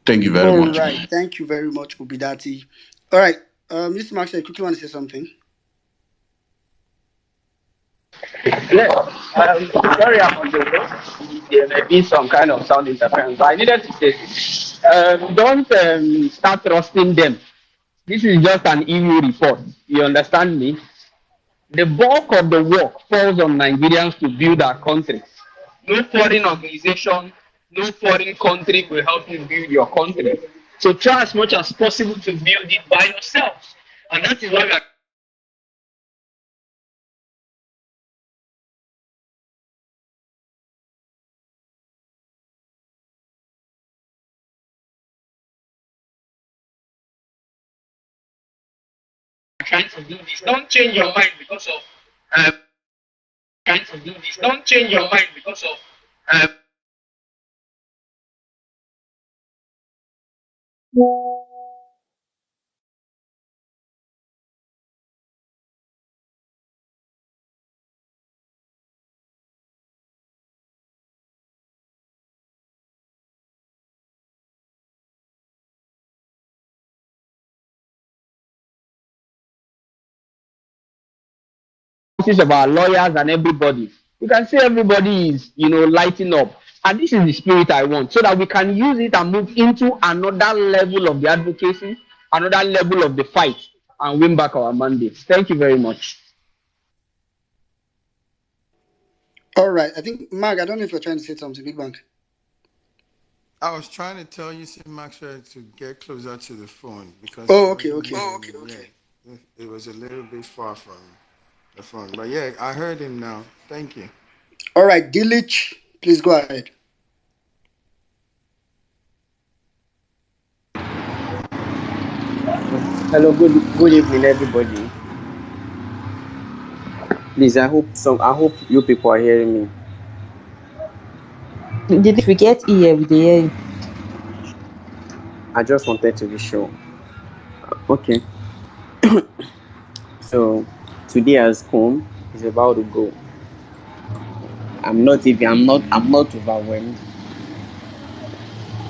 Thank you very much. All right. Thank you very much, Ubidati. All right. Mr. Max, I quickly want to say something. Yeah, sorry about the there may be some kind of sound interference, but I needed to say this. Don't start trusting them. This is just an EU report. You understand me? The bulk of the work falls on Nigerians to build our country. No foreign organization, no foreign country will help you build your country. So try as much as possible to build it by yourself. And that is why we are trying to do this. Don't change your mind because of trying to do this. Don't change your mind because of of our lawyers and everybody. You can see everybody is, lighting up. And this is the spirit I want, so that we can use it and move into another level of the advocacy another level of the fight and win back our mandate. Thank you very much. All right. I think Mark, I don't know if you're trying to say something, Big Bang. I was trying to tell you, see, Maxwell, to get closer to the phone because Oh, it okay, wasn't okay. moving. Yeah, it was a little bit far from the phone. But yeah, I heard him now. Thank you. All right, Dilich, please go ahead. Hello, good evening, everybody. Please, I hope you people are hearing me. Did we get here with the hear. I just wanted to be sure. Okay, so today has come. It's about to go. I'm not overwhelmed.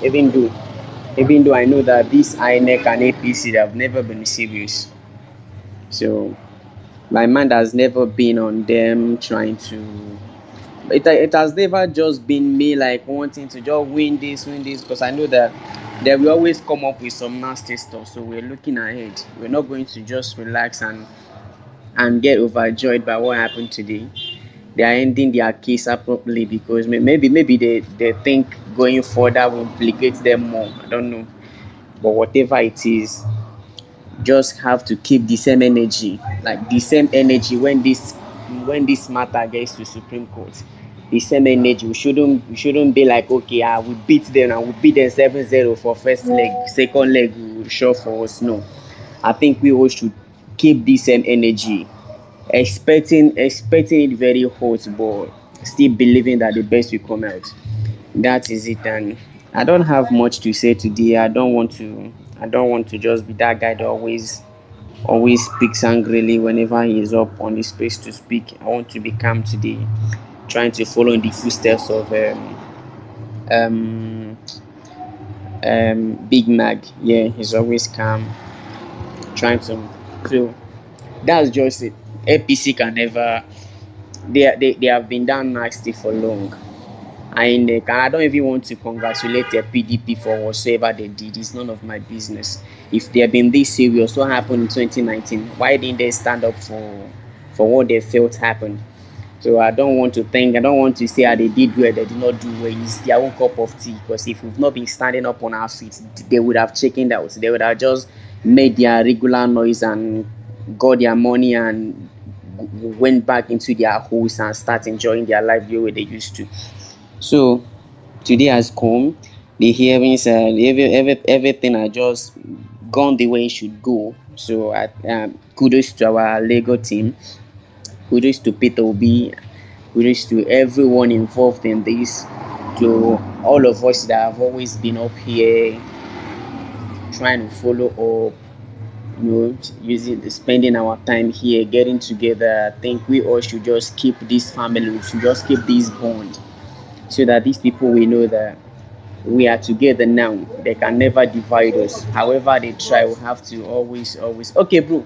Even though, even though I know that this INEC and APC they have never been serious. So my mind has never been on them trying to. It has never just been me like wanting to just win this, because I know that they will always come up with some nasty stuff. So we're looking ahead. We're not going to just relax and get overjoyed by what happened today. They are ending their case abruptly because maybe they think going further will implicate them more. I don't know. But whatever it is, just have to keep the same energy, like the same energy when this matter gets to Supreme Court. The same energy. We shouldn't be like, okay, we beat them and we beat them 7-0 for first leg, second leg we will show for us. No, I think we all should keep the same energy, expecting it very hot, but still believing that the best will come out. That is it. And I don't have much to say today. I don't want to just be that guy that always speaks angrily whenever he is up on the space to speak. I want to be calm today, trying to follow in the footsteps of um Big Mag. Yeah, he's always calm, trying to. So that's just it. APC can never. They have been down nasty for long. And I don't even want to congratulate the PDP for whatsoever they did. It's none of my business. If they have been this serious, what happened in 2019? Why didn't they stand up for what they felt happened? So I don't want to say they did well, they did not do well. It's their own cup of tea. Because if we've not been standing up on our feet, they would have chickened out. They would have just made their regular noise and got their money and went back into their holes and start enjoying their life the way they used to. So today has come. The hearings, everything has just gone the way it should go. So kudos to our Lego team. Kudos to Peter Obi. Kudos to everyone involved in this. To all of us that have always been up here trying to follow up. Spending our time here, getting together. I think we all should just keep this family. We should just keep this bond, so that these people will know that we are together now. They can never divide us. However they try, we have to always okay, bro.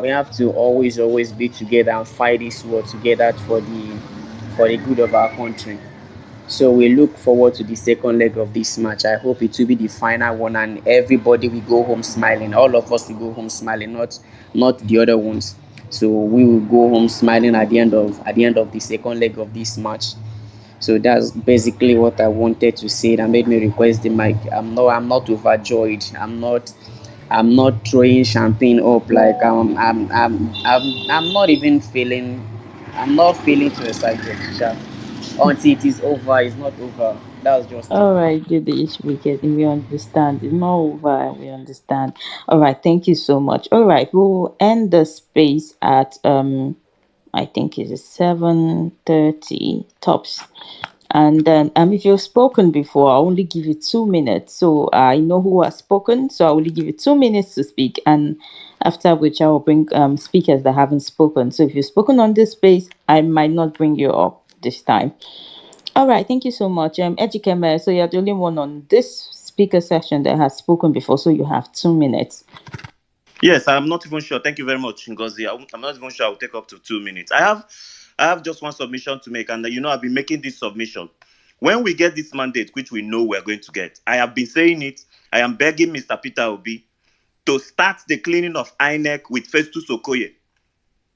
We have to always be together and fight this war together for the good of our country. So we look forward to the second leg of this match. I hope it will be the final one and everybody will go home smiling. All of us will go home smiling, not the other ones. So we will go home smiling at the end of the second leg of this match. So that's basically what I wanted to say. That made me request the mic. I'm not overjoyed. I'm not throwing champagne up like I'm not even feeling. I'm not feeling too excited. Sha. Until it is over, it's not over. That's just it. All right, Judy, we get it. We understand. It's not over. We understand. All right, thank you so much. All right, we'll end the space at I think it's 7:30 tops. And then if you've spoken before, I'll only give you 2 minutes. So I know who has spoken, so I will only give you 2 minutes to speak. And after which I will bring speakers that haven't spoken. So if you've spoken on this space, I might not bring you up this time. All right, thank you so much. Ejikeme, so you're the only one on this speaker session that has spoken before, so you have 2 minutes. Yes, I'm not even sure. Thank you very much, Ngozi. I'm not even sure I'll take up to 2 minutes. I have just one submission to make, and I've been making this submission. When we get this mandate, which we know we're going to get, I have been saying it. I am begging Mr. Peter Obi. to start the cleaning of INEC with Festus Okoye.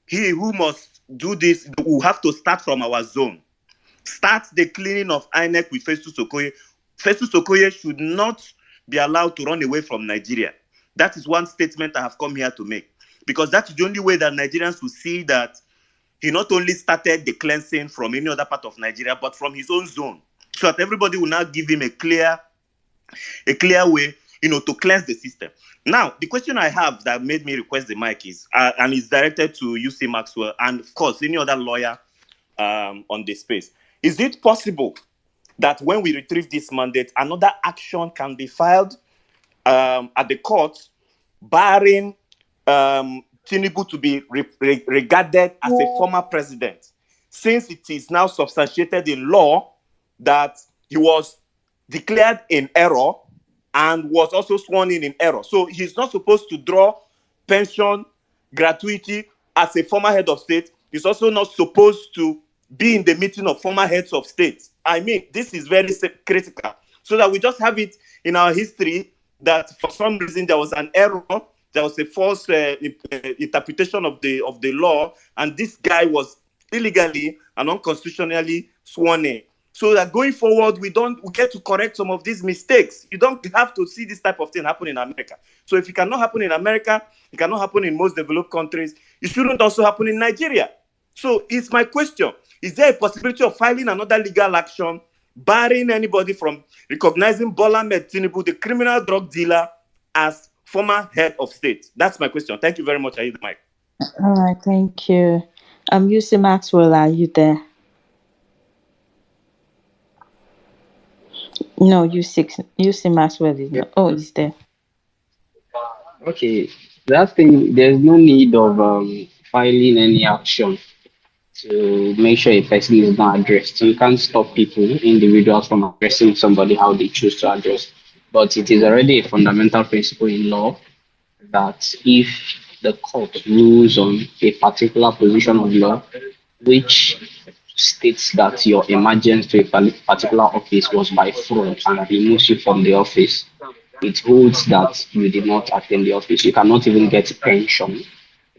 He who must do this will have to start from our zone. Start the cleaning of INEC with Festus Okoye. Festus Okoye should not be allowed to run away from Nigeria. That is one statement I have come here to make. Because that is the only way that Nigerians will see that he not only started the cleansing from any other part of Nigeria, but from his own zone. So that everybody will now give him a clear way, to cleanse the system. Now, the question I have that made me request the mic is, and it's directed to UC Maxwell and, of course, any other lawyer on the space. Is it possible that when we retrieve this mandate, another action can be filed at the court, barring Tinubu to be regarded as a former president, since it is now substantiated in law that he was declared in error and was also sworn in error. So he's not supposed to draw pension, gratuity as a former head of state. He's also not supposed to be in the meeting of former heads of state. I mean, this is very critical. So that we just have it in our history that for some reason there was an error, there was a false interpretation of the law, and this guy was illegally and unconstitutionally sworn in. So that going forward, we get to correct some of these mistakes. You don't have to see this type of thing happen in America. So if it cannot happen in America, it cannot happen in most developed countries, it shouldn't also happen in Nigeria. So it's my question. Is there a possibility of filing another legal action, barring anybody from recognizing Bola Ahmed Tinubu, the criminal drug dealer, as former head of state? That's my question. Thank you very much. I yield the mic. All right, thank you. UC Maxwell, are you there? No, UC Maxwell is not. Oh, he's there. Okay, that thing, there's no need of filing any action to make sure a person is not addressed. You can't stop people, individuals, from addressing somebody how they choose to address. But it is already a fundamental principle in law that if the court rules on a particular position of law, which states that your emergence to a particular office was by fraud and removes you from the office, it holds that you did not attend the office. You cannot even get pension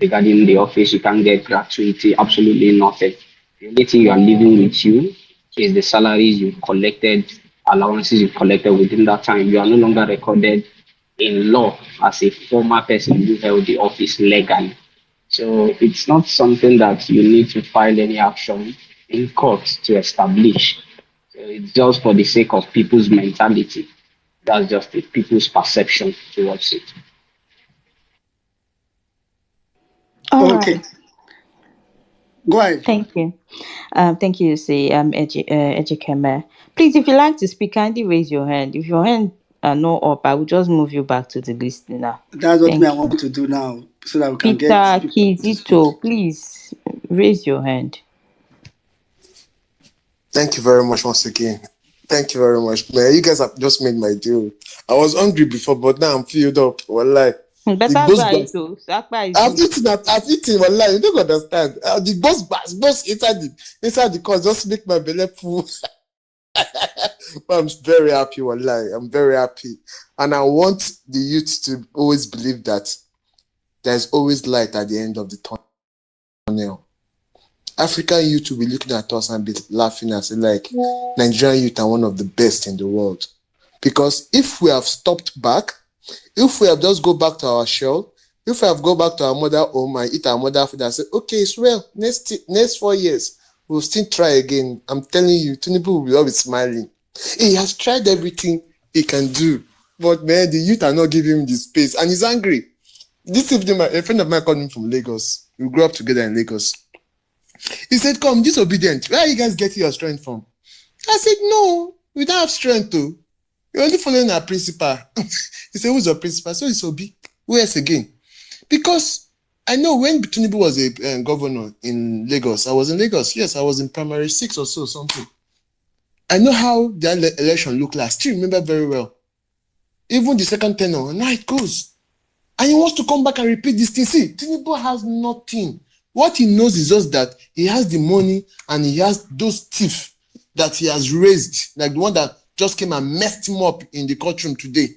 regarding the office. You can't get gratuity, absolutely nothing. The only thing you are leaving with you is the salaries you collected, allowances you collected within that time. You are no longer recorded in law as a former person who held the office legally. So it's not something that you need to file any action in court to establish. So it's just for the sake of people's mentality. That's just the people's perception towards it. All Okay. right. Go ahead. Thank you. Thank you, say Ejikeme. Please, if you like to speak, kindly raise your hand. If your hand are not up, I will just move you back to the list now. That's what Thank I you. want to do now, so that we can Peter get people to speak. Kizito, please raise your hand. Thank you very much once again. Thank you very much, man. You guys have just made my deal. I was hungry before, but now I'm filled up. Wallahi. Better buy it too. I've eaten. Wallahi. You don't understand. The boss inside the course just make my belly full. But I'm very happy, wallahi. I'm very happy. And I want the youth to always believe that there's always light at the end of the tunnel. African youth will be looking at us and be laughing and say, like, Nigerian youth are one of the best in the world. Because if we have stopped back, if we have just go back to our shell, if we have go back to our mother home and eat our mother food and say, okay, it's well, next 4 years, we'll still try again. I'm telling you, Tinubu will always smiling. He has tried everything he can do. But man, the youth are not giving him the space. And he's angry. This evening, a friend of mine called me from Lagos. We grew up together in Lagos. He said, come, disobedient. Where are you guys getting your strength from? I said, no, we don't have strength too. We're only following our principal. He said, who's your principal? So it's Obi. Who else again? Because I know when Tinubu was a governor in Lagos, I was in Lagos. Yes, I was in primary 6 or so, something. I know how the election looked like. Still remember very well. Even the second tenor, now it goes. And he wants to come back and repeat this thing. See, Tinubu has nothing. What he knows is just that he has the money and he has those thieves that he has raised, like the one that just came and messed him up in the courtroom today.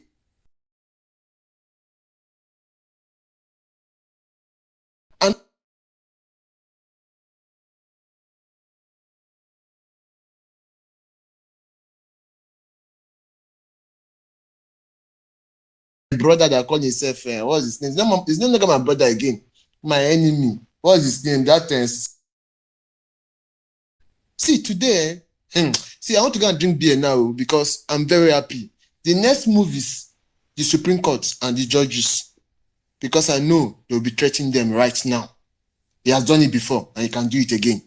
brother that called himself, what's his name? It's no longer my brother again. My enemy. What's his name? See, today, see, I want to go and drink beer now because I'm very happy. The next move is the Supreme Court and the judges, because I know they'll be threatening them right now. He has done it before and he can do it again.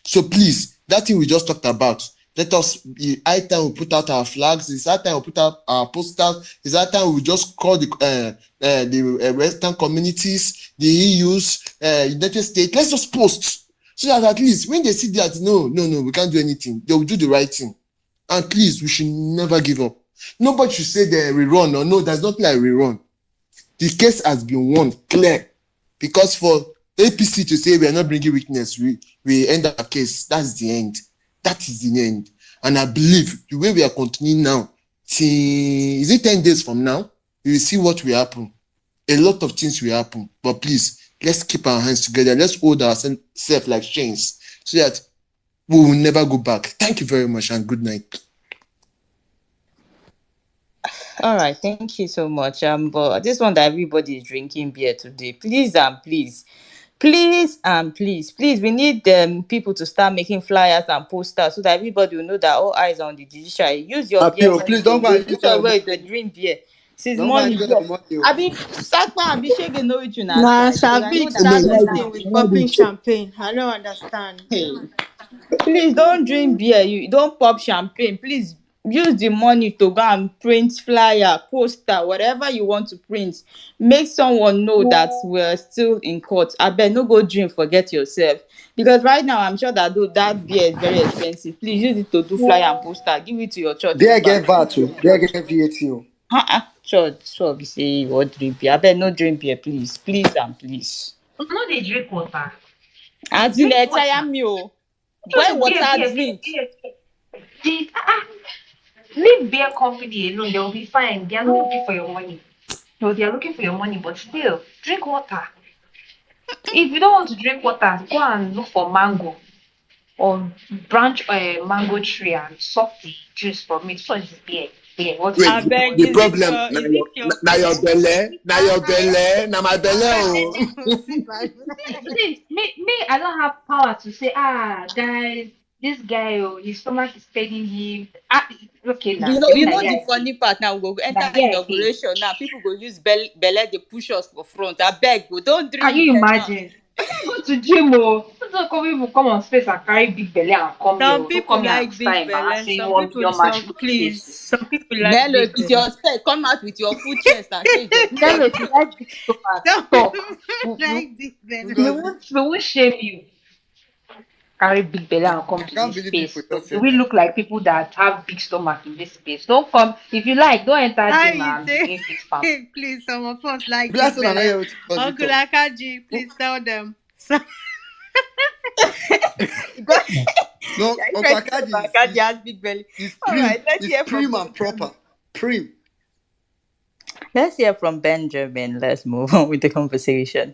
So please, that thing we just talked about, let us, the high time we put out our flags, it's high time we put out our posters, it's high time we just call the Western communities, the EUs, United States, let's just post. So that at least when they see that, no, we can't do anything, they will do the right thing. And please, we should never give up. Nobody should say they rerun or no, there's nothing like rerun. The case has been won, clear. Because for APC to say we are not bringing witness, we end our case, that's the end. That is the end. And I believe the way we are continuing now, is it 10 days from now? We will see what will happen. A lot of things will happen. But please, let's keep our hands together. Let's hold ourselves like chains so that we will never go back. Thank you very much and good night. All right, thank you so much. But I just want that everybody is drinking beer today. Please and please. Please and please, we need people to start making flyers and posters so that everybody will know that all eyes are on the judiciary. Use your beer Apio, money please to don't go go. and This use one your where money. the drink beer. Since Don't go and morning, use yeah. your money. I be Sakpa and Bishege know which una Nah, side because I know Shavik that start beer this now. thing with popping champagne. I don't understand. Hey, please don't drink beer. You don't pop champagne. Please use the money to go and print flyer, poster, whatever you want to print. Make someone know that we're still in court. I bet no go drink, forget yourself. Because right now I'm sure that that beer is very expensive. Please use it to do flyer and poster. Give it to your church They member. get VAT, they get VAT. Church be say you want drink beer. I bet no drink beer, please. Please and please. No, they drink water. As in tire me o. Boil water drink. Leave beer company alone, they'll be fine. They are not looking for your money. No, they are looking for your money, but still, drink water. If you don't want to drink water, go and look for mango or branch a mango tree and suck the juice from it. So it's beer. Beer. What is Wait, I it? beg, the is it problem, your now your belly, now your belly, now my belly. Me, I don't have power to say, guys, this guy, his stomach is paining him. Okay, now. you know the funny part now, we go enter inauguration now. People go use belle they push us for front. I beg go, don't Can drink you beer now. imagine? Go to gym, oh. Don't come people come on space and carry big belly and come here. Some Oh. Don't people come here and like start big belly. embarrassing Some one people, million match for please. space. Some people like Nello, big if it's belly. your spec, come out with your full chest and say it's your Nello, spec. if you like big stomach, Some talk. people like big belly. We won't shame you. Carry big belly and come I to can't this believe space. people just Do said we that. look like people that have big stomach in this space? Don't come. If you like, don't enter How gym you and say? begin fit farm. Please, some of us like Bless big them and belly. hear what you Uncle talk. Akaji, please tell them. No, Are you Uncle trying to say Akadi Bakaji has big belly? All right, let's is hear from prim and proper. Benjamin. Prim. Let's hear from Benjamin. Let's move on with the conversation.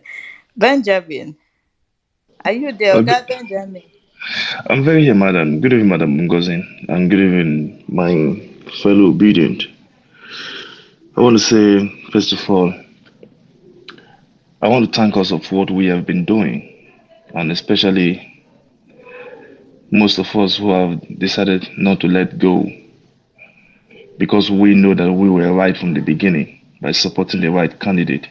Benjamin, are you there? Oh, Okay, Benjamin. I'm very here, madam. Good evening, Madam Ngozi, and good evening, my fellow obedient. I want to say, first of all, I want to thank us of what we have been doing, and especially most of us who have decided not to let go, because we know that we were right from the beginning by supporting the right candidate.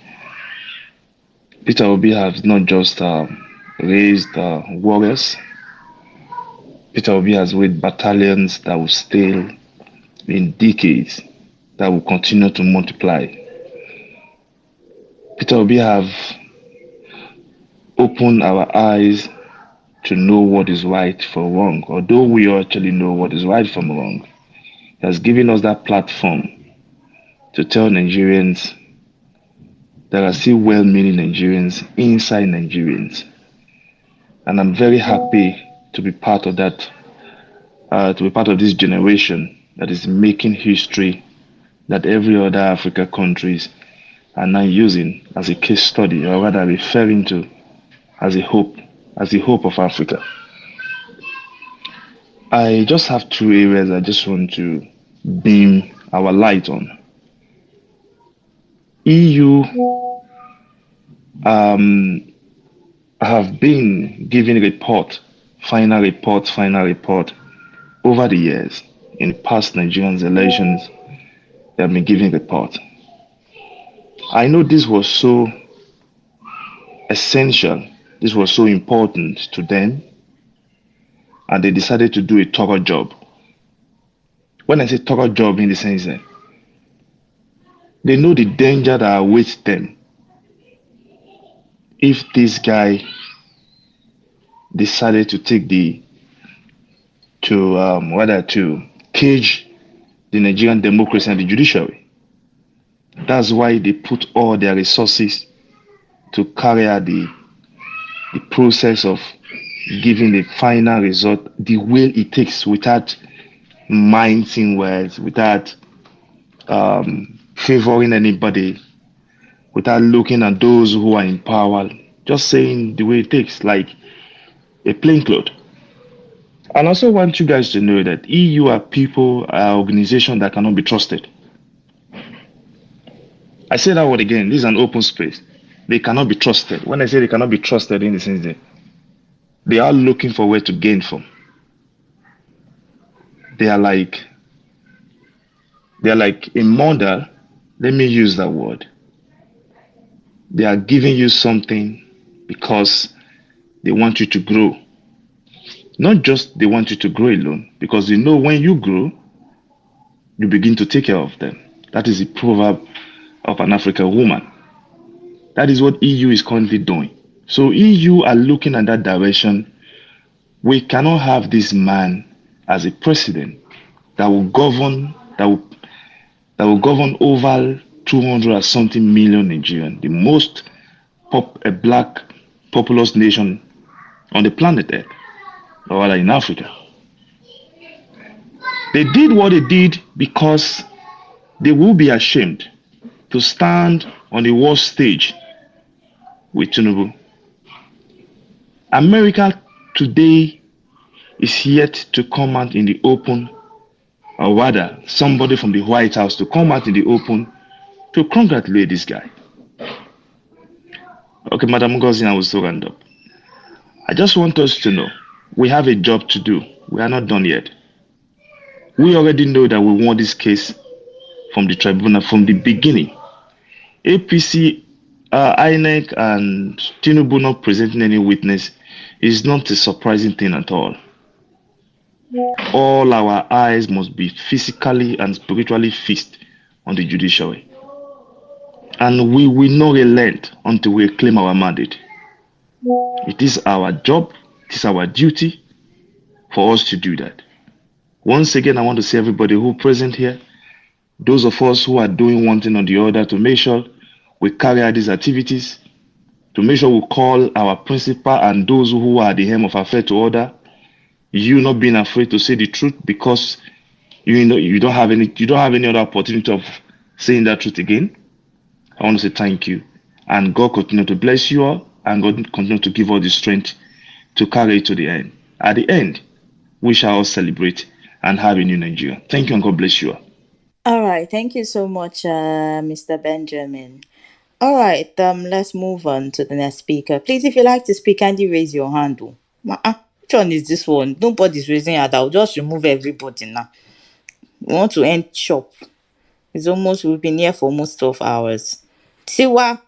Peter Obi has not just raised warriors. Peter Obi has raised battalions that will stay in decades, that will continue to multiply. Peter Obi have opened our eyes to know what is right from wrong, although we actually know what is right from wrong. He has given us that platform to tell Nigerians there are still well-meaning Nigerians inside Nigerians. And I'm very happy to be part of that, to be part of this generation that is making history that every other African countries are now using as a case study, or rather referring to as the hope of Africa. I just have two areas I just want to beam our light on. EU have been giving final report over the years. In past Nigerian elections, they have been giving report. I know this was so essential, this was so important to them, and they decided to do a thorough job. When I say thorough job, in the sense that they know the danger that awaits them if this guy decided to to cage the Nigerian democracy and the judiciary. That's why they put all their resources to carry out the process of giving the final result the way it takes, without mincing words, without favoring anybody, without looking at those who are in power, just saying the way it takes, like a plain cloth. And I also want you guys to know that EU are people, are organizations that cannot be trusted. I say that word again, this is an open space. They cannot be trusted. When I say they cannot be trusted, in the sense that they are looking for where to gain from. They are like a model. Let me use that word. They are giving you something because they want you to grow. Not just they want you to grow alone, because when you grow, you begin to take care of them. That is the proverb of an African woman. That is what EU is currently doing. So EU are looking at that direction. We cannot have this man as a president that will govern over 200 or something million Nigerians, the most black populous nation on the planet Earth, or rather in Africa. They did what they did because they will be ashamed to stand on the world stage with Tinubu. America today is yet to come out in the open, or rather, somebody from the White House to come out in the open to congratulate this guy. Okay, Madam Ngozi, I will still round up. I just want us to know we have a job to do. We are not done yet. We already know that we want this case from the tribunal from the beginning. APC, INEC, and Tinubu not presenting any witness is not a surprising thing at all. All our eyes must be physically and spiritually fixed on the judiciary. And we will not relent until we claim our mandate. It is our job, it is our duty for us to do that. Once again, I want to say everybody who present here, those of us who are doing one thing or the other to make sure we carry out these activities, to make sure we call our principal and those who are at the helm of affair to order, you not being afraid to say the truth because you don't have any other opportunity of saying that truth again. I want to say thank you. And God continue to bless you all, and God continue to give all the strength to carry it to the end. At the end, we shall all celebrate and have a new Nigeria. Thank you, and God bless you all. All right, thank you so much, Mr. Benjamin. All right, let's move on to the next speaker. Please, if you like to speak, kindly raise your hand. Which one is this one? Nobody's raising hand. I'll just remove everybody now. We want to end shop. We've been here for almost 12 hours. Tiwa.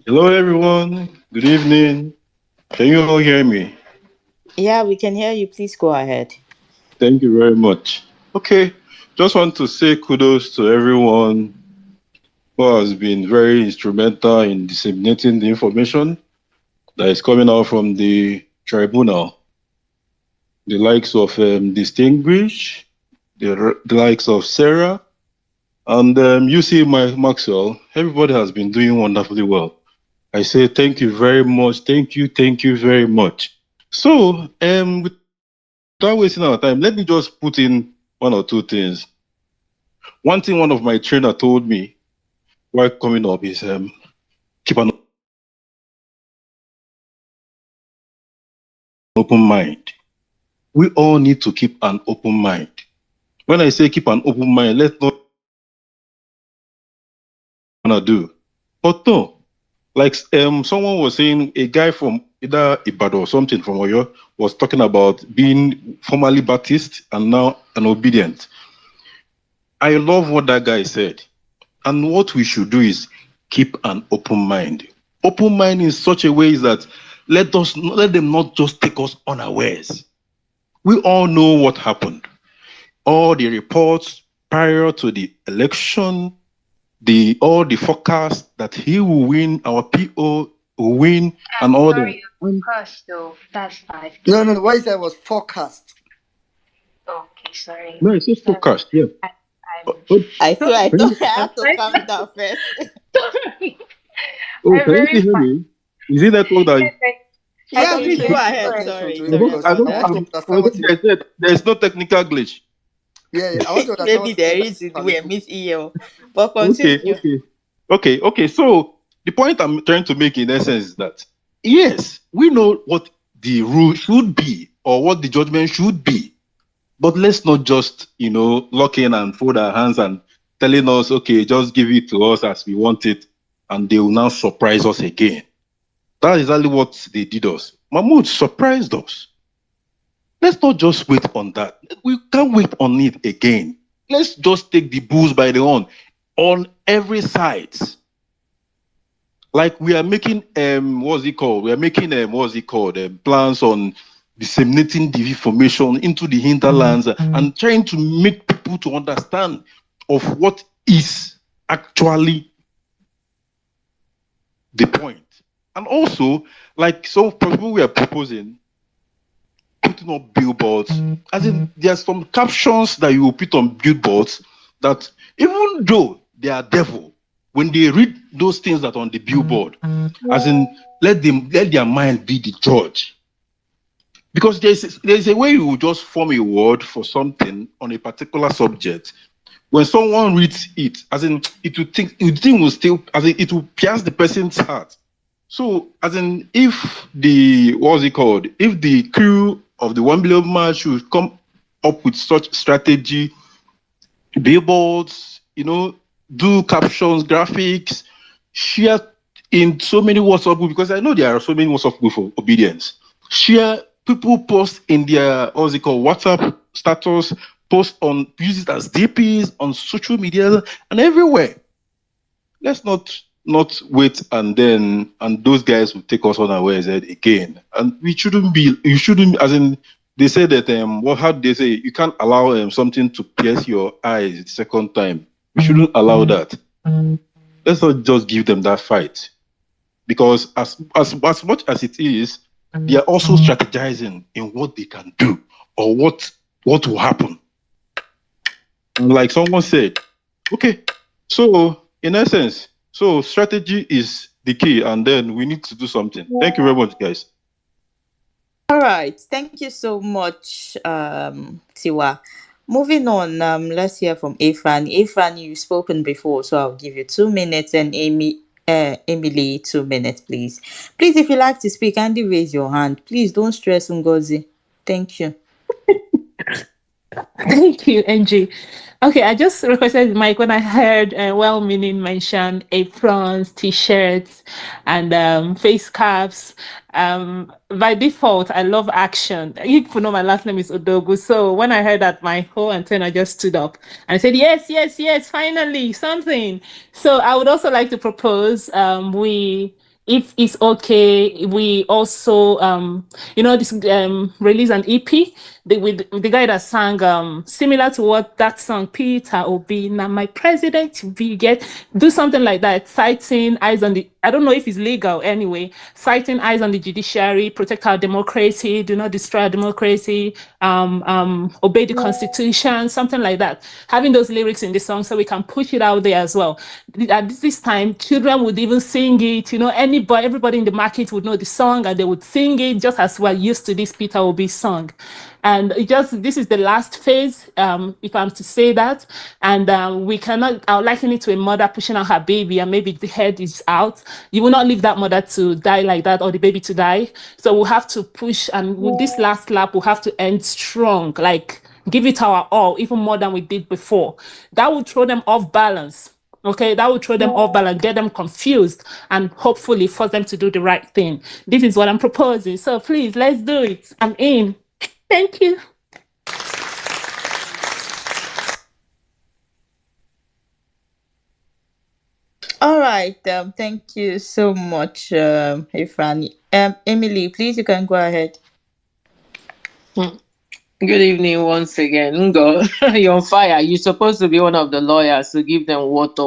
Hello, everyone. Good evening. Can you all hear me? Yeah, we can hear you. Please go ahead. Thank you very much. Okay, just want to say kudos to everyone who has been very instrumental in disseminating the information that is coming out from the tribunal. The likes of Distinguish, the likes of Sarah, and you see Maxwell. Everybody has been doing wonderfully well. I say thank you very much. Thank you very much. So, without wasting our time, let me just put in one or two things. One thing one of my trainer told me while coming up is keep an open mind. We all need to keep an open mind. When I say keep an open mind, let's not gonna do. But no, like someone was saying, a guy from either Ibadan or something from Oyo was talking about being formerly Baptist and now an obedient. I love what that guy said. And what we should do is keep an open mind. Open mind in such a way that let them not just take us unawares. We all know what happened. All the reports prior to the election, all the forecasts that he will win, our PO will win, and all that. Forecast though, that's 5. No. What he said was forecast. Okay, sorry. No, it's just forecast. Yeah. I swear, I thought I had to I'm calm down first. sorry. Oh, I'm can you very still hear me? Is it that one that? Yeah, can please hear go you. ahead. Sorry. Sorry, I sorry don't. I about don't. I want that. to I understand what think I said there's no technical glitch. Yeah, I want to understand Maybe what there is in where Miss EO, but continue. Okay. So the point I'm trying to make in essence is that yes, we know what the rule should be or what the judgment should be, but let's not just lock in and fold our hands and telling us, okay, just give it to us as we want it, and they will now surprise us again. That is exactly what they did us. Mahmoud surprised us. Let's not just wait on that. We can't wait on it again. Let's just take the bulls by the horn on every side. Like we are making what's it called? We are making plans on disseminating the information into the hinterlands and trying to make people to understand of what is actually the point. And also, like so people we are proposing putting up billboards. As in, there are some captions that you will put on billboards that even though they are devil, when they read those things that are on the billboard, as in let their mind be the judge. Because there's a way you will just form a word for something on a particular subject. When someone reads it, as in it will still, as in it will pierce the person's heart. So, as in, if if the crew of the 1 billion march should come up with such strategy, billboards, do captions, graphics, share in so many WhatsApp groups, because I know there are so many WhatsApp groups for obedience. Share, people post in their, WhatsApp status, use it as DPs on social media and everywhere. Let's not wait and those guys will take us unawares again. And you shouldn't, as in, they say that, how do they say, you can't allow something to pierce your eyes the second time. We shouldn't allow that. Let's not just give them that fight. Because as much as it is, they are also strategizing in what they can do or what will happen. And like someone said, okay, so in essence, strategy is the key, and then we need to do something. Thank you very much, guys. All right, thank you so much, Tiwa. Moving on, let's hear from Ifan. Ifan, you've spoken before, so I'll give you 2 minutes, and Emily 2 minutes, please. Please, if you like to speak, Andy, raise your hand. Please don't stress Ngozi. Thank you. Thank you, NG. Okay, I just requested the mic when I heard well-meaning mention aprons, t-shirts, and face caps. By default, I love action. You know my last name is Odogu, so when I heard that, my whole antenna just stood up and I said, yes, finally something. So I would also like to propose if it's okay, we also release an EP with the guy that sang similar to what that song Peter Obi, now my president, we get do something like that, citing eyes on the, I don't know if it's legal anyway, citing eyes on the judiciary, protect our democracy, do not destroy our democracy, obey the constitution, something like that. Having those lyrics in the song so we can push it out there as well. At this time, children would even sing it, everybody in the market would know the song and they would sing it just as we're used to this Peter Obi song. And this is the last phase, if I'm to say that. And we cannot, I'll liken it to a mother pushing out her baby and maybe the head is out. You will not leave that mother to die like that or the baby to die. So we'll have to push, and with this last lap, we'll have to end strong, like give it our all, even more than we did before. That will throw them off balance. Okay, that will throw them off balance, get them confused, and hopefully force them to do the right thing. This is what I'm proposing. So please, let's do it. I'm in. Thank you. All right. Thank you so much, Ifrani. Emily, please, you can go ahead. Good evening once again. Ngo, you're on fire. You're supposed to be one of the lawyers to give them water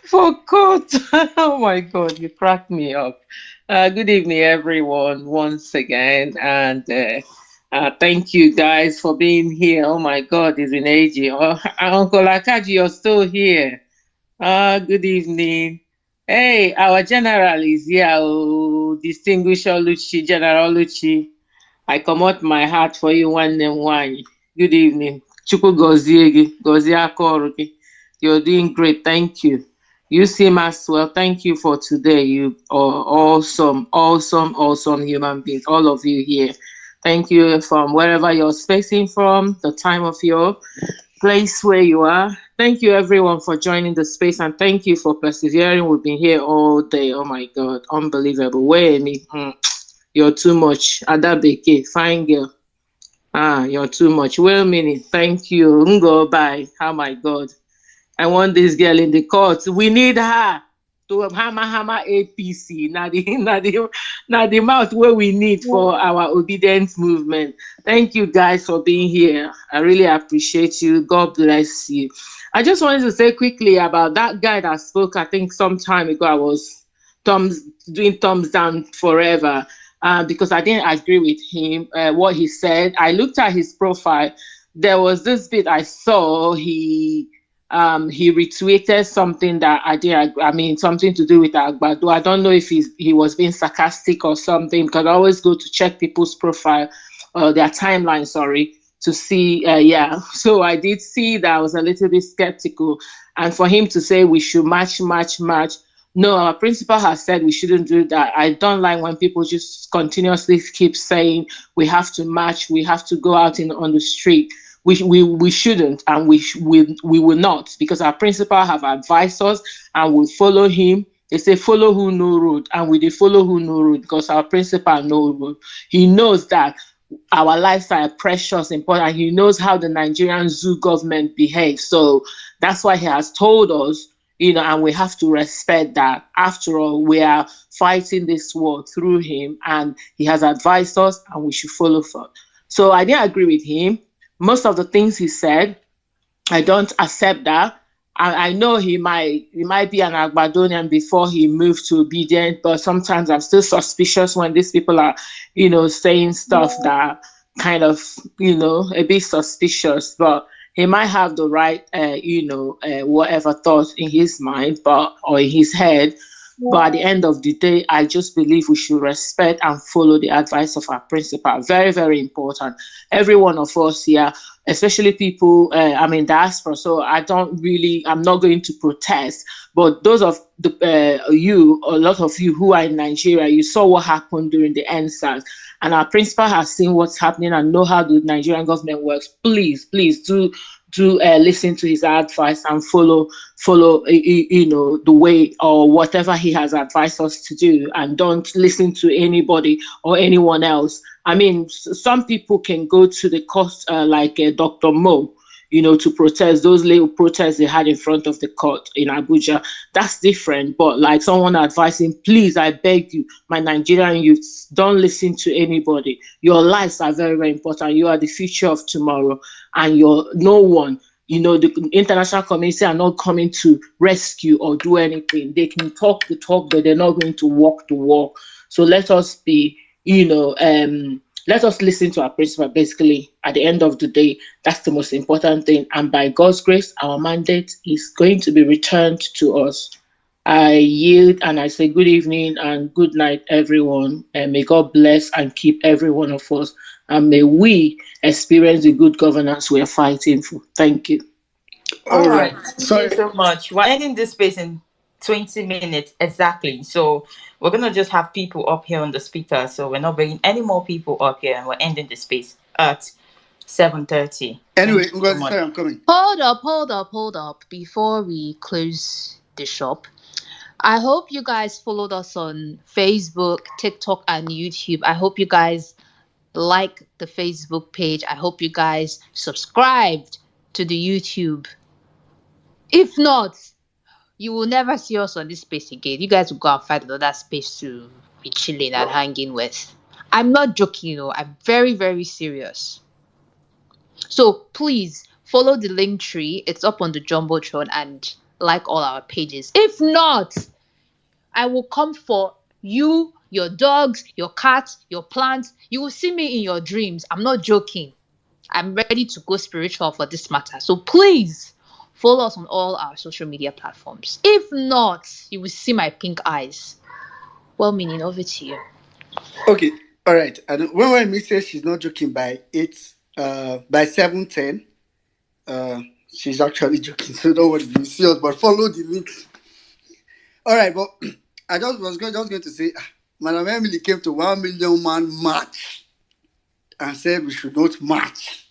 for court. Oh my God, you cracked me up. Good evening, everyone, once again. And thank you guys for being here. Oh my God, it's been ages. Oh, Uncle Akaji, you're still here. Good evening. Hey, our general is here. Oh, distinguished Oluchi, General Oluchi. I comot my heart for you, one name one. Good evening. Chukwu gozie gị, gozie aka ọrụ gị. You're doing great, thank you. You seem as well. Thank you for today. You are awesome, awesome, awesome human beings. All of you here. Thank you from wherever you're spacing from, the time of your place where you are. Thank you everyone for joining the space and thank you for persevering. We've been here all day. Oh my God, unbelievable. Where me? You're too much. Adabeke, fine girl. You're too much. Well meaning. Thank you. Ngo, bye. Oh my God. I want this girl in the court. We need her to hammer APC. Now the mouth where we need for our obedience movement. Thank you guys for being here. I really appreciate you. God bless you. I just wanted to say quickly about that guy that spoke, I think some time ago. I was doing thumbs down forever because I didn't agree with him, what he said. I looked at his profile. There was this bit I saw. He retweeted something that I did. I mean, something to do with Agbado. I don't know if he was being sarcastic or something, because I always go to check people's profile, their timeline, sorry, to see. Yeah, so I did see that. I was a little bit skeptical, and for him to say we should match. No, our principal has said we shouldn't do that. I don't like when people just continuously keep saying we have to match, we have to go out on the street. We shouldn't, and we will not, because our principal have advised us and we follow him. They say follow who know road, and we dey follow who know road because our principal know road. He knows that our lives are precious, important. He knows how the Nigerian zoo government behaves. So that's why he has told us, and we have to respect that. After all, we are fighting this war through him, and he has advised us, and we should follow for. So I didn't agree with him. Most of the things he said, I don't accept that. I know he might be an Agbadonian before he moved to obedient, but sometimes I'm still suspicious when these people are, saying stuff that kind of, a bit suspicious. But he might have the right, whatever thoughts in his mind, or in his head. But at the end of the day, I just believe we should respect and follow the advice of our principal. Very, very important. Every one of us here, especially people, diaspora. So I'm not going to protest. But those of a lot of you who are in Nigeria, you saw what happened during the NSAS. And our principal has seen what's happening and know how the Nigerian government works. Please do listen to his advice and follow the way or whatever he has advised us to do, and don't listen to anybody or anyone else. I mean, some people can go to the court, like Dr. Mo, to protest those little protests they had in front of the court in Abuja. That's different. But like someone advising, please, I beg you, my Nigerian youths, don't listen to anybody. Your lives are very, very important. You are the future of tomorrow, and you're no one. The international community are not coming to rescue or do anything. They can talk the talk, but they're not going to walk the walk. So let us be, let us listen to our principal. Basically, at the end of the day, that's the most important thing. And by God's grace, our mandate is going to be returned to us. I yield and I say good evening and good night, everyone. And may God bless and keep every one of us. And may we experience the good governance we are fighting for. Thank you. All right. Thank you so much. We're ending this space in 20 minutes exactly. So we're going to just have people up here on the speaker. So we're not bringing any more people up here, and we're ending the space at 7:30. Anyway, Thank you so Ngozi, much. sorry, I'm coming. Hold up. Before we close the shop, I hope you guys followed us on Facebook, TikTok, and YouTube. I hope you guys like the Facebook page. I hope you guys subscribed to the YouTube. If not, you will never see us on this space again. You guys will go and find another space to be chilling and hanging with. I'm not joking, I'm very, very serious. So please follow the link tree. It's up on the Jumbotron and like all our pages. If not, I will come for you, your dogs, your cats, your plants. You will see me in your dreams. I'm not joking. I'm ready to go spiritual for this matter. So please follow us on all our social media platforms. If not, you will see my pink eyes. Well meaning, over to you. Okay, all right. And when we say she's not joking by 7:10, she's actually joking. So don't worry, you see us, but follow the links. All right, but I just going to say, Madam Emily came to 1 million man march and said we should not march.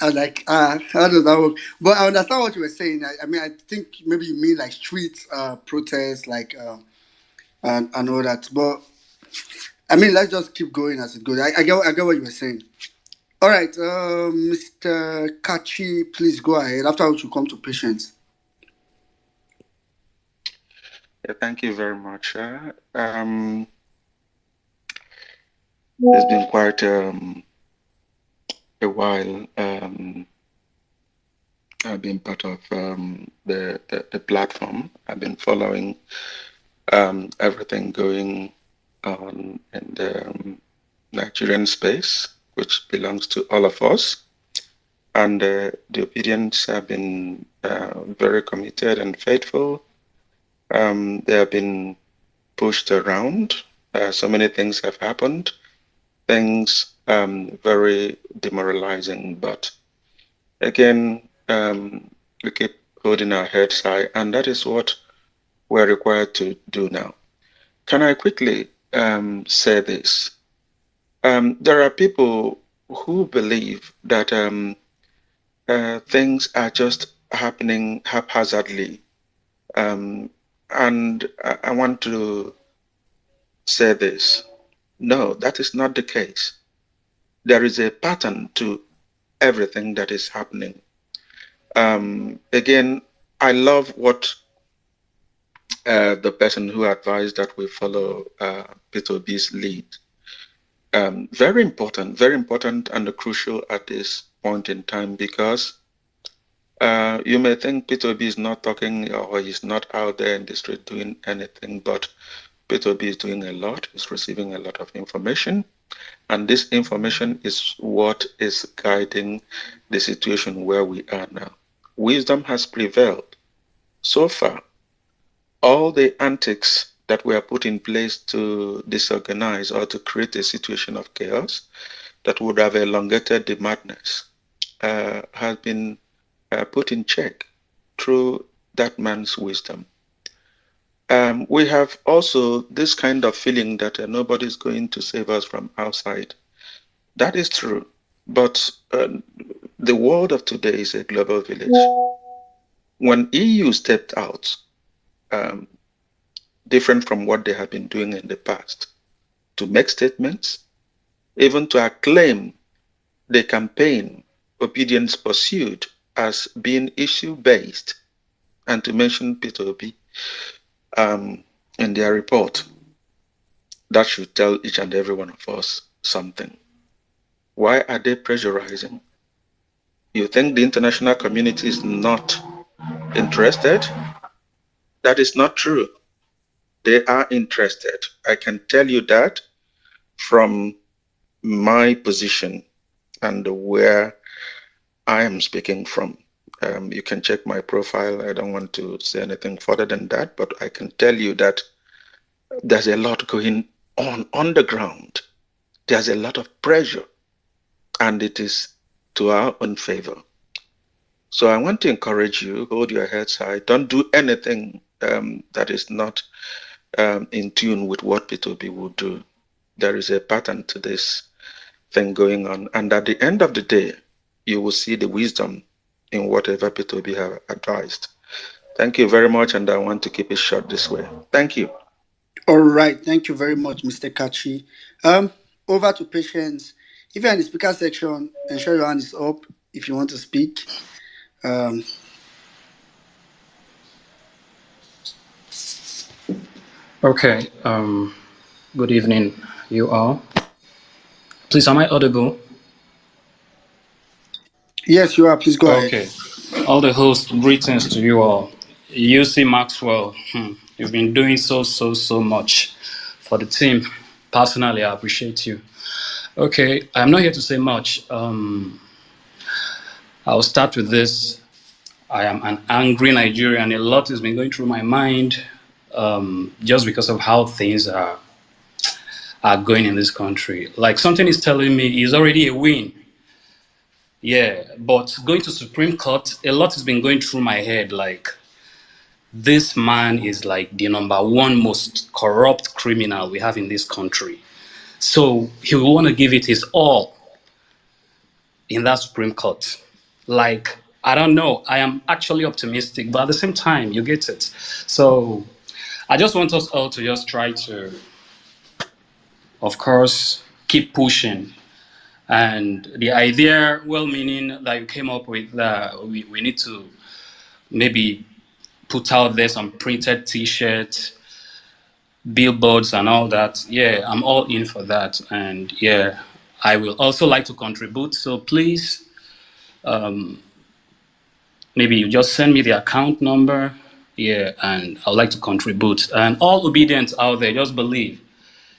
I was like, how does that work? But I understand what you were saying. I mean, I think maybe you mean like street protests, like and all that. But I mean, let's just keep going as it goes. I get what you were saying. All right, Mr. Kachi, please go ahead. After which you come to patience. Yeah, thank you very much. It's been quite a while. I've been part of the platform. I've been following everything going on in the Nigerian space, which belongs to all of us. And the obedience have been very committed and faithful. They have been pushed around. So many things have happened. Things very demoralizing, but again, we keep holding our heads high, and that is what we're required to do now. Can I quickly say this? There are people who believe that things are just happening haphazardly. And I want to say this. No, that is not the case. There is a pattern to everything that is happening. Again, I love what the person who advised that we follow Peter B's lead. Very important and crucial at this point in time, because you may think Peter B is not talking or he's not out there in the street doing anything, but Peter B is doing a lot. He's receiving a lot of information, and this information is what is guiding the situation where we are now. Wisdom has prevailed. So far, all the antics that were put in place to disorganize or to create a situation of chaos that would have elongated the madness has been put in check through that man's wisdom. We have also this kind of feeling that nobody's going to save us from outside. That is true, but the world of today is a global village. When EU stepped out, different from what they have been doing in the past, to make statements, even to acclaim the campaign Obedience Pursued as being issue-based, and to mention Peter Obi in their report. That should tell each and every one of us something. Why are they pressurizing? You think the international community is not interested? That is not true. They are interested. I can tell you that from my position and where I am speaking from. You can check my profile. I don't want to say anything further than that, but I can tell you that there's a lot going on the ground. There's a lot of pressure, and it is to our own favor. So I want to encourage you, hold your heads high. Don't do anything that is not in tune with what P2B will do. There is a pattern to this thing going on. And at the end of the day, you will see the wisdom in whatever P2B have advised. Thank you very much, and I want to keep it short this way. Thank you. All right. Thank you very much, Mr. Kachi. Over to Patience. If you're in the speaker section, ensure your hand is up if you want to speak. Um, Okay. Good evening, you all. Please, am I audible? yes, you are. Please go ahead. Okay. All the hosts, greetings to you all. UC Maxwell, you've been doing so much for the team. Personally, I appreciate you. Okay, I'm not here to say much. I'll start with this. I am an angry Nigerian. A lot has been going through my mind just because of how things are going in this country. Like something is telling me it's already a win. Yeah, but going to Supreme Court, a lot has been going through my head. Like this man is like the number one most corrupt criminal we have in this country. So he will want to give it his all in that Supreme Court. Like, I don't know. I am actually optimistic, but at the same time, you get it. So I just want us all to just try to, of course, keep pushing. And the idea, well meaning, that you came up with, we need to maybe put out there some printed t-shirts, billboards and all that. Yeah, I'm all in for that. And yeah, I will also like to contribute. So please, maybe you just send me the account number. Yeah, and I'd like to contribute. And all obedience out there, just believe.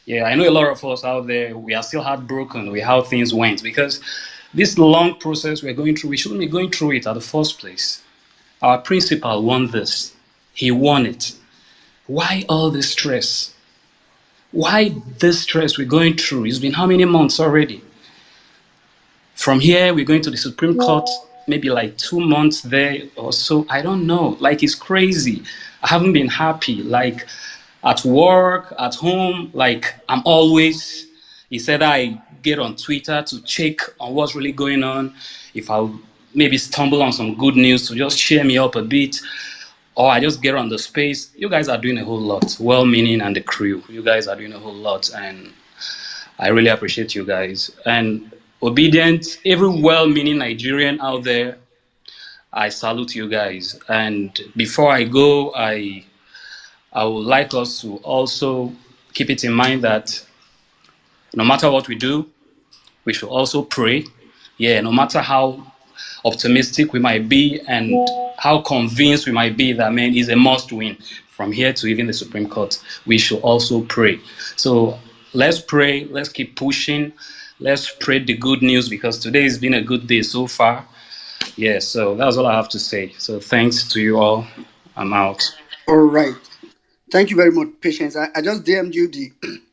Yeah, I know a lot of us out there, we are still heartbroken with how things went because this long process we're going through, we shouldn't be going through it at the first place. Our principal won this. He won it. Why all this stress? Why this stress we're going through? It's been how many months already? From here, we're going to the Supreme Court, maybe like 2 months there or so. I don't know. Like, it's crazy. I haven't been happy. Like, at work, at home, like, I'm always, he said I get on Twitter to check on what's really going on. If I maybe stumble on some good news to just cheer me up a bit, or I just get on the space. You guys are doing a whole lot. Well-meaning and the crew. You guys are doing a whole lot. And I really appreciate you guys. And obedient, every well-meaning Nigerian out there, I salute you guys. And before I go, I would like us to also keep it in mind that no matter what we do, we should also pray. Yeah, no matter how optimistic we might be and how convinced we might be that man is a must win from here to even the Supreme Court, we should also pray. So let's pray, let's keep pushing, let's spread the good news because today has been a good day so far. Yeah, so that's all I have to say. So thanks to you all. I'm out. All right. Thank you very much, Patience. I just DM'd you the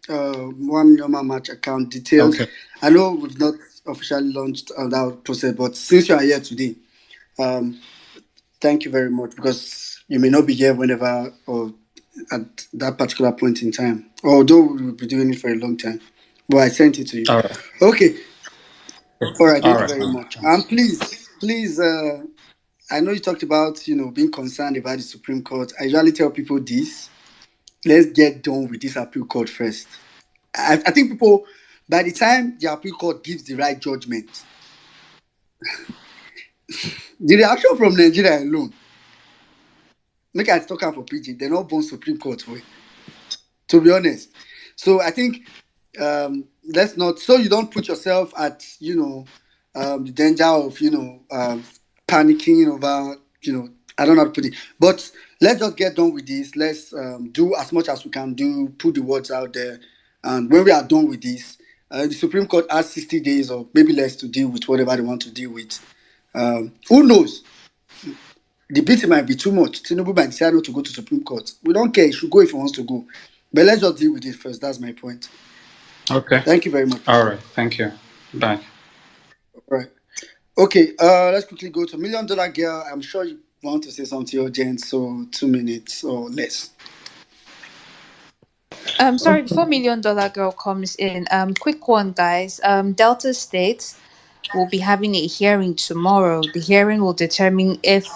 1 million match account details. Okay. I know we've not officially launched that process, but since you are here today, thank you very much because you may not be here whenever or at that particular point in time. Although we will be doing it for a long time, but I sent it to you. All right. Okay. All right. All Thank you right. very much. And please, I know you talked about being concerned about the Supreme Court. I usually tell people this: let's get done with this appeal court first. I think people, by the time the appeal court gives the right judgment, the reaction from Nigeria alone, make I talk out for PG, they're not born Supreme Court way. To be honest, so I think let's not, so you don't put yourself at the danger of panicking over I don't know how to put it, but let's just get done with this. Let's do as much as we can do, put the words out there, and when we are done with this, the Supreme Court has 60 days or maybe less to deal with whatever they want to deal with. Who knows? The beating might be too much. Tinubu might decide not to go to Supreme Court. We don't care. He should go if he wants to go. But let's just deal with it first. That's my point. Okay. Thank you very much. All right. Thank you. Bye. All right. Okay. Let's quickly go to $1 Million Girl. I'm sure you want to say something urgent, so 2 minutes or less. Sorry, before Million Dollar Girl comes in, quick one, guys. Delta State will be having a hearing tomorrow. The hearing will determine if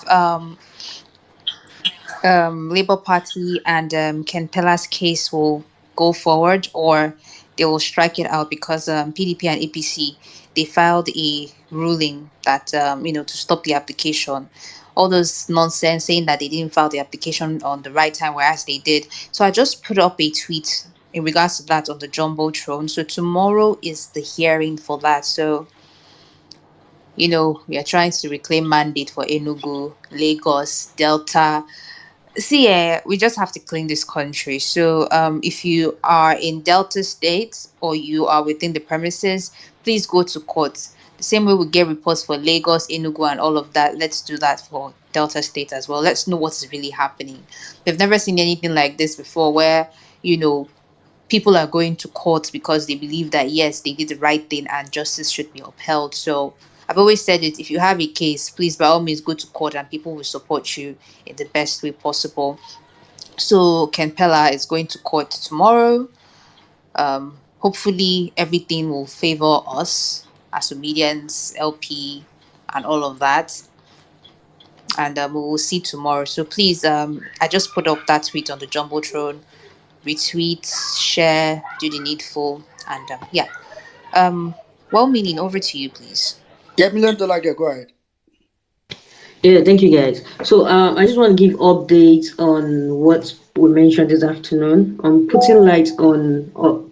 Labour Party and Ken Pella's case will go forward or they will strike it out because PDP and APC they filed a ruling that to stop the application. All those nonsense saying that they didn't file the application on the right time, whereas they did. So I just put up a tweet in regards to that on the Jumbotron. So tomorrow is the hearing for that. So we are trying to reclaim mandate for Enugu, Lagos, Delta. See, we just have to clean this country. So, if you are in Delta State or you are within the premises, please go to court. The same way we get reports for Lagos, Enugu, and all of that. Let's do that for Delta State as well. Let's know what is really happening. We've never seen anything like this before, where people are going to court because they believe that yes, they did the right thing and justice should be upheld. So I've always said it, if you have a case, please by all means go to court and people will support you in the best way possible. So Ken Pella is going to court tomorrow. Hopefully everything will favor us as Obedience, LP, and all of that. And we will see tomorrow. So please, I just put up that tweet on the Jumbotron. Retweet, share, do the needful, and yeah. Well meaning, over to you, please. Yeah, Million Dollar Girl, go ahead. Yeah, thank you guys. So I just want to give updates on what we mentioned this afternoon on putting light on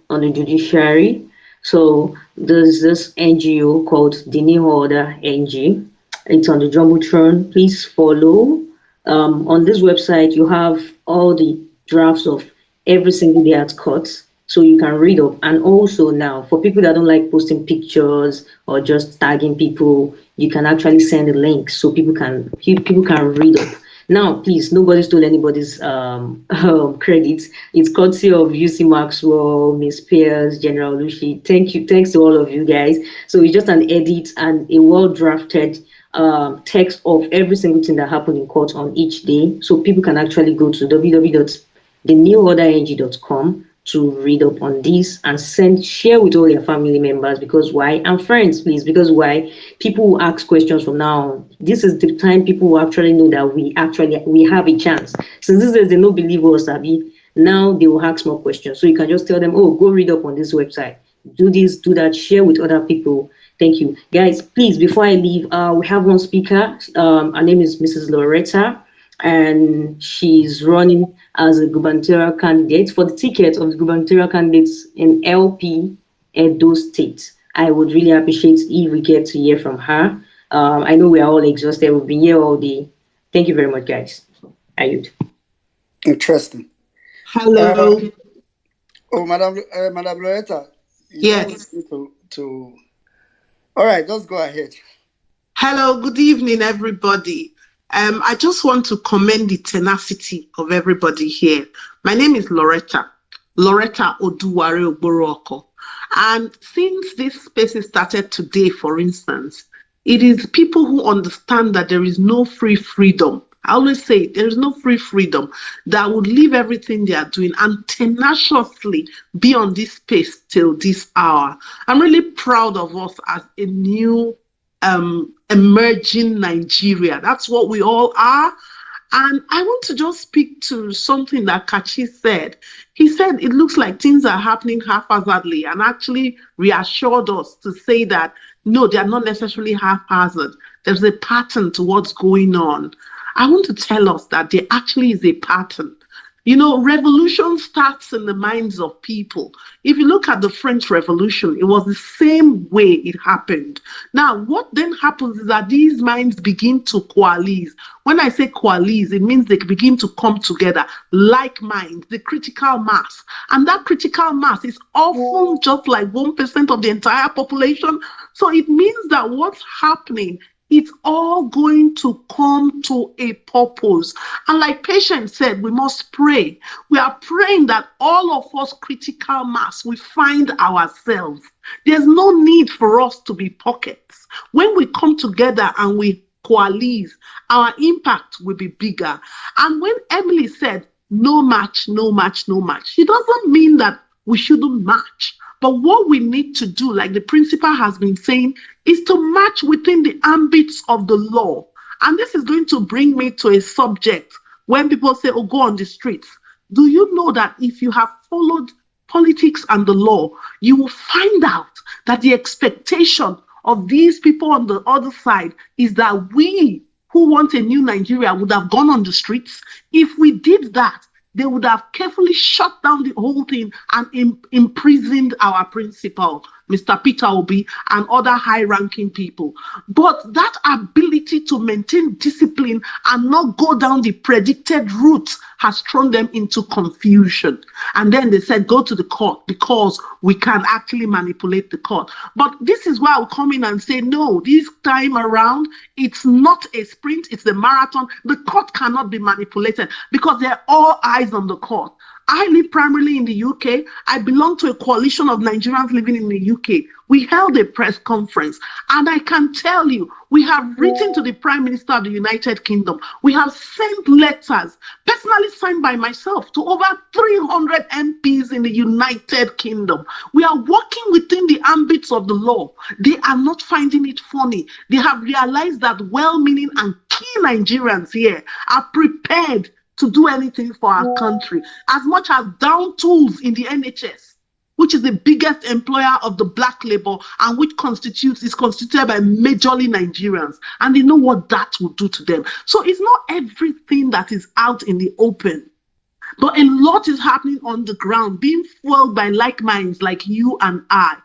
the judiciary. So there's this NGO called the New Order NG. It's on the Jumbotron. Please follow. On this website, you have all the drafts of every single day at court, so you can read up. And also now, for people that don't like posting pictures or just tagging people, you can actually send a link so people can read up. Now, please, nobody stole anybody's credit. It's courtesy of UC Maxwell, Miss Pierce, General Lucy. Thank you. Thanks to all of you guys. So it's just an edit and a well-drafted text of every single thing that happened in court on each day. So people can actually go to www.theneworderng.com to read up on this and share with all your family members, because why, and friends, please, because why, people will ask questions from now on. This is the time people will actually know that we have a chance. Since this is they no believe us, Abby, now they will ask more questions. So you can just tell them, oh, go read up on this website, do this, do that, share with other people. Thank you, guys. Please, before I leave, we have one speaker. Her name is Mrs. Loretta, and she's running as a gubernatorial candidate for the ticket of the gubernatorial candidates in LP Edo State. I would really appreciate if we get to hear from her. I know we are all exhausted. We've been here all day. Thank you very much, guys. Ayud. Interesting. Hello. Madam Loretta. Yes. To. All right, just go ahead. Hello, good evening, everybody. I just want to commend the tenacity of everybody here. My name is Loretta Oduware Ogborooko. And since this space is started today, for instance, it is people who understand that there is no free freedom. I always say there is no free freedom that would leave everything they are doing and tenaciously be on this space till this hour. I'm really proud of us as a new emerging Nigeria. That's what we all are. And I want to just speak to something that Kachi said. He said it looks like things are happening haphazardly, and actually reassured us to say that no, they are not necessarily haphazard. There's a pattern to what's going on. I want to tell us that there actually is a pattern. You know, revolution starts in the minds of people. If you look at the French Revolution, it was the same way it happened. Now, what then happens is that these minds begin to coalesce. When I say coalesce, it means they begin to come together, like minds, the critical mass. And that critical mass is often just like 1% of the entire population. So it means that what's happening, it's all going to come to a purpose. And like Patience said, we must pray. We are praying that all of us critical mass, we find ourselves. There's no need for us to be pockets. When we come together and we coalesce, our impact will be bigger. And when Emily said, no match, no match, no match. It doesn't mean that we shouldn't match. But what we need to do, like the principal has been saying, is to match within the ambits of the law. And this is going to bring me to a subject when people say, oh, go on the streets. Do you know that if you have followed politics and the law, you will find out that the expectation of these people on the other side is that we who want a new Nigeria would have gone on the streets. If we did that, they would have carefully shut down the whole thing and imprisoned our principal, Mr. Peter Obi, and other high-ranking people. But that ability to maintain discipline and not go down the predicted route has thrown them into confusion. And then they said, go to the court because we can actually manipulate the court. But this is where I'll come in and say, no, this time around, it's not a sprint, it's a marathon. The court cannot be manipulated because they're all eyes on the court. I live primarily in the UK. I belong to a coalition of Nigerians living in the UK. We held a press conference, and I can tell you, we have written to the Prime Minister of the United Kingdom. We have sent letters, personally signed by myself, to over 300 MPs in the United Kingdom. We are working within the ambits of the law. They are not finding it funny. They have realized that well-meaning and key Nigerians here are prepared to do anything for our country, as much as down tools in the NHS, which is the biggest employer of the black labor and which is constituted by majorly Nigerians, and they know what that will do to them. So it's not everything that is out in the open, but a lot is happening on the ground, being fueled by like minds like you and I.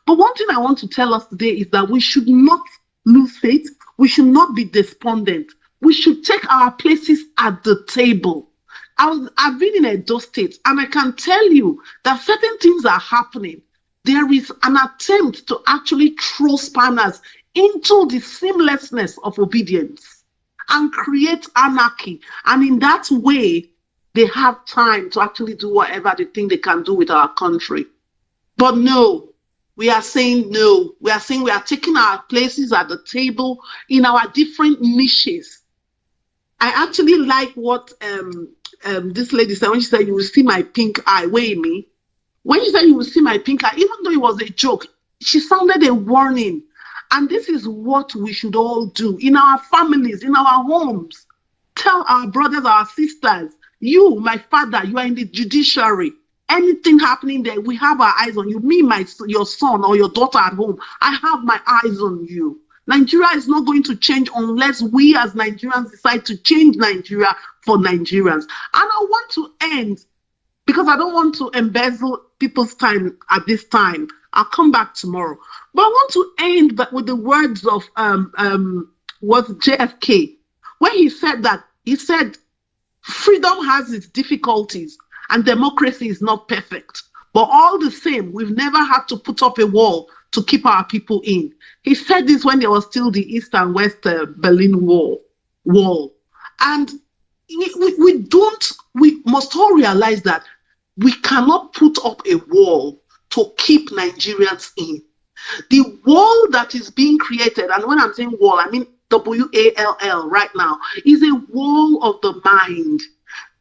But one thing I want to tell us today is that we should not lose faith. We should not be despondent. We should take our places at the table. I've been in Edo State, and I can tell you that certain things are happening. There is an attempt to actually throw spanners into the seamlessness of obedience and create anarchy. And in that way, they have time to actually do whatever they think they can do with our country. But no, we are saying no. We are saying we are taking our places at the table in our different niches. I actually like what this lady said when she said, you will see my pink eye. Wait me. When she said you will see my pink eye, even though it was a joke, she sounded a warning. And this is what we should all do in our families, in our homes. Tell our brothers, our sisters, you, my father, you are in the judiciary. Anything happening there, we have our eyes on you. Me, your son or your daughter at home, I have my eyes on you. Nigeria is not going to change unless we as Nigerians decide to change Nigeria for Nigerians. And I want to end, because I don't want to embezzle people's time at this time. I'll come back tomorrow. But I want to end with the words of JFK, when he said that, he said, freedom has its difficulties and democracy is not perfect. But all the same, we've never had to put up a wall to keep our people in. He said this when there was still the East and West Berlin wall. And we must all realize that we cannot put up a wall to keep Nigerians in. The wall that is being created, and when I'm saying wall, I mean WALL right now, is a wall of the mind.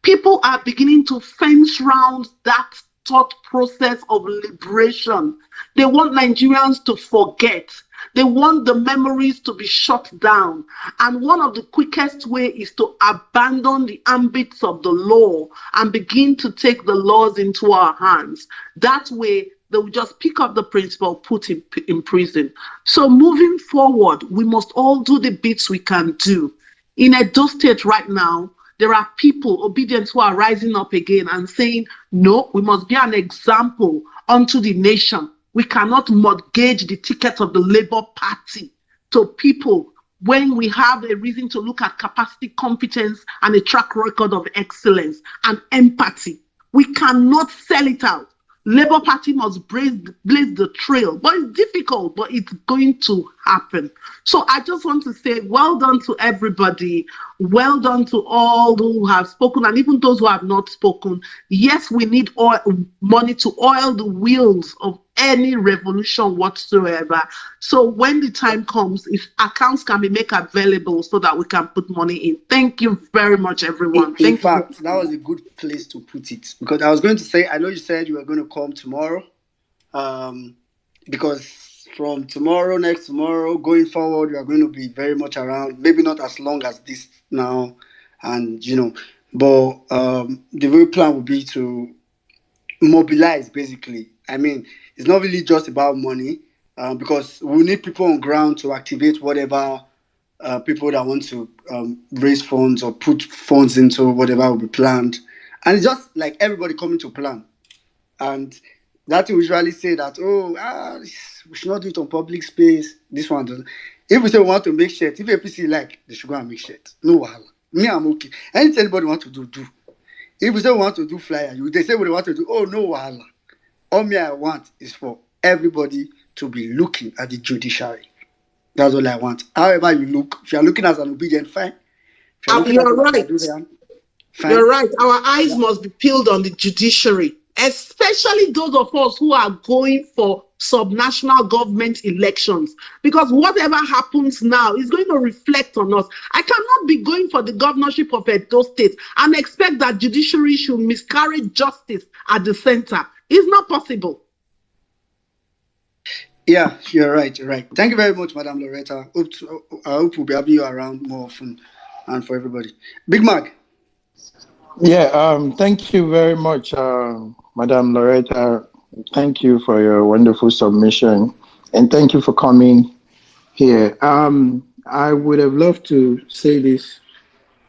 People are beginning to fence round that thought process of liberation. They want Nigerians to forget. They want the memories to be shut down. And one of the quickest way is to abandon the ambits of the law and begin to take the laws into our hands. That way, they will just pick up the principal, put him in prison. So moving forward, we must all do the bits we can do. In Edo State right now, there are people, obedient, who are rising up again and saying, no, we must be an example unto the nation. We cannot mortgage the ticket of the Labour Party to people when we have a reason to look at capacity, competence, and a track record of excellence and empathy. We cannot sell it out. Labour Party must blaze the trail, but it's difficult, but it's going to happen. So I just want to say well done to everybody. Well done to all who have spoken, and even those who have not spoken. Yes, we need money to oil the wheels of any revolution whatsoever. So when the time comes, if accounts can be made available so that we can put money in. Thank you very much, everyone. In Thank you. fact, that was a good place to put it, because I was going to say, I know you said you were going to come tomorrow, because from tomorrow, next tomorrow, going forward, you are going to be very much around. Maybe not as long as this now, and but the real plan would be to mobilize. Basically, I mean, it's not really just about money, because we need people on ground to activate whatever people that want to raise funds or put funds into whatever will be planned. And it's just like everybody coming to plan. And that we usually say that, we should not do it on public space. This one doesn't. If we say we want to make shirt, if APC like, they should go and make shirt. No wahala. Me, I'm okay. Anything anybody want to do, do. If we say we want to do flyer, they say what they want to do. Oh, no wahala. All me I want is for everybody to be looking at the judiciary. That's all I want. However you look, if you're looking as an obedient, fine. If you're looking You're as right. fine. You're right. Our eyes must be peeled on the judiciary, especially those of us who are going for subnational government elections. Because whatever happens now is going to reflect on us. I cannot be going for the governorship of Edo State and expect that judiciary should miscarry justice at the center. It's not possible. Yeah, you're right. You're right. Thank you very much, Madam Loretta. I hope we'll be having you around more often and for everybody. Big Mac. Yeah, thank you very much, Madam Loretta. Thank you for your wonderful submission, and thank you for coming here. I would have loved to say this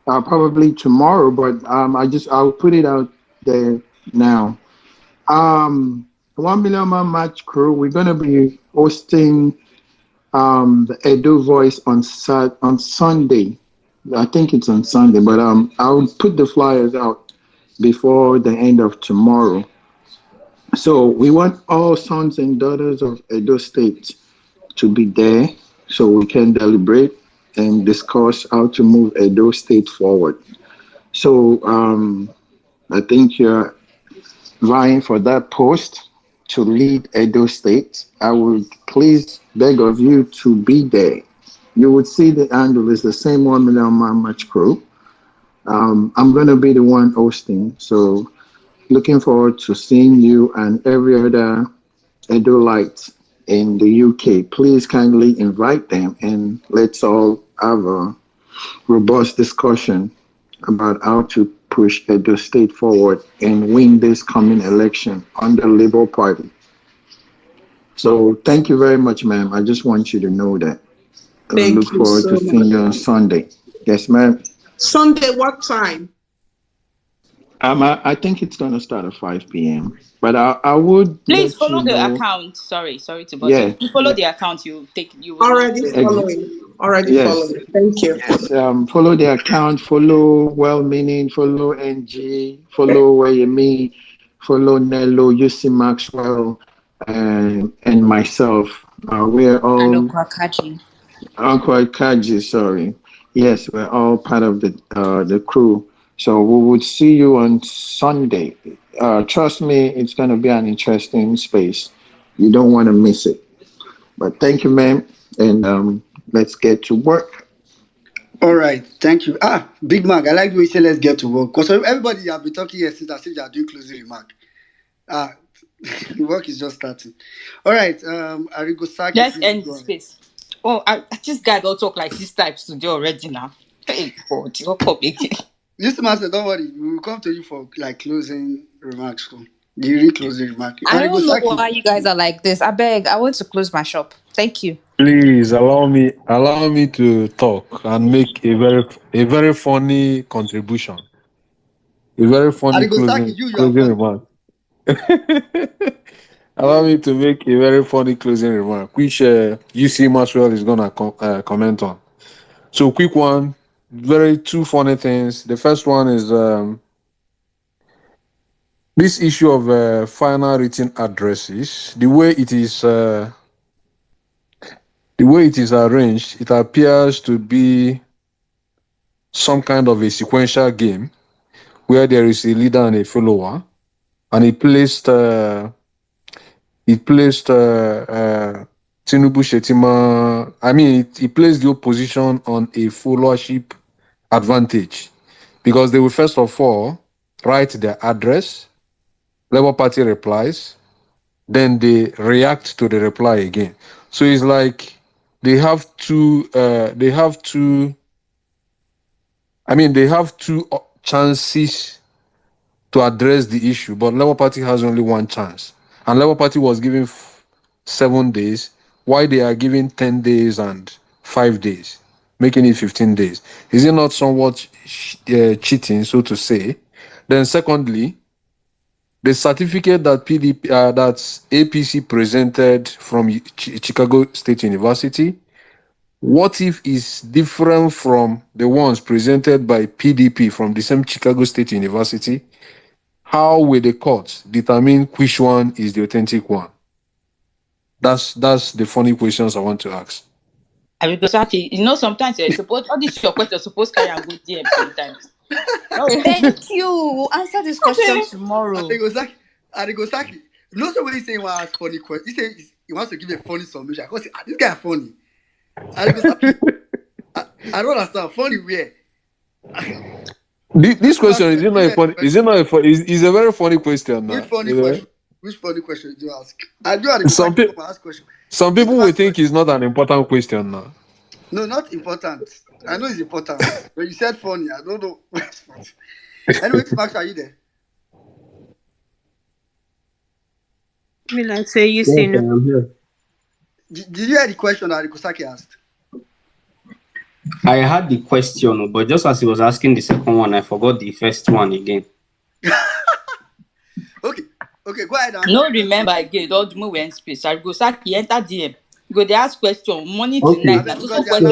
probably tomorrow, but I'll put it out there now. 1 Million Man Match Crew, we're going to be hosting the Edo Voice on Sunday. I think it's on Sunday, but I'll put the flyers out before the end of tomorrow. So we want all sons and daughters of Edo State to be there so we can deliberate and discuss how to move Edo State forward. So I think you're vying for that post to lead Edo State. I would please beg of you to be there. You would see the handle is the same 1 Million Man Match Crew. I'm going to be the one hosting. So looking forward to seeing you and every other Edo-lite in the UK. Please kindly invite them and let's all have a robust discussion about how to push Edo State forward and win this coming election under Labour Party. So thank you very much, ma'am. I just want you to know that. I look forward to seeing you on Sunday. Yes, ma'am. Sunday, what time? I think it's going to start at 5 p.m. But I would Please let follow you the know. account. Sorry to bother. Yeah. You follow the account. You will already not. following. Already Yes. following. Thank you. Yes. Follow the account. Follow Well-Meaning. Follow NG. Follow Wayemi. Follow Nello. UC Maxwell, and myself. We're all. And Okwakaji. Uncle Kaji. Sorry. Yes, we're all part of the crew. So we would see you on Sunday. Trust me, it's going to be an interesting space. You don't want to miss it. But thank you, ma'am, and let's get to work. All right, thank you. Big Mac, I like the way you say let's get to work. Because everybody have been talking here since as if they are doing closing remark. The work is just starting. All right, Arigosaki. Let's end the space. Oh, this guy don't talk like 6 times today already now. Hey, God, you're coming. This master, don't worry. We will come to you for like closing remarks. The real closing remark. I don't know why you guys are like this. I beg, I want to close my shop. Thank you. Please allow me to talk and make a very funny contribution. A very funny closing remark. Allow me to make a very funny closing remark, which UC Maxwell is gonna comment on. So, quick one, two funny things. The first one is this issue of final written addresses. The way it is arranged, it appears to be some kind of a sequential game where there is a leader and a follower, and he placed It placed Tinubu Shetima. I mean, it placed the opposition on a followership advantage because they will first of all write their address, Labour Party replies, then they react to the reply again. So it's like they have two. They have two chances to address the issue, but Labour Party has only one chance. And Labour Party was given 7 days, while they are given 10 days and 5 days, making it 15 days. Is it not somewhat cheating, so to say? Then, secondly, the certificate that that APC presented from Chicago State University, what if it's different from the ones presented by PDP from the same Chicago State University? How will the court determine which one is the authentic one? That's the funny questions I want to ask. Because actually, sometimes you're supposed all these your questions supposed to carry and go DM sometimes. Thank you. We'll answer this question tomorrow. Arigosaki, you know somebody saying he wants funny question. He said he wants to give a funny submission. Because this guy is funny. Arigosaki, I don't understand. Funny where? This question is it not a funny? Is it not a funny? Is a very funny question now. Which funny question? Which funny question did you ask? I do ask question. Some people will think it's not an important question now. No, not important. I know it's important. But you said funny. I don't know. Anyway, Max, are you there? Me like say you see no. I'm here. Did you hear the question that Arikosaki asked? I had the question, but just as he was asking the second one, I forgot the first one again. Okay, go ahead. No, remember again, don't move in space. Arigosaki enter DM. Go they ask question morning to night. That's also question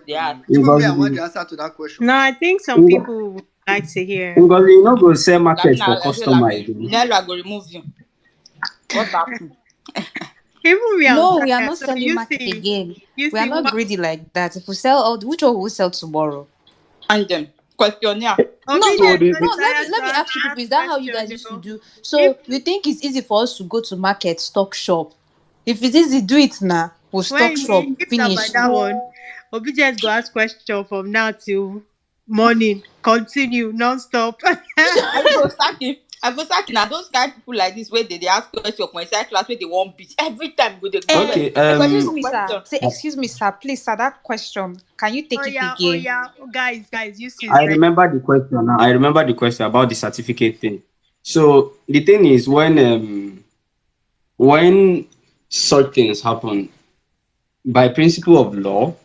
they ask. Even me, I want the answer to that question. No, I think some people would like to hear. Because you know go sell market for customer. Now I go remove you. What happened? No, we are not selling market again. We are not greedy like that. If we sell all, which one will we sell tomorrow? And them questionnaire. No, let me ask you people, is that how you guys used to do? So you think it's easy for us to go to market, stock shop? If it's easy, do it now. We'll stock shop, finish. That one. Obi just go ask question from now till morning. Continue non-stop. I go sack now. Those kind of people like this where they ask question for inside class where they won't beat every time go they go. Okay. Excuse me, sir. Say excuse me, sir. Please, sir. That question. Can you take it again? Guys, you see. I remember the question now. I remember the question about the certificate thing. So the thing is when such things happen, by principle of law,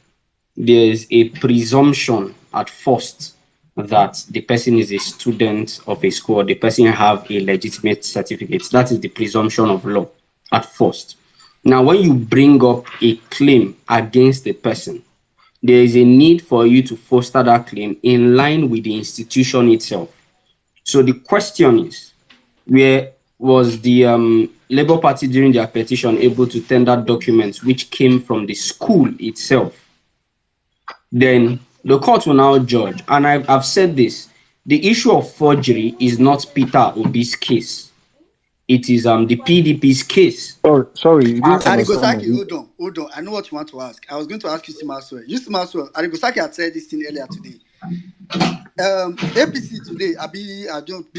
there is a presumption at first that the person is a student of a school, the person have a legitimate certificate. That is the presumption of law at first. Now, when you bring up a claim against the person, there is a need for you to foster that claim in line with the institution itself. So the question is, where was the Labour Party during their petition able to tender documents which came from the school itself? Then the court will now judge. And I've said this, the issue of forgery is not Peter Obi's case. It is the PDP's case. Sorry. Arigosaki, hold on. I know what you want to ask. I was going to ask you, Simaswell. Arigosaki had said this thing earlier today. APC today,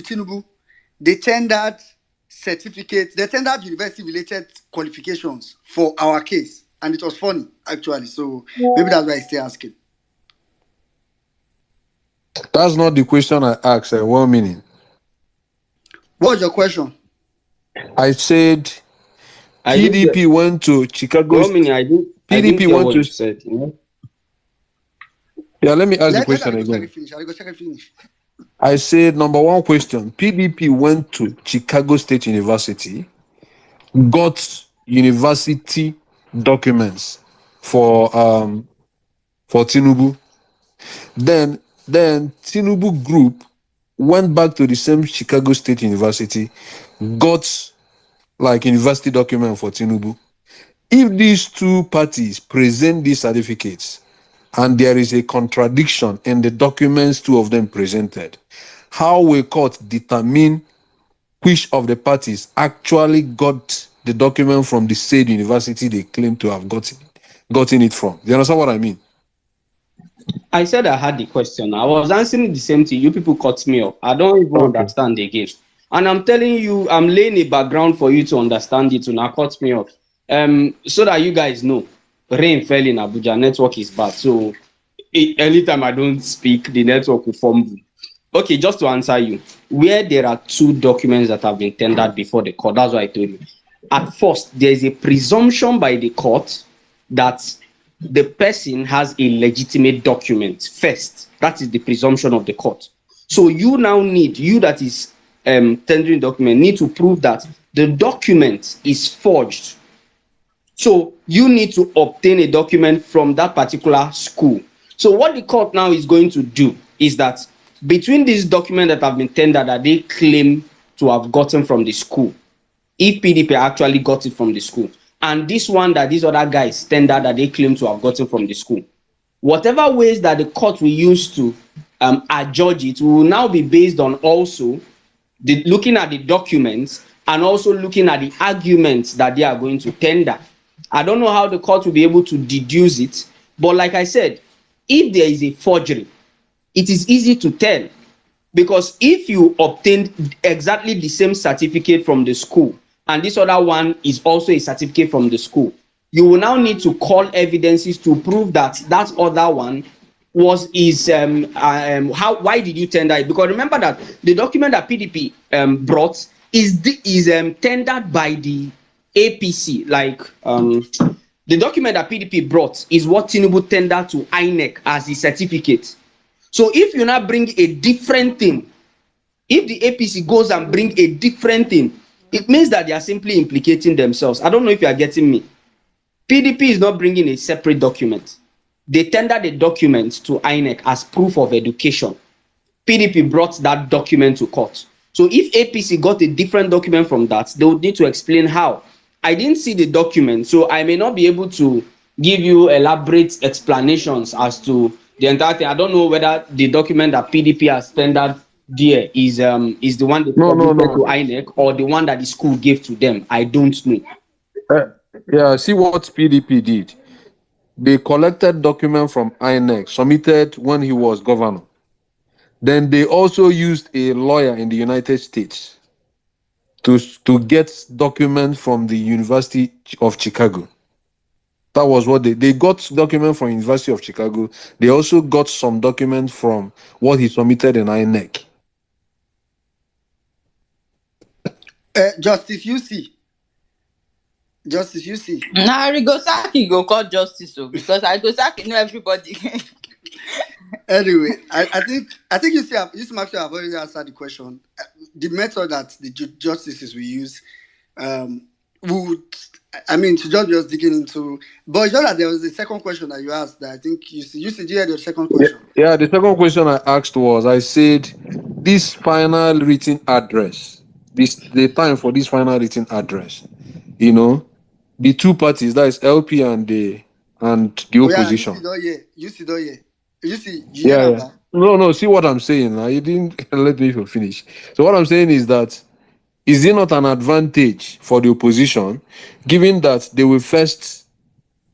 Tinubu, they tendered certificates, they tendered university-related qualifications for our case. And it was funny, actually. So maybe that's why I stay asking. That's not the question I asked. 1 minute. What was your question? I said PDP went to Chicago. 1 minute. PDP went to. Said, you know? Yeah, let me ask the question again. Finish. I said number one question. PDP went to Chicago State University, got university documents for Tinubu. Then Tinubu group went back to the same Chicago State University, got like university document for Tinubu. If these two parties present these certificates and there is a contradiction in the documents two of them presented, how will court determine which of the parties actually got the document from the said university they claim to have gotten it from. You understand what I mean? I said I had the question. I was answering the same thing. You people cut me off. I don't even Okay. understand again. And I'm telling you, I'm laying a background for you to understand it. And now cut me off. So that you guys know, rain fell in Abuja. Network is bad. So anytime I don't speak, the network will fumble. Okay, just to answer you, where there are two documents that have been tendered before the court, that's what I told you. At first, there is a presumption by the court that the person has a legitimate document first. That is the presumption of the court. So you now need, you that is tendering document, need to prove that the document is forged. So you need to obtain a document from that particular school. So what the court now is going to do is that between these documents that have been tendered that they claim to have gotten from the school, if PDP actually got it from the school, and this one that these other guys tendered that they claim to have gotten from the school, whatever ways that the court will use to adjudge it will now be based on also looking at the documents and also looking at the arguments that they are going to tender. I don't know how the court will be able to deduce it, but like I said, if there is a forgery, it is easy to tell, because if you obtained exactly the same certificate from the school and this other one is also a certificate from the school, you will now need to call evidences to prove that that other one why did you tender it? Because remember that the document that PDP brought is tendered by the APC. The document that PDP brought is what Tinubu tendered to INEC as the certificate. So if you now bring a different thing, if the APC goes and bring a different thing, it means that they are simply implicating themselves. I don't know if you are getting me. PDP is not bringing a separate document. They tendered the document to INEC as proof of education. PDP brought that document to court. So if APC got a different document from that, they would need to explain how. I didn't see the document, so I may not be able to give you elaborate explanations as to the entire thing. I don't know whether the document that PDP has tendered there is the one they submitted to INEC or the one that the school gave to them. I don't know. Yeah, see what PDP did. They collected document from INEC, submitted when he was governor. Then they also used a lawyer in the United States to get documents from the University of Chicago. That was what they got document from University of Chicago. They also got some document from what he submitted in INEC. Justice UC. Now Rigosaki go call justice, because Rigosaki know everybody. Anyway, I think you see, actually have already answered the question. The method that the justices will use to just digging into. But it's just that there was the second question that you asked that I think you did the second question. Yeah, the second question I asked was, I said, this final written address, the time for this final written address, the two parties, that is LP and the opposition. You see, Yeah. No, see what I'm saying. You didn't let me finish. So what I'm saying is that, is it not an advantage for the opposition, given that they will first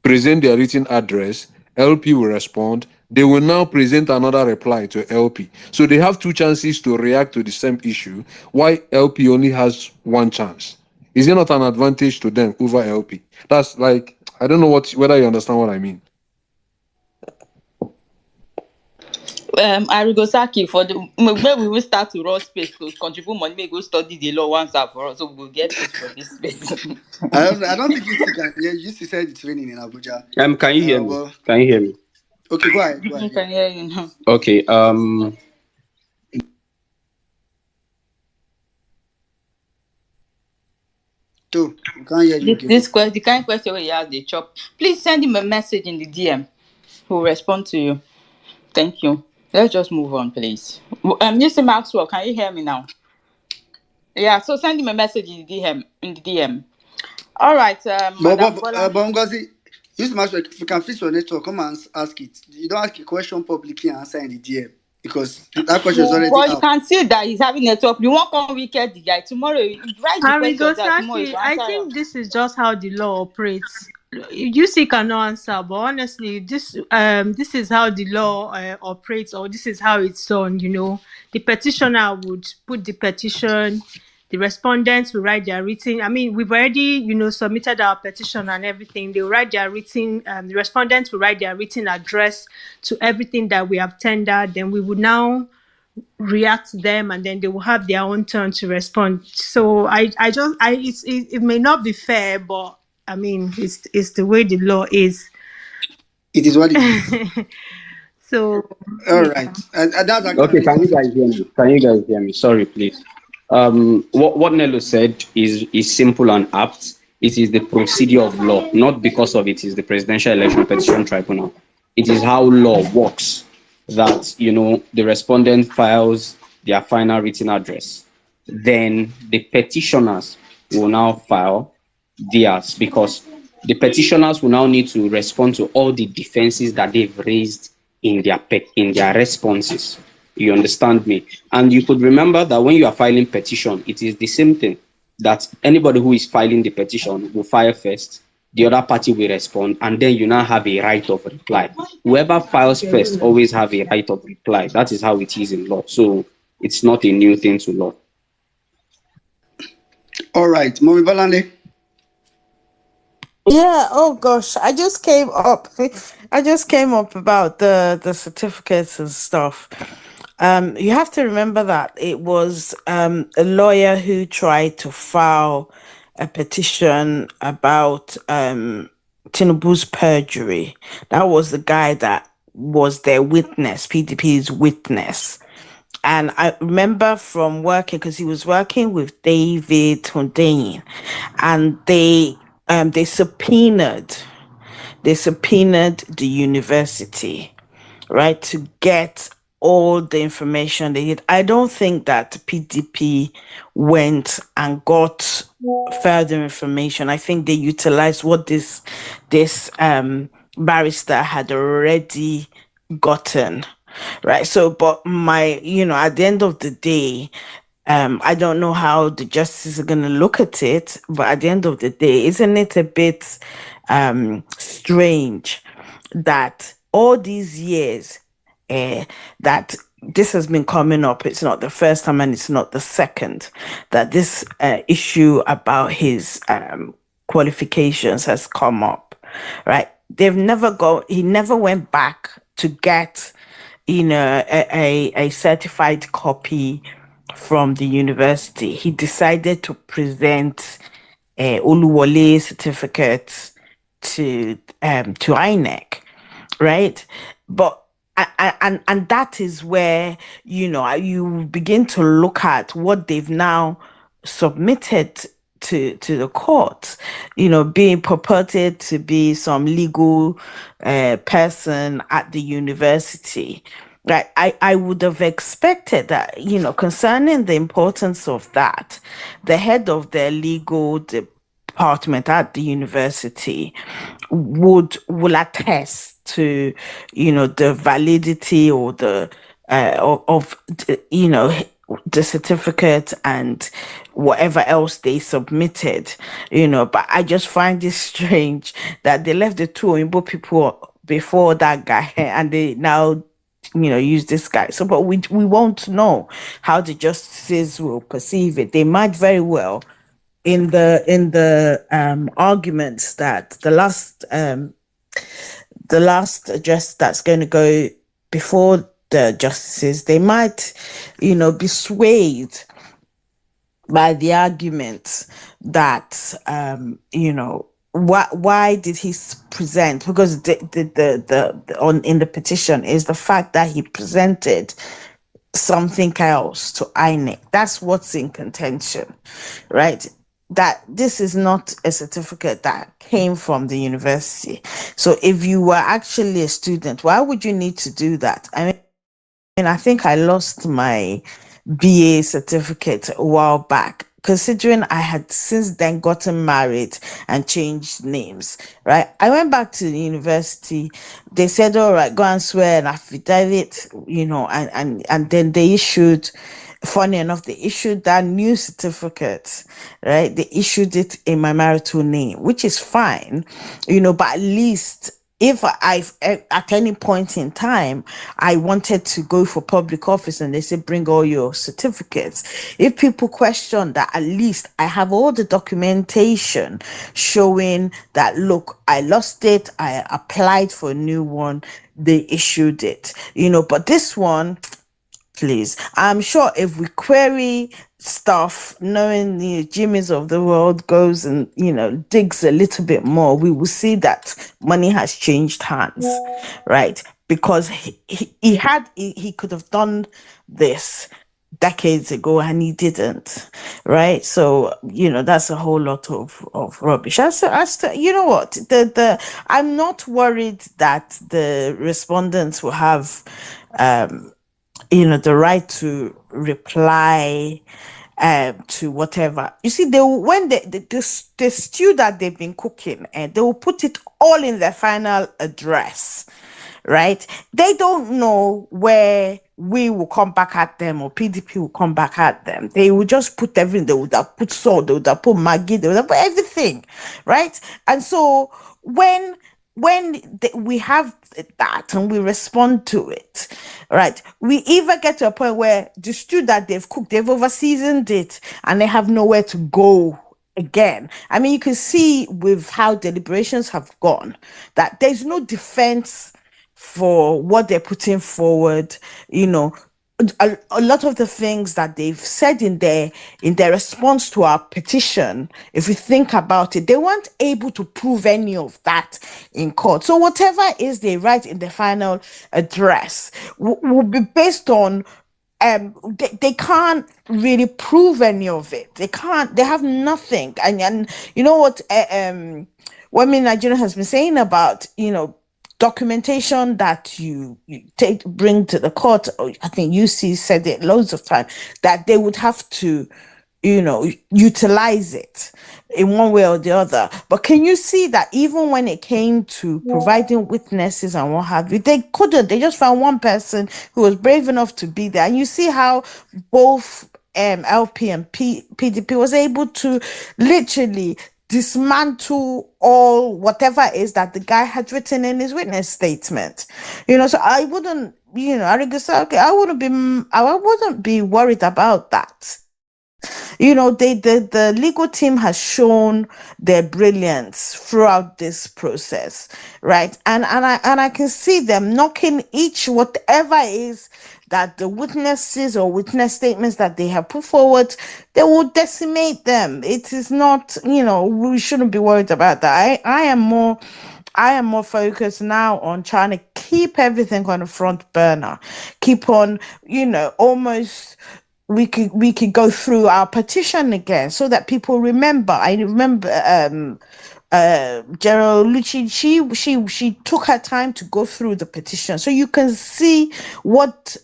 present their written address, LP will respond, they will now present another reply to LP. So they have two chances to react to the same issue, why LP only has one chance? Is it not an advantage to them over LP? That's like, I don't know whether you understand what I mean. Arigosaki, for the where we will start to run space to contribute money, may go study the law once and for us, so we'll get space for this space. I don't think you can. Yeah, you said it's raining in Abuja. Can you hear me? Can you hear me? Okay, go ahead. I can hear you now. Okay. We can't hear you. The kind of question where you ask the chop. Please send him a message in the DM. He'll respond to you. Thank you. Let's just move on, please. Mr. Maxwell, can you hear me now? Yeah, so send him a message in the DM. All right, Madam Bola. Ngozi, Mr. Maxwell, if you can fix your network, come and ask it. You don't ask a question publicly and answer in the DM. because that question is No, already but you out. can see that he's having network. You won't come wicked the guy. Tomorrow, you write the question that tomorrow you Arigosaki, I answer am. think this is just how the law operates. You see cannot answer, but honestly, this is how the law operates, or this is how it's done. The petitioner would put the petition. The respondents will write their written. I mean, we've already submitted our petition and everything. They will write their written. The respondents will write their written address to everything that we have tendered. Then we would now react to them, and then they will have their own turn to respond. So it may not be fair, but I mean it's the way the law is. It is what it is. So All right, and that's actually Okay, can you because guys hear me? Can you guys hear me? Sorry, please. What Nello said is simple and apt. It is the procedure of law, not because of it is the Presidential Election Petition Tribunal. It is how law works. That the respondent files their final written address, then the petitioners will now file theirs, because the petitioners will now need to respond to all the defenses that they've raised in their responses. You understand me? And you could remember that when you are filing petition, it is the same thing, that anybody who is filing the petition will file first, the other party will respond, and then you now have a right of reply. Whoever files first always have a right of reply. That is how it is in law. So it's not a new thing to law. all right, Momi Balande. Yeah, oh gosh, I just came up. I just came up about the certificates and stuff. You have to remember that it was a lawyer who tried to file a petition about Tinubu's perjury. That was the guy that was their witness, PDP's witness. And I remember from working, because he was working with David Hundeyin, and they subpoenaed the university, right, to get all the information they did. I don't think that PDP went and got further information. I think they utilized what this barrister had already gotten. Right. So, but at the end of the day, I don't know how the justices are going to look at it, but at the end of the day, isn't it a bit strange that all these years that this has been coming up? It's not the first time and it's not the second that this issue about his qualifications has come up, right? He never went back to get a certified copy from the university. He decided to present Oluwole certificate to INEC, right? But and that is where you begin to look at what they've now submitted to the court, being purported to be some legal person at the university. Right. I would have expected that, concerning the importance of that, the head of the legal department at the university will attest to, the validity or the the certificate and whatever else they submitted, but I just find it strange that they left the two Oyinbo people before that guy and they now use this guy. So, but we won't know how the justices will perceive it. They might very well, in the arguments that the last address that's going to go before the justices, they might, be swayed by the argument that, why did he present? Because in the petition is the fact that he presented something else to INEC. That's what's in contention, right? That this is not a certificate that came from the university. So if you were actually a student, why would you need to do that? I think I lost my BA certificate a while back considering I had since then gotten married and changed names, right? I went back to the university. They said, all right, go and swear an affidavit, and then they issued, funny enough, they issued that new certificate, right? They issued it in my marital name, which is fine, but at least if at any point in time I wanted to go for public office and they say bring all your certificates, if people question that, at least I have all the documentation showing that, look, I lost it, I applied for a new one, they issued it, but this one, please, I'm sure if we query stuff, knowing the Jimmys of the world goes and digs a little bit more, we will see that money has changed hands, right? Because he could have done this decades ago and he didn't, right? So that's a whole lot of rubbish. As to you know what, the I'm not worried that the respondents will have the right to reply to whatever. You see, when the stew that they've been cooking, and they will put it all in their final address, right? They don't know where we will come back at them or PDP will come back at them. They will just put everything. They would have put salt, they would have put Maggi, they would have put everything, right? And so when we have that and we respond to it, right, we either get to a point where the stew that they've cooked, they've over-seasoned it and they have nowhere to go again. I mean, you can see with how deliberations have gone that there's no defense for what they're putting forward. A lot of the things that they've said in their response to our petition, if you think about it, they weren't able to prove any of that in court. So whatever is they write in the final address will be based on they can't really prove any of it. They have nothing. And you know what Women Nigeria has been saying about documentation that you bring to the court. I think UC said it loads of times, that they would have to utilize it in one way or the other. But can you see that even when it came to providing witnesses and what have you, they couldn't. They just found one person who was brave enough to be there. And you see how both LP and PDP was able to literally dismantle all whatever it is that the guy had written in his witness statement. So I wouldn't, I wouldn't be worried about that. The legal team has shown their brilliance throughout this process, right? And I can see them knocking each whatever is that the witnesses or witness statements that they have put forward, they will decimate them. It is not, we shouldn't be worried about that. I am more focused now on trying to keep everything on the front burner. Keep on, almost we could go through our petition again so that people remember. I remember General Lucci, she took her time to go through the petition, so you can see what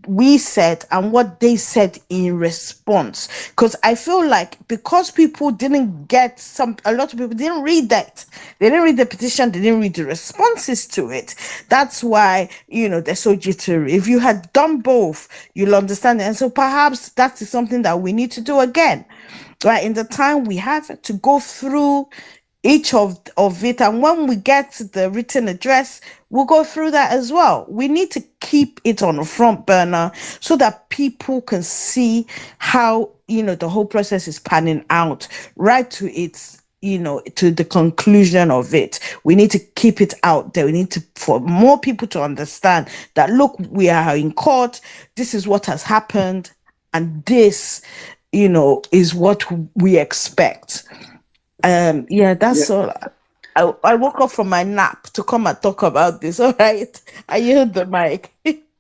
we said and what they said in response. Because I feel like because people didn't get a lot of people didn't read that. They didn't read the petition, they didn't read the responses to it. That's why, they're so jittery. If you had done both, you'll understand it. And so perhaps that is something that we need to do again. Right, in the time we have to go through each of it, and when we get to the written address, we'll go through that as well. We need to keep it on the front burner so that people can see how the whole process is panning out, right to its to the conclusion of it. We need to keep it out there. We need for more people to understand that, look, we are in court, this is what has happened, and this is what we expect. That's all. I woke up from my nap to come and talk about this. All right, I yield the mic.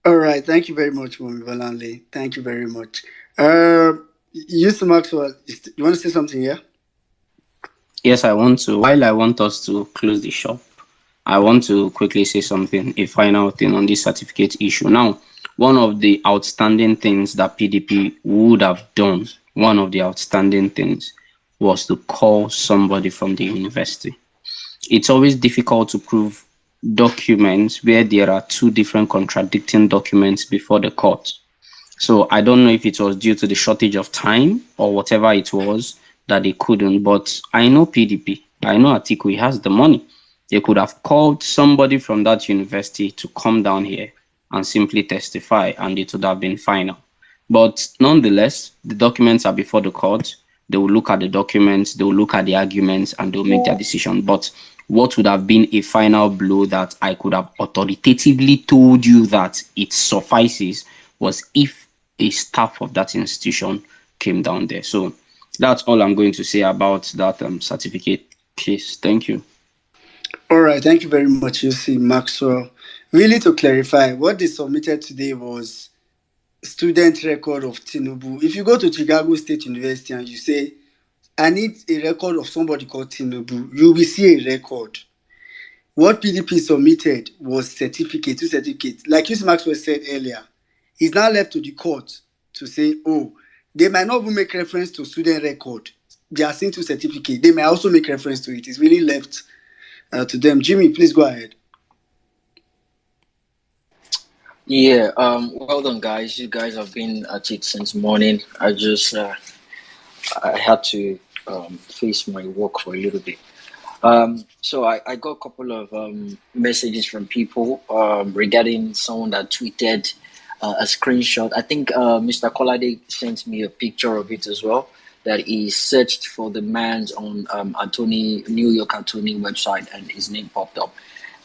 All right, thank you very much, Mami Valanle. Thank you very much. Mr. Maxwell, you want to say something here? Yes, I want to. While I want us to close the shop, I want to quickly say something, a final thing on this certificate issue. Now, one of the outstanding things that PDP would have done one of the outstanding things was to call somebody from the university. It's always difficult to prove documents where there are two different contradicting documents before the court. So I don't know if it was due to the shortage of time or whatever it was that they couldn't. But I know PDP. I know Atiku. He has the money. They could have called somebody from that university to come down here and simply testify, and it would have been final. But nonetheless, the documents are before the court. They will look at the documents, they will look at the arguments, and they'll make their decision. But what would have been a final blow that I could have authoritatively told you that it suffices was if a staff of that institution came down there. So that's all I'm going to say about that certificate case. Thank you. All right, thank you very much, UC Maxwell. Really, to clarify, what they submitted today was student record of Tinubu. If you go to Chicago State University and you say, I need a record of somebody called Tinubu, you will see a record. What PDP submitted was two certificates. Like UC Maxwell said earlier, it's now left to the court to say, oh, they might not even make reference to student record. They are seeing two certificates. They may also make reference to it. It's really left to them. Jimmy, please go ahead. Yeah, well done, guys. You guys have been at it since morning. I just I had to face my work for a little bit. So I got a couple of messages from people regarding someone that tweeted a screenshot. I think Mr. Kolade sent me a picture of it as well. That he searched for the man's on New York attorney website, and his name popped up.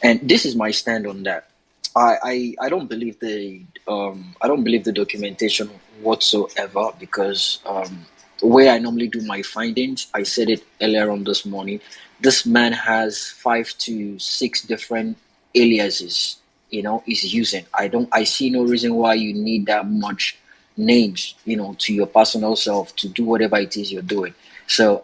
And this is my stand on that. I don't believe the documentation whatsoever, because the way I normally do my findings, I said it earlier on this morning. This man has 5 to 6 different aliases, he's using. I see no reason why you need that much names, to your personal self to do whatever it is you're doing. So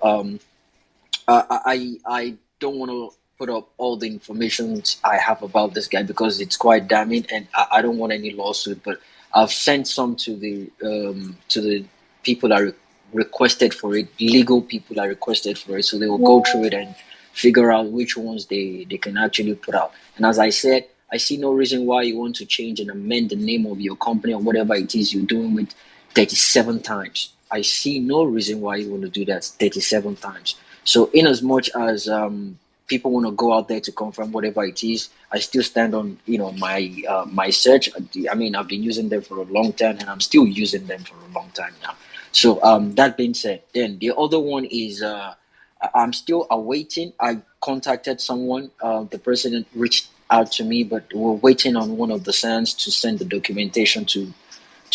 I don't want to put up all the information I have about this guy because it's quite damning, and I don't want any lawsuit. But I've sent some to the people that requested for it, legal people that requested for it, so they will go through it and figure out which ones they can actually put out. And as I said, I see no reason why you want to change and amend the name of your company or whatever it is you're doing with 37 times. I see no reason why you want to do that 37 times. So in as much as people want to go out there to confirm whatever it is, I still stand on my search. I mean, I've been using them for a long time, and I'm still using them for a long time now. So that being said, then the other one is I'm still awaiting. I contacted someone. The person reached out to me, but we're waiting on one of the SANs to send the documentation to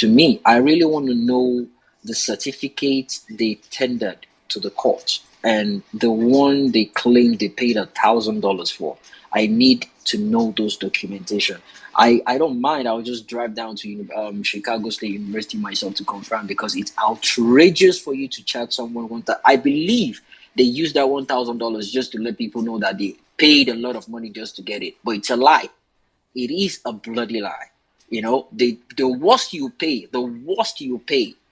me. I really want to know the certificate they tendered to the court and the one they claim they paid $1,000 for. I need to know those documentation. I don't mind. I'll just drive down to Chicago State University myself to confirm, because it's outrageous for you to charge someone I believe they used that $1,000 just to let people know that they paid a lot of money just to get it. But it's a lie. It is a bloody lie. The worst you pay,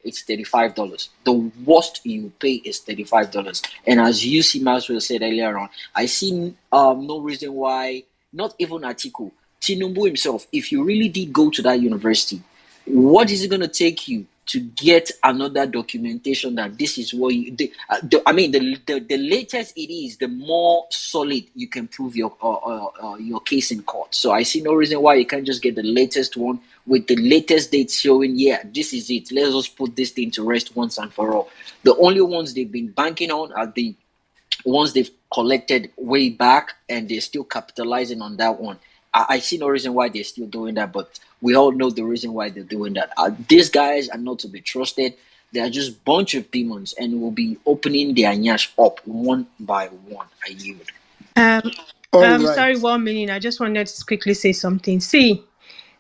it's $35. The worst you pay is $35. And as UC Maxwell said earlier on, I see no reason why, not even Atiku, Tinubu himself, if you really did go to that university, what is it going to take you to get another documentation that this is what you the latest it is, the more solid you can prove your case in court. So I see no reason why you can't just get the latest one with the latest date showing, this is it, let's just put this thing to rest once and for all. The only ones they've been banking on are the ones they've collected way back, and they're still capitalizing on that one. I see no reason why they're still doing that, but we all know the reason why they're doing that. These guys are not to be trusted. They are just a bunch of demons, and will be opening their nyash up one by one. I yield. Sorry, 1 minute. I just wanted to quickly say something. See,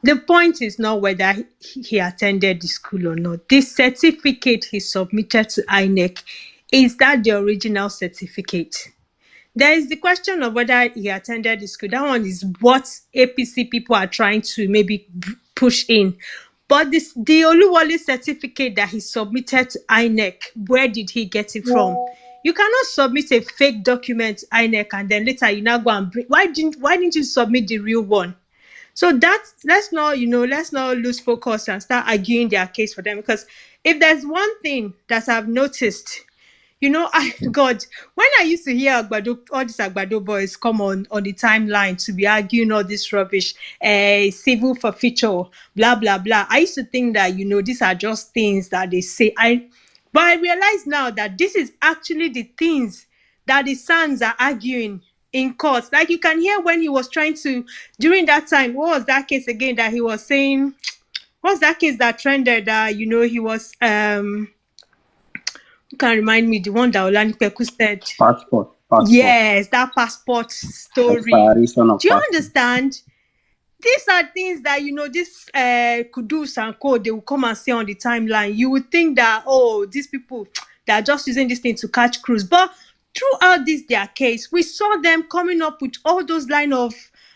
the point is not whether he attended the school or not. The certificate he submitted to INEC, is that the original certificate? There is the question of whether he attended the school. That one is what APC people are trying to maybe push in. But the Oluwole certificate that he submitted to INEC, where did he get it from? You cannot submit a fake document to INEC and then later you now go and bring. Why didn't you submit the real one? So let's not lose focus and start arguing their case for them, because if there's one thing that I've noticed, God, when I used to hear all these Agbado boys come on the timeline to be arguing all this rubbish, civil forfeiture, blah, blah, blah, I used to think that, these are just things that they say. But I realize now that this is actually the things that the sons are arguing in court. Like you can hear when he was trying to, during that time, what was that case again that he was saying, what's that case that trended, he was, can remind me, the one that Olanipeku said. Passport. Yes, that passport story. Expiration of Do you passport. understand? These are things that, this Kudus and Co, they will come and say on the timeline. You would think that, these people, they are just using this thing to catch cruise. But throughout their case, we saw them coming up with all those line of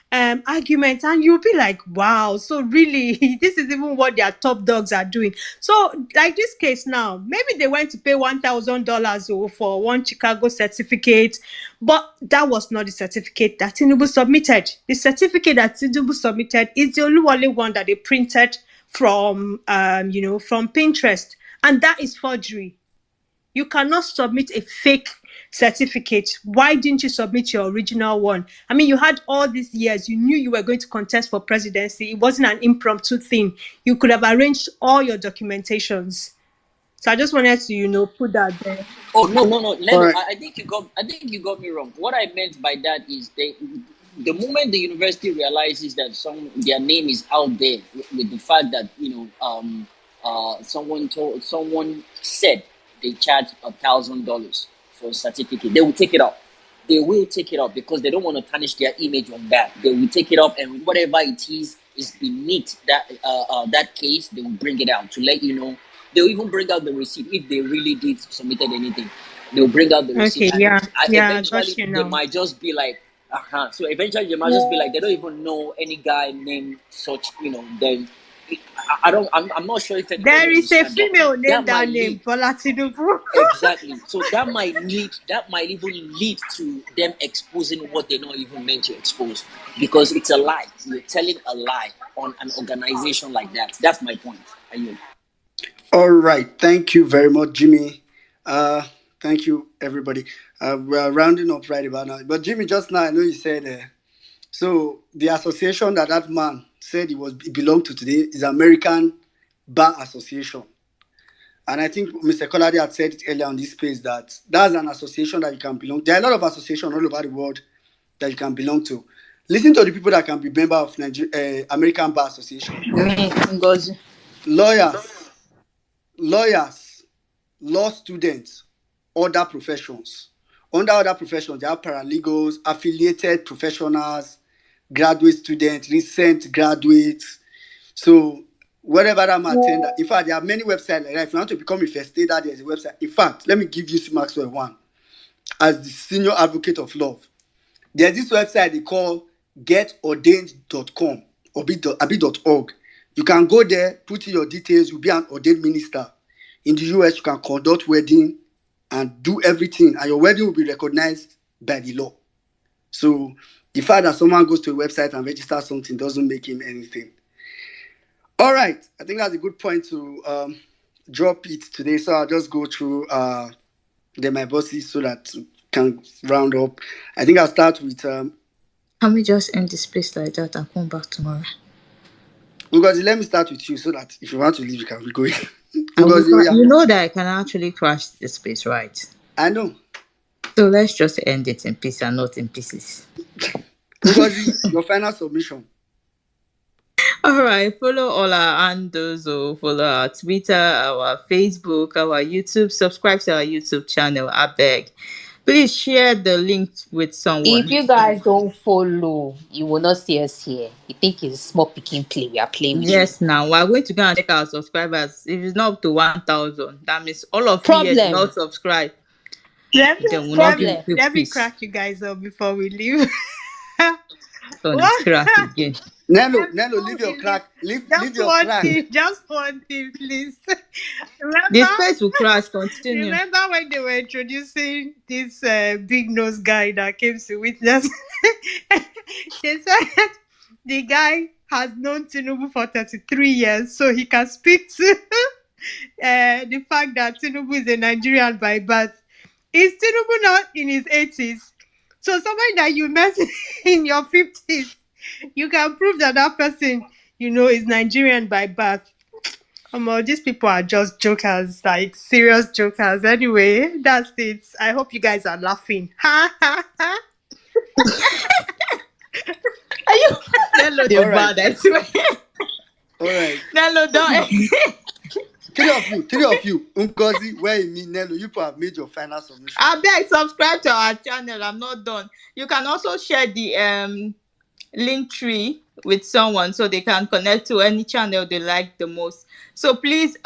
arguments, and you'll be like, wow, so really, this is even what their top dogs are doing. So, like this case now, maybe they went to pay $1,000 for one Chicago certificate, but that was not the certificate that Tinubu submitted. The certificate that Tinubu submitted is the only one that they printed from Pinterest, and that is forgery. You cannot submit a fake certificate. Why didn't you submit your original one? I mean, you had all these years. You knew you were going to contest for presidency. It wasn't an impromptu thing. You could have arranged all your documentations. So I just wanted to, put that there. Oh no. Right. I think you got me wrong. What I meant by that is the moment the university realizes that their name is out there with the fact that someone said they charge $1,000 for a certificate, they will take it up. They will take it up because they don't want to tarnish their image on that. They will take it up, and whatever it is beneath that case, they will bring it out to let you know. They'll even bring out the receipt if they really did submitted anything. They'll bring out the receipt. Okay, Eventually, they might just be like, So eventually, they might just be like, they don't even know any guy named such. Then I'm not sure if there is a female named that name, Bola Tinubu. Exactly. So that might even lead to them exposing what they're not even meant to expose, because it's a lie. You're telling a lie on an organization like that. That's my point. All right. Thank you very much, Jimmy. Thank you, everybody. We're rounding up right about now. But Jimmy, just now, I know you said, so the association that man said he belonged to today is American Bar Association. And I think Mr. Kolade had said it earlier on this page that that's an association that you can belong to. There are a lot of associations all over the world that you can belong to. Listen to the people that can be member of American Bar Association. Lawyers, law students, other professions. Under other professions, there are paralegals, affiliated professionals, graduate students, recent graduates. So wherever I'm attending, in fact, there are many websites like that. If you want to become a first aider, there's a website. In fact, let me give you Maxwell one as the senior advocate of love. There's this website they call getordained.com or .org. You can go there, put in your details, you'll be an ordained minister. In the US, you can conduct wedding and do everything, and your wedding will be recognized by the law. So the fact that someone goes to a website and registers something doesn't make him anything. All right, I think that's a good point to drop it today. So I'll just go through my bosses so that we can round up. I think I'll start with... Can we just end this place like that and come back tomorrow? Because let me start with you so that if you want to leave, you can be going. You know that I can actually crash this space, right? I know. So let's just end it in peace and not in pieces. Because your final submission. All right, follow all our handles, follow our Twitter, our Facebook, our YouTube, subscribe to our YouTube channel, I beg. Please share the link with someone. If you guys don't follow, you will not see us here. You think it's a small picking play we are playing with. Yes, now we're going to go and check our subscribers. If it's not up to 1,000, that means all of you here do not subscribe. Let me crack you guys up before we leave. Crack again. Nelo, leave your crack. Leave Just your one crack. thing, just one thing, please. The Remember, space will crash. Continue. remember when they were introducing this big nose guy that came to witness? They said the guy has known Tinubu for 33 years, so he can speak to the fact that Tinubu is a Nigerian by birth. Is Tinubu not in his 80s? So somebody that you met in your 50s, you can prove that that person, is Nigerian by birth. These people are just jokers, like serious jokers. Anyway, that's it. I hope you guys are laughing. Ha ha ha. Are you? Nello, the All right. bad, I swear. All right. Nello, don't. Three of you. Ngozi, where you mean Nello, you have made your final submission. I beg, subscribe to our channel. I'm not done. You can also share the link tree with someone so they can connect to any channel they like the most. So please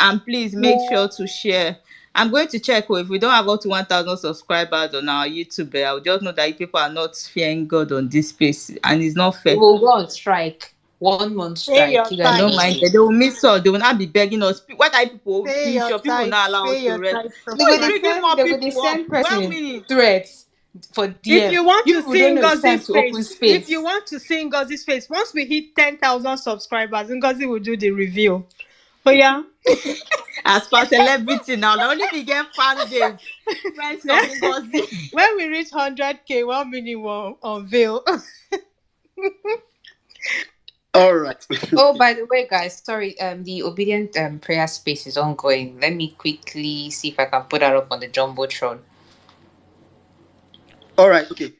make sure to share. I'm going to check if we don't have up to 1,000 subscribers on our YouTube. I'll just know that you people are not fearing God on this space, and it's not We fair. will go on strike. 1 month Pay your strike. You guys I will don't tithes. mind. see. They will miss us. They will not be begging us. What are people? Pay Please, your your people will not tithes. allow us Pay to your rest. tithes. Who is Subscribe. bringing more They go the people up? send Well, person meaning. threats for If DM. you want You to people see don't know it's time Ngozi's to open face, if you space. want to see Ngozi's face, once we hit 10,000 subscribers, Ngozi will do the review. Oh yeah. As per celebrity now, the only we get fan base, friends of Ngozi. When we reach 100K, 1 million will unveil. All right. Oh, by the way, guys, sorry. The obedient prayer space is ongoing. Let me quickly see if I can put that up on the jumbotron. All right. Okay.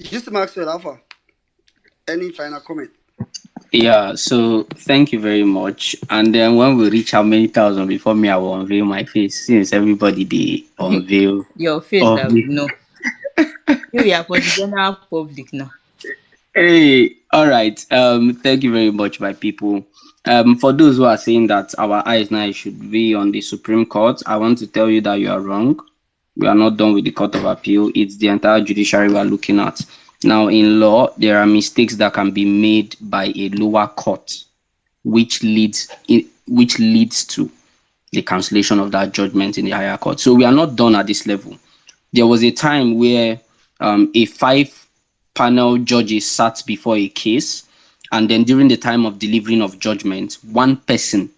Just Maxwell Alpha. Any final comment? Yeah, so thank you very much. And then when we reach how many thousand before me, I will unveil my face since everybody they unveil Your face of that we me. know. You are for the general public now. Hey, all right. Thank you very much, my people. For those who are saying that our eyes now should be on the Supreme Court, I want to tell you that you are wrong. We are not done with the Court of Appeal. It's the entire judiciary we are looking at. Now, in law, there are mistakes that can be made by a lower court, which leads to the cancellation of that judgment in the higher court. So we are not done at this level. There was a time where a 5-panel judges sat before a case, and then during the time of delivering of judgment, one person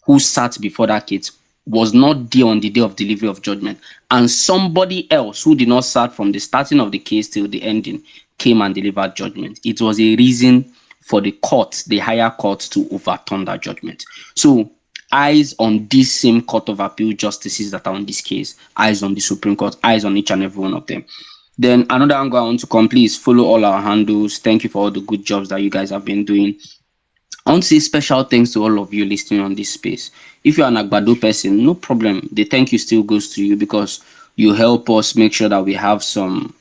who sat before that case was not there on the day of delivery of judgment, and somebody else who did not start from the starting of the case till the ending came and delivered judgment. It was a reason for the court, the higher court, to overturn that judgment. So eyes on these same Court of Appeal justices that are on this case, eyes on the Supreme Court, eyes on each and every one of them. Then another angle I want to come, please follow all our handles. Thank you for all the good jobs that you guys have been doing. I want to say special thanks to all of you listening on this space. If you're an Agbado person, no problem. The thank you still goes to you because you help us make sure that we have some.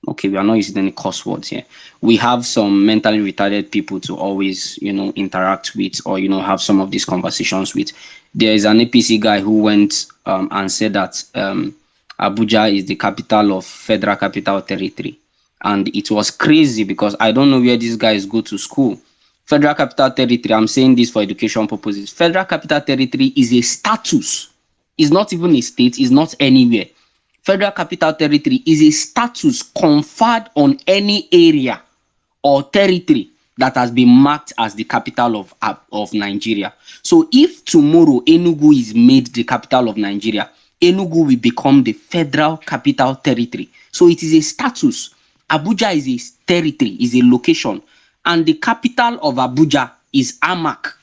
Okay, we are not using any curse words here. We have some mentally retarded people to always, interact with or, have some of these conversations with. There is an APC guy who went and said that Abuja is the capital of Federal Capital Territory. And it was crazy because I don't know where these guys go to school. Federal Capital Territory, I'm saying this for education purposes. Federal Capital Territory is a status. It's not even a state, it's not anywhere. Federal Capital Territory is a status conferred on any area or territory that has been marked as the capital of Nigeria. So if tomorrow Enugu is made the capital of Nigeria, Enugu will become the Federal Capital Territory. So it is a status. Abuja is a territory, is a location. And the capital of Abuja is Amak.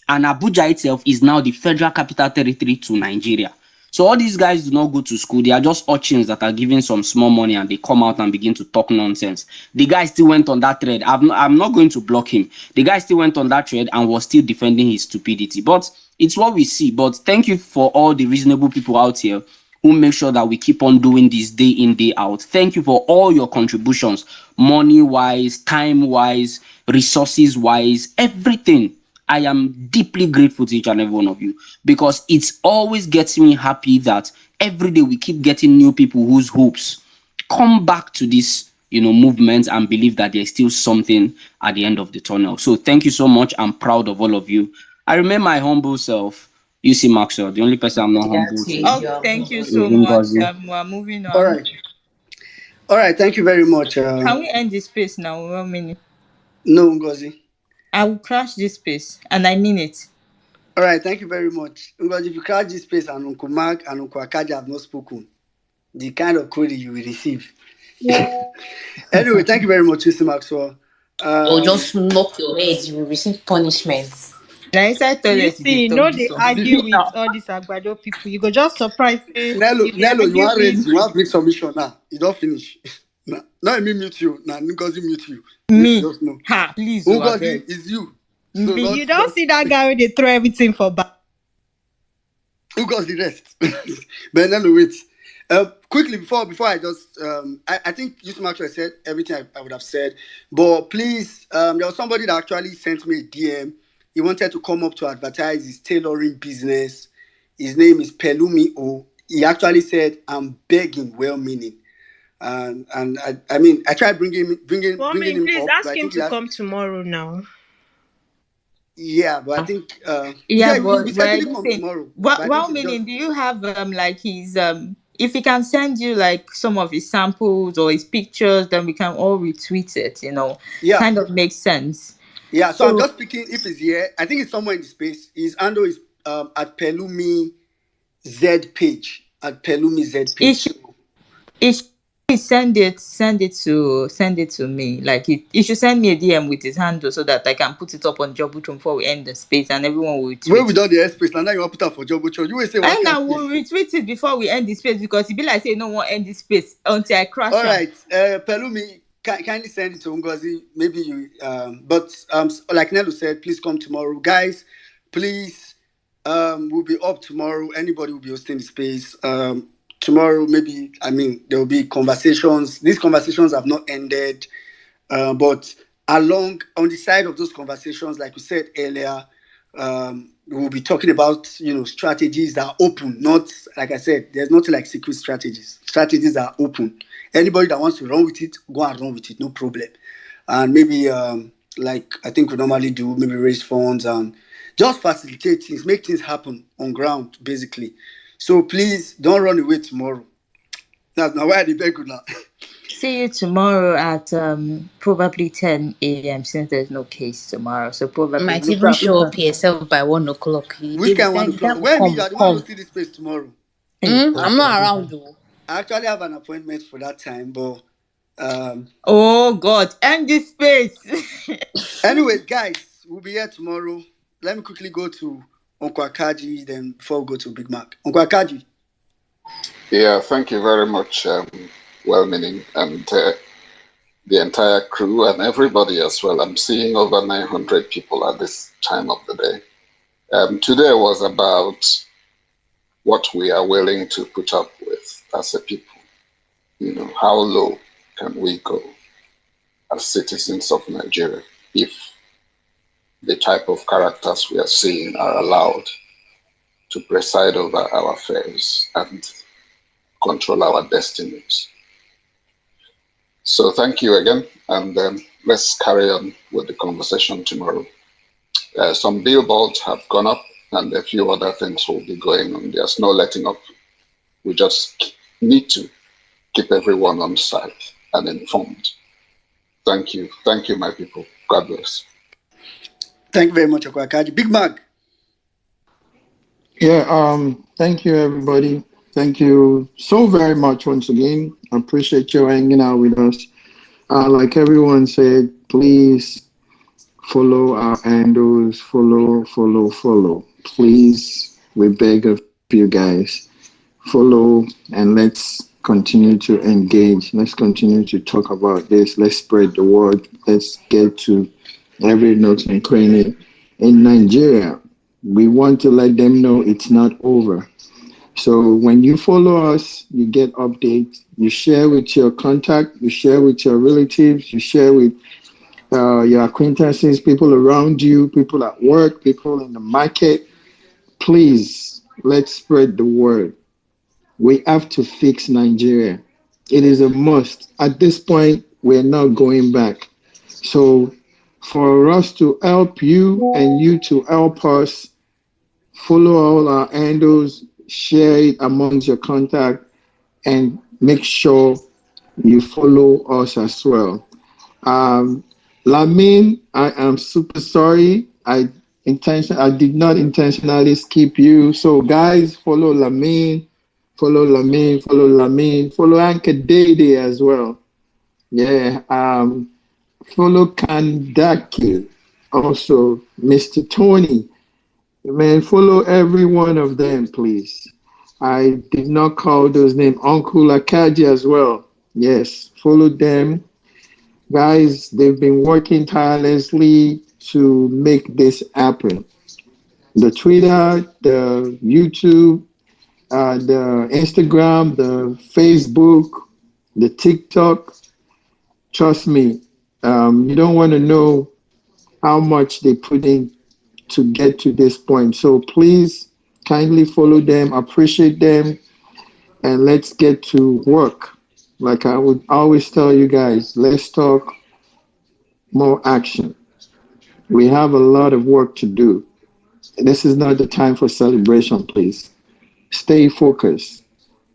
And Abuja itself is now the Federal Capital Territory to Nigeria. So all these guys do not go to school. They are just urchins that are given some small money and they come out and begin to talk nonsense. The guy still went on that thread. I'm not going to block him. The guy still went on that thread and was still defending his stupidity. But it's what we see. But thank you for all the reasonable people out here who make sure that we keep on doing this day in, day out. Thank you for all your contributions, money-wise, time-wise, resources-wise, everything. I am deeply grateful to each and every one of you because it always gets me happy that every day we keep getting new people whose hopes come back to this, movements and believe that there's still something at the end of the tunnel. So thank you so much. I'm proud of all of you. I remain my humble self, UC Maxwell. The only person I'm not humble to Oh, thank you is so much. Ngozi. We're moving All on. right. All right. Thank you very much. Can we end this space now? 1 minute. No, Ngozi. I will crash this space, and I mean it. All right. Thank you very much. Ngozi, if you crash this space and Uncle Mark and Uncle Akaji have not spoken, the kind of query you will receive. Anyway, thank you very much, Mr. Maxwell. Or just knock your head, you will receive punishment. Now inside You toilet, see, they talk they this one. argue with all these Agbado people. You go just surprise say Nello, if they you want argue raise, you want bring submission now. You don't finish. Now me mute you. Now Ngozi mute you. Me? Just know. Ha, please, Ngozi is you. So Me. you don't see that guy when they throw everything for back. Who got the rest? But Nello, wait. Quickly before I just I think Yusuf actually said everything I would have said, but please, there was somebody that actually sent me a DM. He wanted to come up to advertise his tailoring business. His name is Pelumi O. He actually said, "I'm begging, well-meaning," and I mean I tried bringing him Please up. ask But I him think to come tomorrow now. Yeah, but I think Yeah, we but certainly come tomorrow. But I think it's meaning, just do you have like his if he can send you like some of his samples or his pictures, then we can all retweet it, Yeah. Kind of makes sense. Yeah, so I'm just picking if he's here. I think it's somewhere in the space. His handle is at Pelumi Z page. At Pelumi Z page. He send it to me. Like he should send me a DM with his handle so that I can put it up on Jobutron before we end the space and everyone will retweet. When we done the airspace, now you want to put up for Jobutron. You will say and now we'll retweet it before we end the space because it be like say no one end the space until I crash. All right, Pelumi, kindly send it to Ngozi. Maybe you but like Nello said, please come tomorrow, guys. Please, we'll be up tomorrow. Anybody will be hosting the space. Tomorrow, maybe, there will be conversations. These conversations have not ended, but on the side of those conversations, like we said earlier, we'll be talking about, strategies that are open. Not, like I said, there's nothing like secret strategies. Strategies are open. Anybody that wants to run with it, go and run with it, no problem. And maybe, like I think we normally do, maybe raise funds and just facilitate things, make things happen on ground, basically. So please don't run away tomorrow. That's not why I did good now. See you tomorrow at probably 10 a.m. since there's no case tomorrow. So probably might even show up yourself by 1 o'clock. Which can 1 o'clock? When you are the one who see this place tomorrow. I'm not around though. I actually have an appointment for that time, but oh God, end this space. Anyway, guys, we'll be here tomorrow. Let me quickly go to Uncle Akaji, then before we go to Big Mac. Uncle Akaji. Yeah, thank you very much, well-meaning, and the entire crew and everybody as well. I'm seeing over 900 people at this time of the day. Today was about what we are willing to put up with as a people. How low can we go as citizens of Nigeria if the type of characters we are seeing are allowed to preside over our affairs and control our destinies. So thank you again, and let's carry on with the conversation tomorrow. Some billboards have gone up, and a few other things will be going on. There's no letting up. We just need to keep everyone on site and informed. Thank you, my people. God bless. Thank you very much, Uncle Akaji. Big Mac. Yeah, thank you, everybody. Thank you so very much once again. I appreciate you hanging out with us. Like everyone said, please follow our handles. Follow. Please, we beg of you guys. Follow and let's continue to engage. Let's continue to talk about this. Let's spread the word. Let's get to every nook and cranny in Nigeria. We want to let them know it's not over. So when you follow us, you get updates. You share with your contact. You share with your relatives. You share with your acquaintances, people around you, people at work, people in the market. Please, let's spread the word. We have to fix Nigeria. It is a must. At this point, We're not going back. So for us to help you and you to help us, follow all our handles, share it amongst your contact, and make sure you follow us as well. Um, Lamin, I am super sorry. I did not intentionally skip you. So guys, follow Lamin, follow Lamin, follow Lamin, follow Anka Dede as well. Yeah. Follow Kandaki, also Mr. Tony. Man, follow every one of them, please. I did not call those names. Uncle Akaji as well. Yes, follow them. Guys, they've been working tirelessly to make this happen. The Twitter, the YouTube, the Instagram, the Facebook, the TikTok. Trust me, you don't want to know how much they put in to get to this point. So please kindly follow them, appreciate them, and let's get to work. Like I would always tell you guys, let's talk more action. We have a lot of work to do. This is not the time for celebration, please. Stay focused.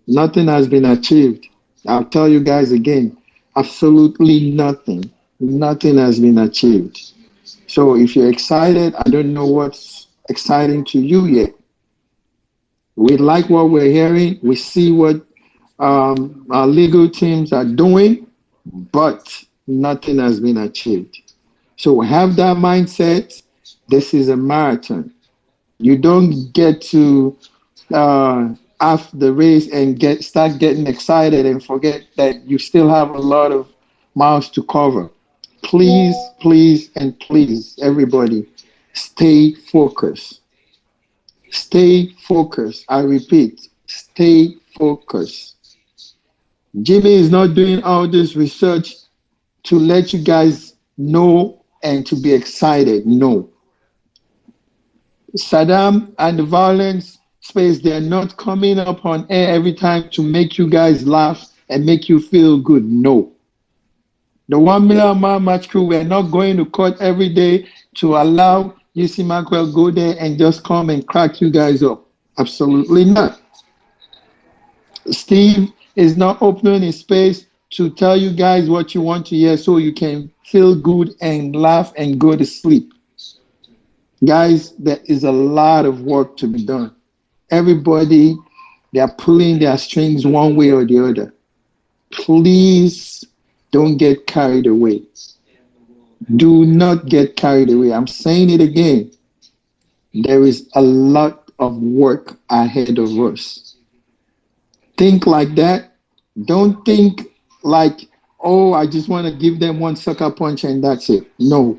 Nothing has been achieved. I'll tell you guys again, absolutely nothing. Nothing has been achieved. So if you're excited, I don't know what's exciting to you yet. We like what we're hearing. We see what our legal teams are doing, but nothing has been achieved. So have that mindset. This is a marathon. You don't get to have the race and start getting excited and forget that you still have a lot of miles to cover. Please, please, and please, everybody, stay focused. Stay focused. I repeat, stay focused. Jimmy is not doing all this research to let you guys know and to be excited. No. Saddam and the violence space, they're not coming up on air every time to make you guys laugh and make you feel good. No. The 1 million man match crew, we're not going to court every day to allow UC Maxwell go there and just come and crack you guys up. Absolutely not. Steve is not opening his space to tell you guys what you want to hear so you can feel good and laugh and go to sleep. Guys, there is a lot of work to be done. Everybody, they are pulling their strings one way or the other. Please don't get carried away. Do not get carried away. I'm saying it again. There is a lot of work ahead of us. Think like that. Don't think like, oh, I just want to give them one sucker punch and that's it. No.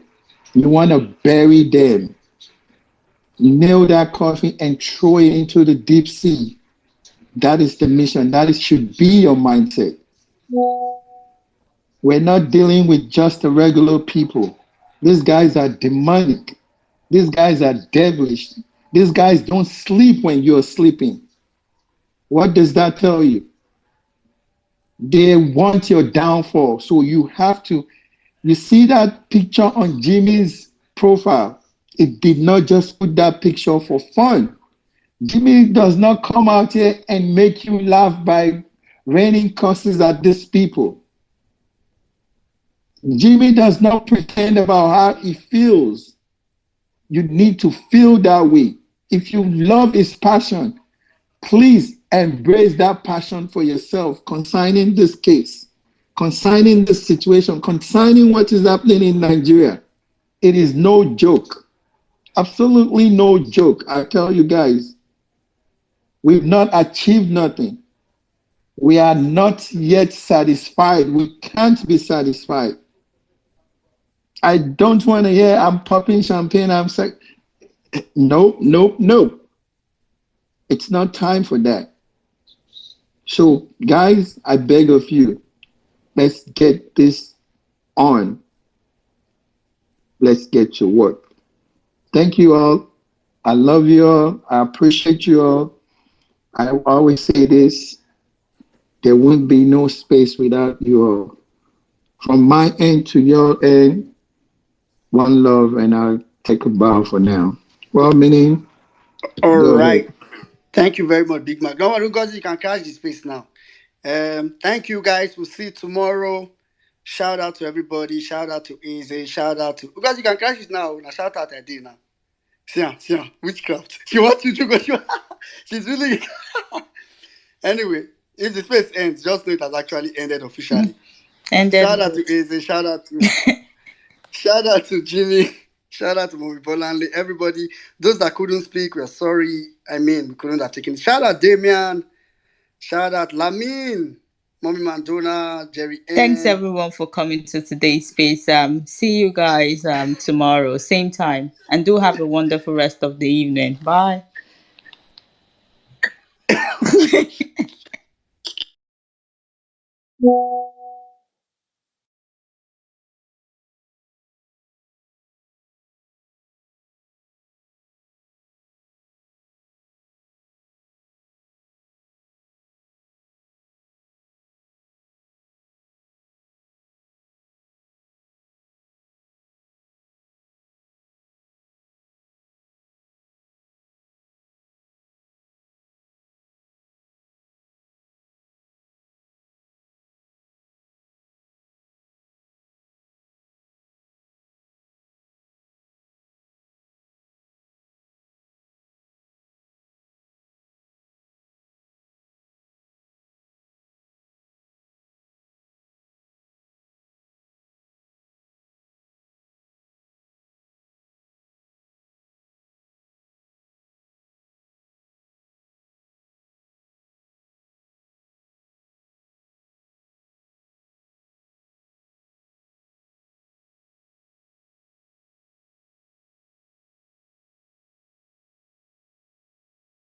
You want to bury them. Nail that coffin and throw it into the deep sea. That is the mission. Should be your mindset. We're not dealing with just the regular people. These guys are demonic. These guys are devilish. These guys don't sleep when you're sleeping. What does that tell you? They want your downfall. So you have to, you see that picture on Jimmy's profile? It did not just put that picture for fun. Jimmy does not come out here and make you laugh by raining curses at these people. Jimmy does not pretend about how he feels. You need to feel that way. If you love his passion, please embrace that passion for yourself concerning this case, concerning this situation, concerning what is happening in Nigeria. It is no joke. Absolutely no joke. I tell you guys, we've not achieved nothing. We are not yet satisfied. We can't be satisfied. I don't want to hear I'm popping champagne. I'm saying, no, no, no. It's not time for that. So, guys, I beg of you, let's get this on. Let's get to work. Thank you all. I love you all. I appreciate you all. I always say this, there won't be no space without you all. From my end to your end, one love, and I'll take a bow for now. Well, meaning, All go right. ahead. Thank you very much, Big Mac. Don't worry, guys, you can catch the space now. Thank you guys. We'll see you tomorrow. Shout out to everybody. Shout out to Easy. Shout out to you guys. You can crash it now. Now shout out at now. See, witchcraft. She wants you to go. She's really. Anyway, if the space ends, just know it has actually ended officially. Ended Shout out to good. Easy. Shout out to Jimmy. Shout out to Mobi Bolanle. Everybody, those that couldn't speak, we're sorry. I mean, we couldn't have taken it. Shout out Damian. Shout out Lamine. Mommy Mandona, Jerry Thanks N. everyone for coming to today's space. See you guys tomorrow, same time. And do have a wonderful rest of the evening. Bye.